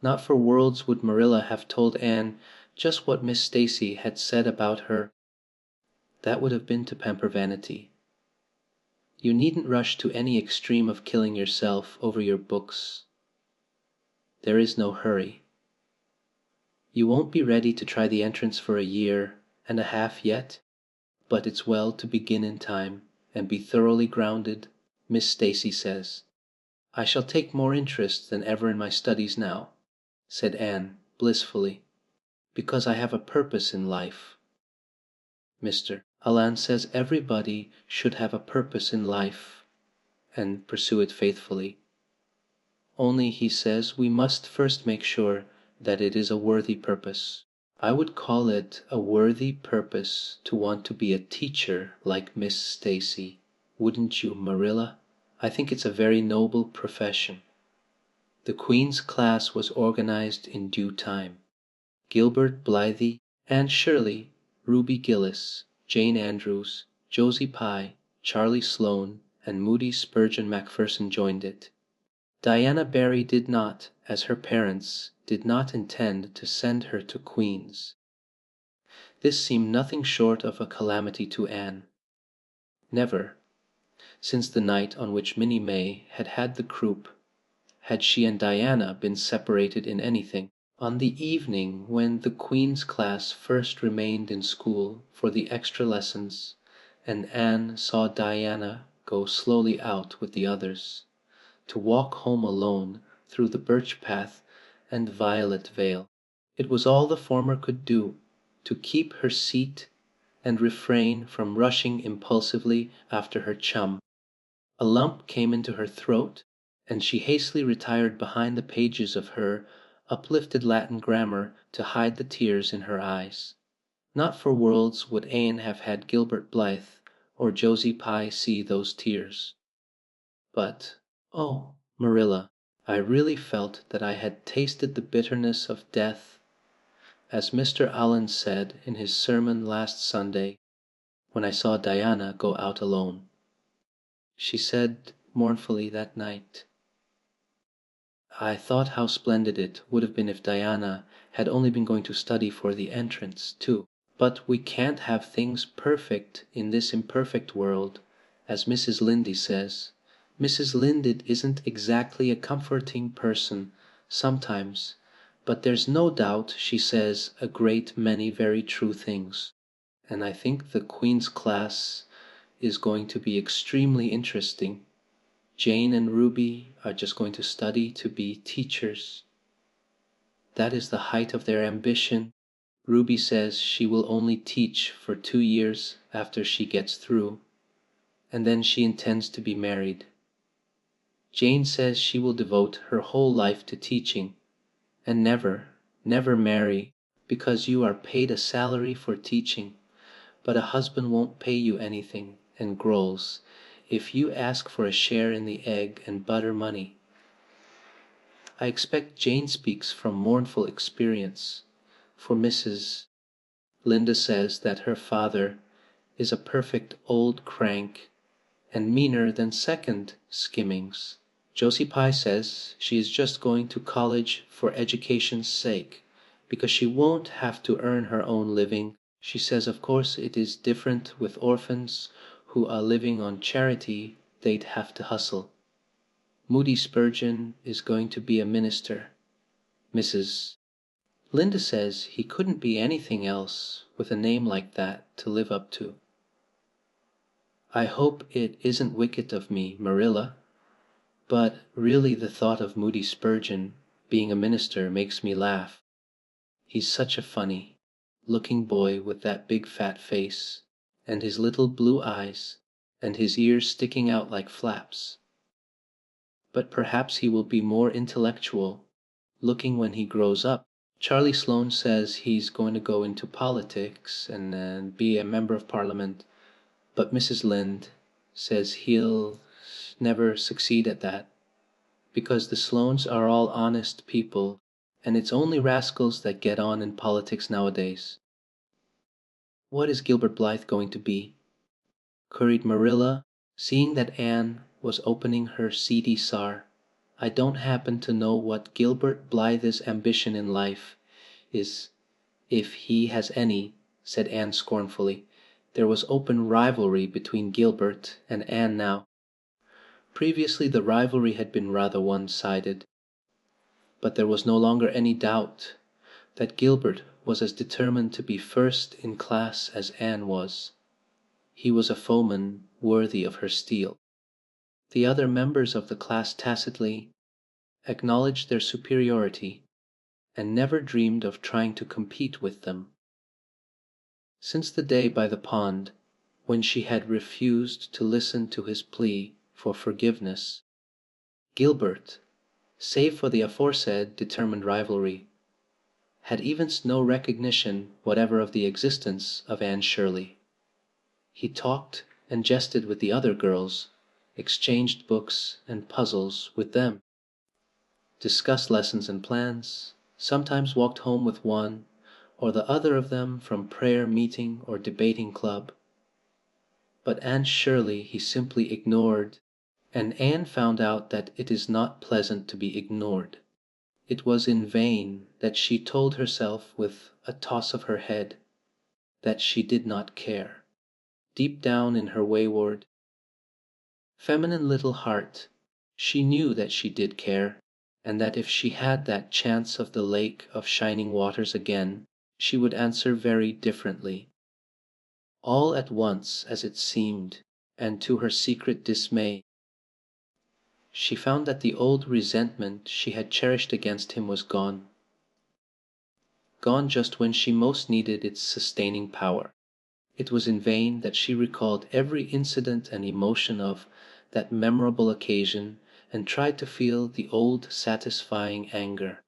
Not for worlds would Marilla have told Anne just what Miss Stacy had said about her. That would have been to pamper vanity. You needn't rush to any extreme of killing yourself over your books. There is no hurry. You won't be ready to try the entrance for a year and a half yet, but it's well to begin in time and be thoroughly grounded, Miss Stacy says. "I shall take more interest than ever in my studies now," said Anne blissfully, "because I have a purpose in life. Mr. Allan says everybody should have a purpose in life and pursue it faithfully. Only, he says, we must first make sure that it is a worthy purpose. I would call it a worthy purpose to want to be a teacher like Miss Stacy. Wouldn't you, Marilla? I think it's a very noble profession." The Queen's class was organized in due time. Gilbert Blythe, Anne Shirley, Ruby Gillis, Jane Andrews, Josie Pye, Charlie Sloane, and Moody Spurgeon Macpherson joined it. Diana Barry did not, as her parents, did not intend to send her to Queen's. This seemed nothing short of a calamity to Anne. Never, since the night on which Minnie May had had the croup, had she and Diana been separated in anything. On the evening when the Queen's class first remained in school for the extra lessons, and Anne saw Diana go slowly out with the others, to walk home alone through the birch path and violet vale, it was all the former could do to keep her seat and refrain from rushing impulsively after her chum. A lump came into her throat, and she hastily retired behind the pages of her uplifted Latin grammar to hide the tears in her eyes. Not for worlds would Anne have had Gilbert Blythe or Josie Pye see those tears. But, oh, Marilla, I really felt that I had tasted the bitterness of death, as Mr. Allan said in his sermon last Sunday, when I saw Diana go out alone. She said mournfully that night, "I thought how splendid it would have been if Diana had only been going to study for the entrance, too. But we can't have things perfect in this imperfect world, as Mrs. Lynde says. Mrs. Lynde isn't exactly a comforting person sometimes, but there's no doubt she says a great many very true things. And I think the Queen's class is going to be extremely interesting. Jane and Ruby are just going to study to be teachers. That is the height of their ambition. Ruby says she will only teach for 2 years after she gets through, and then she intends to be married. Jane says she will devote her whole life to teaching, and never, never marry, because you are paid a salary for teaching, but a husband won't pay you anything, and growls if you ask for a share in the egg and butter money. I expect Jane speaks from mournful experience, for Mrs. Lynde says that her father is a perfect old crank and meaner than second skimmings. Josie Pye says she is just going to college for education's sake, because she won't have to earn her own living. She says of course it is different with orphans who are living on charity, they'd have to hustle. Moody Spurgeon is going to be a minister. Mrs. Lynde says he couldn't be anything else with a name like that to live up to. I hope it isn't wicked of me, Marilla, but really the thought of Moody Spurgeon being a minister makes me laugh. He's such a funny looking boy with that big fat face, and his little blue eyes, and his ears sticking out like flaps. But perhaps he will be more intellectual looking when he grows up. Charlie Sloane says he's going to go into politics and be a member of Parliament, but Mrs. Lynde says he'll never succeed at that, because the Sloanes are all honest people and it's only rascals that get on in politics nowadays. What is Gilbert Blythe going to be? Queried Marilla, seeing that Anne was opening her seedy sar. I don't happen to know what Gilbert Blythe's ambition in life is, if he has any, said Anne scornfully. There was open rivalry between Gilbert and Anne now. Previously the rivalry had been rather one-sided, but there was no longer any doubt that Gilbert was as determined to be first in class as Anne was. He was a foeman worthy of her steel. The other members of the class tacitly acknowledged their superiority and never dreamed of trying to compete with them. Since the day by the pond when she had refused to listen to his plea for forgiveness, Gilbert, save for the aforesaid determined rivalry, had evinced no recognition whatever of the existence of Anne Shirley. He talked and jested with the other girls, exchanged books and puzzles with them, discussed lessons and plans, sometimes walked home with one or the other of them from prayer meeting or debating club. But Anne Shirley he simply ignored, and Anne found out that it is not pleasant to be ignored. It was in vain that she told herself with a toss of her head that she did not care. Deep down in her wayward, feminine little heart, she knew that she did care, and that if she had that chance of the lake of shining waters again, she would answer very differently. All at once, as it seemed, and to her secret dismay, she found that the old resentment she had cherished against him was gone. Gone just when she most needed its sustaining power. It was in vain that she recalled every incident and emotion of that memorable occasion and tried to feel the old satisfying anger.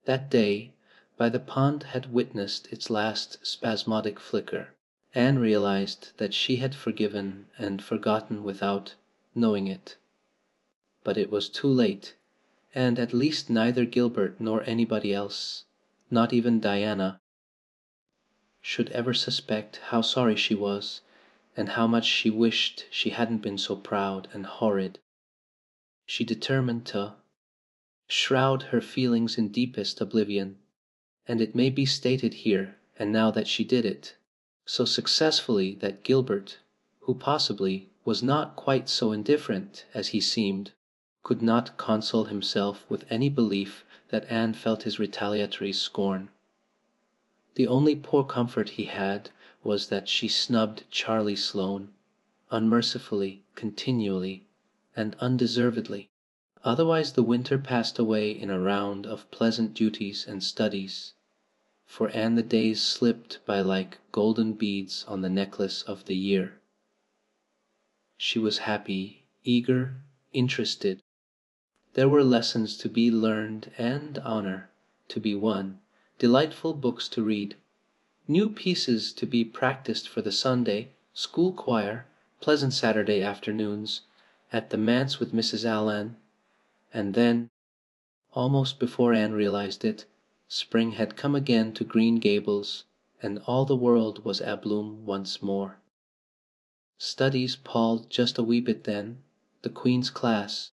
That day by the pond had witnessed its last spasmodic flicker. Anne realized that she had forgiven and forgotten without knowing it. But it was too late, and at least neither Gilbert nor anybody else, not even Diana, should ever suspect how sorry she was and how much she wished she hadn't been so proud and horrid. She determined to shroud her feelings in deepest oblivion, and it may be stated here and now that she did it so successfully that Gilbert, who possibly was not quite so indifferent as he seemed, could not console himself with any belief that Anne felt his retaliatory scorn. The only poor comfort he had was that she snubbed Charlie Sloane, unmercifully, continually, and undeservedly. Otherwise the winter passed away in a round of pleasant duties and studies. For Anne the days slipped by like golden beads on the necklace of the year. She was happy, eager, interested. There were lessons to be learned and honor to be won, delightful books to read, new pieces to be practiced for the Sunday, school choir, pleasant Saturday afternoons, at the manse with Mrs. Allan, and then, almost before Anne realized it, spring had come again to Green Gables, and all the world was abloom once more. Studies palled just a wee bit then, the Queen's class,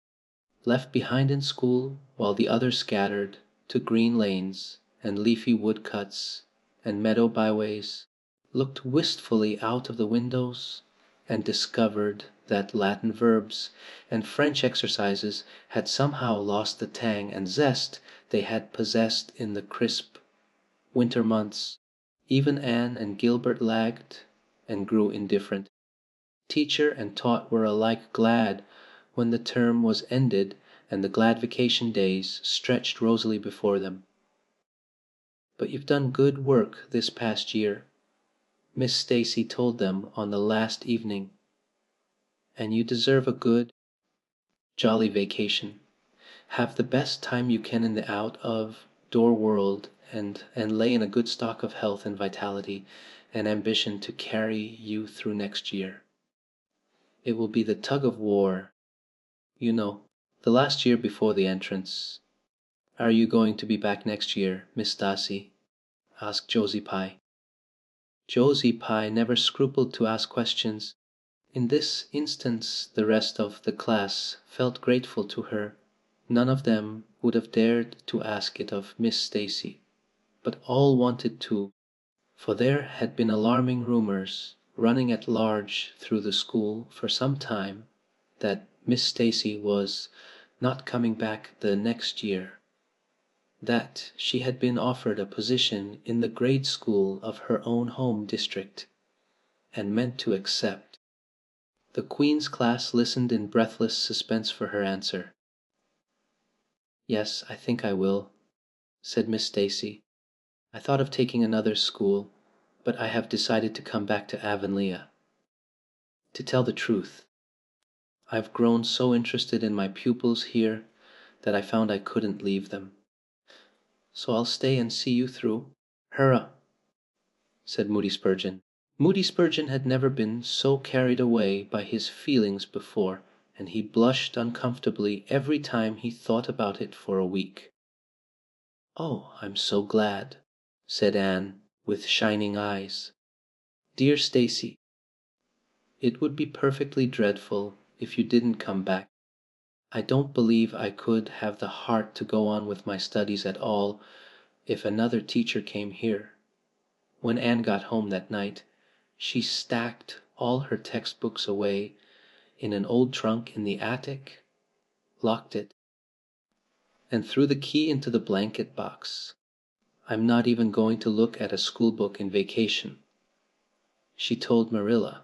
left behind in school while the others scattered to green lanes and leafy woodcuts and meadow byways, looked wistfully out of the windows and discovered that Latin verbs and French exercises had somehow lost the tang and zest they had possessed in the crisp winter months. Even Anne and Gilbert lagged and grew indifferent. Teacher and taught were alike glad when the term was ended and the glad vacation days stretched rosily before them. "But you've done good work this past year," Miss Stacy told them on the last evening, "and you deserve a good, jolly vacation. Have the best time you can in the out-of-door world and lay in a good stock of health and vitality and ambition to carry you through next year. It will be the tug of war, you know, the last year before the entrance. "Are you going to be back next year, Miss Darcy?" asked Josie Pye. Josie Pye never scrupled to ask questions. In this instance the rest of the class felt grateful to her. None of them would have dared to ask it of Miss Stacy, but all wanted to, for there had been alarming rumors running at large through the school for some time that Miss Stacy was not coming back the next year, that she had been offered a position in the grade school of her own home district, and meant to accept. The Queen's class listened in breathless suspense for her answer. "Yes, I think I will," said Miss Stacy. "I thought of taking another school, but I have decided to come back to Avonlea. To tell the truth, I've grown so interested in my pupils here that I found I couldn't leave them. So I'll stay and see you through." "Hurrah!" said Moody Spurgeon. Moody Spurgeon had never been so carried away by his feelings before, and he blushed uncomfortably every time he thought about it for a week. "Oh, I'm so glad," said Anne, with shining eyes. "Dear Stacy, it would be perfectly dreadful if you didn't come back. I don't believe I could have the heart to go on with my studies at all if another teacher came here." When Anne got home that night, she stacked all her textbooks away in an old trunk in the attic, locked it, and threw the key into the blanket box. "I'm not even going to look at a school book in vacation," she told Marilla.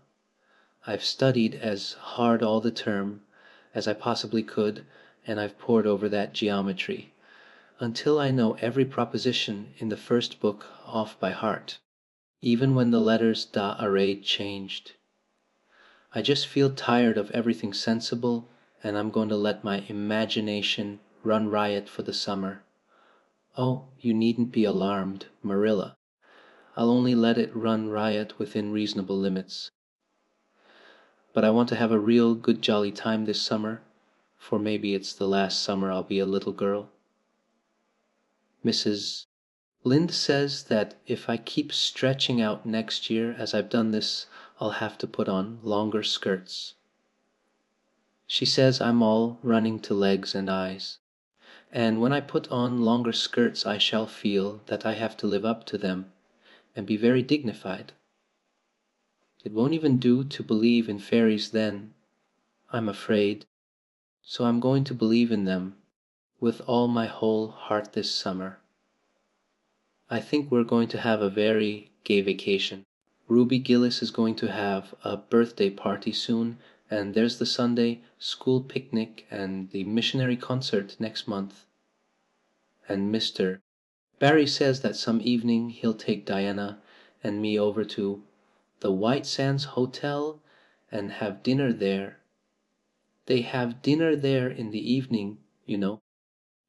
"I've studied as hard all the term as I possibly could, and I've pored over that geometry until I know every proposition in the first book off by heart, even when the letters da changed. I just feel tired of everything sensible, and I'm going to let my imagination run riot for the summer. Oh, you needn't be alarmed, Marilla. I'll only let it run riot within reasonable limits. But I want to have a real good jolly time this summer, for maybe it's the last summer I'll be a little girl. Mrs. Lynde says that if I keep stretching out next year as I've done this, I'll have to put on longer skirts. She says I'm all running to legs and eyes, and when I put on longer skirts I shall feel that I have to live up to them and be very dignified. It won't even do to believe in fairies then, I'm afraid, so I'm going to believe in them with all my whole heart this summer. I think we're going to have a very gay vacation. Ruby Gillis is going to have a birthday party soon, and there's the Sunday school picnic and the missionary concert next month. And Mr. Barry says that some evening he'll take Diana and me over to the White Sands Hotel and have dinner there. They have dinner there in the evening, you know.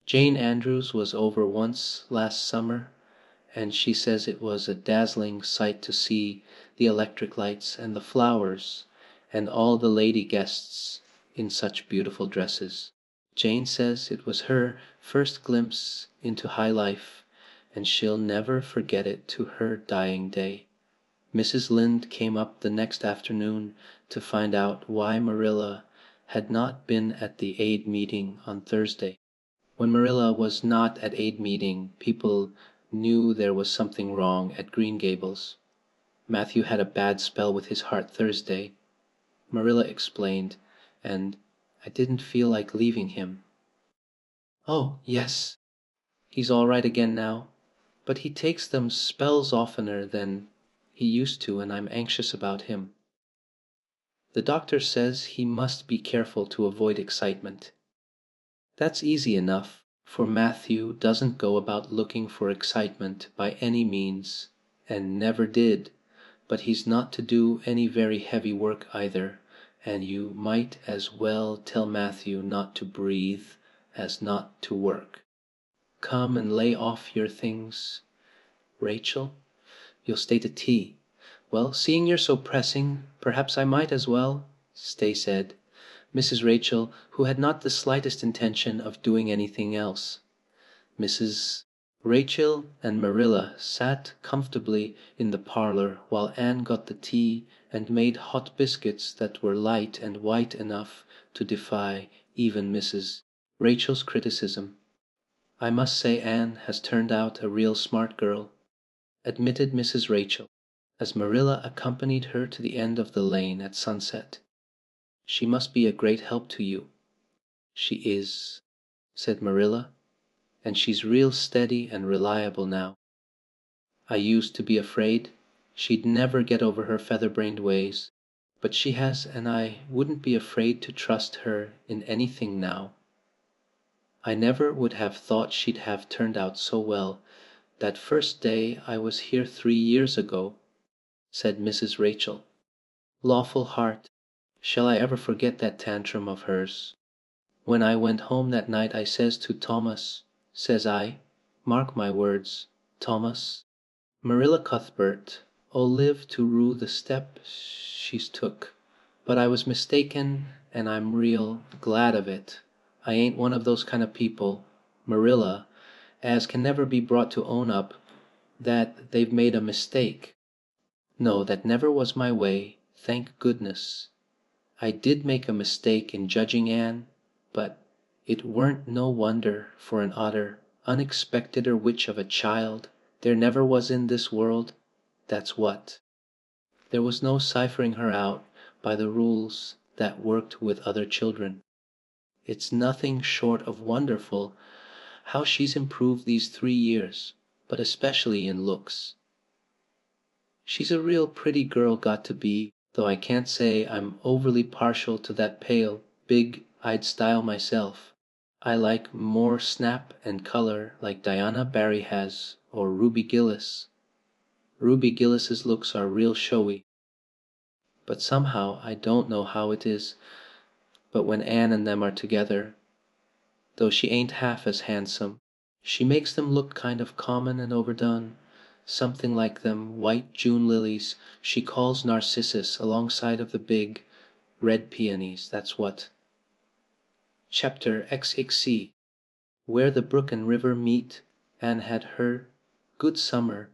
Jane Andrews was over once last summer, and she says it was a dazzling sight to see the electric lights and the flowers and all the lady guests in such beautiful dresses. Jane says it was her first glimpse into high life, and she'll never forget it to her dying day. Mrs. Lynde came up the next afternoon to find out why Marilla had not been at the aid meeting on Thursday. When Marilla was not at aid meeting, people knew there was something wrong at Green Gables. Matthew had a bad spell with his heart Thursday, Marilla explained, and I didn't feel like leaving him. "Oh, yes, he's all right again now, but he takes them spells oftener than he used to, and I'm anxious about him. The doctor says he must be careful to avoid excitement. That's easy enough, for Matthew doesn't go about looking for excitement by any means, and never did, but he's not to do any very heavy work either, and you might as well tell Matthew not to breathe as not to work. Come and lay off your things, Rachel. You'll stay to tea. Well, seeing you're so pressing, perhaps I might as well," Stay said. Mrs. Rachel, who had not the slightest intention of doing anything else. Mrs. Rachel and Marilla sat comfortably in the parlor while Anne got the tea and made hot biscuits that were light and white enough to defy even Mrs. Rachel's criticism. "I must say Anne has turned out a real smart girl," admitted Mrs. Rachel, as Marilla accompanied her to the end of the lane at sunset. "She must be a great help to you." "She is," said Marilla, "and she's real steady and reliable now. I used to be afraid she'd never get over her feather-brained ways, but she has, and I wouldn't be afraid to trust her in anything now. I never would have thought she'd have turned out so well that first day I was here 3 years ago," said Mrs. Rachel. "Lawful heart, shall I ever forget that tantrum of hers? When I went home that night I says to Thomas, says I, mark my words, Thomas, Marilla Cuthbert 'll live to rue the step she's took, but I was mistaken and I'm real glad of it. I ain't one of those kind of people, Marilla, as can never be brought to own up that they've made a mistake. No, that never was my way, thank goodness. I did make a mistake in judging Anne, but it weren't no wonder for an odder, unexpecteder witch of a child there never was in this world, that's what. There was no ciphering her out by the rules that worked with other children. It's nothing short of wonderful how she's improved these 3 years, but especially in looks. She's a real pretty girl got to be, though I can't say I'm overly partial to that pale, big-eyed style myself. I like more snap and color like Diana Barry has, or Ruby Gillis. Ruby Gillis's looks are real showy. But somehow I don't know how it is, but when Anne and them are together, though she ain't half as handsome, she makes them look kind of common and overdone, something like them white June lilies she calls narcissus alongside of the big, red peonies, that's what. Chapter XXC. Where the brook and river meet, Anne had her good summer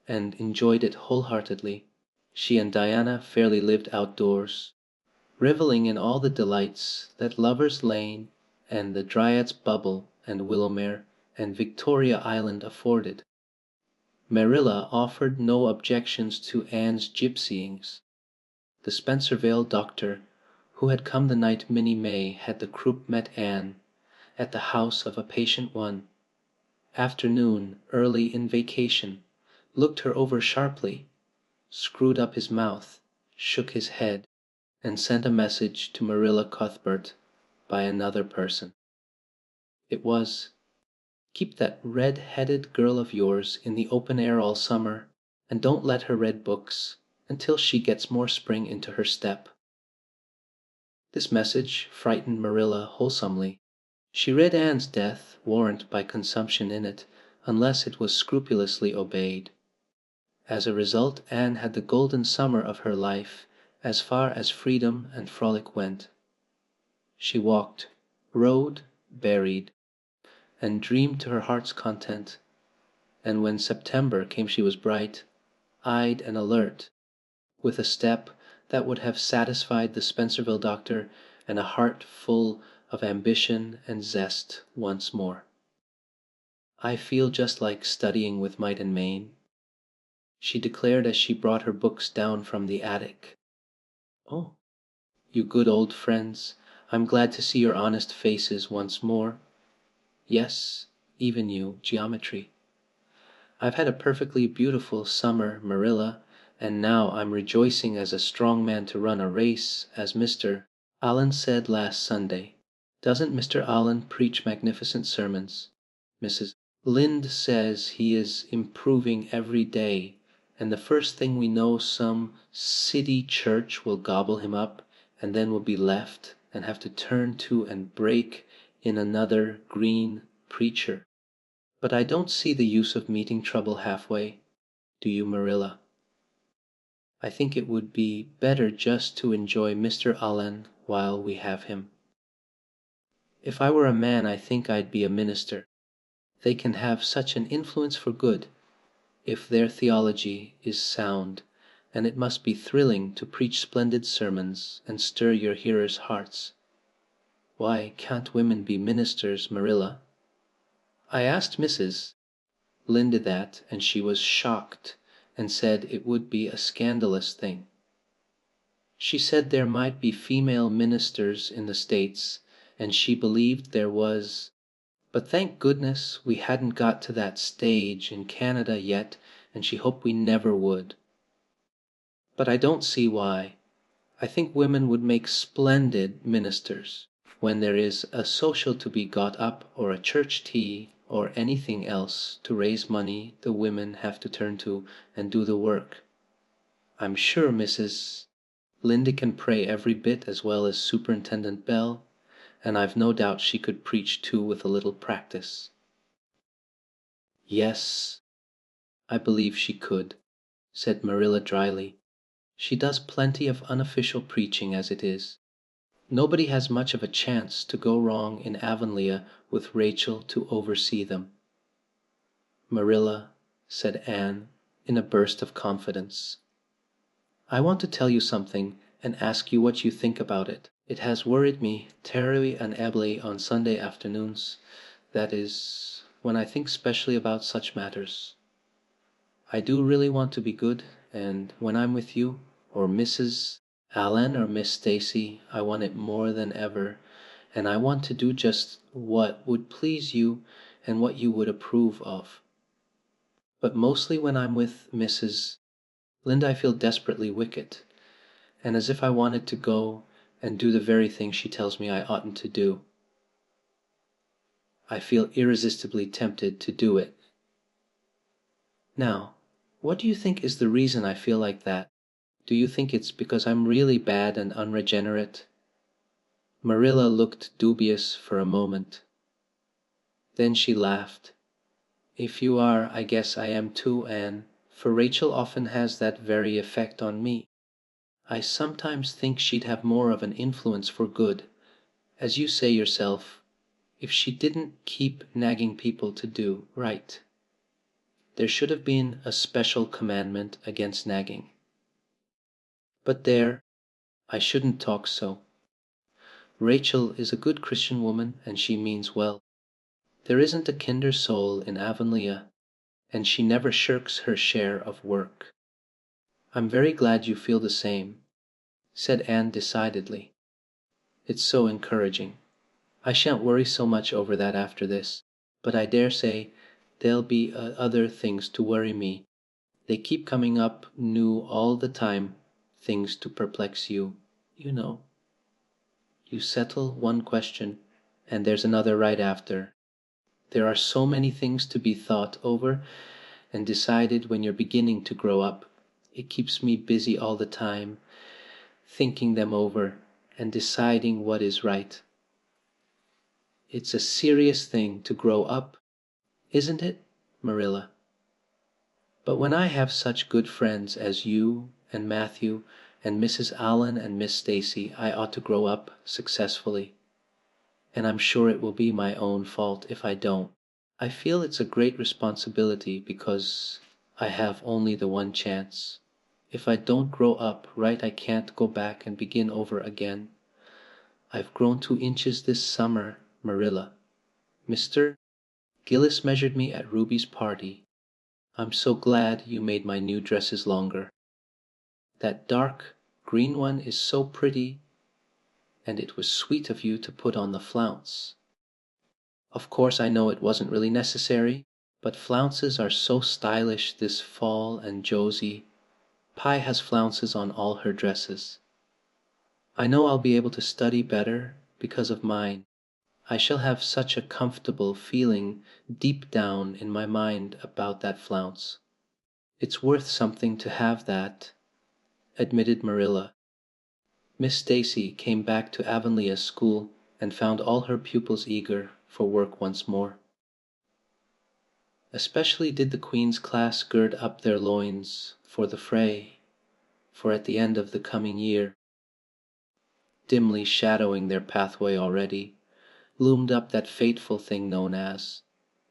and enjoyed it wholeheartedly. She and Diana fairly lived outdoors, reveling in all the delights that Lover's Lane and the Dryad's Bubble and Willowmere and Victoria Island afforded. Marilla offered no objections to Anne's gypsyings. The Spencervale doctor, who had come the night Minnie May had the croup met Anne, at the house of a patient one, afternoon early in vacation, looked her over sharply, screwed up his mouth, shook his head, and sent a message to Marilla Cuthbert by another person. It was, "Keep that red-headed girl of yours in the open air all summer, and don't let her read books until she gets more spring into her step." This message frightened Marilla wholesomely. She read Anne's death warrant by consumption in it, unless it was scrupulously obeyed. As a result, Anne had the golden summer of her life as far as freedom and frolic went. She walked, rode, berried, and dreamed to her heart's content, and when September came she was bright, eyed and alert, with a step that would have satisfied the Spencervale doctor and a heart full of ambition and zest once more. "I feel just like studying with might and main," she declared as she brought her books down from the attic. "Oh, you good old friends, I'm glad to see your honest faces once more. Yes, even you, geometry. I've had a perfectly beautiful summer, Marilla, and now I'm rejoicing as a strong man to run a race, as Mr. Allen said last Sunday. Doesn't Mr. Allen preach magnificent sermons? Mrs. Lynde says he is improving every day, and the first thing we know some city church will gobble him up, and then we'll be left and have to turn to and break in another green preacher. But I don't see the use of meeting trouble halfway. Do you, Marilla? I think it would be better just to enjoy Mr. Allen while we have him. If I were a man I think I'd be a minister. They can have such an influence for good if their theology is sound, and it must be thrilling to preach splendid sermons and stir your hearers' hearts. Why can't women be ministers, Marilla? I asked Mrs. Linda that, and she was shocked and said it would be a scandalous thing. She said there might be female ministers in the States, and she believed there was, but thank goodness we hadn't got to that stage in Canada yet, and she hoped we never would. But I don't see why. I think women would make splendid ministers. When there is a social to be got up, or a church tea, or anything else to raise money, the women have to turn to and do the work. I'm sure Mrs. Linda can pray every bit as well as Superintendent Bell, and I've no doubt she could preach too with a little practice. Yes, I believe she could, said Marilla dryly. She does plenty of unofficial preaching as it is. Nobody has much of a chance to go wrong in Avonlea with Rachel to oversee them. Marilla, said Anne in a burst of confidence, I want to tell you something and ask you what you think about it. It has worried me terribly and ably on Sunday afternoons, that is, when I think specially about such matters. I do really want to be good, and when I'm with you, or Mrs. Allen or Miss Stacy, I want it more than ever, and I want to do just what would please you and what you would approve of. But mostly when I'm with Mrs. Linda I feel desperately wicked, and as if I wanted to go and do the very thing she tells me I oughtn't to do. I feel irresistibly tempted to do it. Now, what do you think is the reason I feel like that? Do you think it's because I'm really bad and unregenerate? Marilla looked dubious for a moment. Then she laughed. If you are, I guess I am too, Anne, for Rachel often has that very effect on me. I sometimes think she'd have more of an influence for good, as you say yourself, if she didn't keep nagging people to do right. There should have been a special commandment against nagging. But there, I shouldn't talk so. Rachel is a good Christian woman, and she means well. There isn't a kinder soul in Avonlea, and she never shirks her share of work. I'm very glad you feel the same, said Anne decidedly. It's so encouraging. I shan't worry so much over that after this, but I dare say there'll be other things to worry me. They keep coming up new all the time, things to perplex you, you know. You settle one question, and there's another right after. There are so many things to be thought over and decided when you're beginning to grow up. It keeps me busy all the time, thinking them over and deciding what is right. It's a serious thing to grow up, isn't it, Marilla? But when I have such good friends as you and Matthew and Mrs. Allen and Miss Stacy, I ought to grow up successfully. And I'm sure it will be my own fault if I don't. I feel it's a great responsibility because I have only the one chance. If I don't grow up right, I can't go back and begin over again. I've grown 2 inches this summer, Marilla. Mr. Gillis measured me at Ruby's party. I'm so glad you made my new dresses longer. That dark green one is so pretty, and it was sweet of you to put on the flounce. Of course I know it wasn't really necessary, but flounces are so stylish this fall, and Josie, Pye has flounces on all her dresses. I know I'll be able to study better because of mine. I shall have such a comfortable feeling deep down in my mind about that flounce. It's worth something to have that, admitted Marilla. Miss Stacy came back to Avonlea school and found all her pupils eager for work once more. Especially did the Queen's class gird up their loins for the fray, for at the end of the coming year, dimly shadowing their pathway already, loomed up that fateful thing known as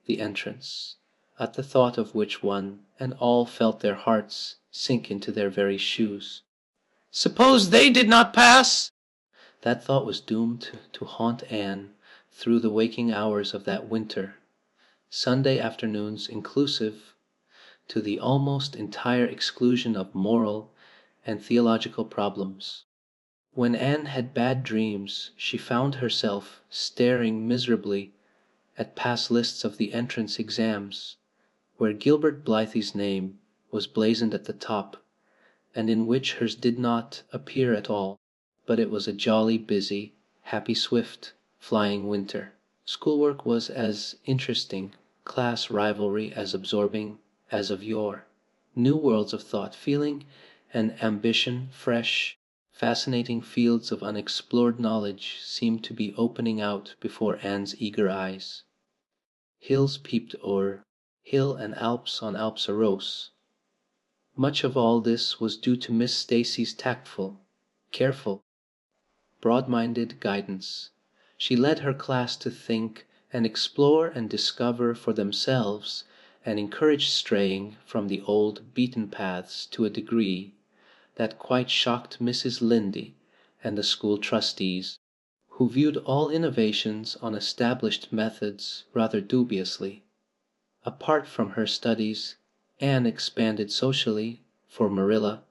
the entrance, at the thought of which one and all felt their hearts sink into their very shoes. Suppose they did not pass? That thought was doomed to haunt Anne through the waking hours of that winter, Sunday afternoons inclusive, to the almost entire exclusion of moral and theological problems. When Anne had bad dreams, she found herself staring miserably at past lists of the entrance exams, where Gilbert Blythe's name was blazoned at the top, and in which hers did not appear at all. But it was a jolly busy, happy swift, flying winter. Schoolwork was as interesting, class rivalry as absorbing as of yore. New worlds of thought, feeling, and ambition, fresh, fascinating fields of unexplored knowledge seemed to be opening out before Anne's eager eyes. Hills peeped o'er hill and Alps on Alps arose. Much of all this was due to Miss Stacy's tactful, careful, broad-minded guidance. She led her class to think and explore and discover for themselves, and encouraged straying from the old beaten paths to a degree that quite shocked Mrs. Lynde and the school trustees, who viewed all innovations on established methods rather dubiously. Apart from her studies, Anne expanded socially for Marilla,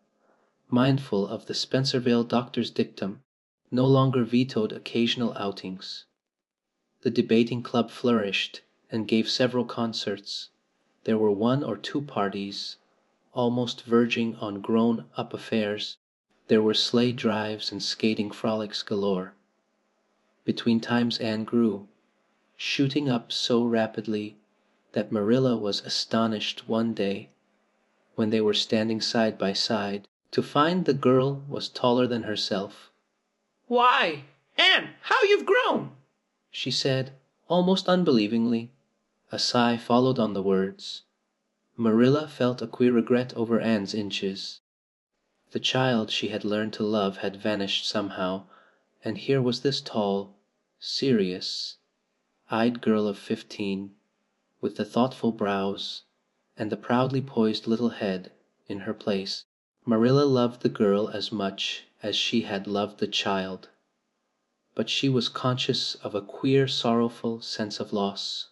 mindful of the Spencervale doctor's dictum, no longer vetoed occasional outings. The debating club flourished and gave several concerts. There were 1 or 2 parties, almost verging on grown-up affairs. There were sleigh drives and skating frolics galore. Between times Anne grew, shooting up so rapidly that Marilla was astonished one day, when they were standing side by side, to find the girl was taller than herself. Why, Anne, how you've grown! She said, almost unbelievingly. A sigh followed on the words. Marilla felt a queer regret over Anne's inches. The child she had learned to love had vanished somehow, and here was this tall, serious, eyed girl of 15, with the thoughtful brows and the proudly poised little head in her place. Marilla loved the girl as much as she had loved the child, but she was conscious of a queer, sorrowful sense of loss.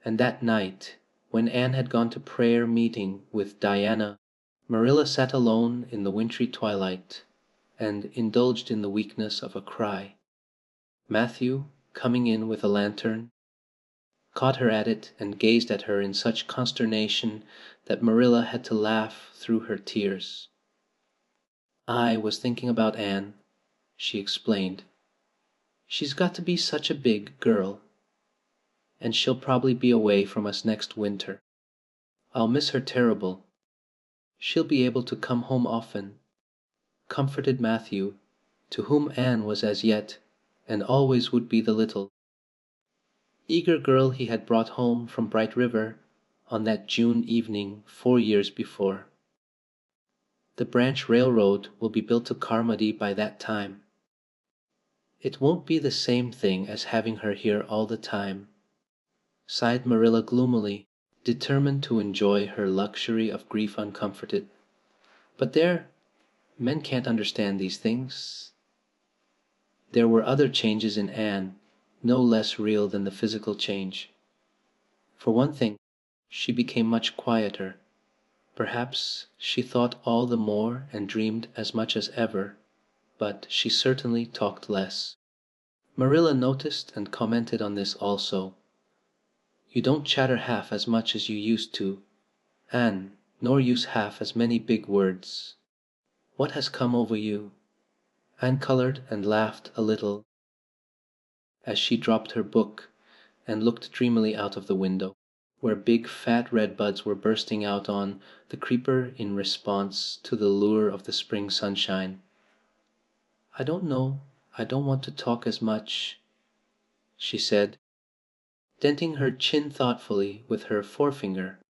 And that night, when Anne had gone to prayer meeting with Diana, Marilla sat alone in the wintry twilight and indulged in the weakness of a cry. Matthew, coming in with a lantern, caught her at it and gazed at her in such consternation that Marilla had to laugh through her tears. "I was thinking about Anne," she explained. "She's got to be such a big girl, and she'll probably be away from us next winter. I'll miss her terrible. She'll be able to come home often," comforted Matthew, to whom Anne was as yet, and always would be, the little, eager girl he had brought home from Bright River on that June evening 4 years before. "The branch railroad will be built to Carmody by that time. It won't be the same thing as having her here all the time," sighed Marilla gloomily, determined to enjoy her luxury of grief uncomforted. "But there, men can't understand these things." There were other changes in Anne, no less real than the physical change. For one thing, she became much quieter. Perhaps she thought all the more and dreamed as much as ever, but she certainly talked less. Marilla noticed and commented on this also. "You don't chatter half as much as you used to, Anne, nor use half as many big words. What has come over you?" Anne colored and laughed a little as she dropped her book and looked dreamily out of the window, where big fat red buds were bursting out on the creeper in response to the lure of the spring sunshine. "I don't know. I don't want to talk as much," she said, denting her chin thoughtfully with her forefinger.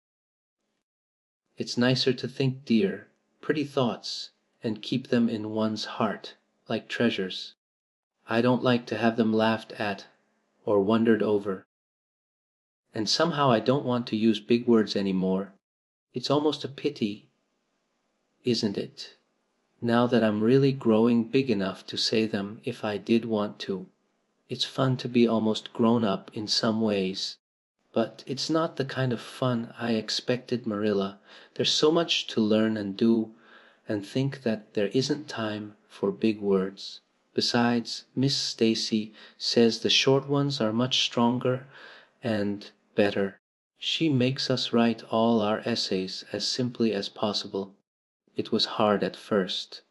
"It's nicer to think dear, pretty thoughts and keep them in one's heart, like treasures. I don't like to have them laughed at or wondered over." And somehow I don't want to use big words anymore. It's almost a pity, isn't it? Now that I'm really growing big enough to say them if I did want to. It's fun to be almost grown up in some ways. But it's not the kind of fun I expected, Marilla. There's so much to learn and do, and think that there isn't time for big words. Besides, Miss Stacy says the short ones are much stronger and better. She makes us write all our essays as simply as possible. It was hard at first.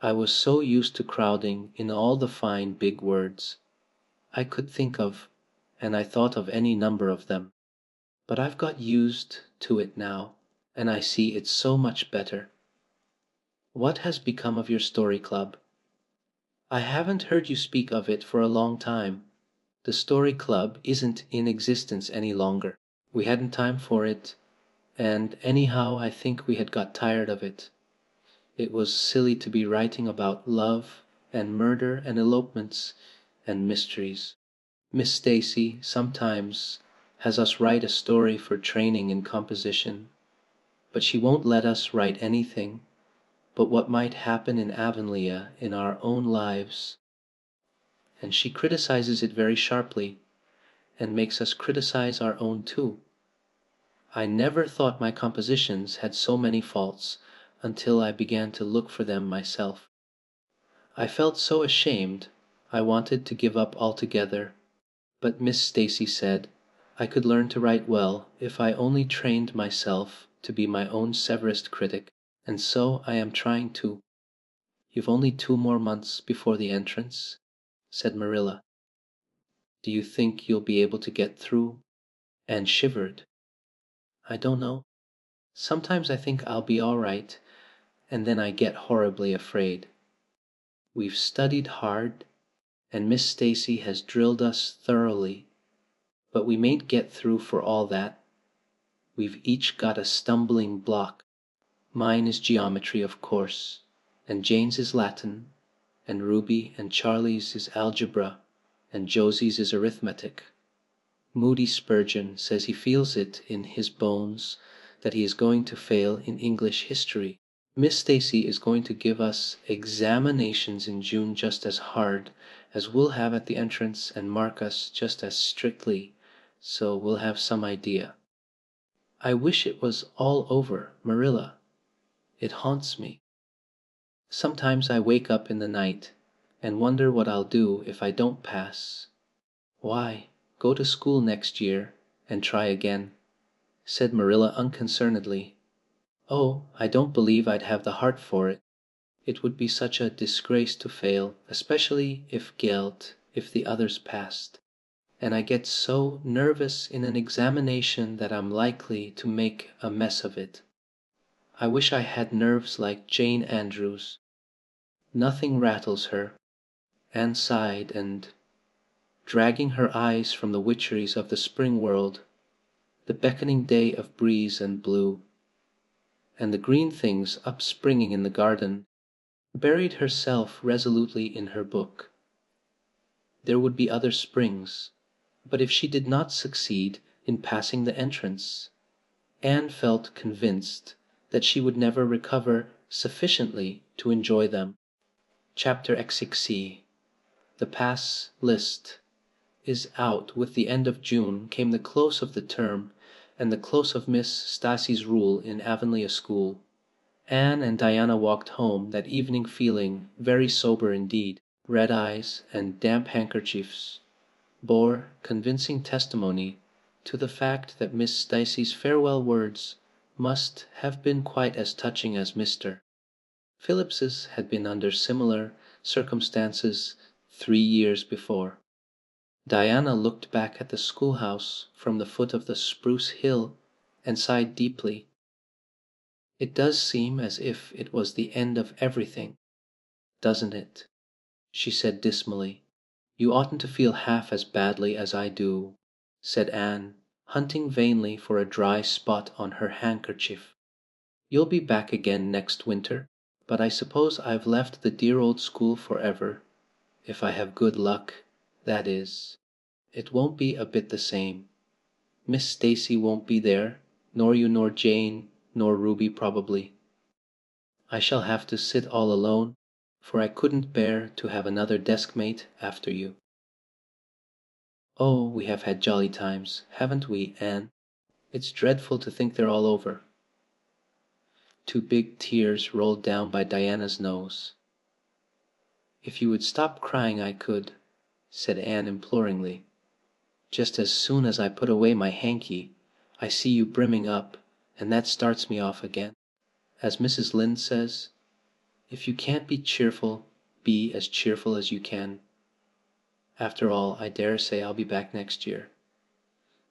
I was so used to crowding in all the fine big words I could think of, and I thought of any number of them. But I've got used to it now, and I see it's so much better. What has become of your story club? I haven't heard you speak of it for a long time. The story club isn't in existence any longer. We hadn't time for it, and anyhow I think we had got tired of it. It was silly to be writing about love and murder and elopements and mysteries. Miss Stacy sometimes has us write a story for training in composition, but she won't let us write anything but what might happen in Avonlea in our own lives, and she criticizes it very sharply and makes us criticize our own too. I never thought my compositions had so many faults until I began to look for them myself. I felt so ashamed I wanted to give up altogether, but Miss Stacy said I could learn to write well if I only trained myself to be my own severest critic, and so I am trying to. You've only 2 more months before the entrance, said Marilla. Do you think you'll be able to get through? Anne shivered. I don't know. Sometimes I think I'll be all right, and then I get horribly afraid. We've studied hard, and Miss Stacy has drilled us thoroughly, but we mayn't get through for all that. We've each got a stumbling block. Mine is geometry, of course, and Jane's is Latin, and Ruby and Charlie's is algebra, and Josie's is arithmetic. Moody Spurgeon says he feels it in his bones that he is going to fail in English history. Miss Stacy is going to give us examinations in June just as hard as we'll have at the entrance and mark us just as strictly, so we'll have some idea. I wish it was all over, Marilla. It haunts me. Sometimes I wake up in the night and wonder what I'll do if I don't pass. Why, go to school next year and try again, said Marilla unconcernedly. Oh, I don't believe I'd have the heart for it. It would be such a disgrace to fail, especially if the others passed. And I get so nervous in an examination that I'm likely to make a mess of it. I wish I had nerves like Jane Andrews. Nothing rattles her. Anne sighed and, dragging her eyes from the witcheries of the spring world, the beckoning day of breeze and blue, and the green things upspringing in the garden, buried herself resolutely in her book. There would be other springs, but if she did not succeed in passing the entrance, Anne felt convinced that she would never recover sufficiently to enjoy them. Chapter XVII. The pass list is out. With the end of June came the close of the term and the close of Miss Stacy's rule in Avonlea school. Anne and Diana walked home that evening feeling very sober indeed. Red eyes and damp handkerchiefs bore convincing testimony to the fact that Miss Stacy's farewell words must have been quite as touching as Mr. Phillips's had been under similar circumstances 3 years before. Diana looked back at the schoolhouse from the foot of the spruce hill and sighed deeply. It does seem as if it was the end of everything, doesn't it? She said dismally. You oughtn't to feel half as badly as I do, said Anne, hunting vainly for a dry spot on her handkerchief. You'll be back again next winter, but I suppose I've left the dear old school forever, if I have good luck, that is. It won't be a bit the same. Miss Stacy won't be there, nor you nor Jane nor Ruby probably. I shall have to sit all alone, for I couldn't bear to have another desk-mate after you. Oh, we have had jolly times, haven't we, Anne? It's dreadful to think they're all over." Two big tears rolled down by Diana's nose. "If you would stop crying I could," said Anne imploringly. "Just as soon as I put away my hanky, I see you brimming up, and that starts me off again. As Mrs. Lynde says, if you can't be cheerful, be as cheerful as you can. After all, I dare say I'll be back next year.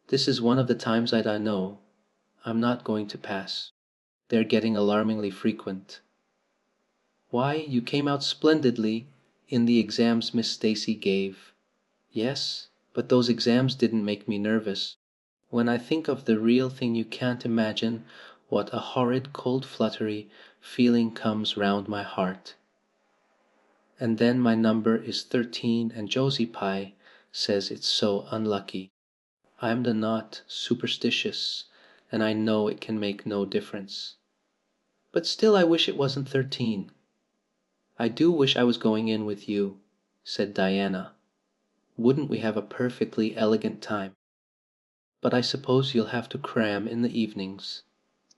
This is one of the times that I know I'm not going to pass. They're getting alarmingly frequent. Why, you came out splendidly in the exams Miss Stacy gave. Yes, but those exams didn't make me nervous. When I think of the real thing you can't imagine what a horrid cold fluttery feeling comes round my heart. And then my number is 13 and Josie Pye says it's so unlucky. I'm the not superstitious, and I know it can make no difference. But still I wish it wasn't 13. I do wish I was going in with you," said Diana. "Wouldn't we have a perfectly elegant time? But I suppose you'll have to cram in the evenings.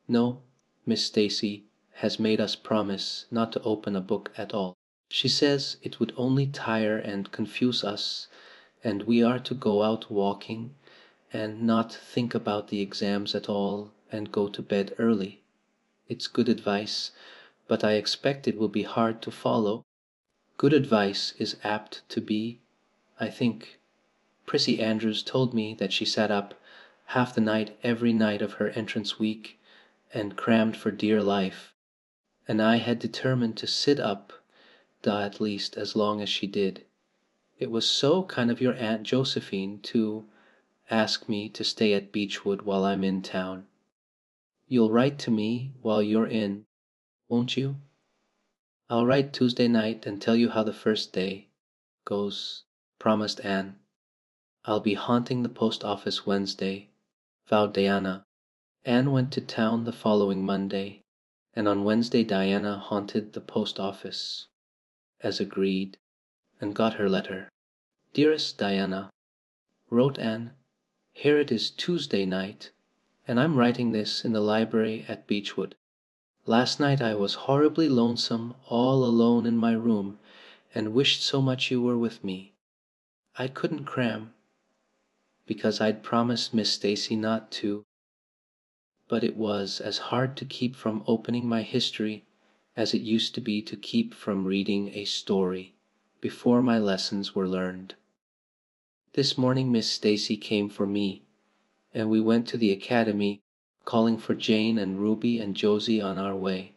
No, Miss Stacy has made us promise not to open a book at all. She says it would only tire and confuse us, and we are to go out walking and not think about the exams at all and go to bed early. It's good advice, but I expect it will be hard to follow. Good advice is apt to be, I think. Prissy Andrews told me that she sat up half the night every night of her entrance week and crammed for dear life, and I had determined to sit up at least as long as she did. It was so kind of your Aunt Josephine to ask me to stay at Beechwood while I'm in town. You'll write to me while you're in, won't you?" "I'll write Tuesday night and tell you how the first day goes," promised Anne. "I'll be haunting the post office Wednesday," vowed Diana. Anne went to town the following Monday, and on Wednesday Diana haunted the post office, as agreed, and got her letter. "Dearest Diana," wrote Anne, "here it is Tuesday night, and I'm writing this in the library at Beechwood. Last night I was horribly lonesome all alone in my room and wished so much you were with me. I couldn't cram, because I'd promised Miss Stacy not to, but it was as hard to keep from opening my history as it used to be to keep from reading a story before my lessons were learned. This morning Miss Stacy came for me, and we went to the academy, calling for Jane and Ruby and Josie on our way.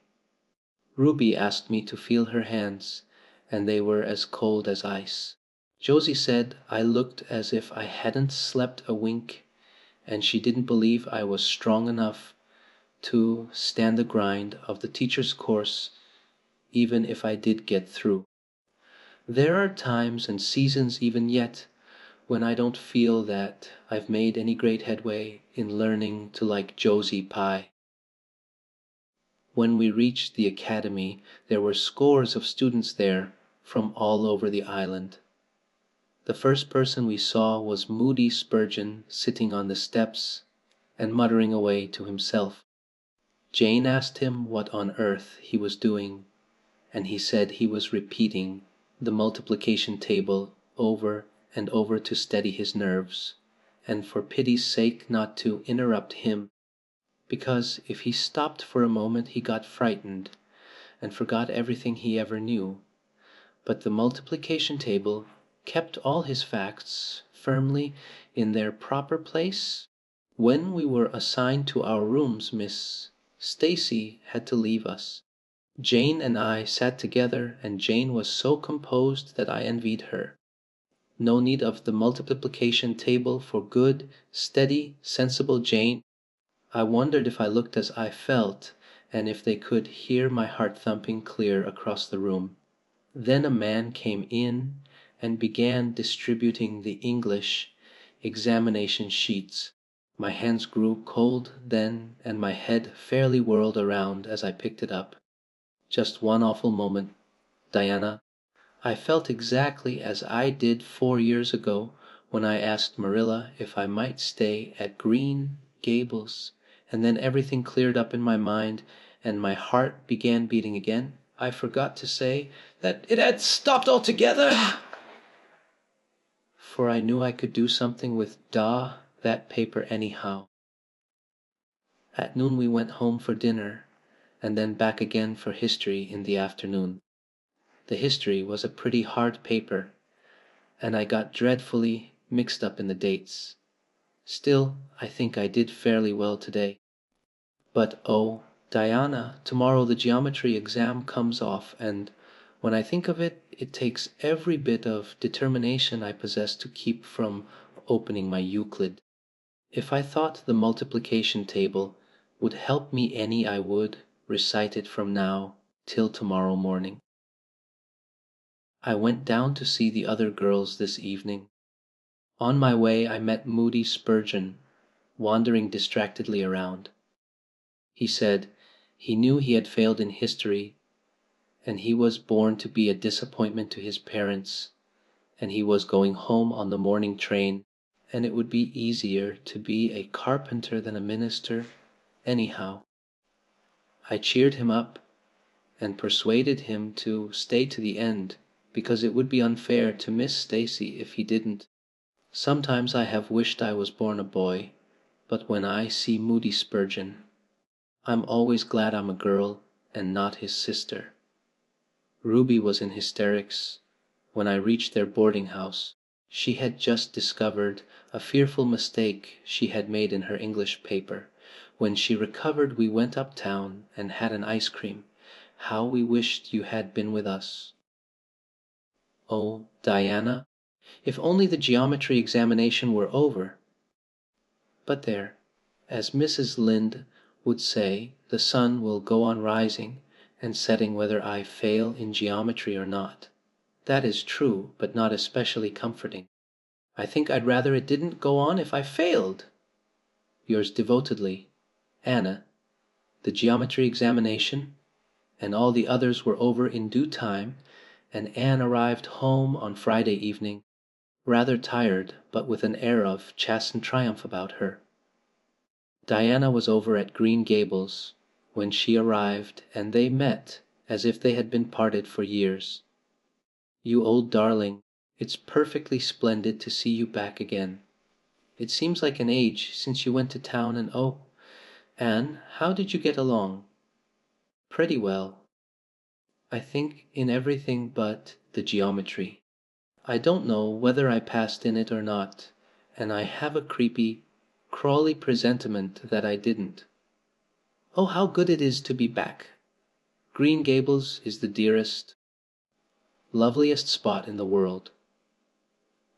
Ruby asked me to feel her hands, and they were as cold as ice. Josie said I looked as if I hadn't slept a wink, and she didn't believe I was strong enough to stand the grind of the teacher's course even if I did get through. There are times and seasons even yet when I don't feel that I've made any great headway in learning to like Josie Pye. When we reached the academy, there were scores of students there from all over the island. The first person we saw was Moody Spurgeon sitting on the steps and muttering away to himself. Jane asked him what on earth he was doing, and he said he was repeating the multiplication table over and over to steady his nerves, and for pity's sake not to interrupt him, because if he stopped for a moment he got frightened and forgot everything he ever knew. But the multiplication table kept all his facts firmly in their proper place. When we were assigned to our rooms, Miss Stacy had to leave us. Jane and I sat together, and Jane was so composed that I envied her. No need of the multiplication table for good, steady, sensible Jane. I wondered if I looked as I felt, and if they could hear my heart thumping clear across the room. Then a man came in and began distributing the English examination sheets. My hands grew cold then, and my head fairly whirled around as I picked it up. Just one awful moment, Diana. I felt exactly as I did 4 years ago when I asked Marilla if I might stay at Green Gables, and then everything cleared up in my mind and my heart began beating again. I forgot to say that it had stopped altogether, for I knew I could do something with that paper anyhow. At noon we went home for dinner, and then back again for history in the afternoon. The history was a pretty hard paper, and I got dreadfully mixed up in the dates. Still, I think I did fairly well today. But oh, Diana, tomorrow the geometry exam comes off, and when I think of it, it takes every bit of determination I possess to keep from opening my Euclid. If I thought the multiplication table would help me any, I would recite it from now till tomorrow morning. I went down to see the other girls this evening. On my way I met Moody Spurgeon, wandering distractedly around. He said he knew he had failed in history, and he was born to be a disappointment to his parents, and he was going home on the morning train, and it would be easier to be a carpenter than a minister, anyhow. I cheered him up and persuaded him to stay to the end, because it would be unfair to Miss Stacy if he didn't. Sometimes I have wished I was born a boy, but when I see Moody Spurgeon, I'm always glad I'm a girl and not his sister. Ruby was in hysterics when I reached their boarding house. She had just discovered a fearful mistake she had made in her English paper. When she recovered, we went uptown and had an ice cream. How we wished you had been with us. Oh, Diana, if only the geometry examination were over. But there, as Mrs. Lynde would say, the sun will go on rising and setting whether I fail in geometry or not. That is true, but not especially comforting. I think I'd rather it didn't go on if I failed. Yours devotedly, Anna. The geometry examination and all the others were over in due time, and Anne arrived home on Friday evening, rather tired but with an air of chastened triumph about her. Diana was over at Green Gables when she arrived, and they met as if they had been parted for years. You old darling, it's perfectly splendid to see you back again. It seems like an age since you went to town, and oh, Anne, how did you get along? Pretty well, I think, in everything but the geometry. I don't know whether I passed in it or not, and I have a creepy, crawly presentiment that I didn't. Oh, how good it is to be back! Green Gables is the dearest, loveliest spot in the world.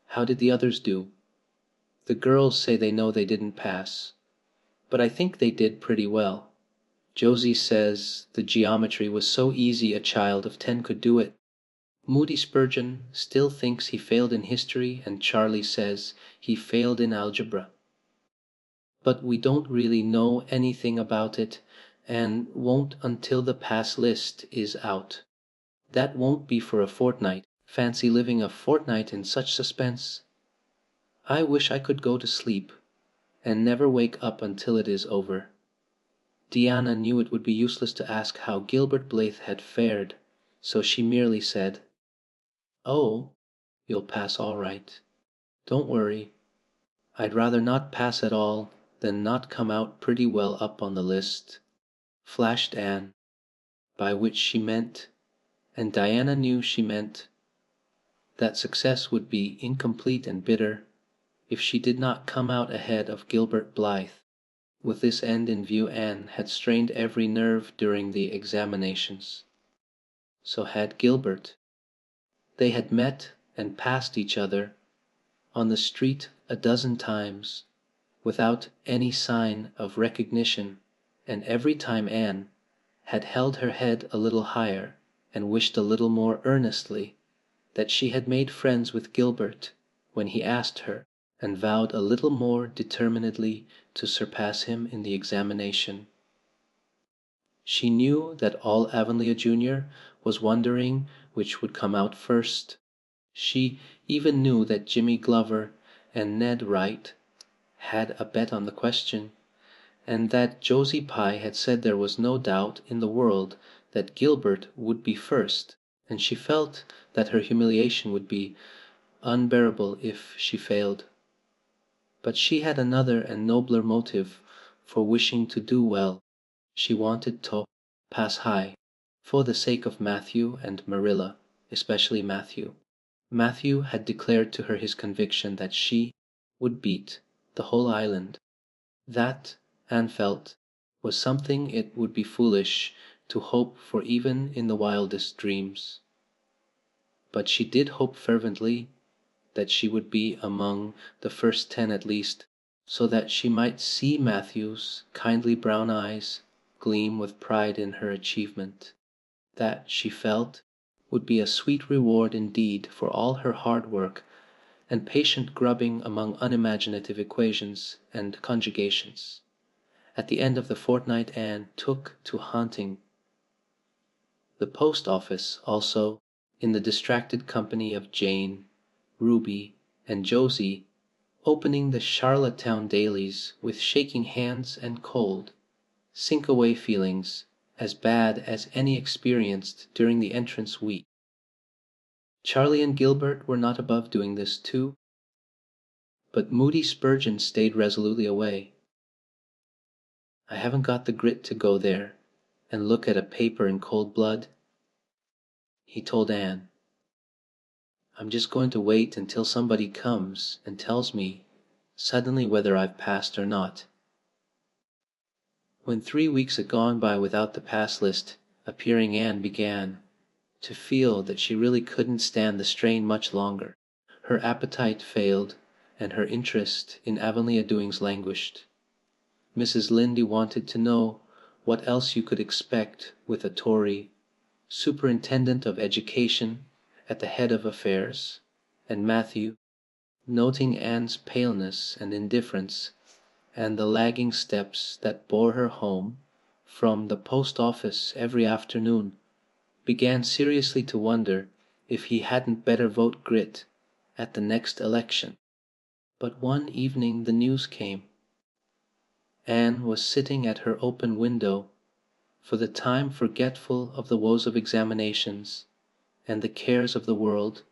How did the others do? The girls say they know they didn't pass, but I think they did pretty well. Josie says the geometry was so easy a child of 10 could do it. Moody Spurgeon still thinks he failed in history, and Charlie says he failed in algebra. But we don't really know anything about it, and won't until the pass list is out. That won't be for a fortnight. Fancy living a fortnight in such suspense. I wish I could go to sleep and never wake up until it is over. Diana knew it would be useless to ask how Gilbert Blythe had fared, so she merely said, "Oh, you'll pass all right. Don't worry. I'd rather not pass at all than not come out pretty well up on the list," flashed Anne, by which she meant, and Diana knew she meant, that success would be incomplete and bitter if she did not come out ahead of Gilbert Blythe. With this end in view, Anne had strained every nerve during the examinations. So had Gilbert. They had met and passed each other on the street a dozen times, without any sign of recognition, and every time Anne had held her head a little higher and wished a little more earnestly that she had made friends with Gilbert when he asked her and vowed a little more determinedly to surpass him in the examination. She knew that all Avonlea Junior was wondering which would come out first. She even knew that Jimmy Glover and Ned Wright had a bet on the question, and that Josie Pye had said there was no doubt in the world that Gilbert would be first, and she felt that her humiliation would be unbearable if she failed. But she had another and nobler motive for wishing to do well. She wanted to pass high, for the sake of Matthew and Marilla, especially Matthew. Matthew had declared to her his conviction that she would beat the whole island. That, Anne felt, was something it would be foolish to hope for even in the wildest dreams. But she did hope fervently that she would be among the first 10 at least, so that she might see Matthew's kindly brown eyes gleam with pride in her achievement. That, she felt, would be a sweet reward indeed for all her hard work and patient grubbing among unimaginative equations and conjugations. At the end of the fortnight Anne took to haunting the post office also, in the distracted company of Jane, Ruby, and Josie, opening the Charlottetown dailies with shaking hands and cold, sink-away feelings as bad as any experienced during the entrance week. Charlie and Gilbert were not above doing this too, but Moody Spurgeon stayed resolutely away. "I haven't got the grit to go there and look at a paper in cold blood," he told Anne. "I'm just going to wait until somebody comes and tells me suddenly whether I've passed or not." When 3 weeks had gone by without the pass list appearing, Anne began to feel that she really couldn't stand the strain much longer. Her appetite failed, and her interest in Avonlea doings languished. Mrs. Lynde wanted to know what else you could expect with a Tory superintendent of education at the head of affairs, and Matthew, noting Anne's paleness and indifference and the lagging steps that bore her home from the post office every afternoon, began seriously to wonder if he hadn't better vote Grit at the next election. But one evening the news came. Anne was sitting at her open window, for the time forgetful of the woes of examinations and the cares of the world,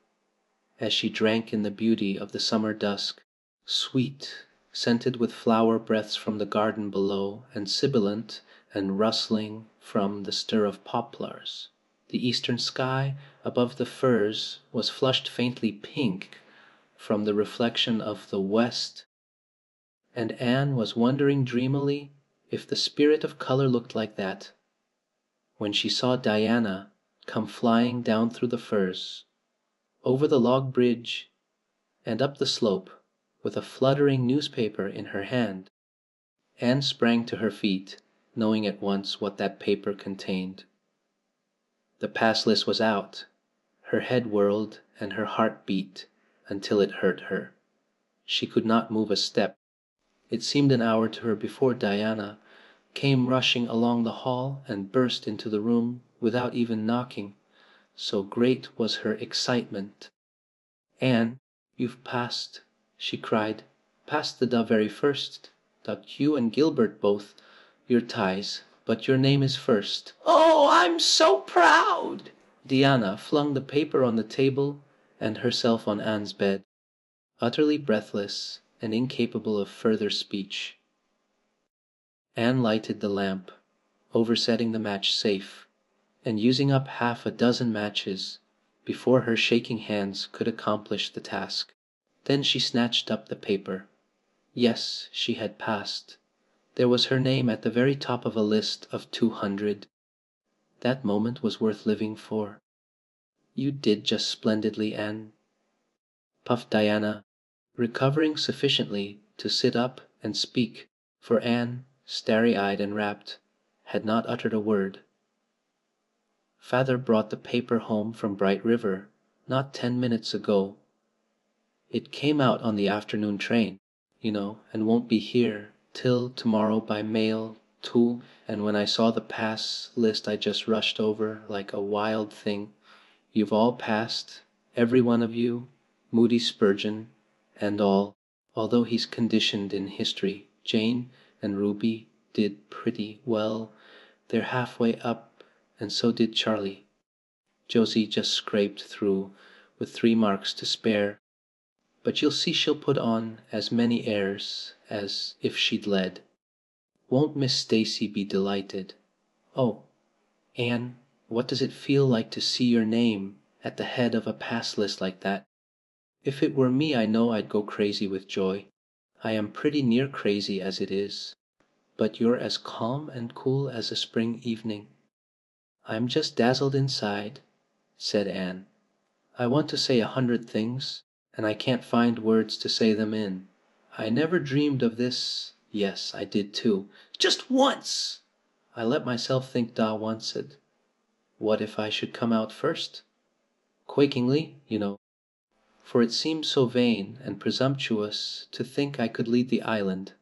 as she drank in the beauty of the summer dusk, sweet, scented with flower breaths from the garden below, and sibilant and rustling from the stir of poplars. The eastern sky above the firs was flushed faintly pink from the reflection of the west, and Anne was wondering dreamily if the spirit of color looked like that, when she saw Diana come flying down through the firs, over the log bridge, and up the slope, with a fluttering newspaper in her hand. Anne sprang to her feet, knowing at once what that paper contained. The pass list was out. Her head whirled and her heart beat until it hurt her. She could not move a step. It seemed an hour to her before Diana came rushing along the hall and burst into the room without even knocking, so great was her excitement. "Anne, you've passed," she cried. "Passed the very first. That you and Gilbert both your ties, but your name is first." Oh, I'm so proud. Diana flung the paper on the table and herself on Anne's bed, utterly breathless and incapable of further speech. Anne lighted the lamp, oversetting the match safe, and using up half a dozen matches before her shaking hands could accomplish the task. Then she snatched up the paper. Yes, she had passed. There was her name at the very top of a list of 200. That moment was worth living for. "You did just splendidly, Anne," puffed Diana, recovering sufficiently to sit up and speak, for Anne, starry-eyed and rapt, had not uttered a word. "Father brought the paper home from Bright River not 10 minutes ago." It came out on the afternoon train, and won't be here till tomorrow by mail, too. And when I saw the pass list I just rushed over like a wild thing. You've all passed, every one of you, Moody Spurgeon and all. Although he's conditioned in history, Jane and Ruby did pretty well. They're halfway up, and so did Charlie. Josie just scraped through with 3 marks to spare. But you'll see she'll put on as many airs as if she'd led. Won't Miss Stacy be delighted? Oh, Anne, what does it feel like to see your name at the head of a pass list like that? If it were me, I know I'd go crazy with joy. I am pretty near crazy as it is. But you're as calm and cool as a spring evening. I'm just dazzled inside, said Anne. I want to say 100 things, and I can't find words to say them in. I never dreamed of this. Yes, I did too. Just once! I let myself think Da wanted. What if I should come out first? Quakingly, for it seemed so vain and presumptuous to think I could lead the island.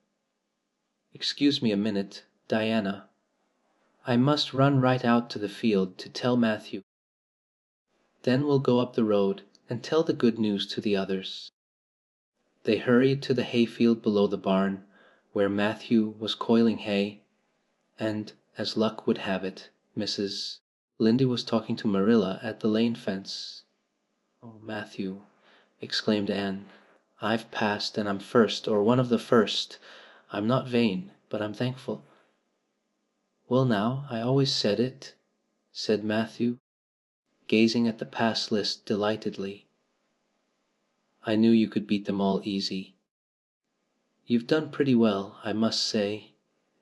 Excuse me a minute, Diana. I must run right out to the field to tell Matthew. Then we'll go up the road and tell the good news to the others. They hurried to the hayfield below the barn, where Matthew was coiling hay, and, as luck would have it, Mrs. Lindy was talking to Marilla at the lane fence. "Oh, Matthew," exclaimed Anne, "I've passed and I'm first, or one of the first. I'm not vain, but I'm thankful." "Well now, I always said it," said Matthew, gazing at the pass list delightedly. "I knew you could beat them all easy." "You've done pretty well, I must say,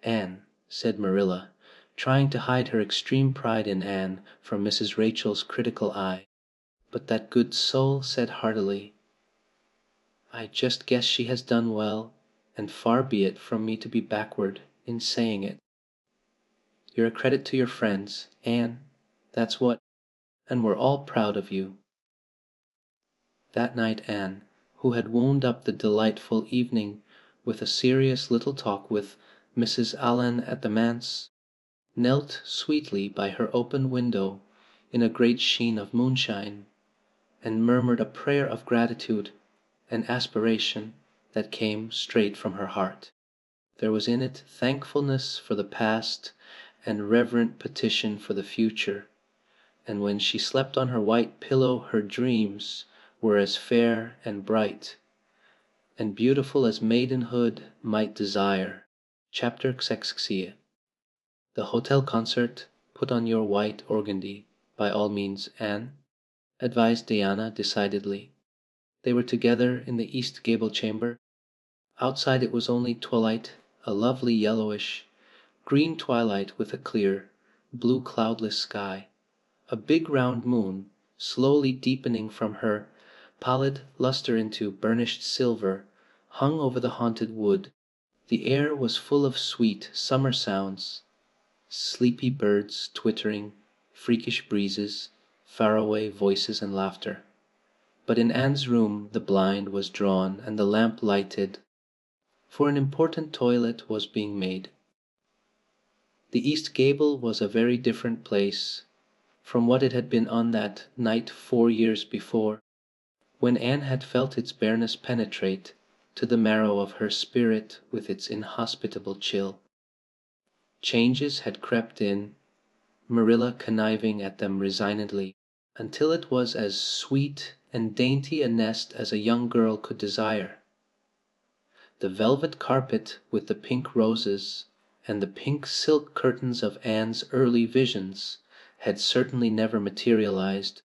Anne," said Marilla, trying to hide her extreme pride in Anne from Mrs. Rachel's critical eye. But that good soul said heartily, "I just guess she has done well, and far be it from me to be backward in saying it. You're a credit to your friends, Anne, that's what, and we're all proud of you." That night Anne, who had wound up the delightful evening with a serious little talk with Mrs. Allan at the manse, knelt sweetly by her open window in a great sheen of moonshine, and murmured a prayer of gratitude and aspiration that came straight from her heart. There was in it thankfulness for the past and reverent petition for the future, and when she slept on her white pillow her dreams were as fair and bright and beautiful as maidenhood might desire. Chapter XXXII. The hotel concert. Put on your white organdy, by all means, Anne, advised Diana decidedly. They were together in the east gable chamber. Outside it was only twilight, a lovely yellowish, green twilight with a clear, blue cloudless sky. A big round moon, slowly deepening from her pallid luster into burnished silver, hung over the haunted wood. The air was full of sweet summer sounds, sleepy birds twittering, freakish breezes, faraway voices and laughter. But in Anne's room the blind was drawn and the lamp lighted, for an important toilet was being made. The east gable was a very different place from what it had been on that night 4 years before, when Anne had felt its bareness penetrate to the marrow of her spirit with its inhospitable chill. Changes had crept in, Marilla conniving at them resignedly, until it was as sweet and dainty a nest as a young girl could desire. The velvet carpet with the pink roses and the pink silk curtains of Anne's early visions had certainly never materialized,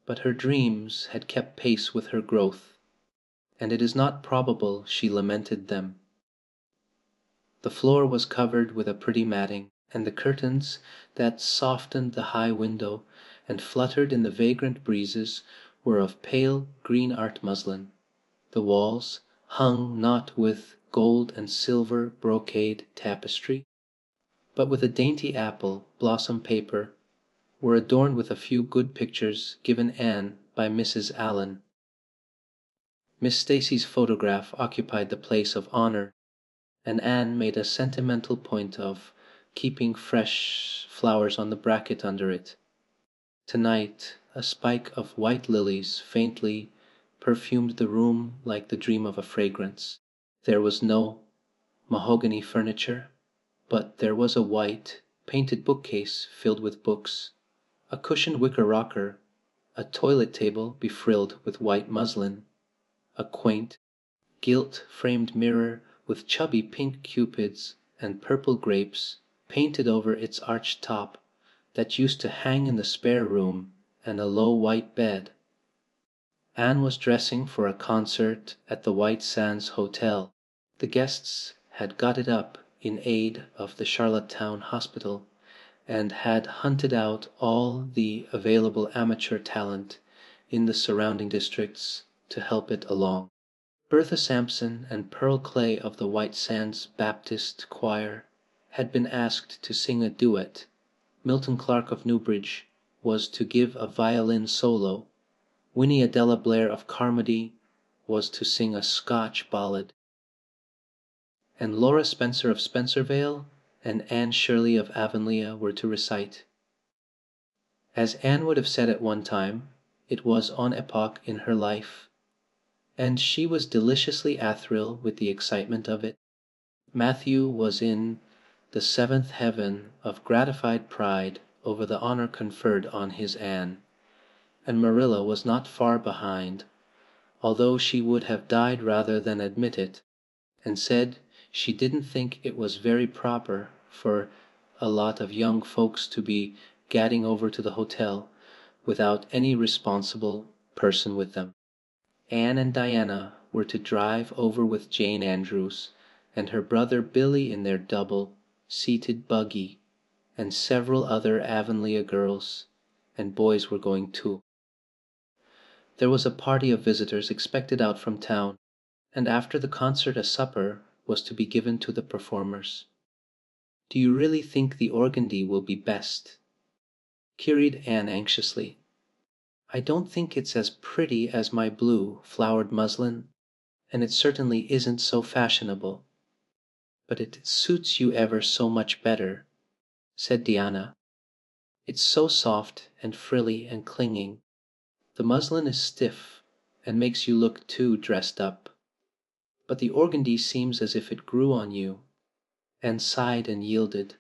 but her dreams had kept pace with her growth, and it is not probable she lamented them. The floor was covered with a pretty matting, and the curtains that softened the high window and fluttered in the vagrant breezes were of pale green art muslin. The walls, hung not with gold and silver brocade tapestry, but with a dainty apple blossom paper, were adorned with a few good pictures given Anne by Mrs. Allan. Miss Stacy's photograph occupied the place of honor, and Anne made a sentimental point of keeping fresh flowers on the bracket under it. Tonight a spike of white lilies faintly perfumed the room like the dream of a fragrance. There was no mahogany furniture, but there was a white, painted bookcase filled with books, a cushioned wicker rocker, a toilet table befrilled with white muslin, a quaint, gilt-framed mirror with chubby pink cupids and purple grapes painted over its arched top that used to hang in the spare room, and a low white bed. Anne was dressing for a concert at the White Sands Hotel. The guests had got it up in aid of the Charlottetown Hospital, and had hunted out all the available amateur talent in the surrounding districts to help it along. Bertha Sampson and Pearl Clay of the White Sands Baptist Choir had been asked to sing a duet. Milton Clark of Newbridge was to give a violin solo. Winnie Adela Blair of Carmody was to sing a Scotch ballad, and Laura Spencer of Spencervale and Anne Shirley of Avonlea were to recite. As Anne would have said at one time, it was an epoch in her life, and she was deliciously athril with the excitement of it. Matthew was in the seventh heaven of gratified pride over the honor conferred on his Anne, and Marilla was not far behind, although she would have died rather than admit it, and said she didn't think it was very proper for a lot of young folks to be gadding over to the hotel without any responsible person with them. Anne and Diana were to drive over with Jane Andrews and her brother Billy in their double-seated buggy, and several other Avonlea girls and boys were going too. There was a party of visitors expected out from town, and after the concert a supper was to be given to the performers. "Do you really think the organdy will be best?" queried Anne anxiously. "I don't think it's as pretty as my blue, flowered muslin, and it certainly isn't so fashionable. But it suits you ever so much better," said Diana. "It's so soft and frilly and clinging. The muslin is stiff and makes you look too dressed up. But the organdy seems as if it grew on you, and sighed and yielded."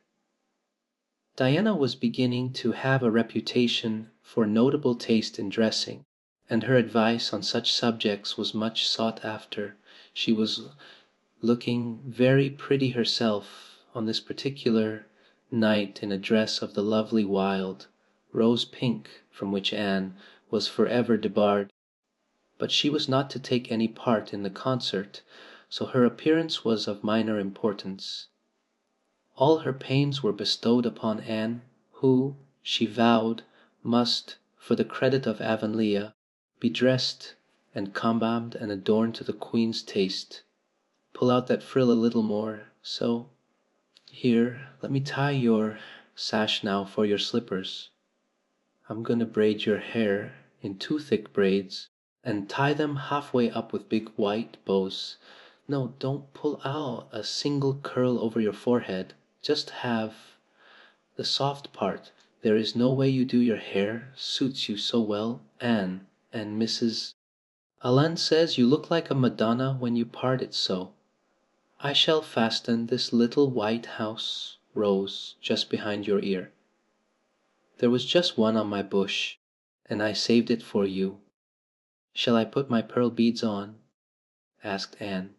Diana was beginning to have a reputation for notable taste in dressing, and her advice on such subjects was much sought after. She was looking very pretty herself on this particular night in a dress of the lovely wild rose pink from which Anne was forever debarred. But she was not to take any part in the concert, so her appearance was of minor importance. All her pains were bestowed upon Anne, who, she vowed, must, for the credit of Avonlea, be dressed and combed and adorned to the Queen's taste. Pull out that frill a little more, so. Here, let me tie your sash now for your slippers. I'm going to braid your hair in 2 thick braids and tie them halfway up with big white bows. No, don't pull out a single curl over your forehead. Just have the soft part. There is no way you do your hair suits you so well, Anne, and Mrs. Alan says you look like a Madonna when you part it so. I shall fasten this little white house rose just behind your ear. There was just one on my bush, and I saved it for you. Shall I put my pearl beads on?" asked Anne.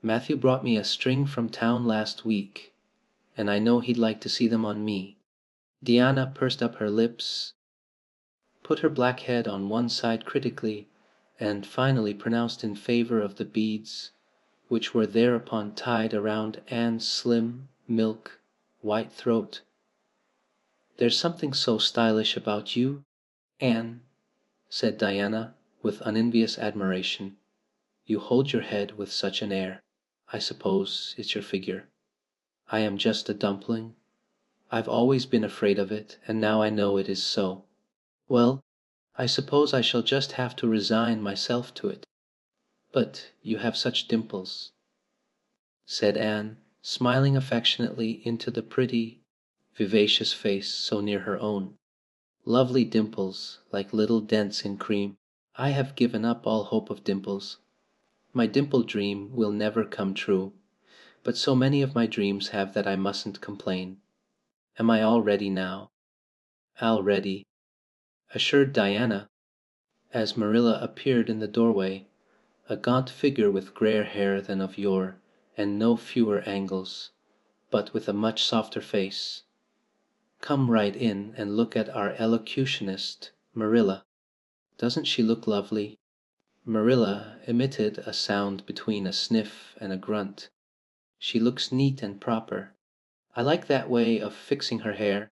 "Matthew brought me a string from town last week, and I know he'd like to see them on me." Diana pursed up her lips, put her black head on one side critically, and finally pronounced in favor of the beads, which were thereupon tied around Anne's slim, milk, white throat. "There's something so stylish about you, Anne," said Diana, with unenvious admiration. "You hold your head with such an air. I suppose it's your figure. I am just a dumpling. I've always been afraid of it, and now I know it is so. Well, I suppose I shall just have to resign myself to it. But you have such dimples," said Anne, smiling affectionately into the pretty, vivacious face so near her own. "Lovely dimples, like little dents in cream. I have given up all hope of dimples. My dimple dream will never come true, but so many of my dreams have that I mustn't complain. Am I all ready now?" "All ready," assured Diana, as Marilla appeared in the doorway, a gaunt figure with grayer hair than of yore and no fewer angles, but with a much softer face. "Come right in and look at our elocutionist, Marilla. Doesn't she look lovely?" Marilla emitted a sound between a sniff and a grunt. "She looks neat and proper. I like that way of fixing her hair.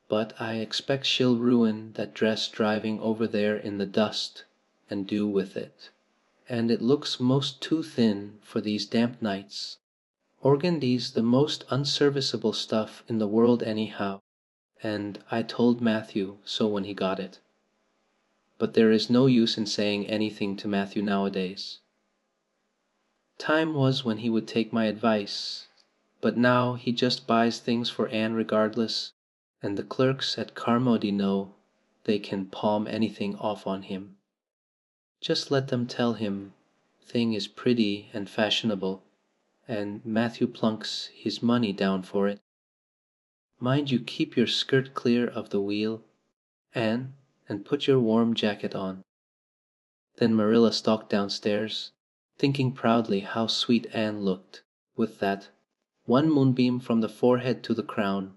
But I expect she'll ruin that dress driving over there in the dust and dew with it. And it looks most too thin for these damp nights. Organdy's the most unserviceable stuff in the world anyhow, and I told Matthew so when he got it. But there is no use in saying anything to Matthew nowadays. Time was when he would take my advice, but now he just buys things for Anne regardless, and the clerks at Carmody know they can palm anything off on him. Just let them tell him thing is pretty and fashionable, and Matthew plunks his money down for it. Mind you keep your skirt clear of the wheel, Anne, and put your warm jacket on." Then Marilla stalked downstairs, thinking proudly how sweet Anne looked, with that one moonbeam from the forehead to the crown,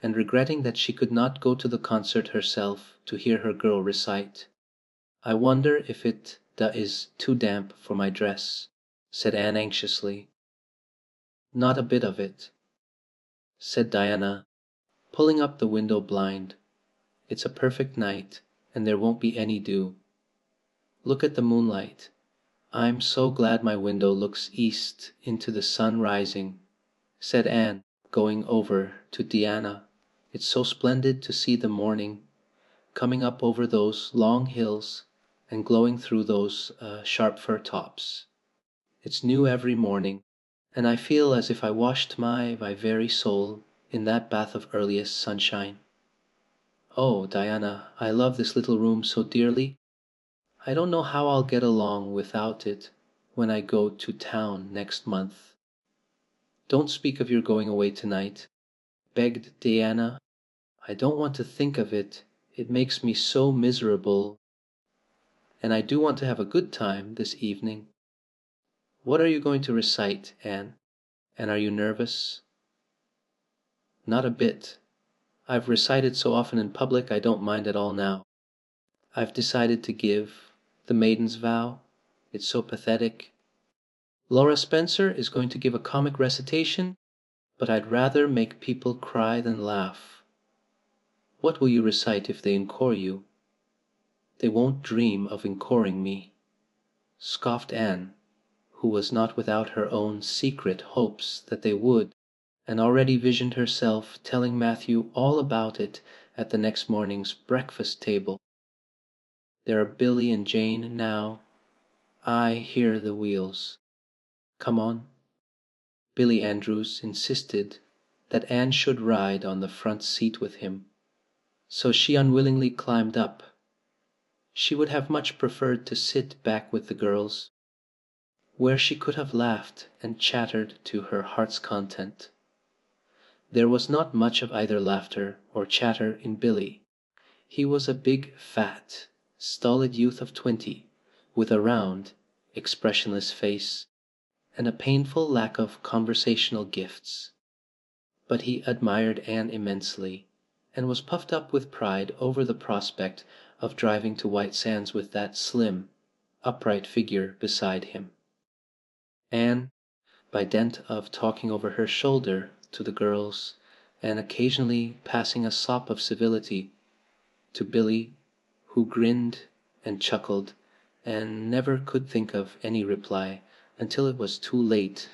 and regretting that she could not go to the concert herself to hear her girl recite. "I wonder if it is too damp for my dress," said Anne anxiously. "Not a bit of it," said Diana, pulling up the window blind. "It's a perfect night, and there won't be any dew. Look at the moonlight. I'm so glad my window looks east into the sun rising," said Anne, going over to Diana. "It's so splendid to see the morning coming up over those long hills and glowing through those sharp fir tops. It's new every morning, and I feel as if I washed my very soul in that bath of earliest sunshine. Oh, Diana, I love this little room so dearly. I don't know how I'll get along without it when I go to town next month." "Don't speak of your going away tonight," begged Diana. "I don't want to think of it. It makes me so miserable. And I do want to have a good time this evening. What are you going to recite, Anne? And are you nervous?" "Not a bit. I've recited so often in public I don't mind at all now. I've decided to give The Maiden's Vow. It's so pathetic. Laura Spencer is going to give a comic recitation, but I'd rather make people cry than laugh." "What will you recite if they encore you?" "They won't dream of encoring me," scoffed Anne, who was not without her own secret hopes that they would, and already visioned herself telling Matthew all about it at the next morning's breakfast table. "There are Billy and Jane now. I hear the wheels. Come on." Billy Andrews insisted that Anne should ride on the front seat with him, so she unwillingly climbed up. She would have much preferred to sit back with the girls, where she could have laughed and chattered to her heart's content. There was not much of either laughter or chatter in Billy. He was a big, fat, stolid youth of 20, with a round, expressionless face and a painful lack of conversational gifts. But he admired Anne immensely, and was puffed up with pride over the prospect of driving to White Sands with that slim, upright figure beside him. Anne, by dint of talking over her shoulder to the girls and occasionally passing a sop of civility to Billy, who grinned and chuckled and never could think of any reply until it was too late,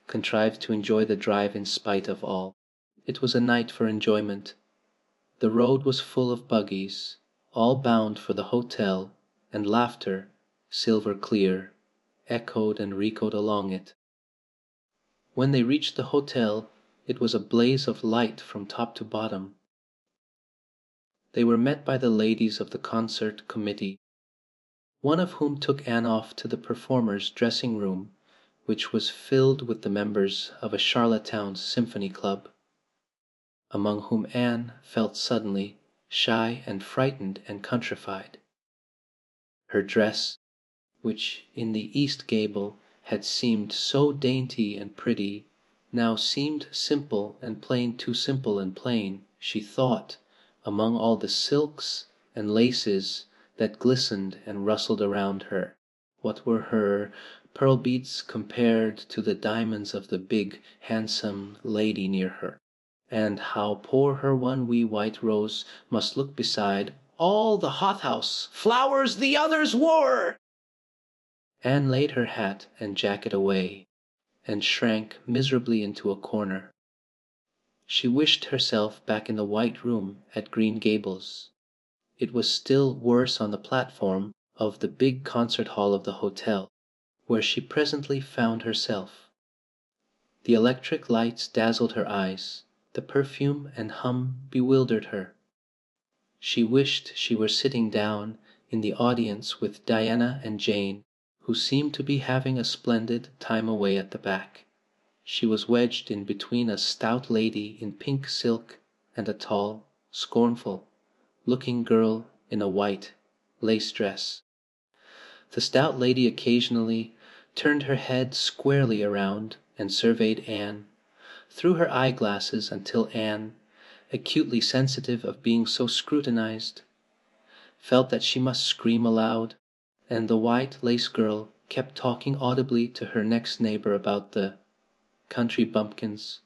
contrived to enjoy the drive in spite of all. It was a night for enjoyment. The road was full of buggies, all bound for the hotel, and laughter, silver clear, echoed and re-echoed along it. When they reached the hotel, it was a blaze of light from top to bottom. They were met by the ladies of the concert committee, one of whom took Anne off to the performers' dressing room, which was filled with the members of a Charlottetown symphony club, among whom Anne felt suddenly shy and frightened and countrified. Her dress, which in the east gable had seemed so dainty and pretty, now seemed simple and plain, too simple and plain, she thought, among all the silks and laces that glistened and rustled around her. What were her pearl beads compared to the diamonds of the big, handsome lady near her? And how poor her one wee white rose must look beside all the hothouse flowers the others wore! Anne laid her hat and jacket away, and shrank miserably into a corner. She wished herself back in the white room at Green Gables. It was still worse on the platform of the big concert hall of the hotel, where she presently found herself. The electric lights dazzled her eyes, the perfume and hum bewildered her. She wished she were sitting down in the audience with Diana and Jane, who seemed to be having a splendid time away at the back. She was wedged in between a stout lady in pink silk and a tall, scornful looking girl in a white lace dress. The stout lady occasionally turned her head squarely around and surveyed Anne through her eyeglasses until Anne, acutely sensitive of being so scrutinized, felt that she must scream aloud, and the white lace girl kept talking audibly to her next neighbor about the country bumpkins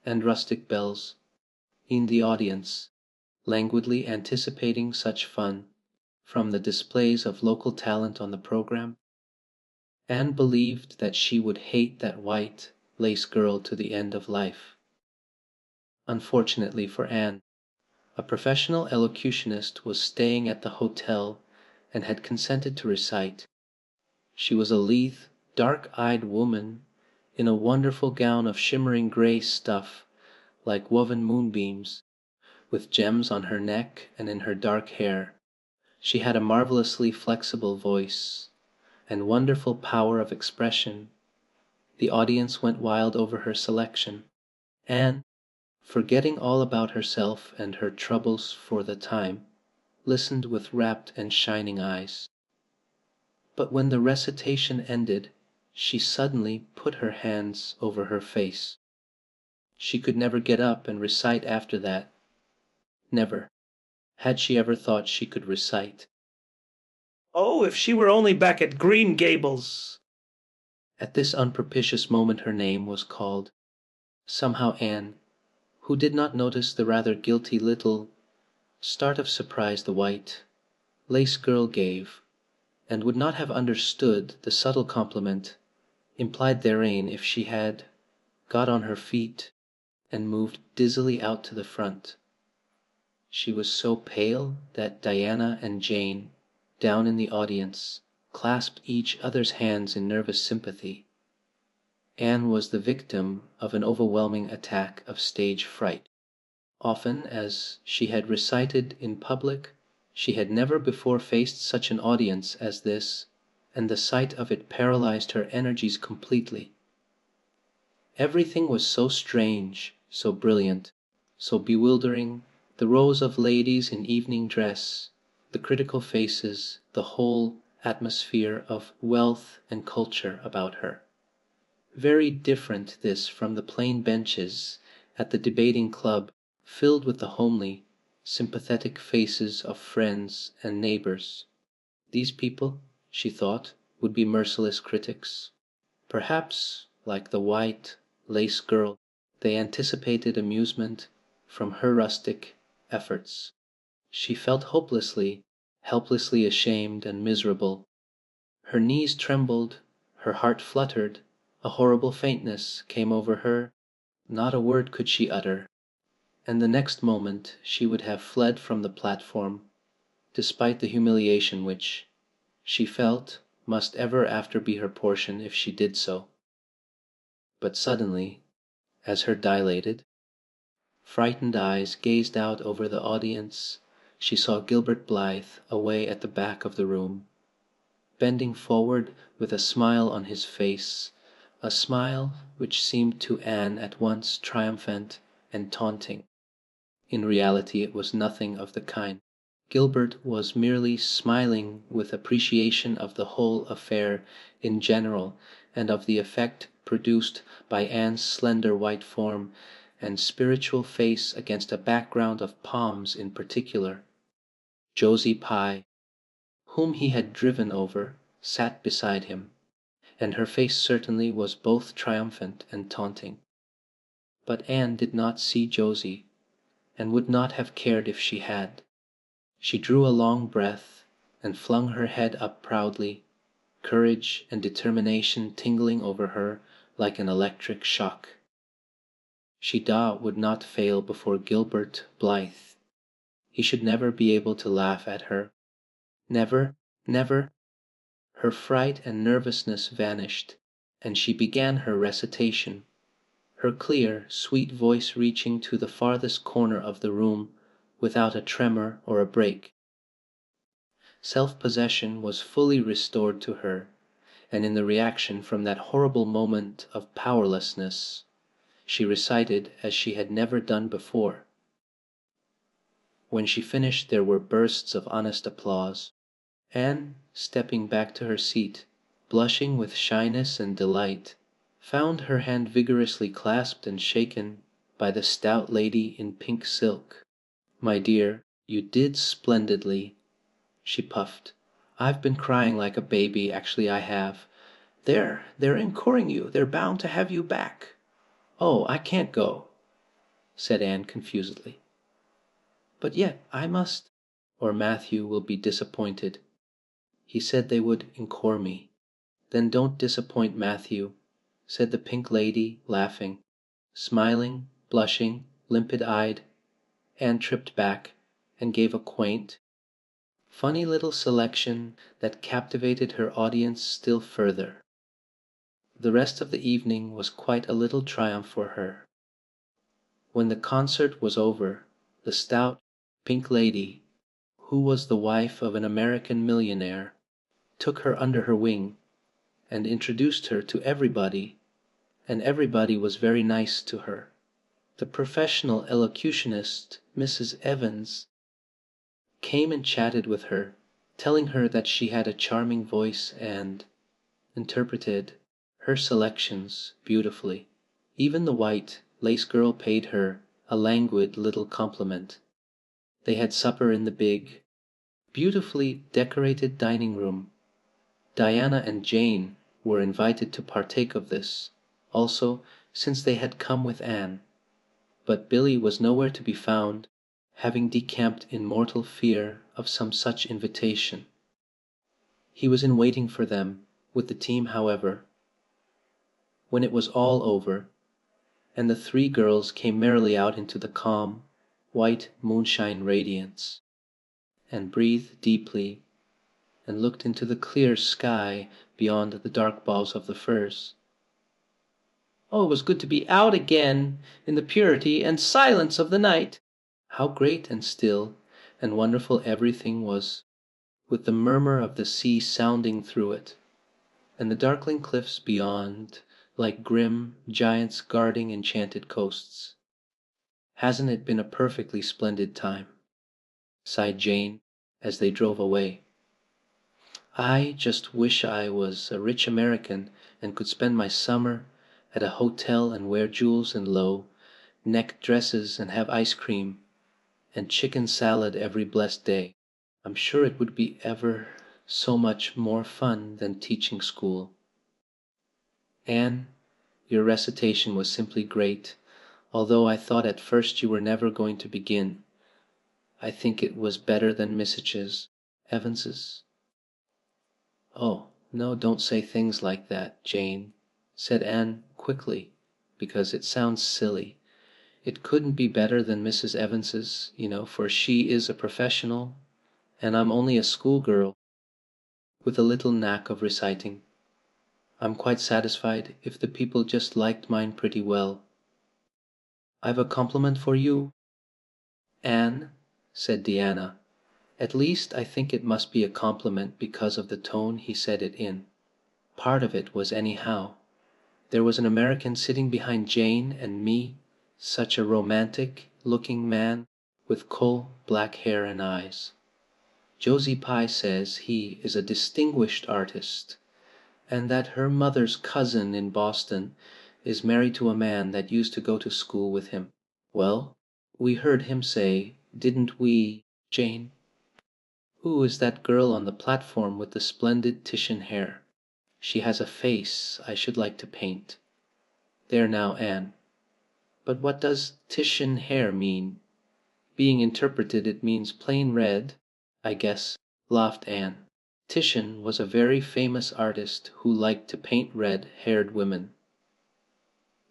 and rustic belles in the audience, languidly anticipating such fun from the displays of local talent on the program. Anne believed that she would hate that white lace girl to the end of life. Unfortunately for Anne, a professional elocutionist was staying at the hotel and had consented to recite. She was a lithe, dark-eyed woman in a wonderful gown of shimmering grey stuff like woven moonbeams, with gems on her neck and in her dark hair. She had a marvelously flexible voice and wonderful power of expression. The audience went wild over her selection. Anne, forgetting all about herself and her troubles for the time, listened with rapt and shining eyes. But when the recitation ended, she suddenly put her hands over her face. She could never get up and recite after that. Never had she ever thought she could recite. Oh, if she were only back at Green Gables! At this unpropitious moment her name was called. Somehow Anne, who did not notice the rather guilty little start of surprise the white lace girl gave, and would not have understood the subtle compliment implied therein if she had got on her feet and moved dizzily out to the front. She was so pale that Diana and Jane, down in the audience, clasped each other's hands in nervous sympathy. Anne was the victim of an overwhelming attack of stage fright. Often as she had recited in public, she had never before faced such an audience as this, and the sight of it paralyzed her energies completely. Everything was so strange, so brilliant, so bewildering, the rows of ladies in evening dress, the critical faces, the whole atmosphere of wealth and culture about her. Very different this from the plain benches at the debating club, filled with the homely, sympathetic faces of friends and neighbors. These people, she thought, would be merciless critics. Perhaps, like the white lace girl, they anticipated amusement from her rustic efforts. She felt hopelessly, helplessly ashamed and miserable. Her knees trembled, her heart fluttered, a horrible faintness came over her. Not a word could she utter, and the next moment she would have fled from the platform, despite the humiliation which, she felt, must ever after be her portion if she did so. But suddenly, as her dilated, frightened eyes gazed out over the audience, she saw Gilbert Blythe away at the back of the room, bending forward with a smile on his face, a smile which seemed to Anne at once triumphant and taunting. In reality it was nothing of the kind. Gilbert was merely smiling with appreciation of the whole affair in general and of the effect produced by Anne's slender white form and spiritual face against a background of palms in particular. Josie Pye, whom he had driven over, sat beside him, and her face certainly was both triumphant and taunting. But Anne did not see Josie, and would not have cared if she had. She drew a long breath and flung her head up proudly, courage and determination tingling over her like an electric shock. She would not fail before Gilbert Blythe. He should never be able to laugh at her. Never, never. Her fright and nervousness vanished, and she began her recitation, her clear, sweet voice reaching to the farthest corner of the room without a tremor or a break. Self-possession was fully restored to her, and in the reaction from that horrible moment of powerlessness, she recited as she had never done before. When she finished there were bursts of honest applause. Anne, stepping back to her seat, blushing with shyness and delight, found her hand vigorously clasped and shaken by the stout lady in pink silk. "My dear, you did splendidly," she puffed. "I've been crying like a baby, actually I have. They're encoring you. They're bound to have you back." "Oh, I can't go," said Anne confusedly. "But yet I must, or Matthew will be disappointed. He said they would encore me." "Then don't disappoint Matthew," said the pink lady, laughing. Smiling, blushing, limpid-eyed, Anne tripped back and gave a quaint, funny little selection that captivated her audience still further. The rest of the evening was quite a little triumph for her. When the concert was over, the stout, pink lady, who was the wife of an American millionaire, took her under her wing and introduced her to everybody, and everybody was very nice to her. The professional elocutionist, Mrs. Evans, came and chatted with her, telling her that she had a charming voice and interpreted her selections beautifully. Even the white lace girl paid her a languid little compliment. They had supper in the big, beautifully decorated dining room. Diana and Jane were invited to partake of this, also, since they had come with Anne. But Billy was nowhere to be found, having decamped in mortal fear of some such invitation. He was in waiting for them, with the team however. When it was all over, and the three girls came merrily out into the calm, white moonshine radiance, and breathed deeply, and looked into the clear sky beyond the dark boughs of the firs. Oh, it was good to be out again in the purity and silence of the night. How great and still and wonderful everything was, with the murmur of the sea sounding through it, and the darkling cliffs beyond like grim giants guarding enchanted coasts. "Hasn't it been a perfectly splendid time?" sighed Jane as they drove away. "I just wish I was a rich American and could spend my summer at a hotel and wear jewels and low-necked dresses and have ice cream and chicken salad every blessed day. I'm sure it would be ever so much more fun than teaching school." "Anne, your recitation was simply great, although I thought at first you were never going to begin. I think it was better than Mrs. Evans's." "Oh, no, don't say things like that, Jane," said Anne quickly, "because it sounds silly. It couldn't be better than Mrs. Evans's, for she is a professional, and I'm only a schoolgirl." with a little knack of reciting. I'm quite satisfied if the people just liked mine pretty well. I've a compliment for you, Anne, said Diana. At least I think it must be a compliment because of the tone he said it in. Part of it was anyhow. There was an American sitting behind Jane and me, such a romantic-looking man with coal-black hair and eyes. Josie Pye says he is a distinguished artist, and that her mother's cousin in Boston is married to a man that used to go to school with him. Well, we heard him say, didn't we, Jane? Who is that girl on the platform with the splendid Titian hair? She has a face I should like to paint. There now, Anne. But what does Titian hair mean? Being interpreted it means plain red, I guess, laughed Anne. Titian was a very famous artist who liked to paint red-haired women.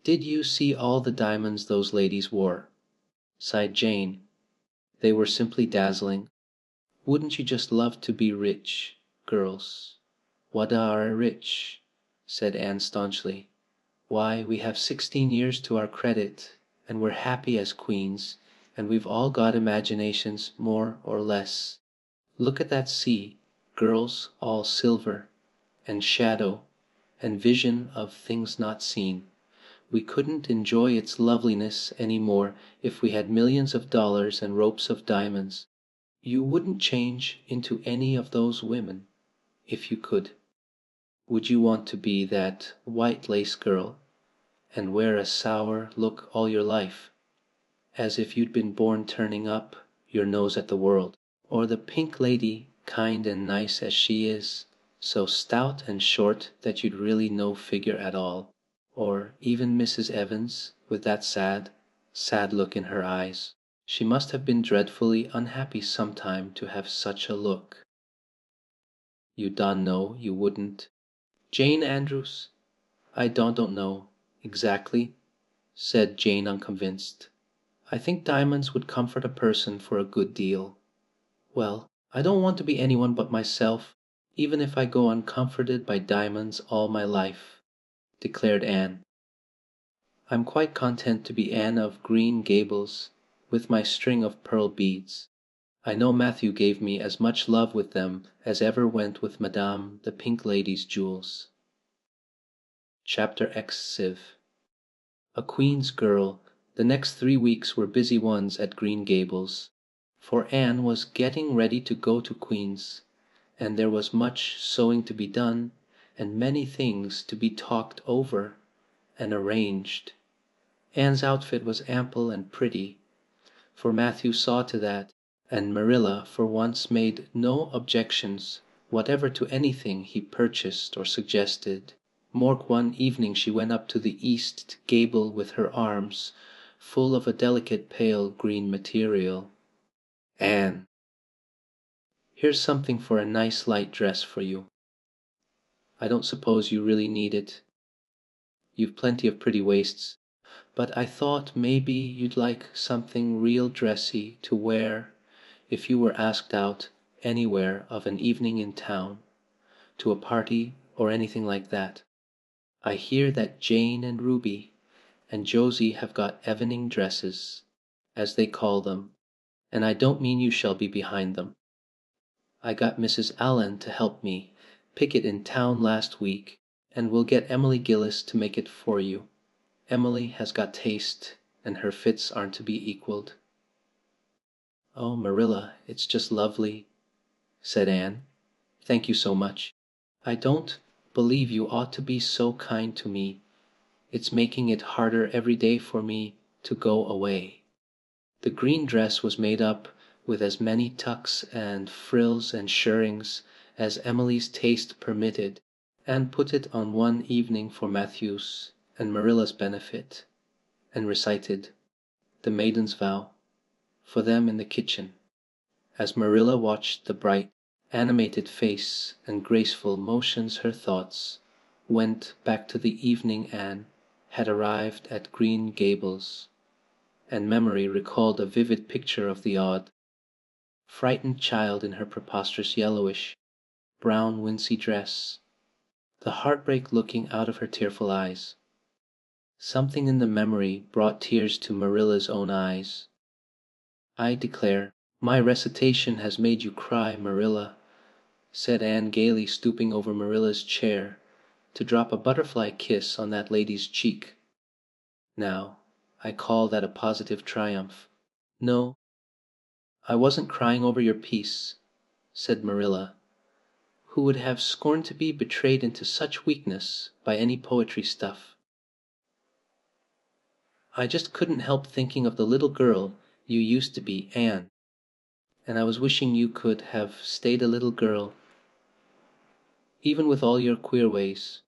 Did you see all the diamonds those ladies wore? Sighed Jane. They were simply dazzling. Wouldn't you just love to be rich, girls? What are rich? Said Anne staunchly. Why, we have 16 years to our credit, and we're happy as queens, and we've all got imaginations more or less. Look at that sea, girls, all silver, and shadow, and vision of things not seen. We couldn't enjoy its loveliness any more if we had millions of dollars and ropes of diamonds. You wouldn't change into any of those women, if you could. Would you want to be that white lace girl, and wear a sour look all your life, as if you'd been born turning up your nose at the world? Or the pink lady, kind and nice as she is, so stout and short that you'd really no figure at all? Or even Mrs. Evans, with that sad, sad look in her eyes? She must have been dreadfully unhappy sometime to have such a look. You don't know, you wouldn't. Jane Andrews? I don't know, exactly, said Jane unconvinced. I think diamonds would comfort a person for a good deal. Well, I don't want to be anyone but myself, even if I go uncomforted by diamonds all my life, declared Anne. I'm quite content to be Anne of Green Gables, with my string of pearl beads. I know Matthew gave me as much love with them as ever went with Madame the Pink Lady's jewels. Chapter X. A Queen's Girl. The next 3 weeks were busy ones at Green Gables, for Anne was getting ready to go to Queen's, and there was much sewing to be done, and many things to be talked over and arranged. Anne's outfit was ample and pretty, for Matthew saw to that, and Marilla for once made no objections whatever to anything he purchased or suggested. More one evening she went up to the east gable with her arms full of a delicate pale green material. Anne, here's something for a nice light dress for you. I don't suppose you really need it. You've plenty of pretty waists, but I thought maybe you'd like something real dressy to wear if you were asked out anywhere of an evening in town, to a party or anything like that. I hear that Jane and Ruby and Josie have got evening dresses, as they call them, and I don't mean you shall be behind them. I got Mrs. Allen to help me pick it in town last week, and we'll get Emily Gillis to make it for you. Emily has got taste, and her fits aren't to be equaled. Oh, Marilla, it's just lovely, said Anne. Thank you so much. I don't believe you ought to be so kind to me. It's making it harder every day for me to go away. The green dress was made up with as many tucks and frills and shirrings as Emily's taste permitted, and put it on one evening for Matthew's and Marilla's benefit, and recited The Maiden's Vow for them in the kitchen, as Marilla watched the bright, animated face and graceful motions. Her thoughts went back to the evening Anne had arrived at Green Gables, and memory recalled a vivid picture of the odd, frightened child in her preposterous yellowish, brown wincey dress, the heartbreak looking out of her tearful eyes. Something in the memory brought tears to Marilla's own eyes. "I declare, my recitation has made you cry, Marilla," said Anne gaily, stooping over Marilla's chair to drop a butterfly kiss on that lady's cheek. Now, I call that a positive triumph. "No, I wasn't crying over your piece," said Marilla, who would have scorned to be betrayed into such weakness by any poetry stuff. "I just couldn't help thinking of the little girl you used to be, Anne, and I was wishing you could have stayed a little girl, even with all your queer ways.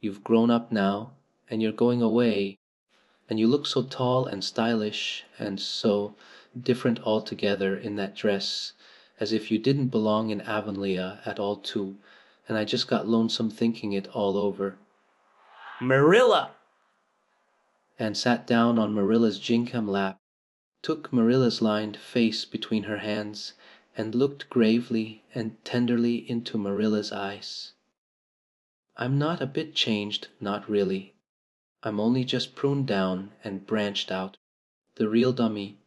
You've grown up now, and you're going away, and you look so tall and stylish and so different altogether in that dress, as if you didn't belong in Avonlea at all too, and I just got lonesome thinking it all over." Marilla! And sat down on Marilla's gingham lap, took Marilla's lined face between her hands, and looked gravely and tenderly into Marilla's eyes. "I'm not a bit changed, not really. I'm only just pruned down and branched out. The real dummy,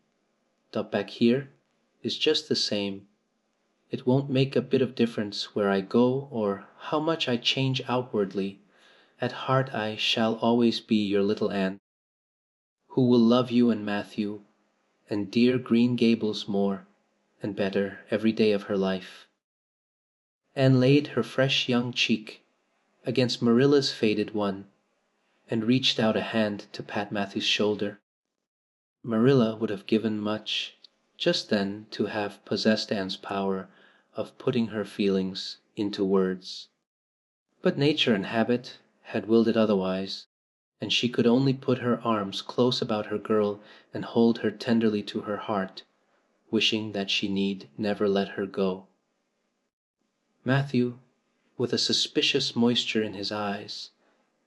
up back here, is just the same. It won't make a bit of difference where I go or how much I change outwardly. At heart I shall always be your little Anne, who will love you and Matthew and dear Green Gables more and better every day of her life." Anne laid her fresh young cheek against Marilla's faded one and reached out a hand to pat Matthew's shoulder. Marilla would have given much just then to have possessed Anne's power of putting her feelings into words. But nature and habit had willed it otherwise, and she could only put her arms close about her girl and hold her tenderly to her heart, wishing that she need never let her go. Matthew, with a suspicious moisture in his eyes,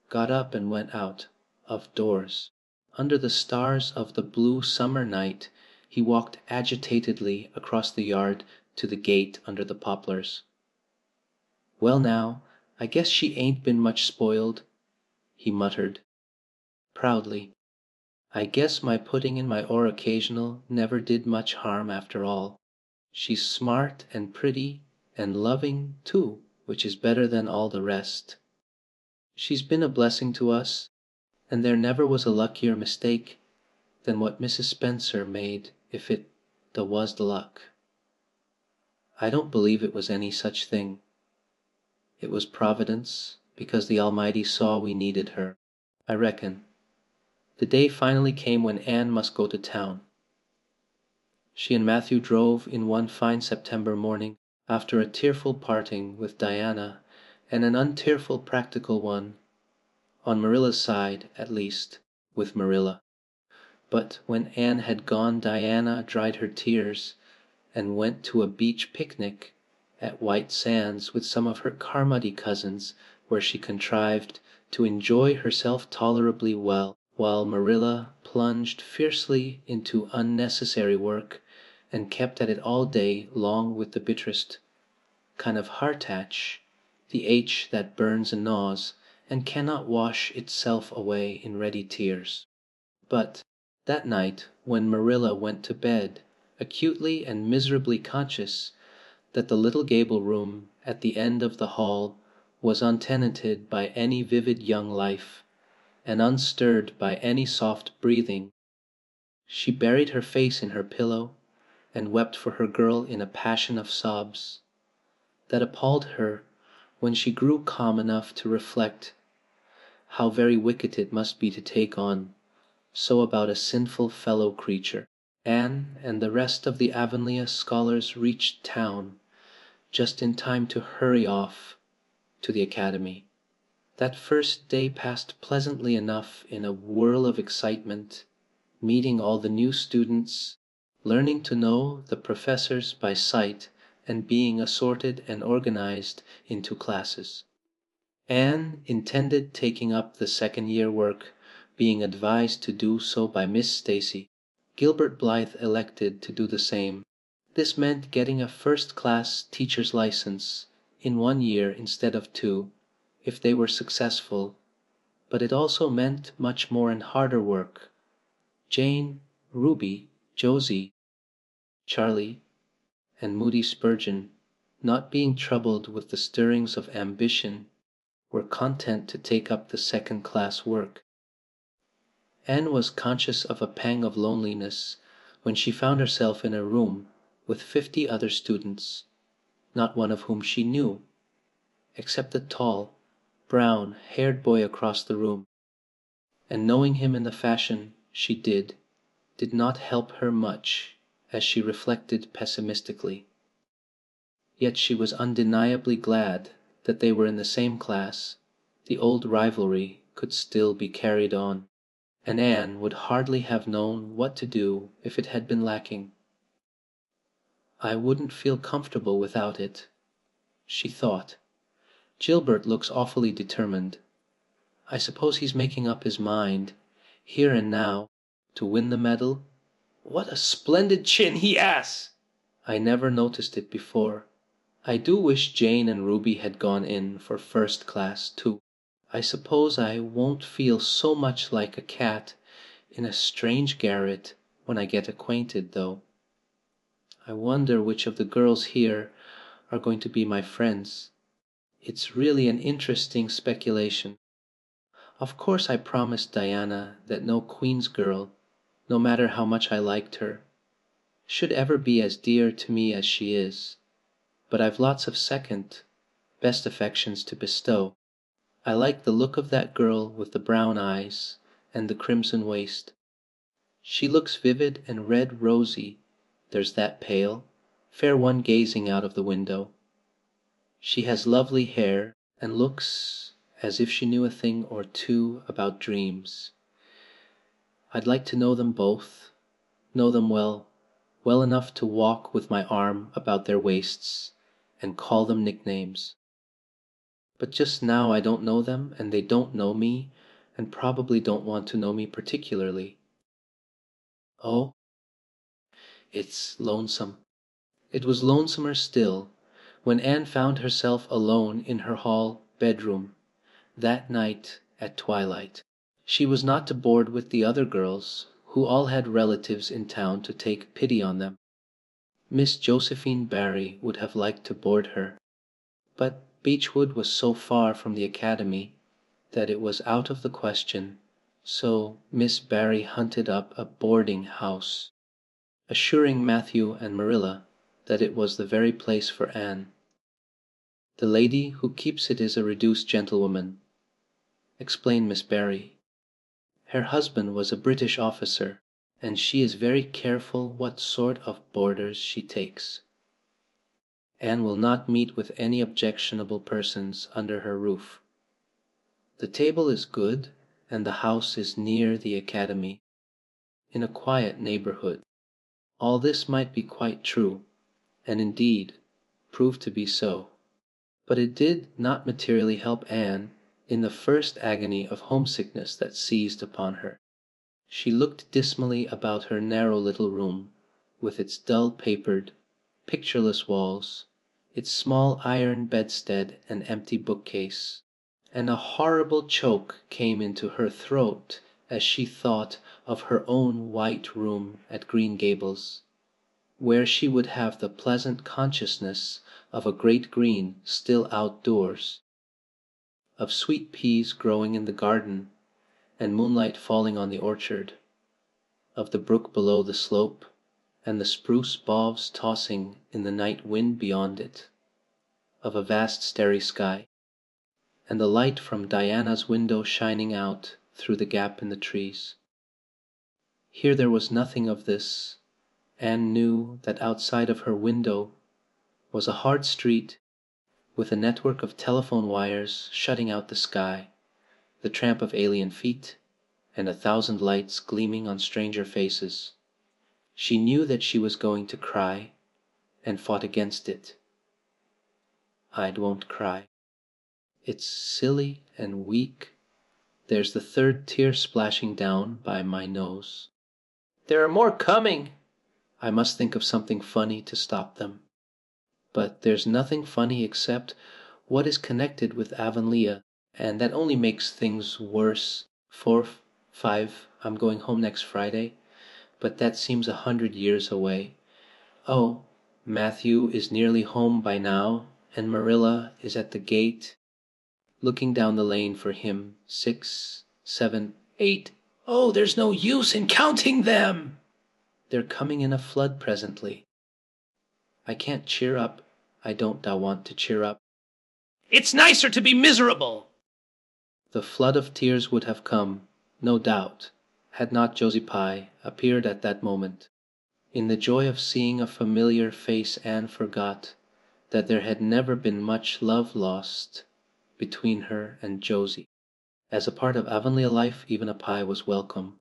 got up and went out of doors. Under the stars of the blue summer night he walked agitatedly across the yard to the gate under the poplars. "Well now, I guess she ain't been much spoiled," he muttered proudly. "I guess my putting in my oar occasional never did much harm after all. She's smart and pretty and loving too, which is better than all the rest. She's been a blessing to us, and there never was a luckier mistake than what Mrs. Spencer made if it was the luck. I don't believe it was any such thing. It was Providence, because the Almighty saw we needed her, I reckon." The day finally came when Anne must go to town. She and Matthew drove in one fine September morning after a tearful parting with Diana and an untearful practical one, on Marilla's side at least, with Marilla. But when Anne had gone Diana dried her tears and went to a beach picnic at White Sands with some of her Carmody cousins, where she contrived to enjoy herself tolerably well, while Marilla plunged fiercely into unnecessary work and kept at it all day long with the bitterest kind of heartache, the H that burns and gnaws and cannot wash itself away in ready tears. But that night when Marilla went to bed, acutely and miserably conscious that the little gable room at the end of the hall was untenanted by any vivid young life, and unstirred by any soft breathing, she buried her face in her pillow and wept for her girl in a passion of sobs that appalled her when she grew calm enough to reflect how very wicked it must be to take on so about a sinful fellow creature. Anne and the rest of the Avonlea scholars reached town just in time to hurry off to the academy. That first day passed pleasantly enough in a whirl of excitement, meeting all the new students, learning to know the professors by sight, and being assorted and organized into classes. Anne intended taking up the second-year work, being advised to do so by Miss Stacy. Gilbert Blythe elected to do the same. This meant getting a first-class teacher's license in 1 year instead of 2, if they were successful, but it also meant much more and harder work. Jane, Ruby, Josie, Charlie, and Moody Spurgeon, not being troubled with the stirrings of ambition, were content to take up the second-class work. Anne was conscious of a pang of loneliness when she found herself in a room with 50 other students, not one of whom she knew, except the tall, brown-haired boy across the room, and knowing him in the fashion she did not help her much, as she reflected pessimistically. Yet she was undeniably glad that they were in the same class. The old rivalry could still be carried on, and Anne would hardly have known what to do if it had been lacking. "I wouldn't feel comfortable without it," she thought. "Gilbert looks awfully determined. I suppose he's making up his mind, here and now, to win the medal. What a splendid chin he has! I never noticed it before. I do wish Jane and Ruby had gone in for first class too. I suppose I won't feel so much like a cat in a strange garret when I get acquainted, though. I wonder which of the girls here are going to be my friends. It's really an interesting speculation. Of course I promised Diana that no Queen's girl, no matter how much I liked her, should ever be as dear to me as she is, but I've lots of second, best affections to bestow. I like the look of that girl with the brown eyes and the crimson waist. She looks vivid and red-rosy. There's that pale, fair one gazing out of the window. She has lovely hair and looks as if she knew a thing or two about dreams. I'd like to know them both, know them well enough to walk with my arm about their waists and call them nicknames. But just now I don't know them and they don't know me and probably don't want to know me particularly. Oh, it's lonesome. It was lonesomer still when Anne found herself alone in her hall bedroom that night at twilight. She was not to board with the other girls, who all had relatives in town to take pity on them. Miss Josephine Barry would have liked to board her, but Beechwood was so far from the academy that it was out of the question, so Miss Barry hunted up a boarding house, assuring Matthew and Marilla that it was the very place for Anne. "The lady who keeps it is a reduced gentlewoman," explained Miss Barry. "Her husband was a British officer, and she is very careful what sort of boarders she takes. Anne will not meet with any objectionable persons under her roof. The table is good, and the house is near the academy, in a quiet neighborhood." All this might be quite true, and indeed proved to be so, but it did not materially help Anne in the first agony of homesickness that seized upon her. She looked dismally about her narrow little room, with its dull-papered, pictureless walls, its small iron bedstead and empty bookcase, and a horrible choke came into her throat as she thought of her own white room at Green Gables, where she would have the pleasant consciousness of a great green still outdoors, of sweet peas growing in the garden and moonlight falling on the orchard, of the brook below the slope and the spruce boughs tossing in the night wind beyond it, of a vast starry sky, and the light from Diana's window shining out through the gap in the trees. Here there was nothing of this. Anne knew that outside of her window was a hard street with a network of telephone wires shutting out the sky, the tramp of alien feet, and 1,000 lights gleaming on stranger faces. She knew that she was going to cry, and fought against it. "I won't cry. It's silly and weak. There's the third tear splashing down by my nose. There are more coming. I must think of something funny to stop them." but there's nothing funny except what is connected with Avonlea, and that only makes things worse. 4, 5, I'm going home next Friday, but that seems 100 years away. Oh, Matthew is nearly home by now, and Marilla is at the gate, looking down the lane for him. 6, 7, 8. Oh, there's no use in counting them. They're coming in a flood presently. I can't cheer up. I don't want to cheer up. It's nicer to be miserable. The flood of tears would have come, no doubt, had not Josie Pye appeared at that moment. In the joy of seeing a familiar face Anne forgot that there had never been much love lost between her and Josie. As a part of Avonlea life, even a Pye was welcome.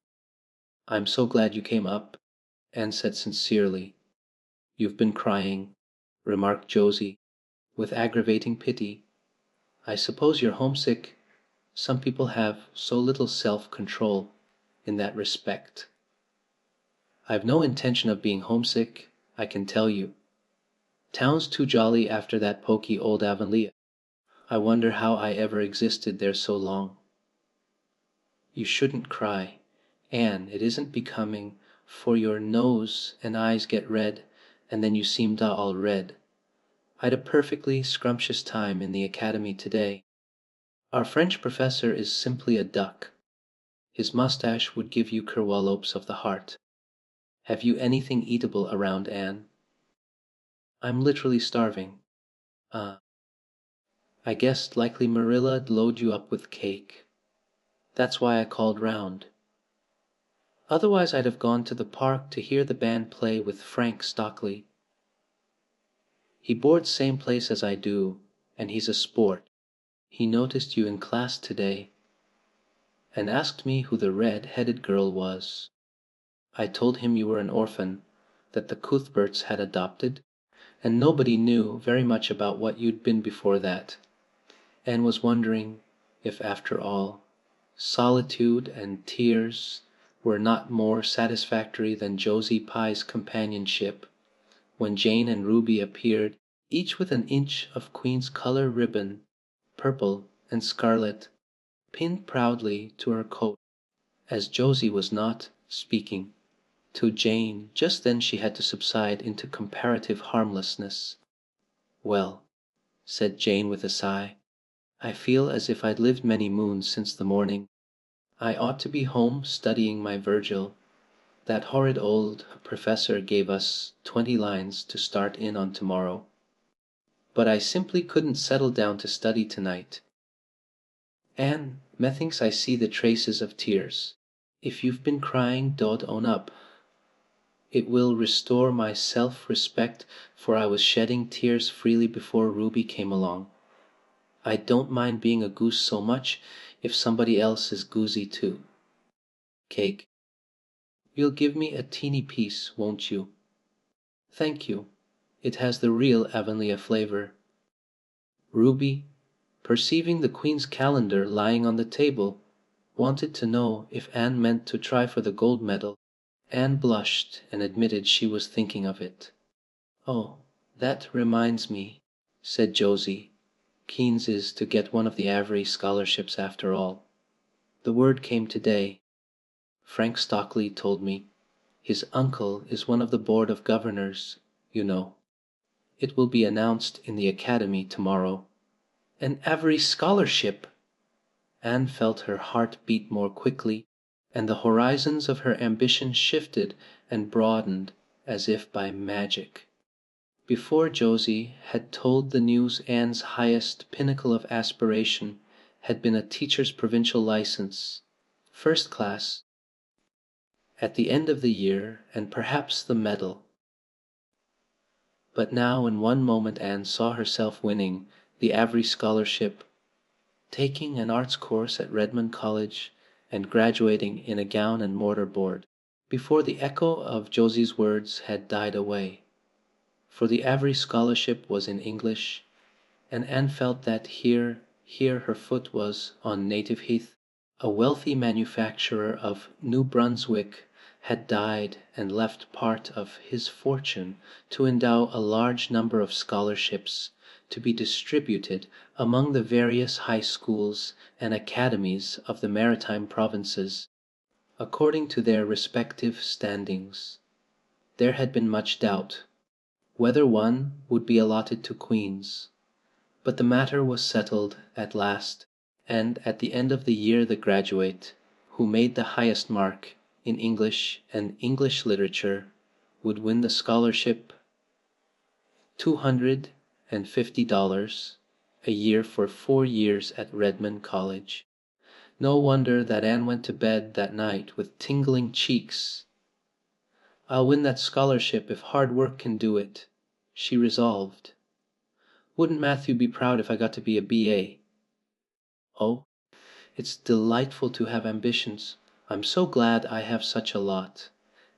"I'm so glad you came up," Anne said sincerely. "You've been crying," remarked Josie, with aggravating pity. "I suppose you're homesick. Some people have so little self-control in that respect." "I've no intention of being homesick, I can tell you. Town's too jolly after that poky old Avonlea. I wonder how I ever existed there so long." "You shouldn't cry. Anne, it isn't becoming, for your nose and eyes get red, and then you seem all red. I'd a perfectly scrumptious time in the academy today. Our French professor is simply a duck. His mustache would give you kerwallopes of the heart. Have you anything eatable around, Anne?" "I'm literally starving." "Ah. I guessed likely Marilla'd load you up with cake. That's why I called round. Otherwise I'd have gone to the park to hear the band play with Frank Stockley. He boards same place as I do, and he's a sport. He noticed you in class today, and asked me who the red-headed girl was. I told him you were an orphan, that the Cuthberts had adopted, and nobody knew very much about what you'd been before that, and was wondering if, after all, solitude and tears were not more satisfactory than Josie Pye's companionship, when Jane and Ruby appeared, each with an inch of Queen's color ribbon, purple and scarlet, pinned proudly to her coat. As Josie was not speaking to Jane, just then she had to subside into comparative harmlessness. "Well," said Jane with a sigh, "I feel as if I'd lived many moons since the morning. I ought to be home studying my Virgil. That horrid old professor gave us 20 lines to start in on tomorrow. But I simply couldn't settle down to study tonight. Anne, methinks I see the traces of tears. If you've been crying, don't own up. It will restore my self-respect, for I was shedding tears freely before Ruby came along. I don't mind being a goose so much if somebody else is goosey too. Cake. You'll give me a teeny piece, won't you?" "Thank you. It has the real Avonlea flavor." Ruby, perceiving the Queen's calendar lying on the table, wanted to know if Anne meant to try for the gold medal. Anne blushed and admitted she was thinking of it. "Oh, that reminds me," said Josie. "Keen's is to get one of the Avery scholarships after all. The word came today. Frank Stockley told me. His uncle is one of the board of governors, you know. It will be announced in the academy tomorrow." "An Avery scholarship!" Anne felt her heart beat more quickly, and the horizons of her ambition shifted and broadened as if by magic. Before Josie had told the news, Anne's highest pinnacle of aspiration had been a teacher's provincial license, first class, at the end of the year, and perhaps the medal. But now in one moment Anne saw herself winning the Avery scholarship, taking an arts course at Redmond College, and graduating in a gown and mortar board, before the echo of Josie's words had died away. For the Avery scholarship was in English, and Anne felt that here her foot was on native heath. A wealthy manufacturer of New Brunswick had died and left part of his fortune to endow a large number of scholarships to be distributed among the various high schools and academies of the maritime provinces, according to their respective standings. There had been much doubt whether one would be allotted to Queen's, but the matter was settled at last, and at the end of the year the graduate, who made the highest mark in English and English literature, would win the scholarship, $250 a year for 4 years at Redmond College. No wonder that Anne went to bed that night with tingling cheeks. "I'll win that scholarship if hard work can do it," she resolved. "Wouldn't Matthew be proud if I got to be a B.A.? Oh, it's delightful to have ambitions. I'm so glad I have such a lot,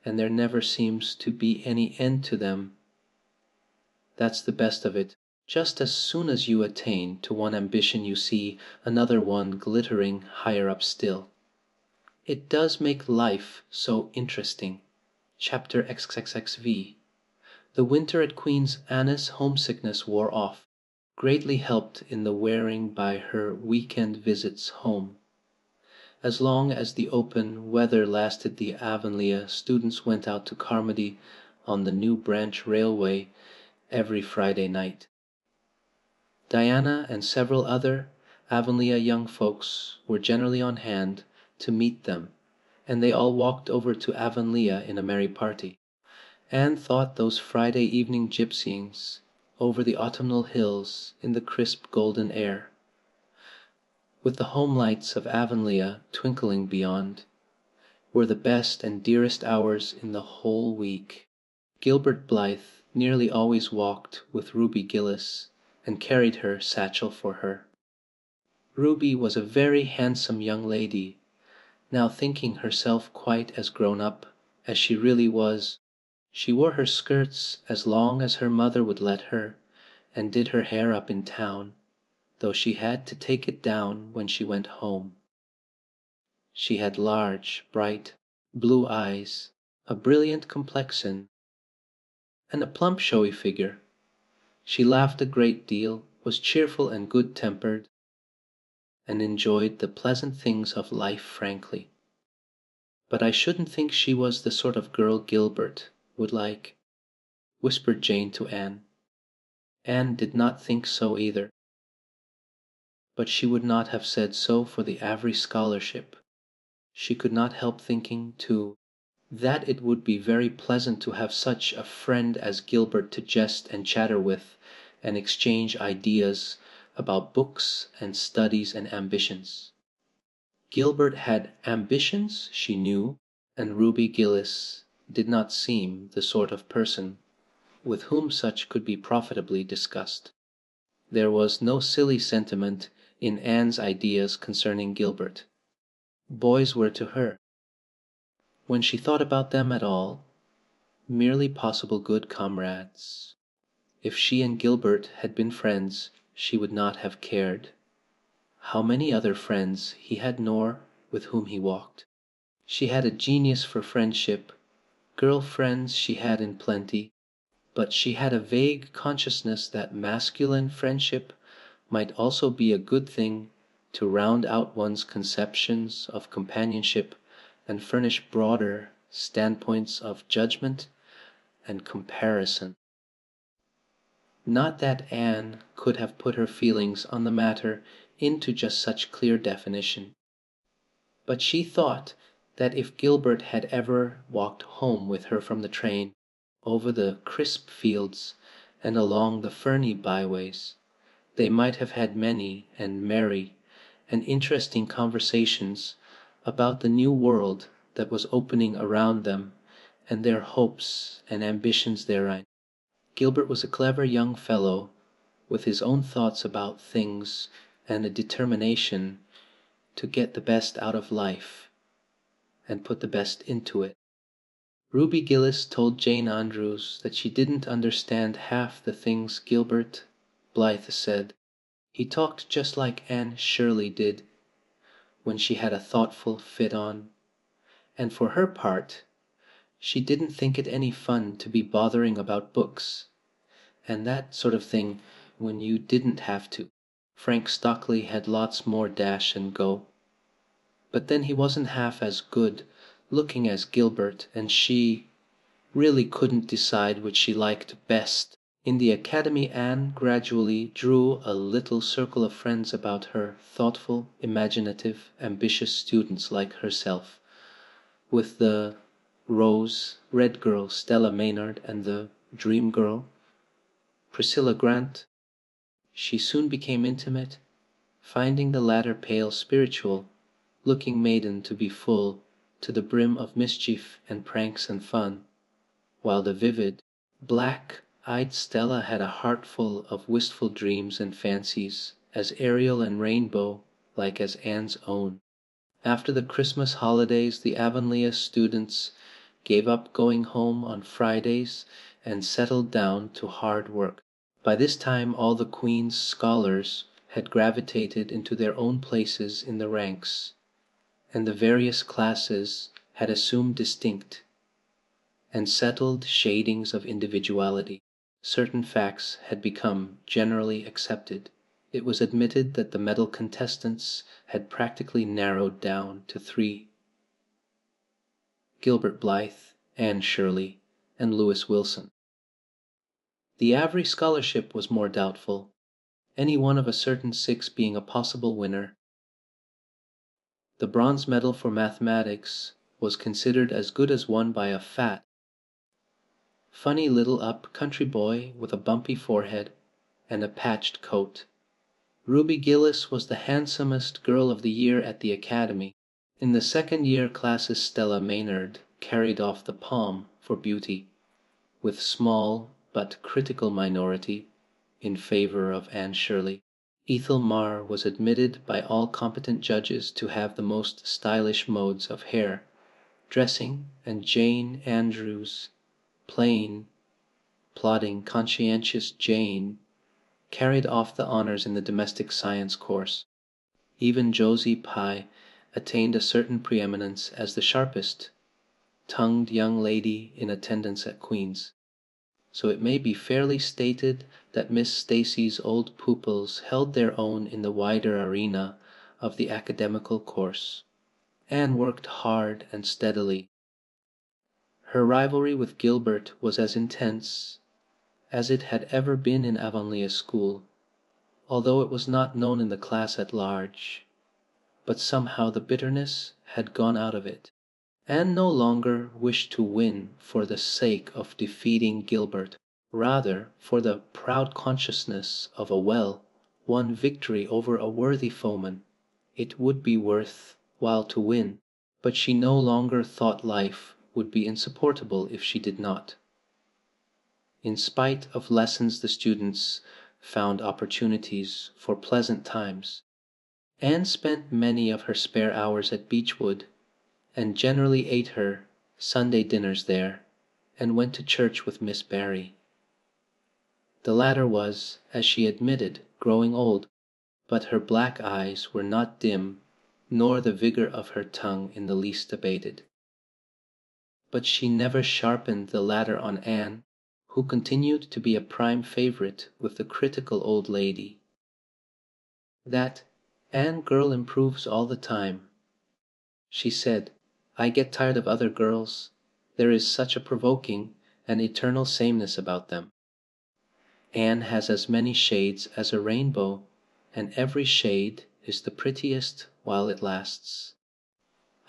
and there never seems to be any end to them. That's the best of it. Just as soon as you attain to one ambition you see another one glittering higher up still. It does make life so interesting." Chapter XXXV. The winter at Queen's, Anna's homesickness wore off, greatly helped in the wearing by her weekend visits home. As long as the open weather lasted the Avonlea students went out to Carmody on the New Branch Railway every Friday night. Diana and several other Avonlea young folks were generally on hand to meet them, and they all walked over to Avonlea in a merry party. Anne thought those Friday evening gypsyings over the autumnal hills in the crisp golden air, with the home lights of Avonlea twinkling beyond, were the best and dearest hours in the whole week. Gilbert Blythe nearly always walked with Ruby Gillis and carried her satchel for her. Ruby was a very handsome young lady, now thinking herself quite as grown up as she really was. She wore her skirts as long as her mother would let her, and did her hair up in town, though she had to take it down when she went home. She had large, bright, blue eyes, a brilliant complexion, and a plump showy figure. She laughed a great deal, was cheerful and good-tempered, and enjoyed the pleasant things of life frankly. "But I shouldn't think she was the sort of girl Gilbert would like," whispered Jane to Anne. Anne did not think so either, but she would not have said so for the Avery scholarship. She could not help thinking, too, that it would be very pleasant to have such a friend as Gilbert to jest and chatter with, and exchange ideas about books and studies and ambitions. Gilbert had ambitions, she knew, and Ruby Gillis did not seem the sort of person with whom such could be profitably discussed. There was no silly sentiment in Anne's ideas concerning Gilbert. Boys were to her, when she thought about them at all, merely possible good comrades. If she and Gilbert had been friends, she would not have cared how many other friends he had nor with whom he walked. She had a genius for friendship. Girl friends she had in plenty, but she had a vague consciousness that masculine friendship might also be a good thing to round out one's conceptions of companionship and furnish broader standpoints of judgment and comparison. Not that Anne could have put her feelings on the matter into just such clear definition, but she thought that if Gilbert had ever walked home with her from the train, over the crisp fields and along the ferny byways, they might have had many and merry and interesting conversations about the new world that was opening around them and their hopes and ambitions therein. Gilbert was a clever young fellow with his own thoughts about things and a determination to get the best out of life and put the best into it. Ruby Gillis told Jane Andrews that she didn't understand half the things Gilbert Blythe said. He talked just like Anne Shirley did when she had a thoughtful fit on, and for her part She didn't think it any fun to be bothering about books, and that sort of thing when you didn't have to. Frank Stockley had lots more dash and go. But then he wasn't half as good looking as Gilbert, and she really couldn't decide which she liked best. In the academy Anne gradually drew a little circle of friends about her, thoughtful, imaginative, ambitious students like herself, with the red girl Stella Maynard and the dream girl Priscilla Grant. She soon became intimate, finding the latter pale spiritual looking maiden to be full to the brim of mischief and pranks and fun, while the vivid, black-eyed Stella had a heart full of wistful dreams and fancies, as aerial and rainbow-like as Anne's own. After the Christmas holidays the Avonlea students gave up going home on Fridays and settled down to hard work. By this time all the Queen's scholars had gravitated into their own places in the ranks, and the various classes had assumed distinct and settled shadings of individuality. Certain facts had become generally accepted. It was admitted that the medal contestants had practically narrowed down to three: Gilbert Blythe, Anne Shirley, and Lewis Wilson. The Avery scholarship was more doubtful, any one of a certain six being a possible winner. The bronze medal for mathematics was considered as good as won by a fat, funny little up-country boy with a bumpy forehead and a patched coat. Ruby Gillis was the handsomest girl of the year at the academy. In the second-year classes Stella Maynard carried off the palm for beauty, with small but critical minority in favor of Anne Shirley. Ethel Marr was admitted by all competent judges to have the most stylish modes of hair, dressing, and Jane Andrews, plain, plodding, conscientious Jane, carried off the honors in the domestic science course. Even Josie Pye attained a certain preeminence as the sharpest tongued young lady in attendance at Queen's. So it may be fairly stated that Miss Stacy's old pupils held their own in the wider arena of the academical course. Anne worked hard and steadily. Her rivalry with Gilbert was as intense as it had ever been in Avonlea school, although it was not known in the class at large. But somehow the bitterness had gone out of it. Anne no longer wished to win for the sake of defeating Gilbert, rather for the proud consciousness of a well-won victory over a worthy foeman. It would be worth while to win, but she no longer thought life would be insupportable if she did not. In spite of lessons the students found opportunities for pleasant times. Anne spent many of her spare hours at Beechwood, and generally ate her Sunday dinners there, and went to church with Miss Barry. The latter was, as she admitted, growing old, but her black eyes were not dim, nor the vigor of her tongue in the least abated. But she never sharpened the latter on Anne, who continued to be a prime favorite with the critical old lady. That Anne girl improves all the time, she said. I get tired of other girls. There is such a provoking and eternal sameness about them. Anne has as many shades as a rainbow, and every shade is the prettiest while it lasts.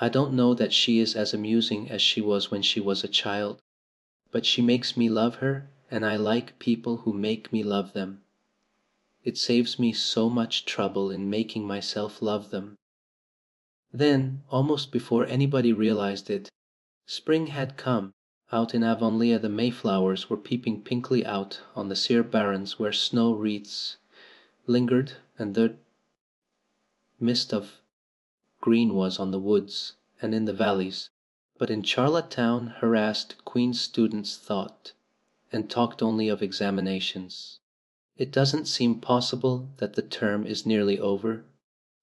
I don't know that she is as amusing as she was when she was a child, but she makes me love her, and I like people who make me love them. It saves me so much trouble in making myself love them. Then, almost before anybody realized it, spring had come. Out in Avonlea the mayflowers were peeping pinkly out on the sere barrens where snow wreaths lingered and the mist of green was on the woods and in the valleys. But in Charlottetown harassed Queen's students thought and talked only of examinations. It doesn't seem possible that the term is nearly over,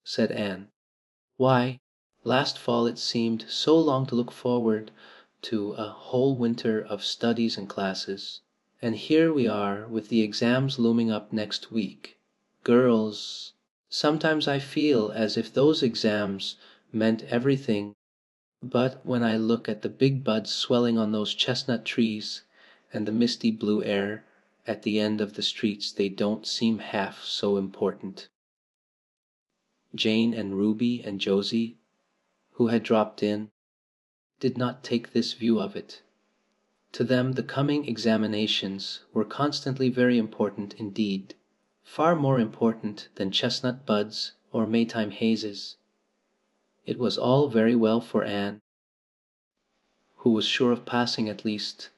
said Anne. Why, last fall it seemed so long to look forward to a whole winter of studies and classes. And here we are with the exams looming up next week. Girls, sometimes I feel as if those exams meant everything, but when I look at the big buds swelling on those chestnut trees and the misty blue air at the end of the streets, they don't seem half so important. Jane and Ruby and Josie, who had dropped in, did not take this view of it. To them the coming examinations were constantly very important indeed, far more important than chestnut buds or Maytime hazes. It was all very well for Anne, who was sure of passing at least,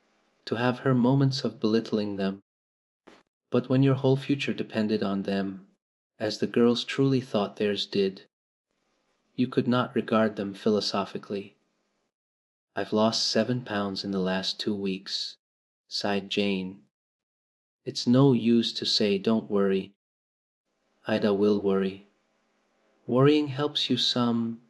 to have her moments of belittling them. But when your whole future depended on them, as the girls truly thought theirs did, you could not regard them philosophically. "I've lost 7 pounds in the last 2 weeks," sighed Jane. "It's no use to say don't worry. Ida will worry. Worrying helps you some.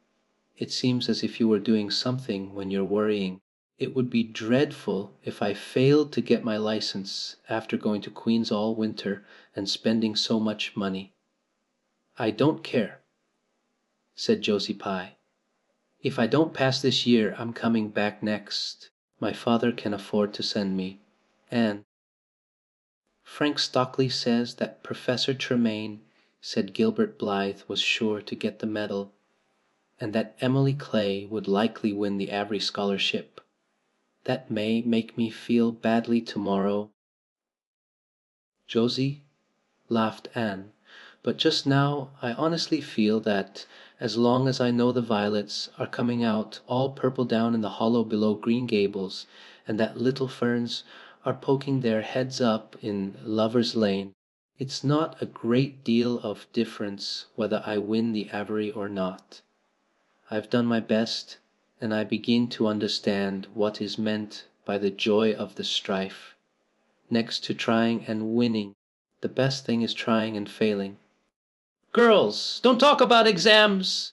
It seems as if you were doing something when you're worrying. It would be dreadful if I failed to get my license after going to Queen's all winter and spending so much money." "I don't care," said Josie Pye. "If I don't pass this year, I'm coming back next. My father can afford to send me. And Frank Stockley says that Professor Tremaine said Gilbert Blythe was sure to get the medal, and that Emily Clay would likely win the Avery scholarship. That may make me feel badly tomorrow." "Josie," laughed Anne, "but just now I honestly feel that as long as I know the violets are coming out all purple down in the hollow below Green Gables, and that little ferns are poking their heads up in Lover's Lane, it's not a great deal of difference whether I win the Avery or not. I've done my best, and I begin to understand what is meant by the joy of the strife. Next to trying and winning, the best thing is trying and failing." Girls, don't talk about exams.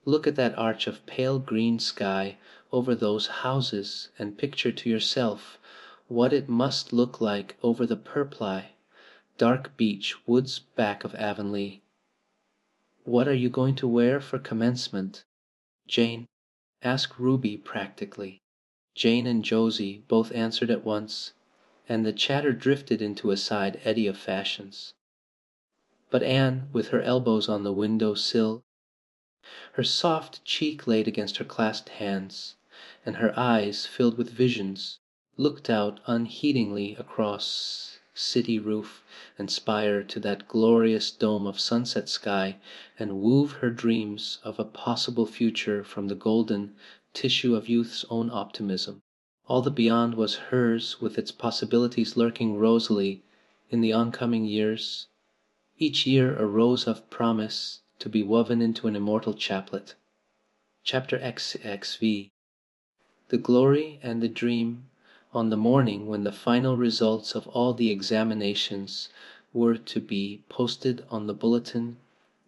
Look at that arch of pale green sky over those houses and picture to yourself what it must look like over the purply, dark beach woods back of Avonlea. What are you going to wear for commencement? Jane, ask Ruby practically. Jane and Josie both answered at once, and the chatter drifted into a side eddy of fashions. But Anne, with her elbows on the window sill, her soft cheek laid against her clasped hands, and her eyes filled with visions, looked out unheedingly across city roof and spire to that glorious dome of sunset sky, and wove her dreams of a possible future from the golden tissue of youth's own optimism. All the beyond was hers, with its possibilities lurking rosily in the oncoming years, each year a rose of promise to be woven into an immortal chaplet. Chapter XXV. The glory and the dream on the morning when the final results of all the examinations were to be posted on the bulletin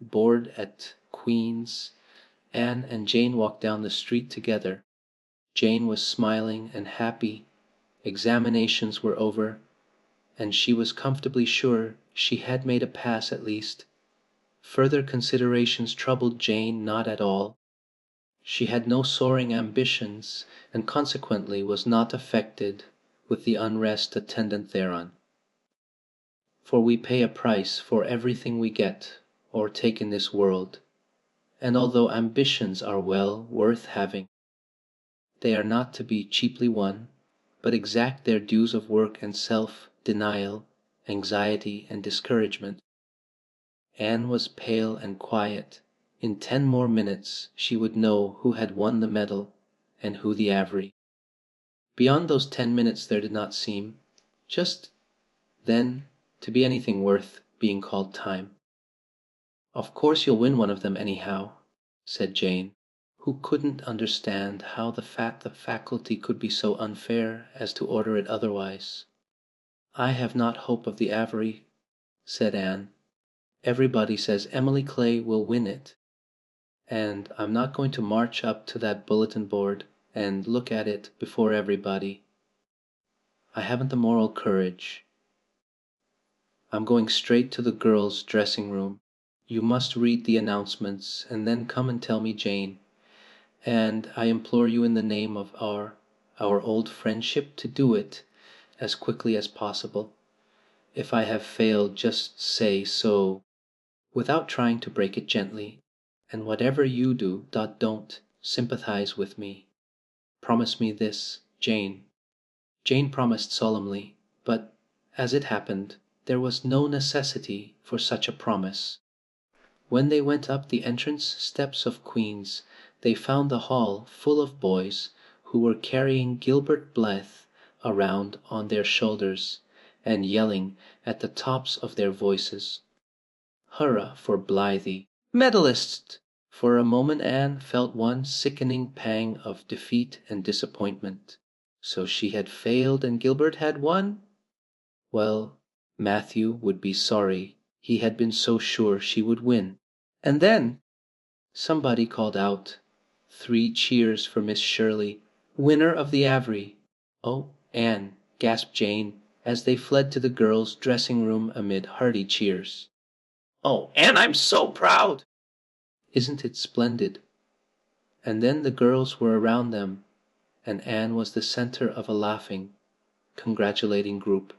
board at Queen's. Anne and Jane walked down the street together. Jane was smiling and happy. Examinations were over, and she was comfortably sure she had made a pass at least. Further considerations troubled Jane not at all. She had no soaring ambitions, and consequently was not affected with the unrest attendant thereon. For we pay a price for everything we get or take in this world, and although ambitions are well worth having, they are not to be cheaply won, but exact their dues of work and self-denial, anxiety and discouragement. Anne was pale and quiet. In 10 more minutes she would know who had won the medal and who the Avery. Beyond those 10 minutes there did not seem, just then, to be anything worth being called time. "Of course you'll win one of them anyhow," said Jane, who couldn't understand how the faculty could be so unfair as to order it otherwise. "I have not hope of the Avery," said Anne. "Everybody says Emily Clay will win it, and I'm not going to march up to that bulletin board and look at it before everybody. I haven't the moral courage. I'm going straight to the girls' dressing room. You must read the announcements and then come and tell me, Jane. And I implore you in the name of our old friendship to do it as quickly as possible. If I have failed, just say so without trying to break it gently. And whatever you do, don't sympathize with me. Promise me this, Jane. Jane promised solemnly, but, as it happened, there was no necessity for such a promise. When they went up the entrance steps of Queen's, they found the hall full of boys who were carrying Gilbert Blythe around on their shoulders and yelling at the tops of their voices, "Hurrah for Blythe! Medalist!" For a moment Anne felt one sickening pang of defeat and disappointment. So she had failed and Gilbert had won? Well, Matthew would be sorry. He had been so sure she would win. And then somebody called out, "3 cheers for Miss Shirley, winner of the Avery." "Oh, Anne," gasped Jane, as they fled to the girls' dressing room amid hearty cheers. "Oh, Anne, I'm so proud!" "Isn't it splendid?" And then the girls were around them, and Anne was the center of a laughing, congratulating group.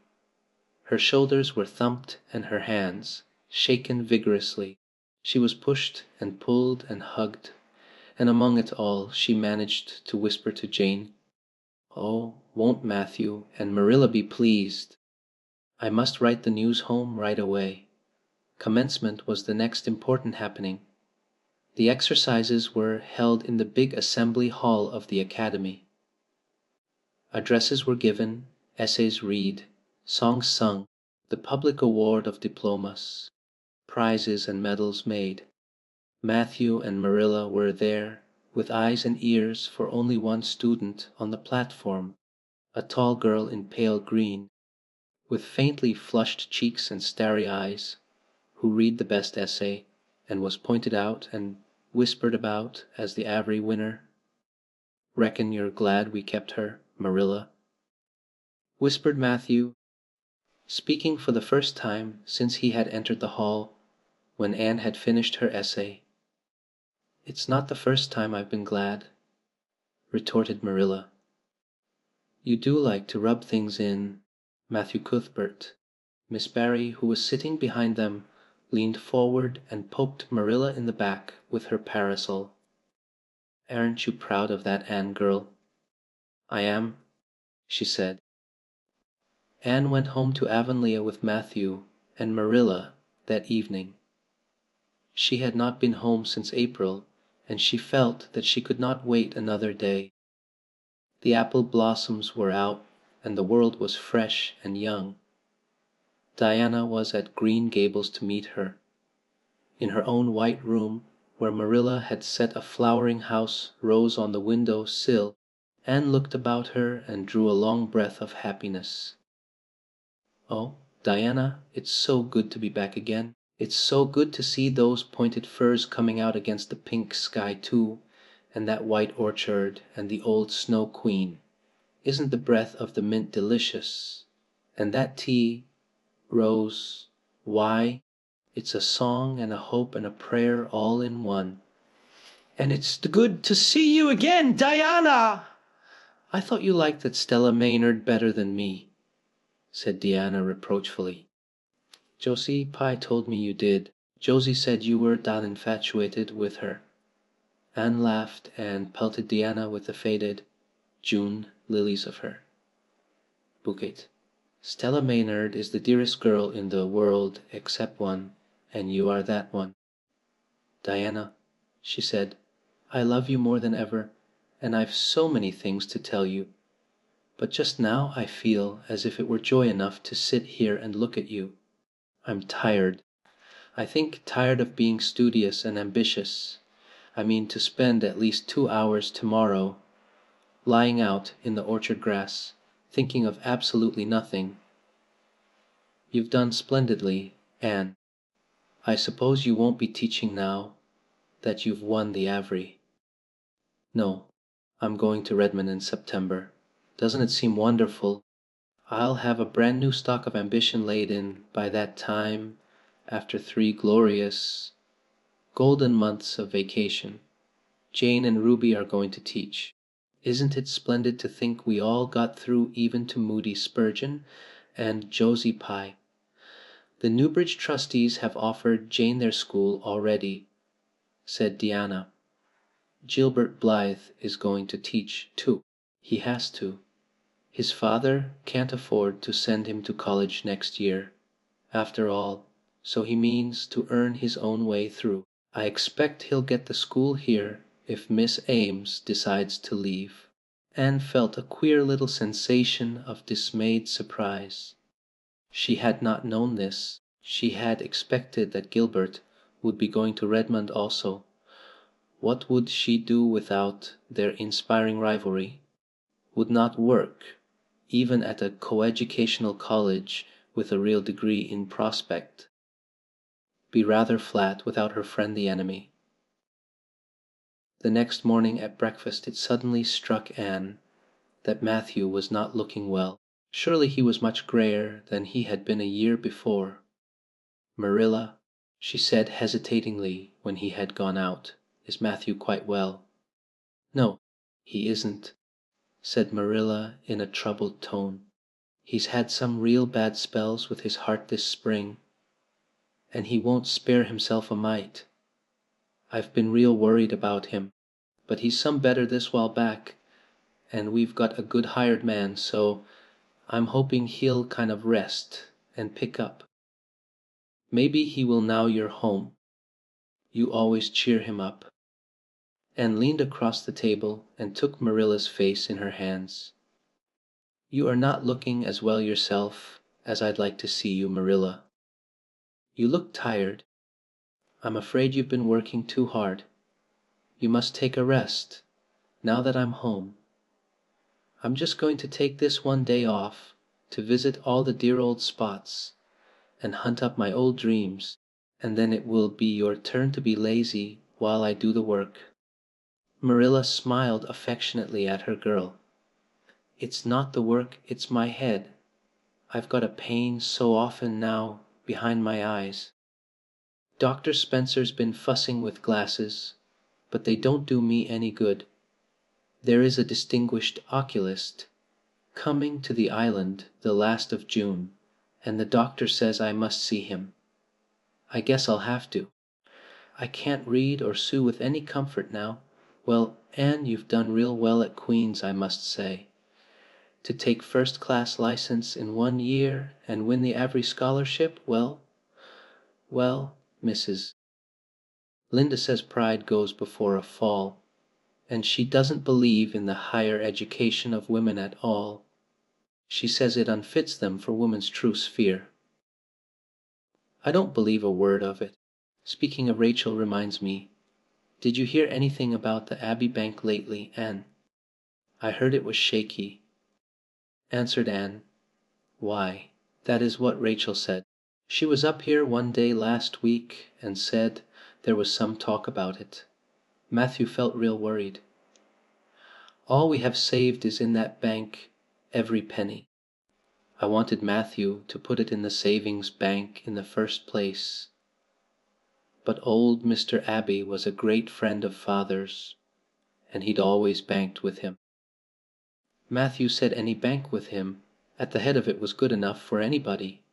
Her shoulders were thumped and her hands shaken vigorously. She was pushed and pulled and hugged, and among it all she managed to whisper to Jane, "Oh, won't Matthew and Marilla be pleased! I must write the news home right away." Commencement was the next important happening. The exercises were held in the big assembly hall of the academy. Addresses were given, essays read, songs sung, the public award of diplomas, prizes and medals made. Matthew and Marilla were there, with eyes and ears for only one student on the platform, a tall girl in pale green, with faintly flushed cheeks and starry eyes, who read the best essay, and was pointed out and whispered about as the Avery winner. "Reckon you're glad we kept her, Marilla," whispered Matthew, speaking for the first time since he had entered the hall when Anne had finished her essay. "It's not the first time I've been glad," retorted Marilla. "You do like to rub things in." Matthew Cuthbert. Miss Barry, who was sitting behind them, leaned forward and poked Marilla in the back with her parasol. "Aren't you proud of that Anne girl?" "I am," she said. Anne went home to Avonlea with Matthew and Marilla that evening. She had not been home since April, and she felt that she could not wait another day. The apple blossoms were out, and the world was fresh and young. Diana was at Green Gables to meet her. In her own white room, where Marilla had set a flowering house rose on the window sill, Anne looked about her and drew a long breath of happiness. "Oh, Diana, it's so good to be back again. It's so good to see those pointed firs coming out against the pink sky too, and that white orchard and the old Snow Queen. Isn't the breath of the mint delicious? And that tea, Rose, why, it's a song and a hope and a prayer all in one." "And it's good to see you again, Diana!" "I thought you liked that Stella Maynard better than me," said Diana reproachfully. "Josie Pye told me you did. Josie said you were that infatuated with her." Anne laughed and pelted Diana with the faded June lilies of her bouquet. "Stella Maynard is the dearest girl in the world except one, and you are that one." "Diana," she said, "I love you more than ever, and I've so many things to tell you. But just now I feel as if it were joy enough to sit here and look at you. I'm tired. I think tired of being studious and ambitious. I mean to spend at least 2 hours tomorrow lying out in the orchard grass, thinking of absolutely nothing. You've done splendidly, Anne. I suppose you won't be teaching now that you've won the Avery." "No, I'm going to Redmond in September. Doesn't it seem wonderful? I'll have a brand new stock of ambition laid in by that time, after 3 glorious, golden months of vacation. Jane and Ruby are going to teach. Isn't it splendid to think we all got through even to Moody Spurgeon and Josie Pye? The Newbridge trustees have offered Jane their school already, said Diana. Gilbert Blythe is going to teach, too. He has to. His father can't afford to send him to college next year, after all, so he means to earn his own way through. I expect he'll get the school here if Miss Ames decides to leave. Anne felt a queer little sensation of dismayed surprise. She had not known this. She had expected that Gilbert would be going to Redmond also. What would she do without their inspiring rivalry? Would not work, even at a coeducational college with a real degree in prospect, be rather flat without her friend the enemy? The next morning at breakfast it suddenly struck Anne that Matthew was not looking well. Surely he was much grayer than he had been a year before. "Marilla," she said hesitatingly when he had gone out, "is Matthew quite well?" "No, he isn't," said Marilla in a troubled tone. "He's had some real bad spells with his heart this spring, and he won't spare himself a mite. I've been real worried about him, but he's some better this while back, and we've got a good hired man, so I'm hoping he'll kind of rest and pick up. Maybe he will now you're home. You always cheer him up." Anne leaned across the table and took Marilla's face in her hands. "You are not looking as well yourself as I'd like to see you, Marilla. You look tired. I'm afraid you've been working too hard. You must take a rest, now that I'm home. I'm just going to take this one day off to visit all the dear old spots and hunt up my old dreams, and then it will be your turn to be lazy while I do the work." Marilla smiled affectionately at her girl. "It's not the work, it's my head. I've got a pain so often now behind my eyes. Dr. Spencer's been fussing with glasses, but they don't do me any good. There is a distinguished oculist coming to the island the last of June, and the doctor says I must see him. I guess I'll have to. I can't read or sew with any comfort now. Well, Anne, you've done real well at Queen's, I must say. To take first-class license in 1 year and win the Avery scholarship, well, Mrs. Linda says pride goes before a fall, and she doesn't believe in the higher education of women at all. She says it unfits them for woman's true sphere. I don't believe a word of it. Speaking of Rachel reminds me, did you hear anything about the Abbey Bank lately, Anne? I heard it was shaky," answered Anne. "Why, that is what Rachel said. She was up here one day last week and said there was some talk about it. Matthew felt real worried. All we have saved is in that bank, every penny. I wanted Matthew to put it in the savings bank in the first place, but old Mr. Abbey was a great friend of father's, and he'd always banked with him. Matthew said any bank with him at the head of it was good enough for anybody.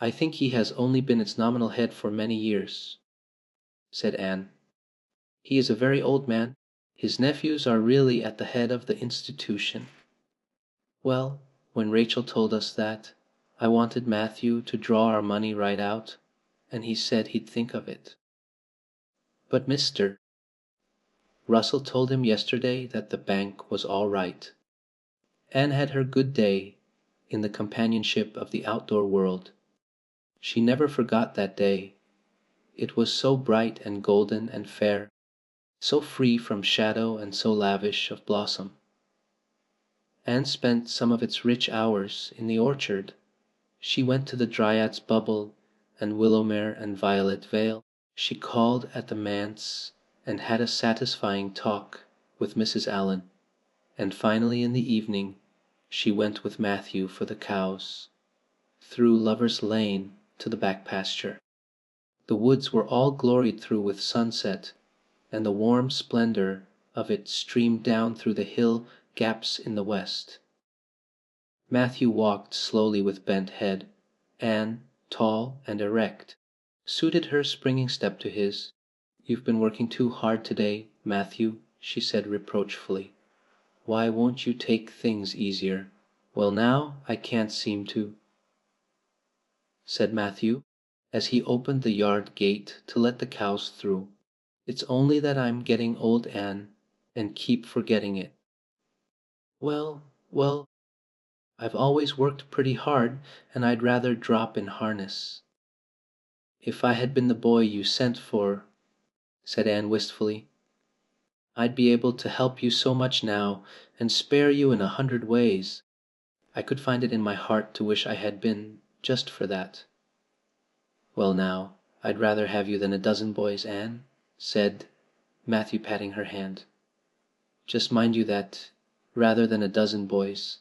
I think he has only been its nominal head for many years," said Anne. "He is a very old man. His nephews are really at the head of the institution. Well, when Rachel told us that, I wanted Matthew to draw our money right out, and he said he'd think of it. But Mr. Russell told him yesterday that the bank was all right." Anne had her good day in the companionship of the outdoor world. She never forgot that day. It was so bright and golden and fair, so free from shadow and so lavish of blossom. Anne spent some of its rich hours in the orchard. She went to the Dryad's Bubble and Willowmere and Violet Vale. She called at the manse and had a satisfying talk with Mrs. Allen, and finally in the evening she went with Matthew for the cows, through Lover's Lane to the back pasture. The woods were all gloried through with sunset, and the warm splendor of it streamed down through the hill gaps in the west. Matthew walked slowly with bent head. Anne, tall and erect, suited her springing step to his. "You've been working too hard today, Matthew," she said reproachfully. "Why won't you take things easier?" "Well, now I can't seem to," said Matthew, as he opened the yard gate to let the cows through. "It's only that I'm getting old, Anne, and keep forgetting it." Well, I've always worked pretty hard, and I'd rather drop in harness." "If I had been the boy you sent for," said Anne wistfully, "I'd be able to help you so much now, and spare you in 100 ways. I could find it in my heart to wish I had been, just for that." "Well now, I'd rather have you than a dozen boys, Anne," said Matthew, patting her hand. "Just mind you that, rather than a dozen boys."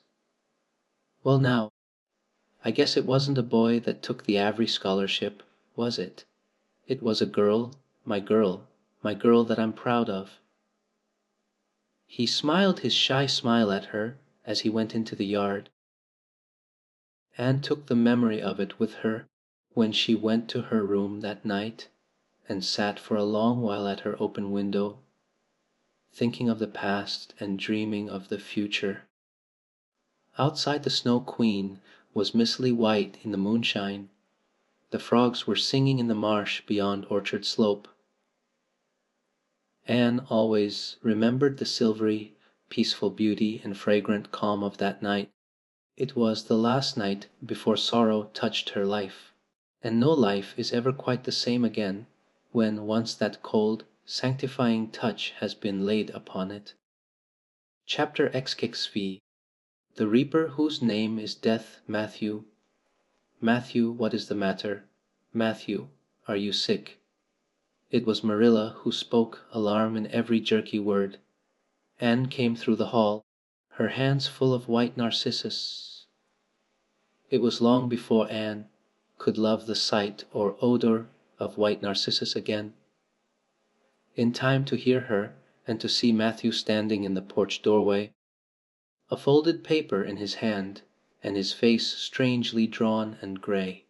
"Well now, I guess it wasn't a boy that took the Avery scholarship, was it? It was a girl, my girl that I'm proud of." He smiled his shy smile at her as he went into the yard. Anne took the memory of it with her when she went to her room that night and sat for a long while at her open window, thinking of the past and dreaming of the future. Outside the Snow Queen was mistily white in the moonshine. The frogs were singing in the marsh beyond Orchard Slope. Anne always remembered the silvery, peaceful beauty and fragrant calm of that night. It was the last night before sorrow touched her life, and no life is ever quite the same again when once that cold, sanctifying touch has been laid upon it. Chapter XXV. The Reaper whose name is Death. Matthew. "Matthew, what is the matter? Matthew, are you sick?" It was Marilla who spoke, alarm in every jerky word. Anne came through the hall, her hands full of white narcissus. It was long before Anne could love the sight or odor of white narcissus again. In time to hear her and to see Matthew standing in the porch doorway, a folded paper in his hand and his face strangely drawn and gray.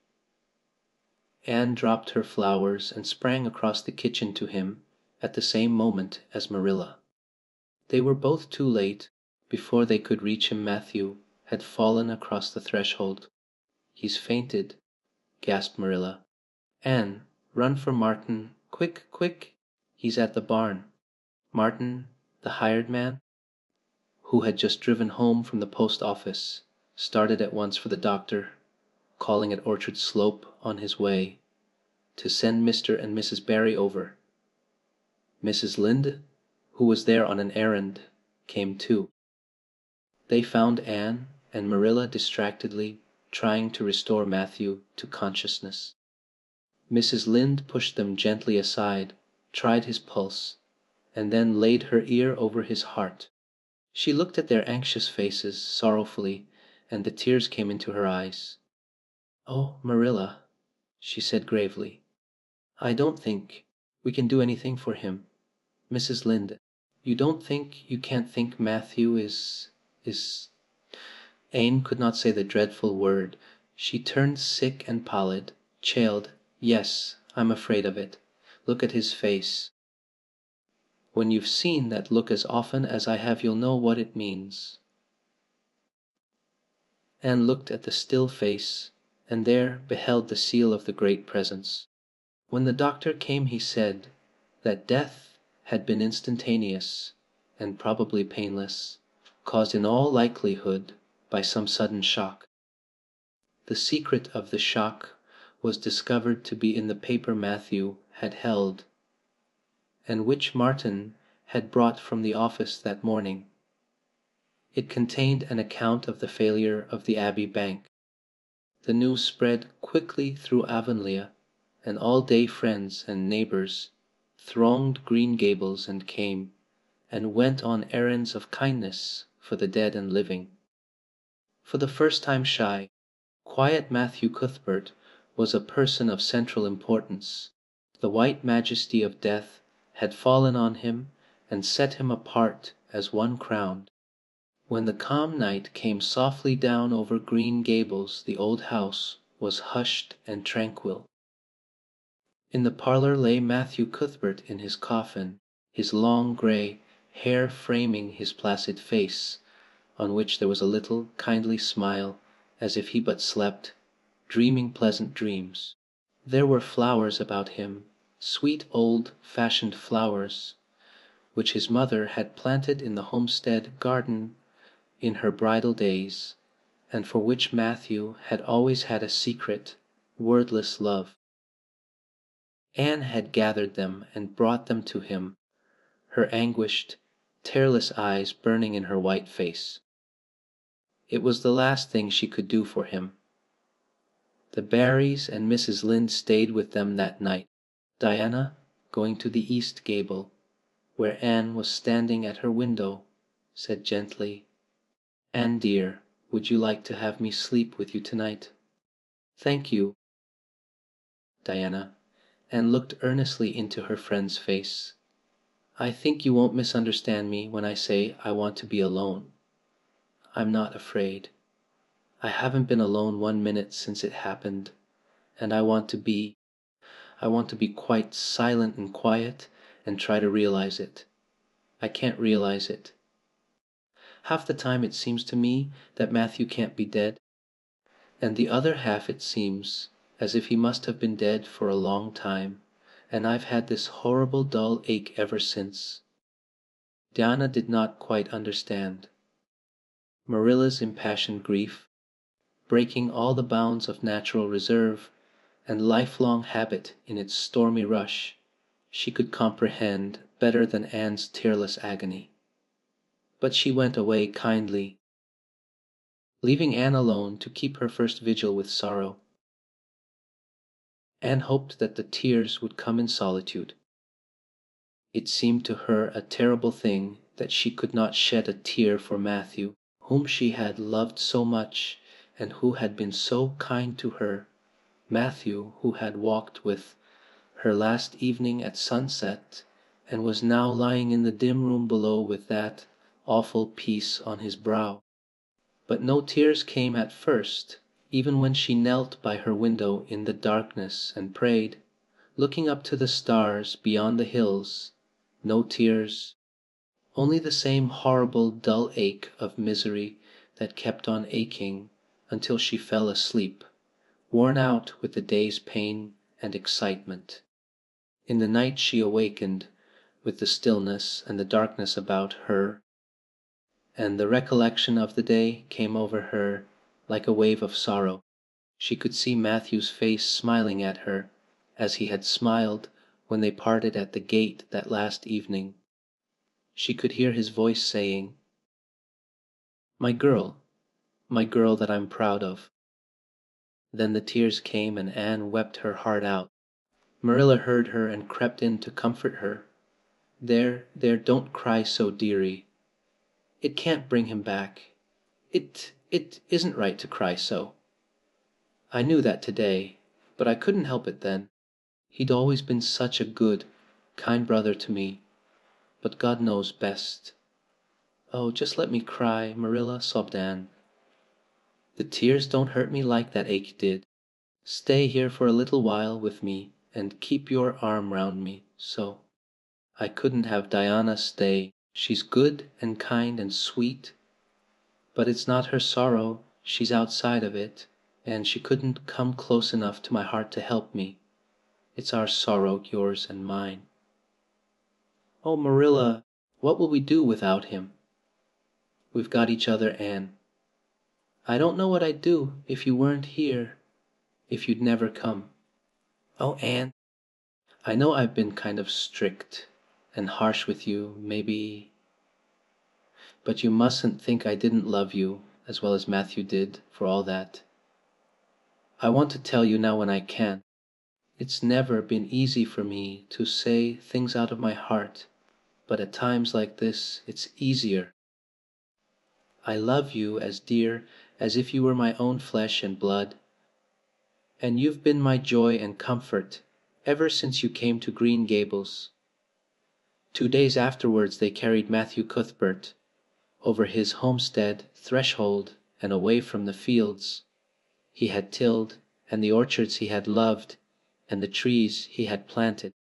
Anne dropped her flowers and sprang across the kitchen to him at the same moment as Marilla. They were both too late. Before they could reach him, Matthew had fallen across the threshold. "He's fainted," gasped Marilla. "Anne, run for Martin. Quick, quick! He's at the barn." Martin, the hired man, who had just driven home from the post office, started at once for the doctor, calling at Orchard Slope on his way to send Mr. and Mrs. Barry over. Mrs. Lynde, who was there on an errand, came too. They found Anne and Marilla distractedly trying to restore Matthew to consciousness. Mrs. Lynde pushed them gently aside, tried his pulse, and then laid her ear over his heart. She looked at their anxious faces sorrowfully, and the tears came into her eyes. "Oh, Marilla," she said gravely, "I don't think we can do anything for him. Mrs. Lynde, you don't think you can't think Matthew is... Anne could not say the dreadful word. She turned sick and pallid, chilled. "Yes, I'm afraid of it. Look at his face. When you've seen that look as often as I have you'll know what it means." Anne looked at the still face, and there beheld the seal of the Great Presence. When the doctor came he said that death had been instantaneous and probably painless, caused in all likelihood by some sudden shock. The secret of the shock was discovered to be in the paper Matthew had held, and which Martin had brought from the office that morning. It contained an account of the failure of the Abbey Bank. The news spread quickly through Avonlea, and all-day friends and neighbors thronged Green Gables and came, and went on errands of kindness for the dead and living. For the first time shy, quiet Matthew Cuthbert was a person of central importance. The white majesty of death had fallen on him and set him apart as one crowned. When the calm night came softly down over Green Gables, the old house was hushed and tranquil. In the parlor lay Matthew Cuthbert in his coffin, his long grey hair framing his placid face, on which there was a little kindly smile, as if he but slept, dreaming pleasant dreams. There were flowers about him, sweet old-fashioned flowers, which his mother had planted in the homestead garden in her bridal days, and for which Matthew had always had a secret, wordless love. Anne had gathered them and brought them to him, her anguished, tearless eyes burning in her white face. It was the last thing she could do for him. The Barrys and Mrs. Lynde stayed with them that night, Diana going to the east gable, where Anne was standing at her window, said gently, "Anne dear, would you like to have me sleep with you tonight?" "Thank you, Diana," and looked earnestly into her friend's face. "I think you won't misunderstand me when I say I want to be alone. I'm not afraid. I haven't been alone 1 minute since it happened, and I want to be quite silent and quiet and try to realize it. I can't realize it. Half the time it seems to me that Matthew can't be dead, and the other half it seems as if he must have been dead for a long time, and I've had this horrible dull ache ever since." Diana did not quite understand. Marilla's impassioned grief, breaking all the bounds of natural reserve and lifelong habit in its stormy rush, she could comprehend better than Anne's tearless agony. But she went away kindly, leaving Anne alone to keep her first vigil with sorrow. Anne hoped that the tears would come in solitude. It seemed to her a terrible thing that she could not shed a tear for Matthew, whom she had loved so much and who had been so kind to her, Matthew who had walked with her last evening at sunset and was now lying in the dim room below with that awful peace on his brow. But no tears came at first, even when she knelt by her window in the darkness and prayed, looking up to the stars beyond the hills. No tears, only the same horrible dull ache of misery that kept on aching until she fell asleep, worn out with the day's pain and excitement. In the night she awakened with the stillness and the darkness about her, and the recollection of the day came over her like a wave of sorrow. She could see Matthew's face smiling at her, as he had smiled when they parted at the gate that last evening. She could hear his voice saying, my girl that I'm proud of." Then the tears came and Anne wept her heart out. Marilla heard her and crept in to comfort her. There, don't cry so, dearie. It can't bring him back. It isn't right to cry so. I knew that today, but I couldn't help it then. He'd always been such a good, kind brother to me, but God knows best. Oh, just let me cry, Marilla, sobbed Anne. The tears don't hurt me like that ache did. Stay here for a little while with me and keep your arm round me, so. I couldn't have Diana stay. She's good and kind and sweet, but it's not her sorrow, she's outside of it, and she couldn't come close enough to my heart to help me. It's our sorrow, yours and mine. Oh, Marilla, what will we do without him? We've got each other, Anne. I don't know what I'd do if you weren't here, if you'd never come. Oh, Anne, I know I've been kind of strict and harsh with you, maybe, but you mustn't think I didn't love you as well as Matthew did, for all that. I want to tell you now when I can. It's never been easy for me to say things out of my heart, but at times like this it's easier. I love you as dear as if you were my own flesh and blood, and you've been my joy and comfort ever since you came to Green Gables." 2 days afterwards they carried Matthew Cuthbert over his homestead threshold and away from the fields he had tilled and the orchards he had loved and the trees he had planted.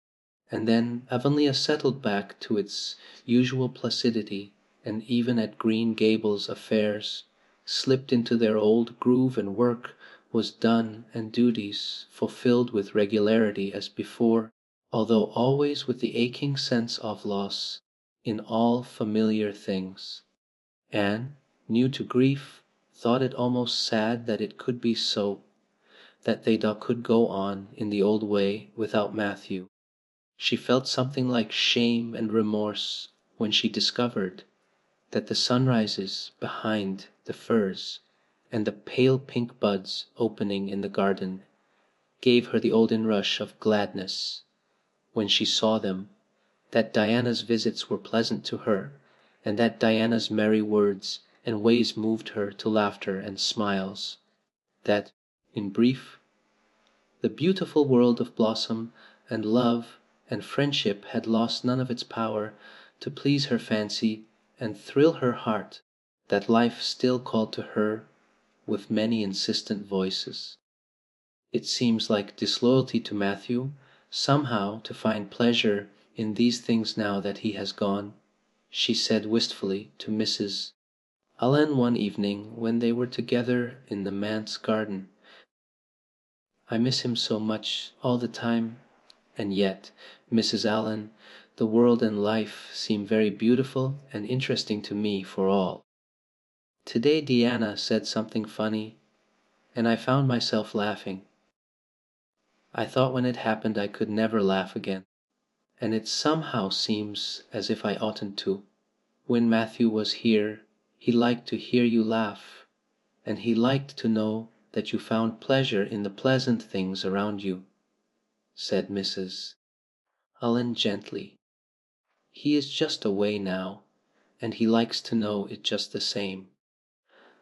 And then Avonlea settled back to its usual placidity, and even at Green Gables affairs slipped into their old groove, and work was done and duties fulfilled with regularity as before, although always with the aching sense of loss in all familiar things. Anne, new to grief, thought it almost sad that it could be so, that they could go on in the old way without Matthew. She felt something like shame and remorse when she discovered that the sunrises behind the firs and the pale pink buds opening in the garden gave her the olden rush of gladness when she saw them, that Diana's visits were pleasant to her, and that Diana's merry words and ways moved her to laughter and smiles, that, in brief, the beautiful world of blossom and love and friendship had lost none of its power to please her fancy and thrill her heart, that life still called to her with many insistent voices. "It seems like disloyalty to Matthew, somehow, to find pleasure in these things now that he has gone," she said wistfully to Mrs. Allen one evening when they were together in the manse garden. "I miss him so much all the time. And yet, Mrs. Allen, the world and life seem very beautiful and interesting to me for all. Today Diana said something funny, and I found myself laughing. I thought when it happened I could never laugh again, and it somehow seems as if I oughtn't to. When Matthew was here, he liked to hear you laugh, and he liked to know that you found pleasure in the pleasant things around you," said Mrs. Allen gently. "He is just away now, and he likes to know it just the same.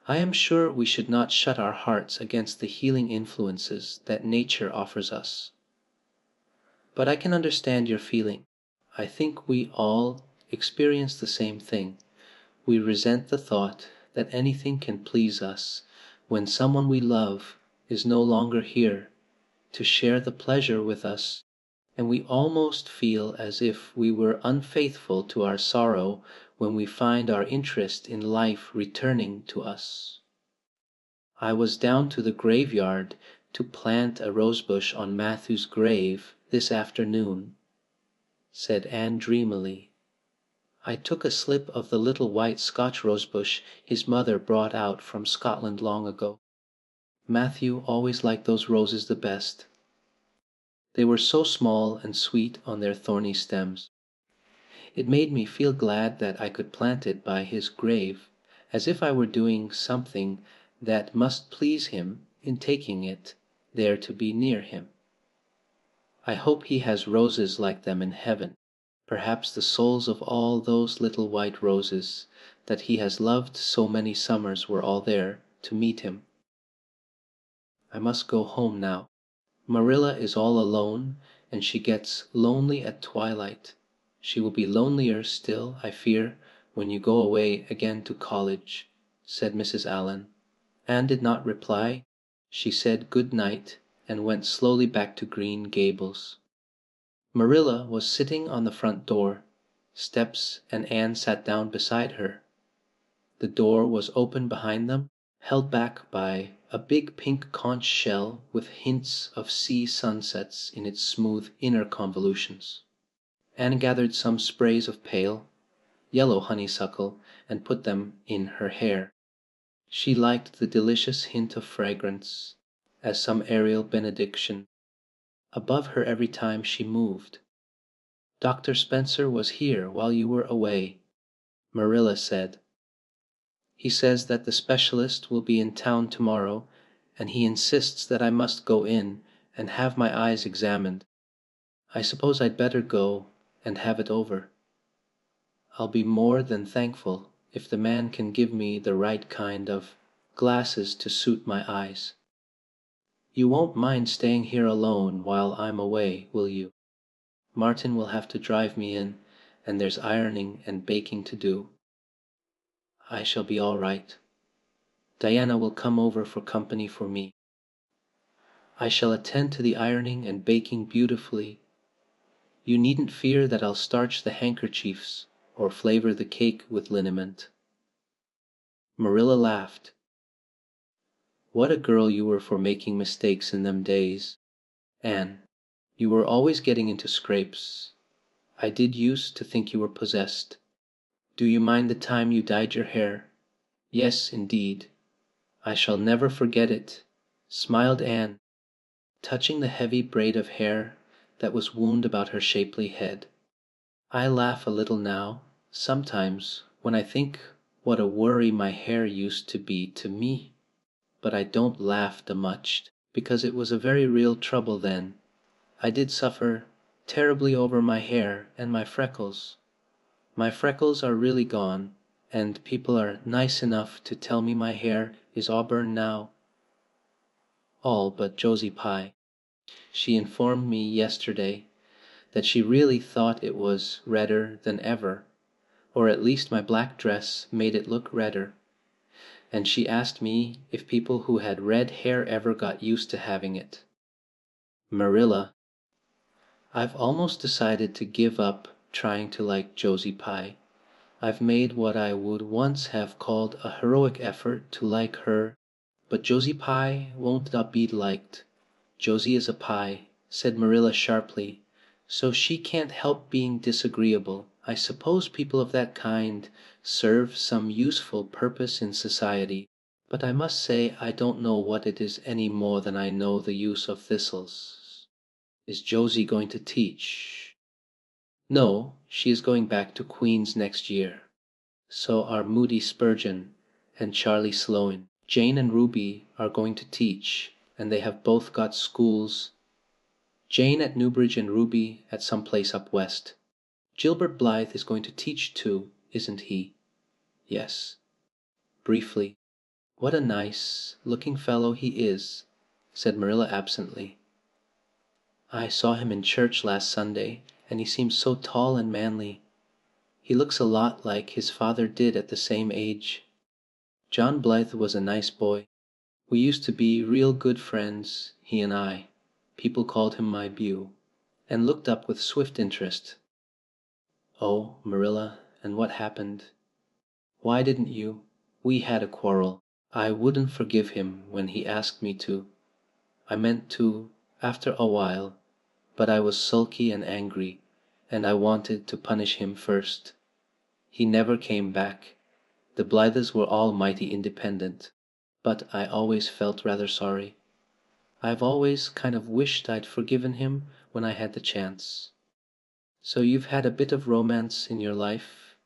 I am sure we should not shut our hearts against the healing influences that nature offers us. But I can understand your feeling. I think we all experience the same thing. We resent the thought that anything can please us when someone we love is no longer here to share the pleasure with us, and we almost feel as if we were unfaithful to our sorrow when we find our interest in life returning to us. I was down to the graveyard to plant a rosebush on Matthew's grave this afternoon," said Anne dreamily. "I took a slip of the little white Scotch rosebush his mother brought out from Scotland long ago. Matthew always liked those roses the best. They were so small and sweet on their thorny stems. It made me feel glad that I could plant it by his grave, as if I were doing something that must please him in taking it there to be near him. I hope he has roses like them in heaven, perhaps the souls of all those little white roses that he has loved so many summers were all there to meet him. I must go home now. Marilla is all alone, and she gets lonely at twilight. She will be lonelier still, I fear, when you go away again to college," said Mrs. Allen. Anne did not reply. She said good night and went slowly back to Green Gables. Marilla was sitting on the front door steps, and Anne sat down beside her. The door was open behind them, held back by a big pink conch shell with hints of sea sunsets in its smooth inner convolutions. Anne gathered some sprays of pale, yellow honeysuckle and put them in her hair. She liked the delicious hint of fragrance, as some aerial benediction, above her every time she moved. "Dr. Spencer was here while you were away," Marilla said. "He says that the specialist will be in town tomorrow, and he insists that I must go in and have my eyes examined. I suppose I'd better go and have it over." I'll be more than thankful if the man can give me the right kind of glasses to suit my eyes. You won't mind staying here alone while I'm away, will you? Martin will have to drive me in, and there's ironing and baking to do. I shall be all right. Diana will come over for company for me. I shall attend to the ironing and baking beautifully. You needn't fear that I'll starch the handkerchiefs or flavor the cake with liniment. Marilla laughed. What a girl you were for making mistakes in them days, Anne. You were always getting into scrapes. I did use to think you were possessed. Do you mind the time you dyed your hair? Yes, indeed. I shall never forget it, smiled Anne, touching the heavy braid of hair that was wound about her shapely head. I laugh a little now, sometimes, when I think what a worry my hair used to be to me. But I don't laugh da much, because it was a very real trouble then. I did suffer terribly over my hair and my freckles. My freckles are really gone, and people are nice enough to tell me my hair is auburn now. All but Josie Pye. She informed me yesterday that she really thought it was redder than ever, or at least my black dress made it look redder. And she asked me if people who had red hair ever got used to having it. Marilla, I've almost decided to give up trying to like Josie Pye. I've made what I would once have called a heroic effort to like her, but Josie Pye won't not be liked. Josie is a Pye, said Marilla sharply, so she can't help being disagreeable. I suppose people of that kind serve some useful purpose in society, but I must say I don't know what it is any more than I know the use of thistles. Is Josie going to teach? No, she is going back to Queen's next year. So are Moody Spurgeon and Charlie Sloane. Jane and Ruby are going to teach, and they have both got schools. Jane at Newbridge and Ruby at some place up west. Gilbert Blythe is going to teach too, isn't he? Yes. Briefly. What a nice looking fellow he is, said Marilla absently. I saw him in church last Sunday, and he seems so tall and manly. He looks a lot like his father did at the same age. John Blythe was a nice boy. We used to be real good friends, he and I. People called him my beau, and looked up with swift interest. Oh, Marilla, and what happened? Why didn't you? We had a quarrel. I wouldn't forgive him when he asked me to. I meant to, after a while, but I was sulky and angry, and I wanted to punish him first. He never came back. The Blythes were all mighty independent, but I always felt rather sorry. I've always kind of wished I'd forgiven him when I had the chance. So you've had a bit of romance in your life,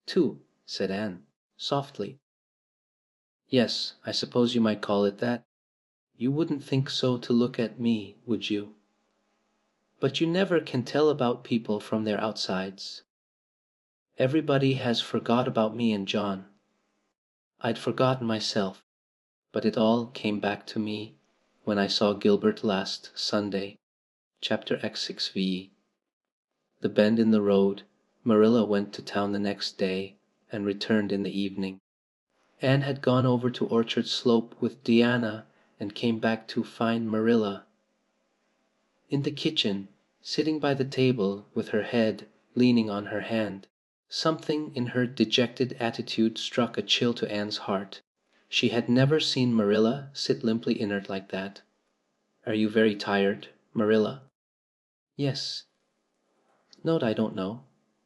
too, said Anne, softly. Yes, I suppose you might call it that. You wouldn't think so to look at me, would you? But you never can tell about people from their outsides. Everybody has forgot about me and John. I'd forgotten myself, but it all came back to me when I saw Gilbert last Sunday. Chapter X6v. The bend in the road. Marilla went to town the next day and returned in the evening. Anne had gone over to Orchard Slope with Diana and came back to find Marilla in the kitchen, sitting by the table with her head leaning on her hand. Something in her dejected attitude struck a chill to Anne's heart. She had never seen Marilla sit limply inert like that. Are you very tired, Marilla? Yes. No, I don't know,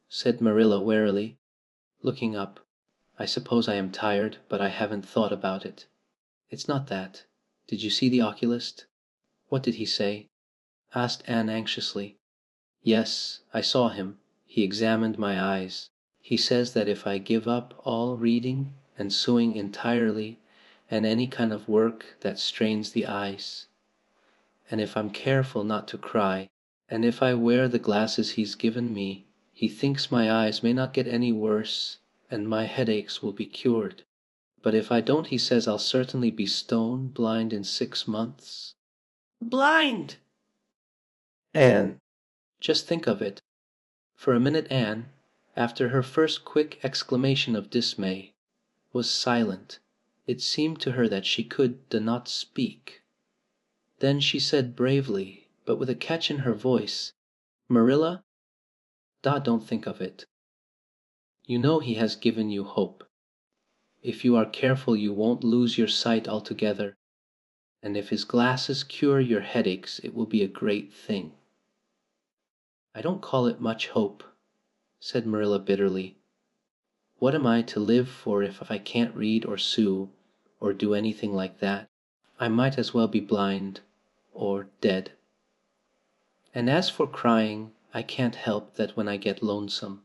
said Marilla warily, looking up. I suppose I am tired, but I haven't thought about it. It's not that. Did you see the oculist? What did he say? Asked Anne anxiously. Yes, I saw him. He examined my eyes. He says that if I give up all reading and sewing entirely, and any kind of work that strains the eyes, and if I'm careful not to cry, and if I wear the glasses he's given me, He thinks my eyes may not get any worse and my headaches will be cured. But if I don't, he says I'll certainly be stone blind in 6 months. Blind! Anne, just think of it. For a minute Anne, after her first quick exclamation of dismay, was silent. It seemed to her that she could not speak. Then she said bravely, but with a catch in her voice, "Marilla, don't think of it. You know he has given you hope. If you are careful you won't lose your sight altogether, and if his glasses cure your headaches it will be a great thing." "I don't call it much hope," said Marilla bitterly. "What am I to live for if I can't read or sew or do anything like that? I might as well be blind or dead. And as for crying, I can't help that when I get lonesome.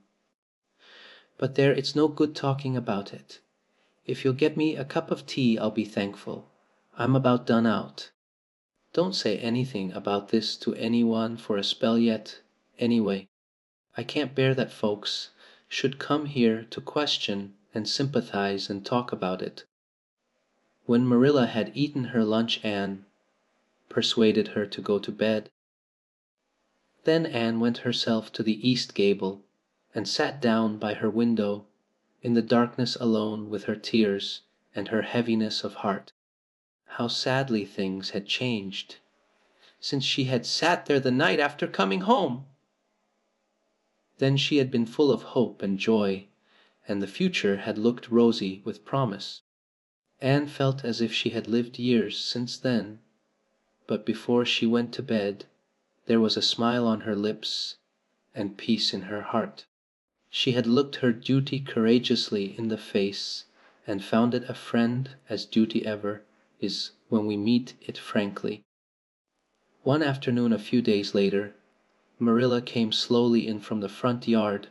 But there, it's no good talking about it. If you'll get me a cup of tea I'll be thankful. I'm about done out. Don't say anything about this to anyone for a spell yet, anyway. I can't bear that folks should come here to question and sympathize and talk about it." When Marilla had eaten her lunch Anne persuaded her to go to bed. Then Anne went herself to the east gable and sat down by her window in the darkness alone with her tears and her heaviness of heart. How sadly things had changed since she had sat there the night after coming home! Then she had been full of hope and joy, and the future had looked rosy with promise. Anne felt as if she had lived years since then, but before she went to bed there was a smile on her lips and peace in her heart. She had looked her duty courageously in the face and found it a friend as duty ever is when we meet it frankly. One afternoon a few days later, Marilla came slowly in from the front yard,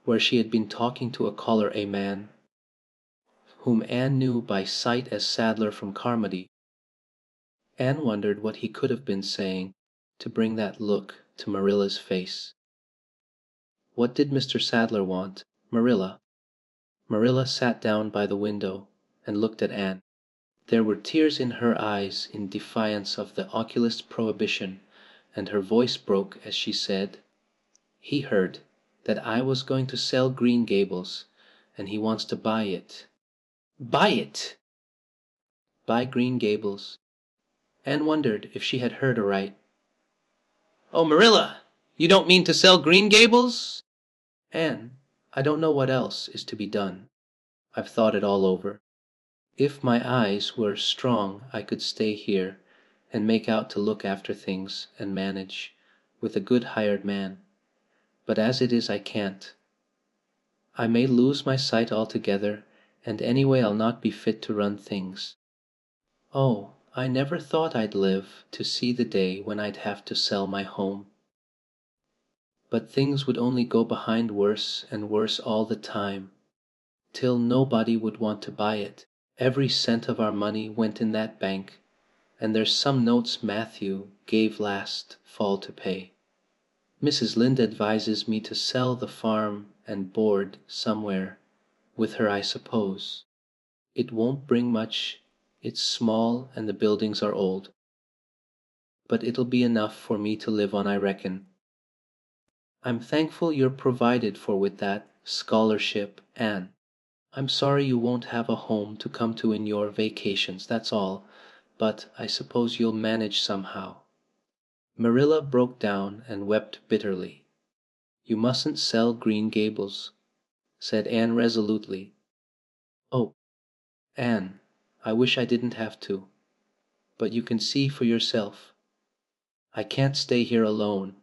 where she had been talking to a caller man, whom Anne knew by sight as Sadler from Carmody. Anne wondered what he could have been saying to bring that look to Marilla's face. What did Mr. Sadler want, Marilla? Marilla sat down by the window and looked at Anne. There were tears in her eyes in defiance of the oculist's prohibition, and her voice broke as she said, "He heard that I was going to sell Green Gables, and he wants to buy it." "Buy it!" "Buy Green Gables." Anne wondered if she had heard aright. "Oh, Marilla, you don't mean to sell Green Gables?" "Anne, I don't know what else is to be done. I've thought it all over. If my eyes were strong I could stay here and make out to look after things and manage, with a good hired man. But as it is I can't. I may lose my sight altogether, and anyway I'll not be fit to run things. Oh, I never thought I'd live to see the day when I'd have to sell my home. But things would only go behind worse and worse all the time, till nobody would want to buy it. Every cent of our money went in that bank, and there's some notes Matthew gave last fall to pay. Mrs. Lynde advises me to sell the farm and board somewhere with her, I suppose. It won't bring much, it's small and the buildings are old. But it'll be enough for me to live on, I reckon. I'm thankful you're provided for with that scholarship, Anne. I'm sorry you won't have a home to come to in your vacations, that's all, but I suppose you'll manage somehow." Marilla broke down and wept bitterly. "You mustn't sell Green Gables," said Anne resolutely. "Oh, Anne, I wish I didn't have to, but you can see for yourself. I can't stay here alone.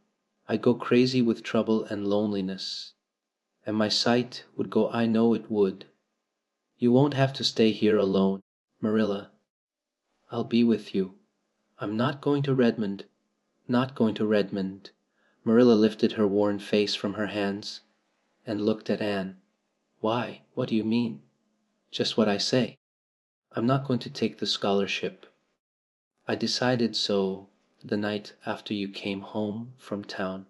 I go crazy with trouble and loneliness, and my sight would go, I know it would. You won't have to stay here alone, Marilla. I'll be with you. I'm not going to Redmond, not going to Redmond." Marilla lifted her worn face from her hands and looked at Anne. "Why, what do you mean?" "Just what I say. I'm not going to take the scholarship. I decided so the night after you came home from town."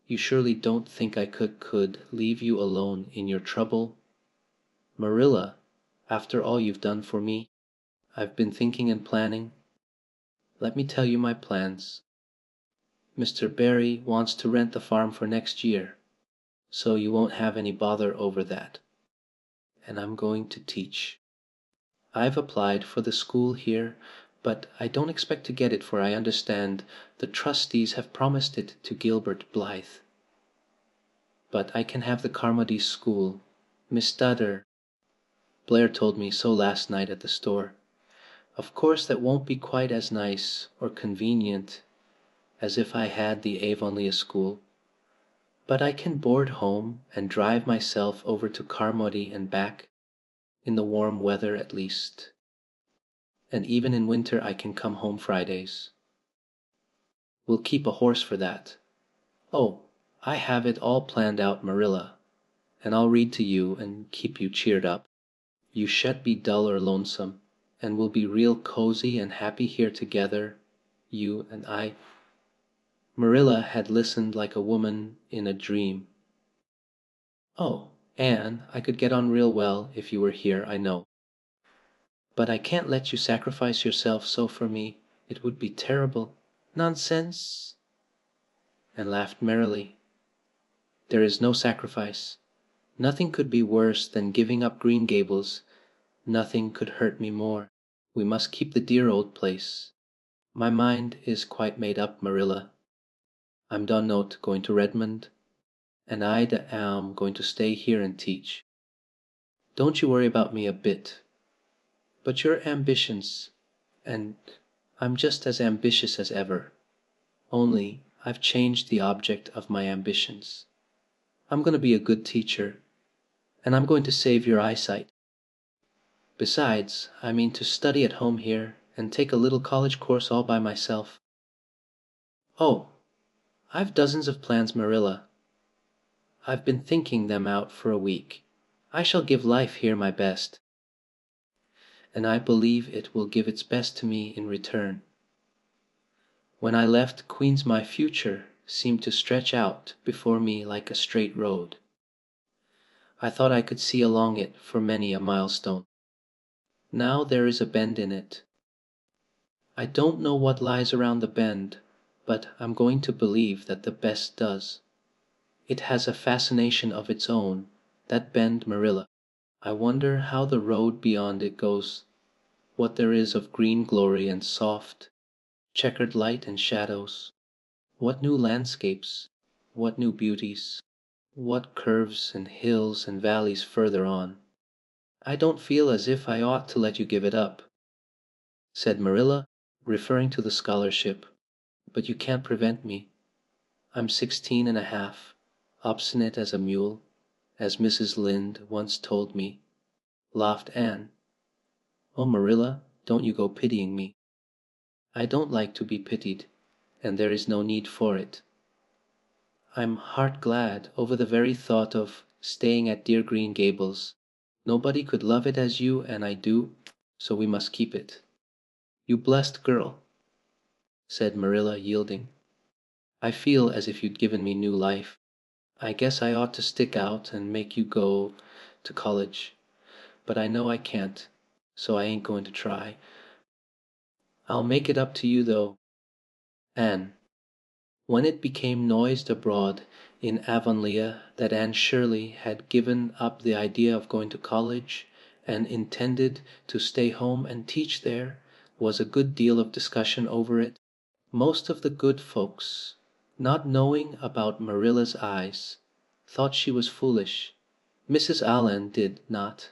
You surely don't think I could leave you alone in your trouble? Marilla, after all you've done for me, I've been thinking and planning. Let me tell you my plans. Mr. Barry wants to rent the farm for next year, so you won't have any bother over that. And I'm going to teach. I've applied for the school here, but I don't expect to get it, for I understand the trustees have promised it to Gilbert Blythe. But I can have the Carmody School. Miss Stutter. Blair told me so last night at the store. Of course that won't be quite as nice or convenient as if I had the Avonlea school, but I can board home and drive myself over to Carmody and back, in the warm weather at least. And even in winter I can come home Fridays. We'll keep a horse for that. Oh, I have it all planned out, Marilla, and I'll read to you and keep you cheered up. You shan't be dull or lonesome, and we'll be real cozy and happy here together, you and I. Marilla had listened like a woman in a dream. Oh, Anne, I could get on real well if you were here, I know. But I can't let you sacrifice yourself so for me. It would be terrible. Nonsense! And laughed merrily. There is no sacrifice. Nothing could be worse than giving up Green Gables. Nothing could hurt me more. We must keep the dear old place. My mind is quite made up, Marilla. I'm done not going to Redmond, and I am going to stay here and teach. Don't you worry about me a bit. But your ambitions, and I'm just as ambitious as ever, only I've changed the object of my ambitions. I'm going to be a good teacher, and I'm going to save your eyesight. Besides, I mean to study at home here and take a little college course all by myself. Oh, I've dozens of plans, Marilla. I've been thinking them out for a week. I shall give life here my best, and I believe it will give its best to me in return. When I left Queens my future seemed to stretch out before me like a straight road. I thought I could see along it for many a milestone. Now there is a bend in it. I don't know what lies around the bend, but I'm going to believe that the best does. It has a fascination of its own, that bend, Marilla. I wonder how the road beyond it goes, what there is of green glory and soft, checkered light and shadows, what new landscapes, what new beauties, what curves and hills and valleys further on. I don't feel as if I ought to let you give it up, said Marilla, referring to the scholarship, but you can't prevent me. I'm 16 and a half, obstinate as a mule, as Mrs. Lynde once told me, laughed Anne. Oh, Marilla, don't you go pitying me. I don't like to be pitied, and there is no need for it. I'm heart glad over the very thought of staying at dear Green Gables. Nobody could love it as you and I do, so we must keep it. You blessed girl, said Marilla, yielding. I feel as if you'd given me new life. I guess I ought to stick out and make you go to college, but I know I can't, so I ain't going to try. I'll make it up to you, though. Anne. When it became noised abroad in Avonlea that Anne Shirley had given up the idea of going to college and intended to stay home and teach there, was a good deal of discussion over it. Most of the good folks, not knowing about Marilla's eyes, thought she was foolish. Mrs. Allan did not.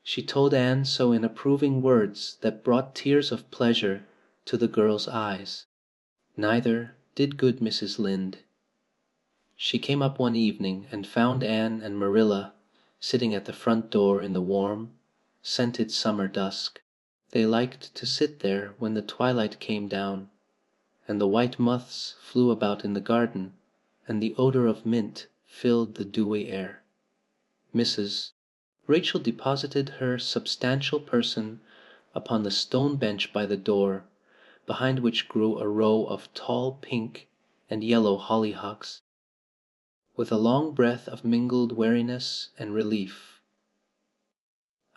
She told Anne so in approving words that brought tears of pleasure to the girl's eyes. Neither did good Mrs. Lynde. She came up one evening and found Anne and Marilla sitting at the front door in the warm, scented summer dusk. They liked to sit there when the twilight came down, and the white moths flew about in the garden, and the odor of mint filled the dewy air. Mrs. Rachel deposited her substantial person upon the stone bench by the door, behind which grew a row of tall pink and yellow hollyhocks. with a long breath of mingled weariness and relief.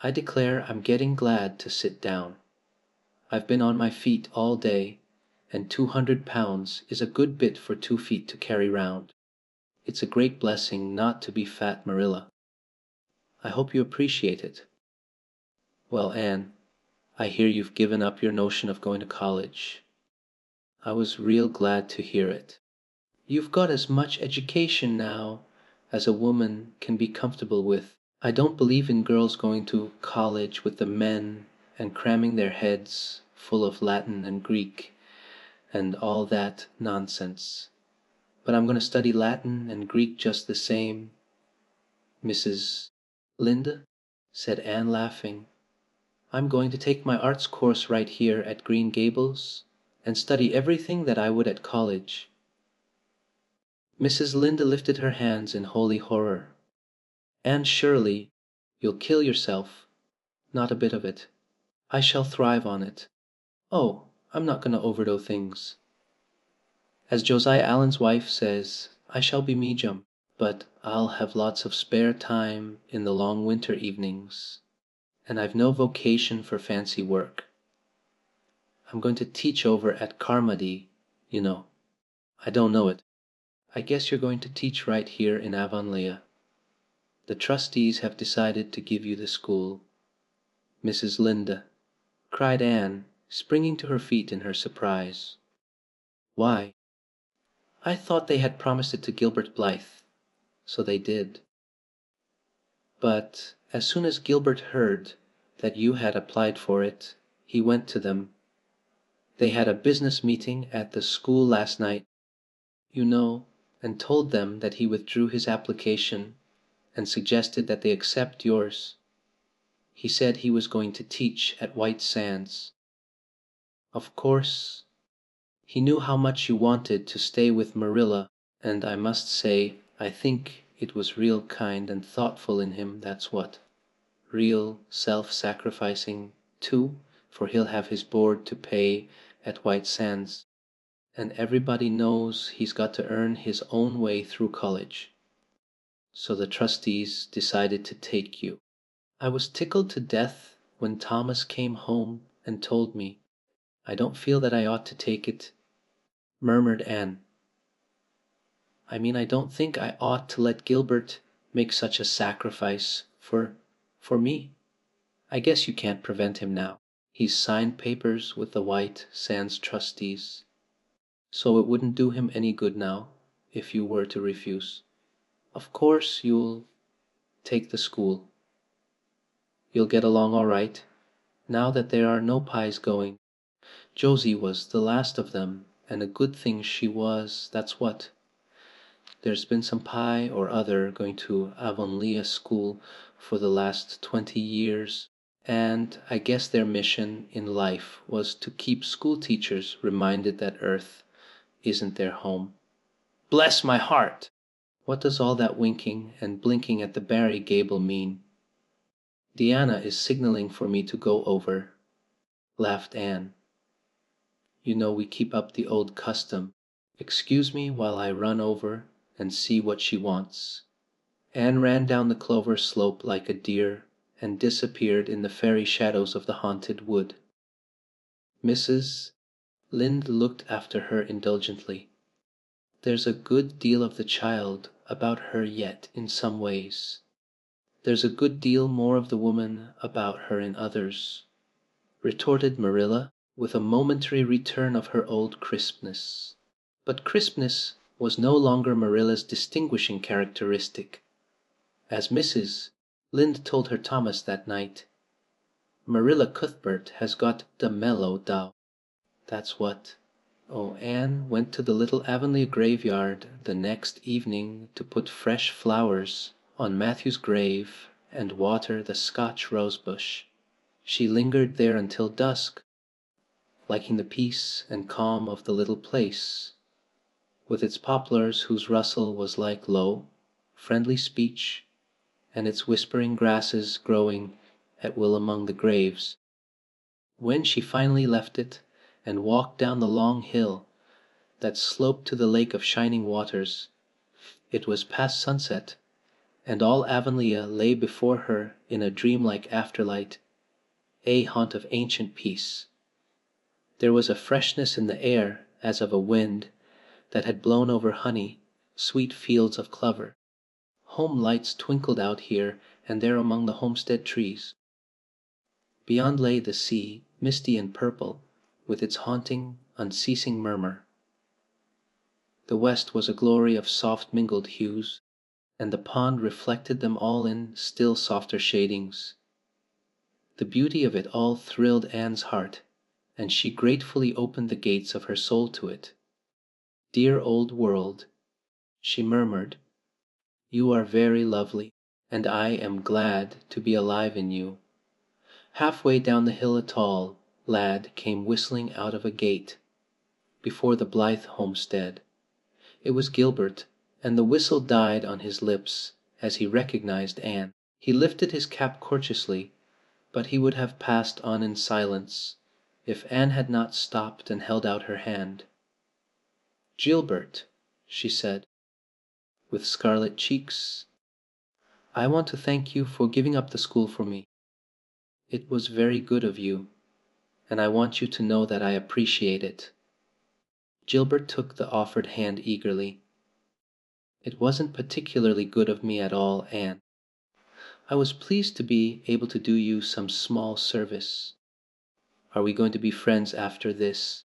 "I declare I'm getting glad to sit down. I've been on my feet all day, and 200 pounds is a good bit for 2 feet to carry round. It's a great blessing not to be fat, Marilla. I hope you appreciate it. Well, Anne, I hear you've given up your notion of going to college. I was real glad to hear it. You've got as much education now as a woman can be comfortable with. I don't believe in girls going to college with the men and cramming their heads full of Latin and Greek and all that nonsense. But I'm going to study Latin and Greek just the same, Mrs. Lynde," said Anne, laughing. "I'm going to take my arts course right here at Green Gables and study everything that I would at college." Mrs. Lynde lifted her hands in holy horror. "Anne Shirley, you'll kill yourself. Not a bit of it. I shall thrive on it. Oh, I'm not going to overdo things. As Josiah Allen's wife says, I shall be medium, but I'll have lots of spare time in the long winter evenings, and I've no vocation for fancy work. I'm going to teach over at Carmody, you know. I don't know it. I guess you're going to teach right here in Avonlea. The trustees have decided to give you the school." "Mrs. Lynde," cried Anne, springing to her feet in her surprise. "Why?" "I thought they had promised it to Gilbert Blythe. So they did. But as soon as Gilbert heard that you had applied for it, he went to them. They had a business meeting at the school last night, you know, and told them that he withdrew his application and suggested that they accept yours. He said he was going to teach at White Sands. Of course, he knew how much you wanted to stay with Marilla, and I must say I think it was real kind and thoughtful in him, that's what. Real self-sacrificing, too, for he'll have his board to pay at White Sands, and everybody knows he's got to earn his own way through college. So the trustees decided to take you. I was tickled to death when Thomas came home and told me. I don't feel that I ought to take it," murmured Anne. "I mean, I don't think I ought to let Gilbert make such a sacrifice for me. I guess you can't prevent him now. He's signed papers with the White Sands trustees. So it wouldn't do him any good now if you were to refuse. Of course you'll take the school. You'll get along all right, now that there are no pies going. Josie was the last of them, and a good thing she was, that's what. There's been some pie or other going to Avonlea school for the last 20 years, and I guess their mission in life was to keep school teachers reminded that Earth isn't their home. Bless my heart! What does all that winking and blinking at the Barry gable mean?" "Deanna is signaling for me to go over," laughed Anne. "You know we keep up the old custom. Excuse me while I run over and see what she wants." Anne ran down the clover slope like a deer and disappeared in the fairy shadows of the haunted wood. Mrs. Lynde looked after her indulgently. "There's a good deal of the child about her yet in some ways. There's a good deal more of the woman about her in others," retorted Marilla with a momentary return of her old crispness. But crispness was no longer Marilla's distinguishing characteristic. As Mrs. Lynde told her Thomas that night, "Marilla Cuthbert has got the mellow dow. That's what." Oh, Anne went to the little Avonlea graveyard the next evening to put fresh flowers on Matthew's grave and water the Scotch rosebush. She lingered there until dusk, liking the peace and calm of the little place, with its poplars whose rustle was like low, friendly speech, and its whispering grasses growing at will among the graves. When she finally left it and walked down the long hill that sloped to the lake of shining waters, It was past sunset, and all Avonlea lay before her in a dreamlike afterlight, a haunt of ancient peace. There was a freshness in the air as of a wind that had blown over honey, sweet fields of clover. Home lights twinkled out here and there among the homestead trees. Beyond lay the sea, misty and purple, with its haunting, unceasing murmur. The west was a glory of soft mingled hues, and the pond reflected them all in still softer shadings. The beauty of it all thrilled Anne's heart, and she gratefully opened the gates of her soul to it. "Dear old world," she murmured, "you are very lovely, and I am glad to be alive in you." Halfway down the hill a tall lad came whistling out of a gate before the Blythe homestead. It was Gilbert, and the whistle died on his lips as he recognized Anne. He lifted his cap courteously, but he would have passed on in silence if Anne had not stopped and held out her hand. "Gilbert," she said, with scarlet cheeks, "I want to thank you for giving up the school for me. It was very good of you, and I want you to know that I appreciate it." Gilbert took the offered hand eagerly. "It wasn't particularly good of me at all, Anne. I was pleased to be able to do you some small service. Are we going to be friends after this?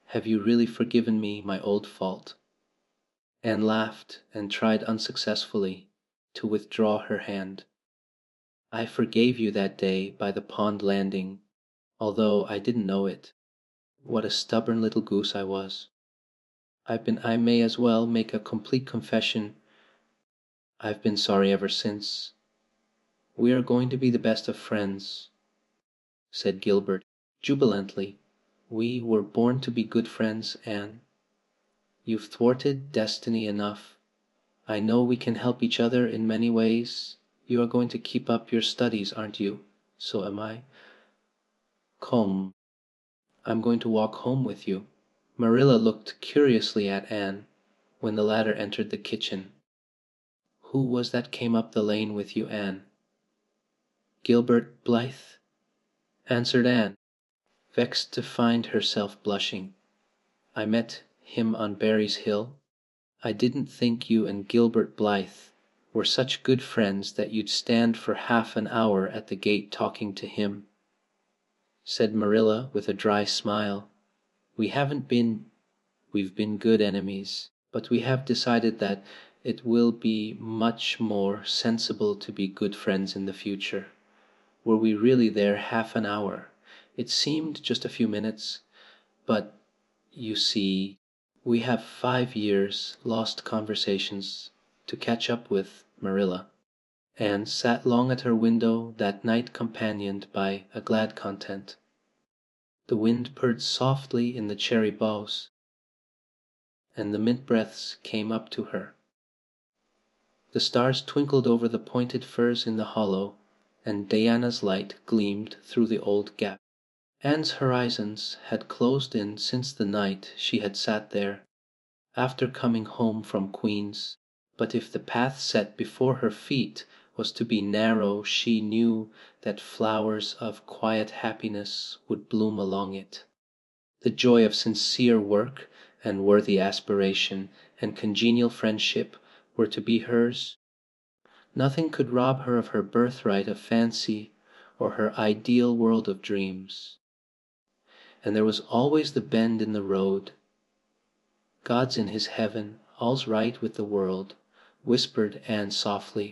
Have you really forgiven me my old fault?" Anne laughed and tried unsuccessfully to withdraw her hand. "I forgave you that day by the pond landing, although I didn't know it. What a stubborn little goose I was. I may as well make a complete confession. I've been sorry ever since. We are going to be the best of friends," said Gilbert jubilantly. "We were born to be good friends, Anne. You've thwarted destiny enough. I know we can help each other in many ways. You are going to keep up your studies, aren't you? So am I. Come, I'm going to walk home with you." Marilla looked curiously at Anne when the latter entered the kitchen. "Who was that came up the lane with you, Anne?" "Gilbert Blythe," answered Anne, vexed to find herself blushing. "I met him on Barry's Hill. I didn't think you and Gilbert Blythe were such good friends that you'd stand for half an hour at the gate talking to him," said Marilla with a dry smile. We've been good enemies, but we have decided that it will be much more sensible to be good friends in the future. Were we really there half an hour? It seemed just a few minutes, but you see, we have 5 years lost conversations to catch up with, Marilla." Anne sat long at her window that night companioned by a glad content. The wind purred softly in the cherry boughs, and the mint breaths came up to her. The stars twinkled over the pointed firs in the hollow, and Diana's light gleamed through the old gap. Anne's horizons had closed in since the night she had sat there, after coming home from Queen's, but if the path set before her feet was to be narrow she knew that flowers of quiet happiness would bloom along it. The joy of sincere work and worthy aspiration and congenial friendship were to be hers. Nothing could rob her of her birthright of fancy or her ideal world of dreams. And there was always the bend in the road. "God's in his heaven, all's right with the world," whispered Anne softly